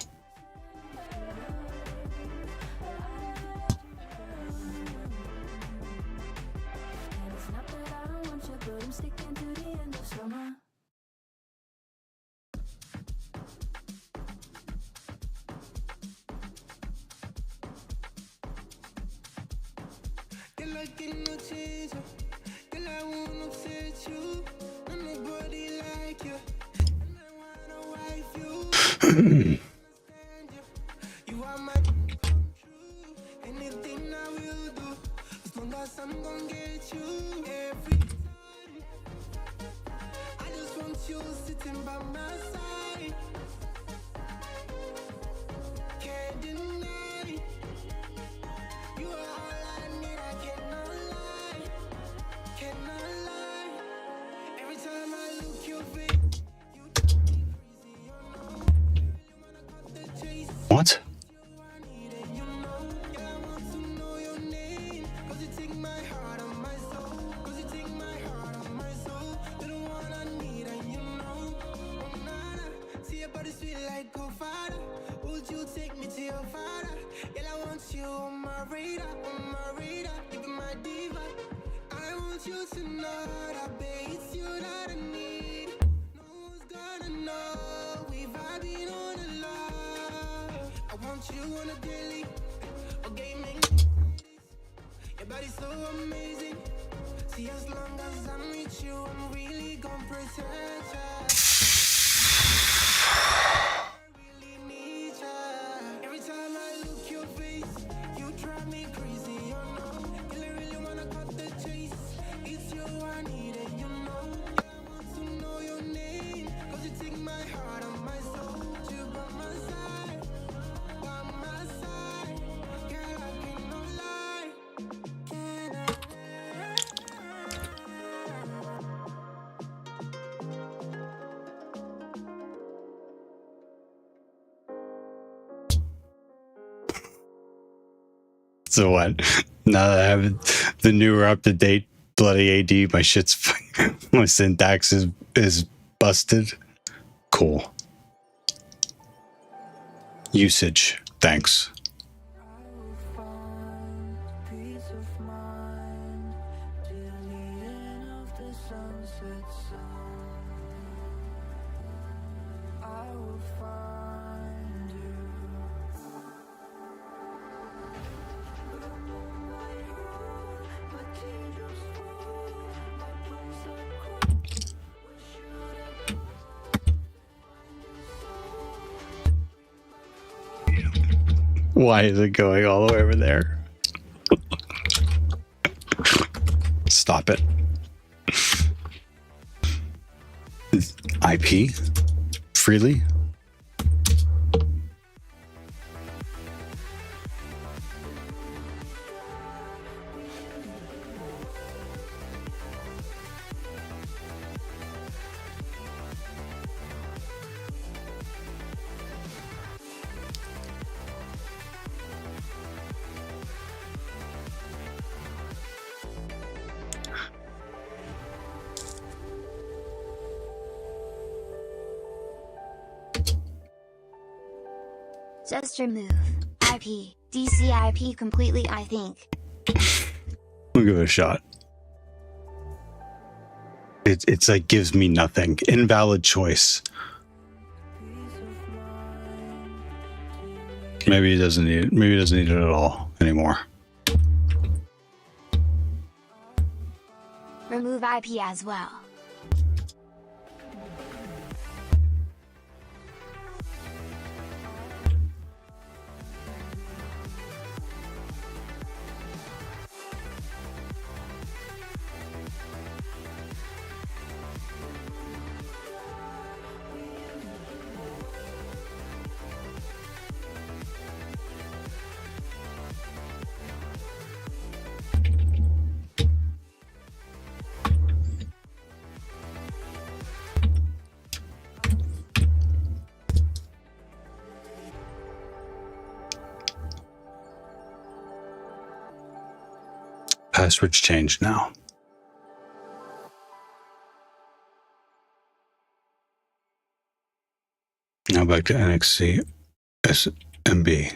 What? So what? Now that I have the newer up-to-date Bloody AD, my shit's my syntax is busted. Cool. Usage. Thanks. Why is it going all the way over there? Stop it. IP? Freely? Just remove IP, DCIP completely, I think. We'll give it a shot. It's like gives me nothing. Invalid choice. Maybe it doesn't need it. Maybe it doesn't need it at all anymore. Remove IP as well. Password's changed now. Now back to NXC SMB.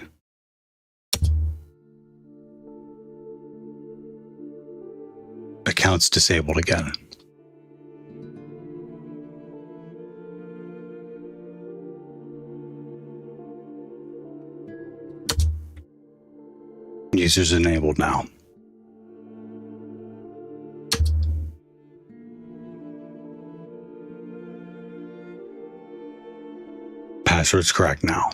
Accounts disabled again. Users enabled now. Password's correct now.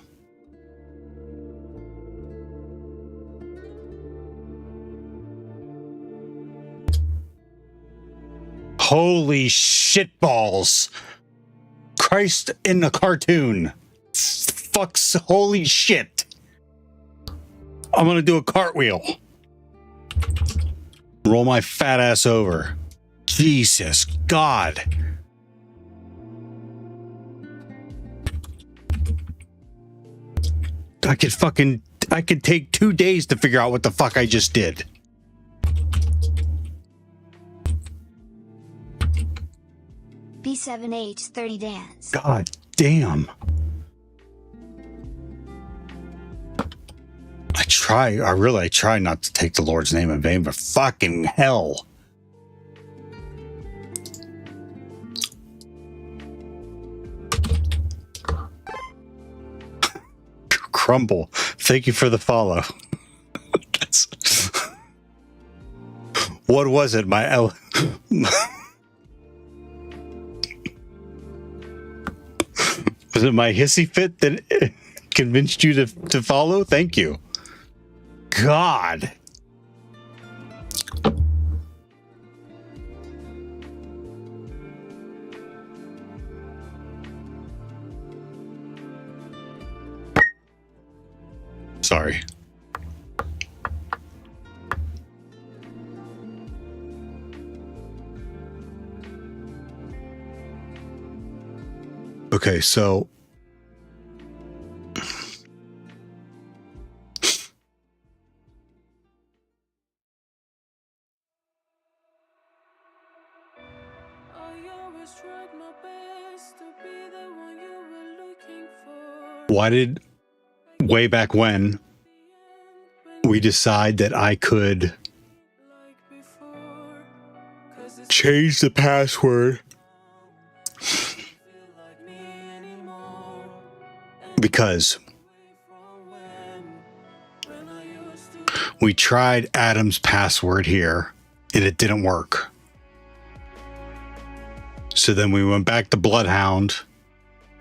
Holy shitballs. Christ in the cartoon. Fucks, holy shit. I'm gonna do a cartwheel. Roll my fat ass over. Jesus God. I could take 2 days to figure out what the fuck I just did. B7H30 dance. God damn. I try not to take the Lord's name in vain, but fucking hell. Crumble. Thank you for the follow. What was it? Was it my hissy fit that convinced you to follow? Thank you. God. Sorry. Okay, so why did way back when we decide that I could change the password? Because we tried Adam's password here and it didn't work. So then we went back to Bloodhound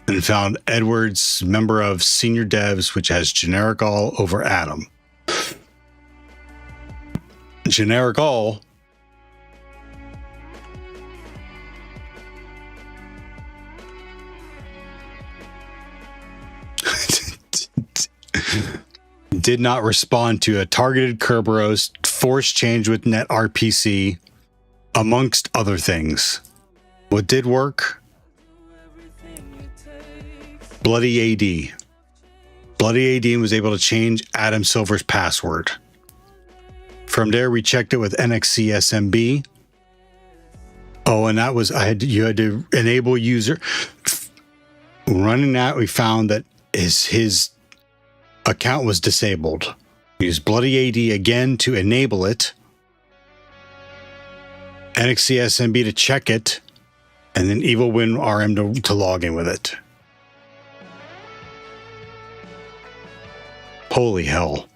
and found Edwards, member of Senior Devs, which has generic all over Adam. Generic all did not respond to a targeted Kerberos force change with NetRPC, amongst other things. What did work? Bloody AD. Bloody AD was able to change Adam Silver's password. From there, we checked it with NXC SMB. Oh, and that was you had to enable user. Running that, we found that his account was disabled. We used Bloody AD again to enable it. NXC SMB to check it, and then Evil Win RM to log in with it. Holy hell.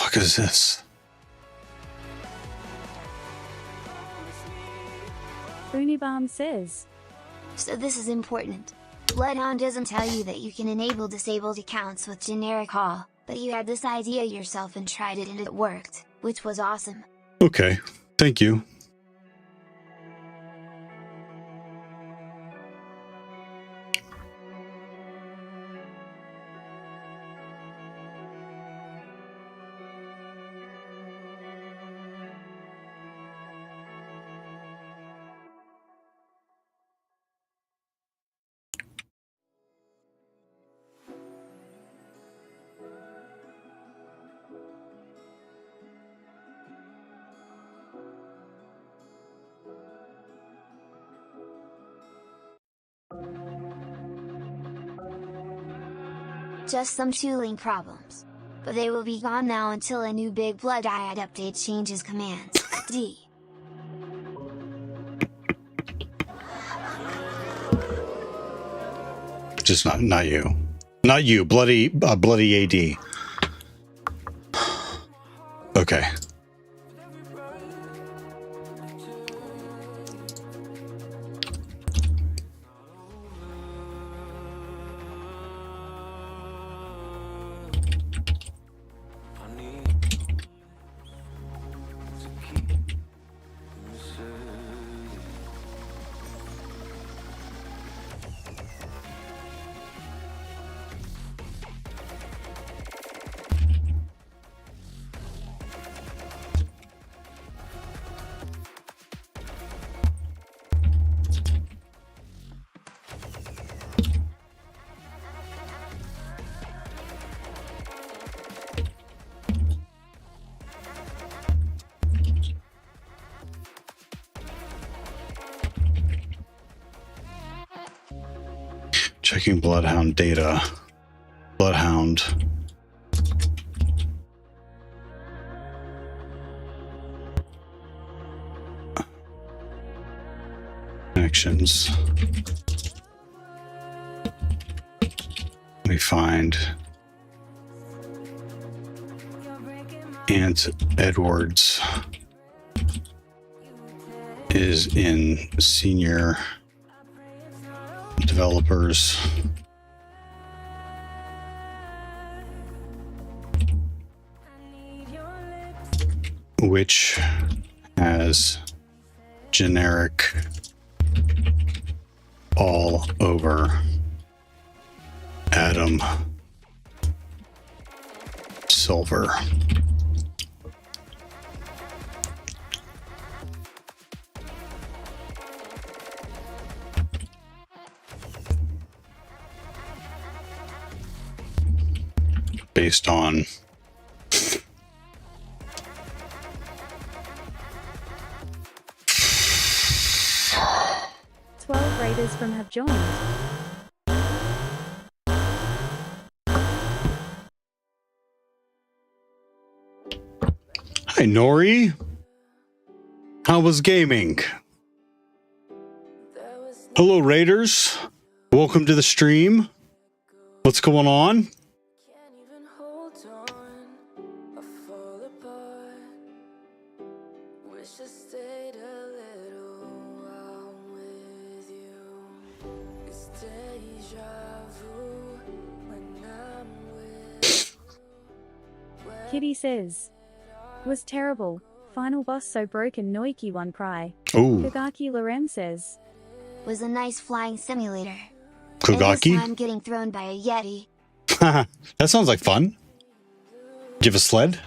What is this? Bomb says. So this is important. Bloodhound doesn't tell you that you can enable disabled accounts with generic HAL, but you had this idea yourself and tried it and it worked, which was awesome. Okay, thank you. Just some tooling problems. But they will be gone now until a new Big Blood IAD update changes commands. D. Just not you. Not you, bloody AD. Okay. Checking Bloodhound data. Bloodhound. Connections. We find Ant Edwards is in senior developers. Which has generic all over Adam Silver. Based on 12 raiders from have joined. Hi, Nori. How was gaming? Hello, Raiders. Welcome to the stream. What's going on? Kitty says. Was terrible. Final boss so broken Noiki one cry. Ooh. Kagaki Lorem says. Was a nice flying simulator. Kagaki? And this time getting thrown by a Yeti. That sounds like fun. Give a sled?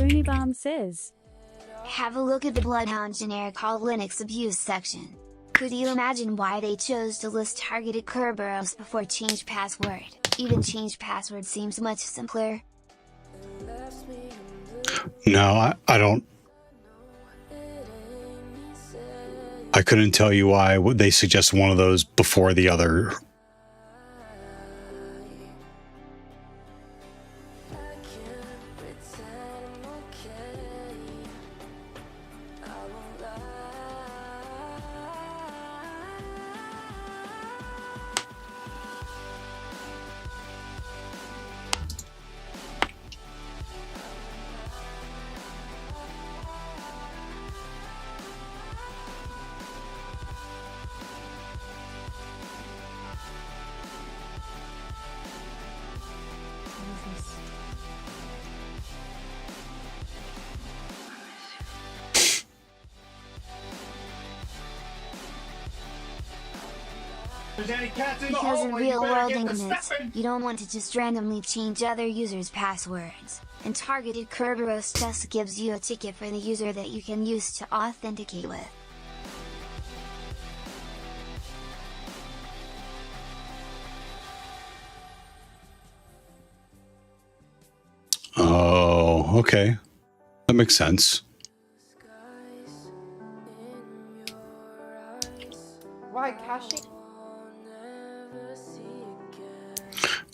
Unibomb says, have a look at the Bloodhound generic called Linux abuse section. Could you imagine why they chose to list targeted Kerberos before change password? Even change password seems much simpler. No, I don't. I couldn't tell you why they suggest one of those before the other. Because in real-world increments, you don't want to just randomly change other users' passwords, and targeted Kerberos just gives you a ticket for the user that you can use to authenticate with. Oh, okay. That makes sense. Why caching?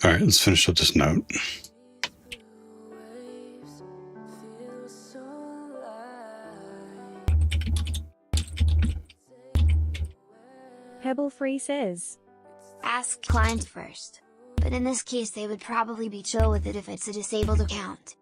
All right, let's finish up this note. Pebble Free says, ask client first. But in this case they would probably be chill with it if it's a disabled account.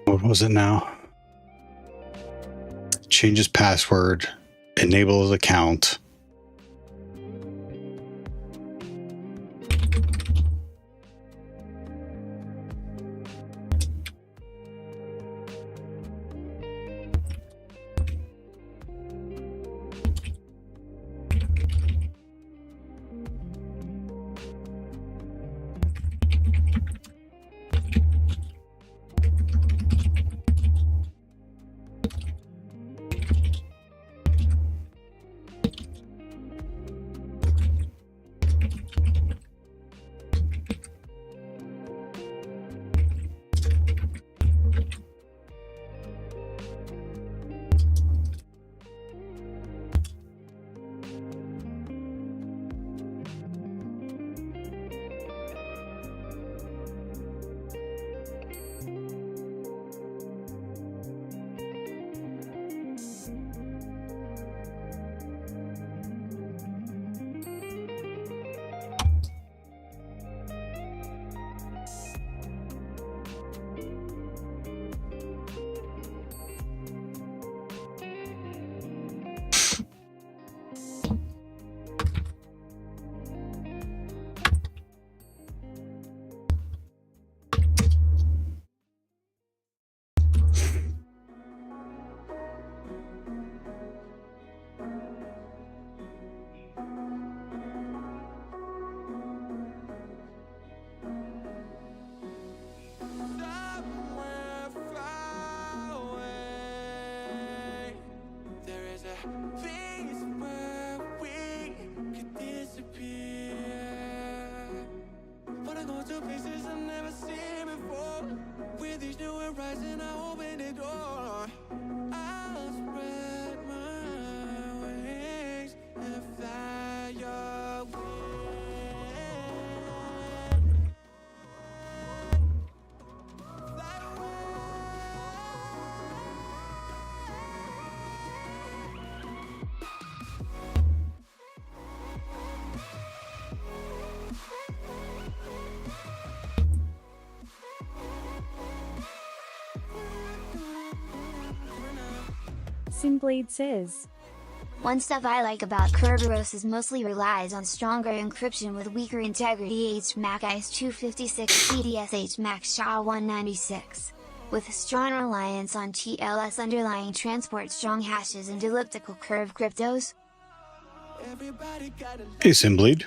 What was it now? Changes password, enables account. horizon, I open the door. I'll spread my wings and fly away. Simbleed says, one stuff I like about Kerberos is mostly relies on stronger encryption with weaker integrity. HMAC ICE 256 CDS HMAC SHA-196. With a strong reliance on TLS underlying transport strong hashes and elliptical curve cryptos. Hey, Simbleed.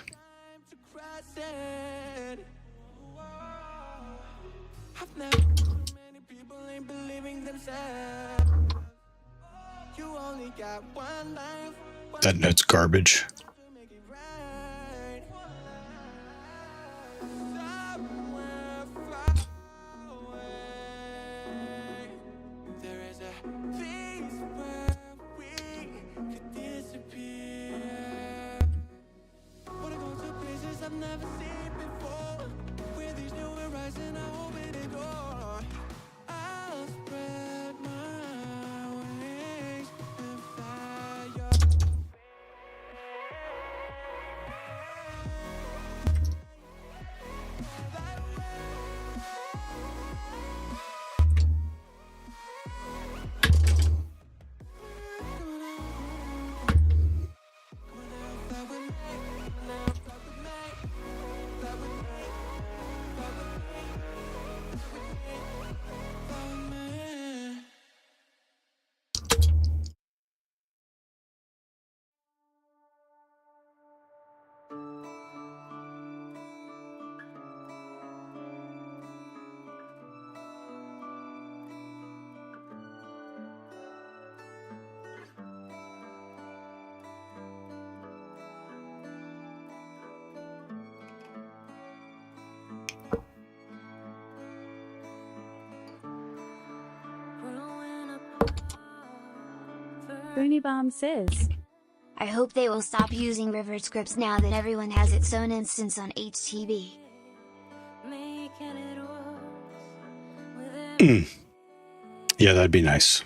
That note's garbage. I've never seen before. With these new horizon, I open the door. I'll spread my wings and fly up. Boonybomb says, I hope they will stop using river scripts now that everyone has its own instance on HTB. Yeah, that'd be nice.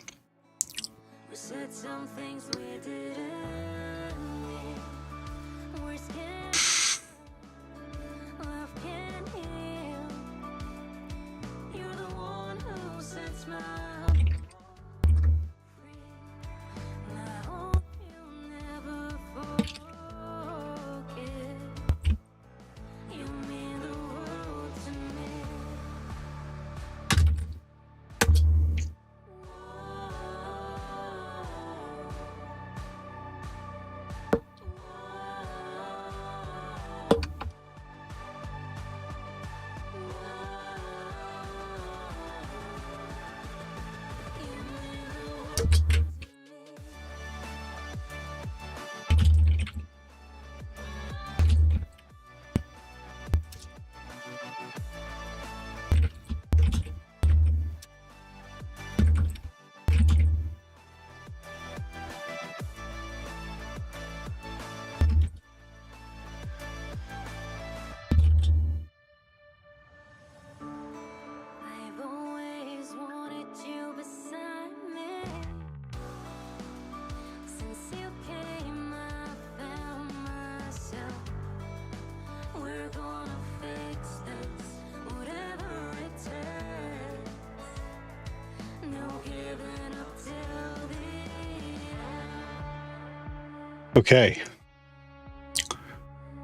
Okay.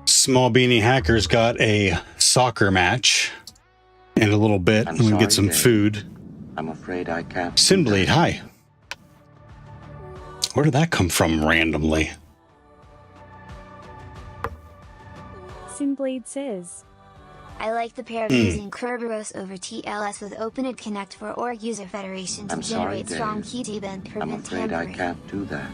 Small Beanie Hacker's got a soccer match in a little bit. I'm gonna get some food. I'm afraid I can't. Simbleed, hi. Where did that come from randomly? Simbleed says, I like the pair of using Kerberos over TLS with OpenID Connect for org user federation to generate strong key data and prevent tampering. I'm afraid I can't do that.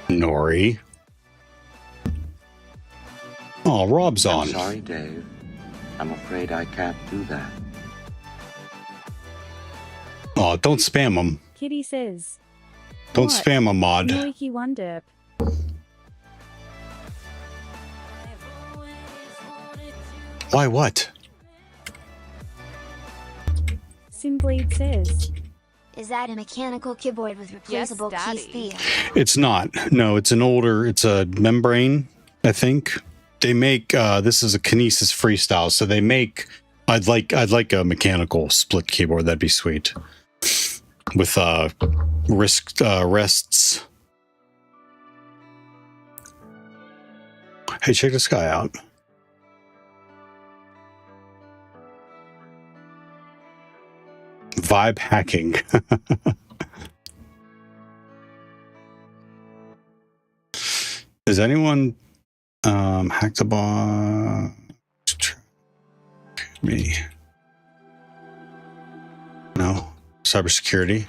Nori. Oh, Rob's on. I'm sorry, Dave. I'm afraid I can't do that. Oh, don't spam him. Kitty says. Don't What? spam a mod. Noiki Wonderp. Why what? Simbleed says. Is that a mechanical keyboard with replaceable keys, Theo? It's not. No, it's a membrane, I think. They make this is a Kinesis Freestyle, so they make I'd like a mechanical split keyboard, that'd be sweet. With rests. Hey, check this guy out. Vibe hacking. Does anyone hack the box? Me. No. CyberSecurity.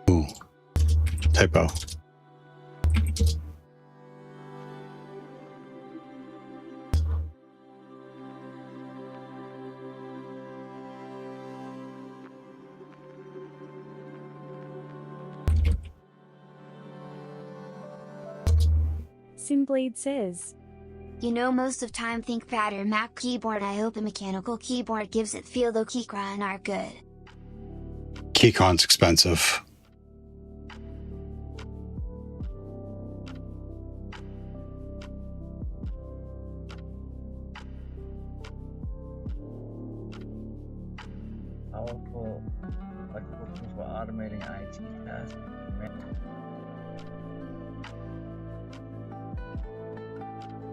Ooh. Typo. Simbleed says. You know, most of time ThinkPad or Mac keyboard, I hope a mechanical keyboard gives it feel, though Keychron are good. Keychron's expensive. Powerful electrical tools for automating IT tasks.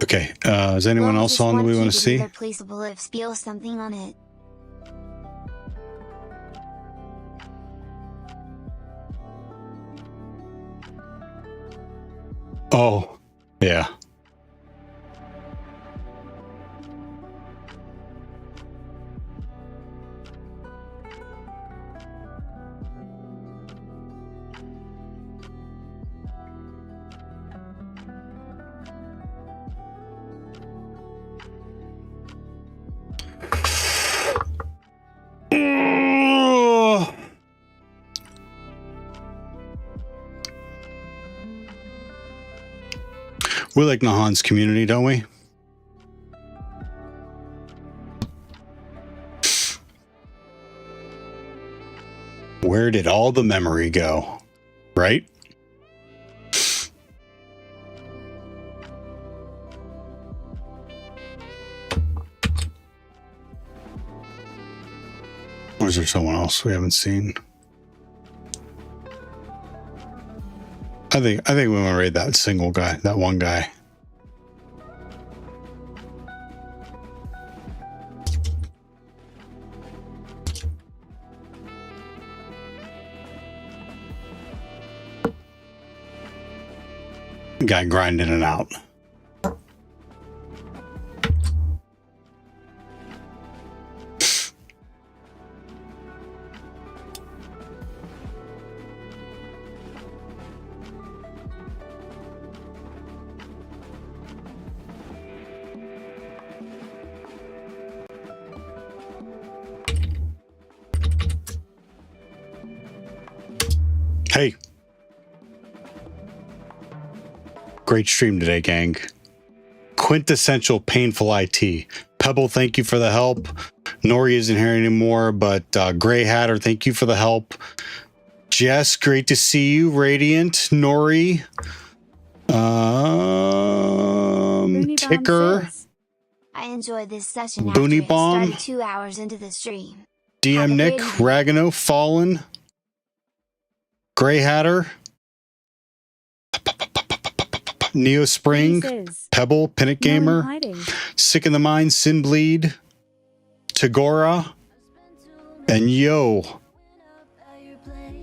Okay, is anyone else on that we want to see? Replaceable if spill something on it. Oh, yeah. We like Nahan's community, don't we? Where did all the memory go? Right? Or is there someone else we haven't seen? I think we want to raid that single guy, that one guy. Guy grinding it out. Hey. Great stream today, gang. Quintessential painful IT. Pebble, thank you for the help. Nori isn't here anymore, but Gray Hatter, thank you for the help. Jess, great to see you. Radiant, Nori. Ticker. I enjoyed this session Booney after Bomb. it started 2 hours into the stream. DM Nick, Ragano, Fallen. Gray Hatter. Neo Spring, Pebble, Pinnock Gamer, Sick in the Mind, Sinbleed, Tagora, and Yo.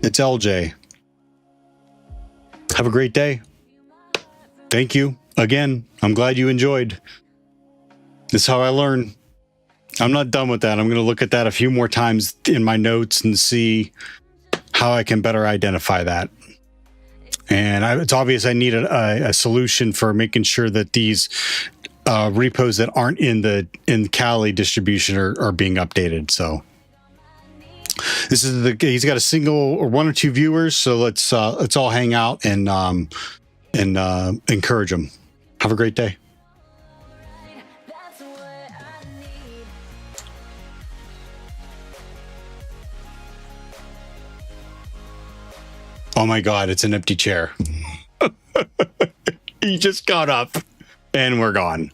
It's LJ. Have a great day. Thank you. Again, I'm glad you enjoyed. This is how I learn. I'm not done with that. I'm going to look at that a few more times in my notes and see how I can better identify that. And it's obvious I need a solution for making sure that these repos that aren't in Kali distribution are being updated. So this is he's got a single or one or two viewers. So let's all hang out and encourage them. Have a great day. Oh my God, it's an empty chair. He just got up and we're gone.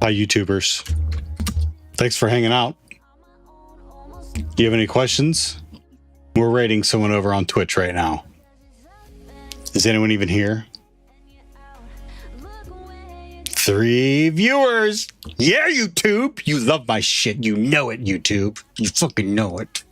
Hi, YouTubers. Thanks for hanging out. Do you have any questions? We're rating someone over on Twitch right now. Is anyone even here? 3 viewers. Yeah, YouTube. You love my shit. You know it, YouTube. You fucking know it.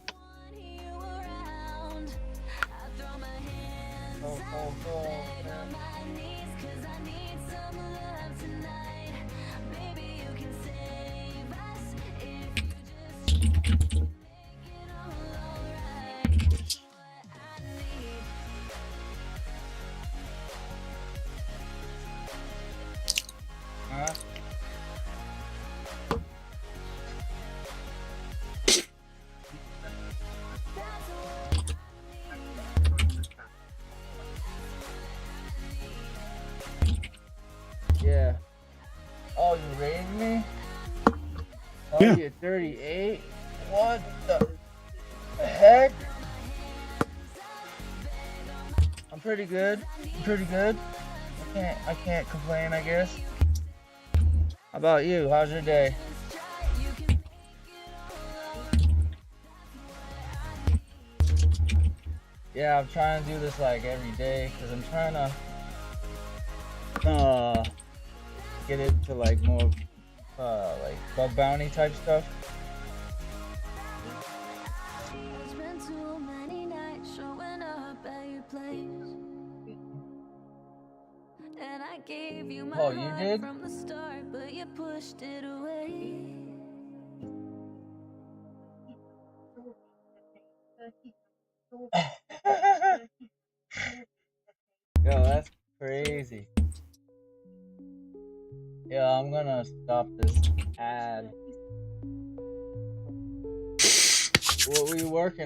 Yeah. Oh, you rated me? Oh, yeah. You're 38? What the heck? I'm pretty good. I can't complain, I guess. How about you? How's your day? Yeah, I'm trying to do this like every day because I'm trying to get into like more like bug bounty type stuff. It's been too many nights showing up at your place, and I gave you my heart from the start, but you pushed it away. Yo, that's crazy. Yeah, I'm gonna stop this ad. What were you working on?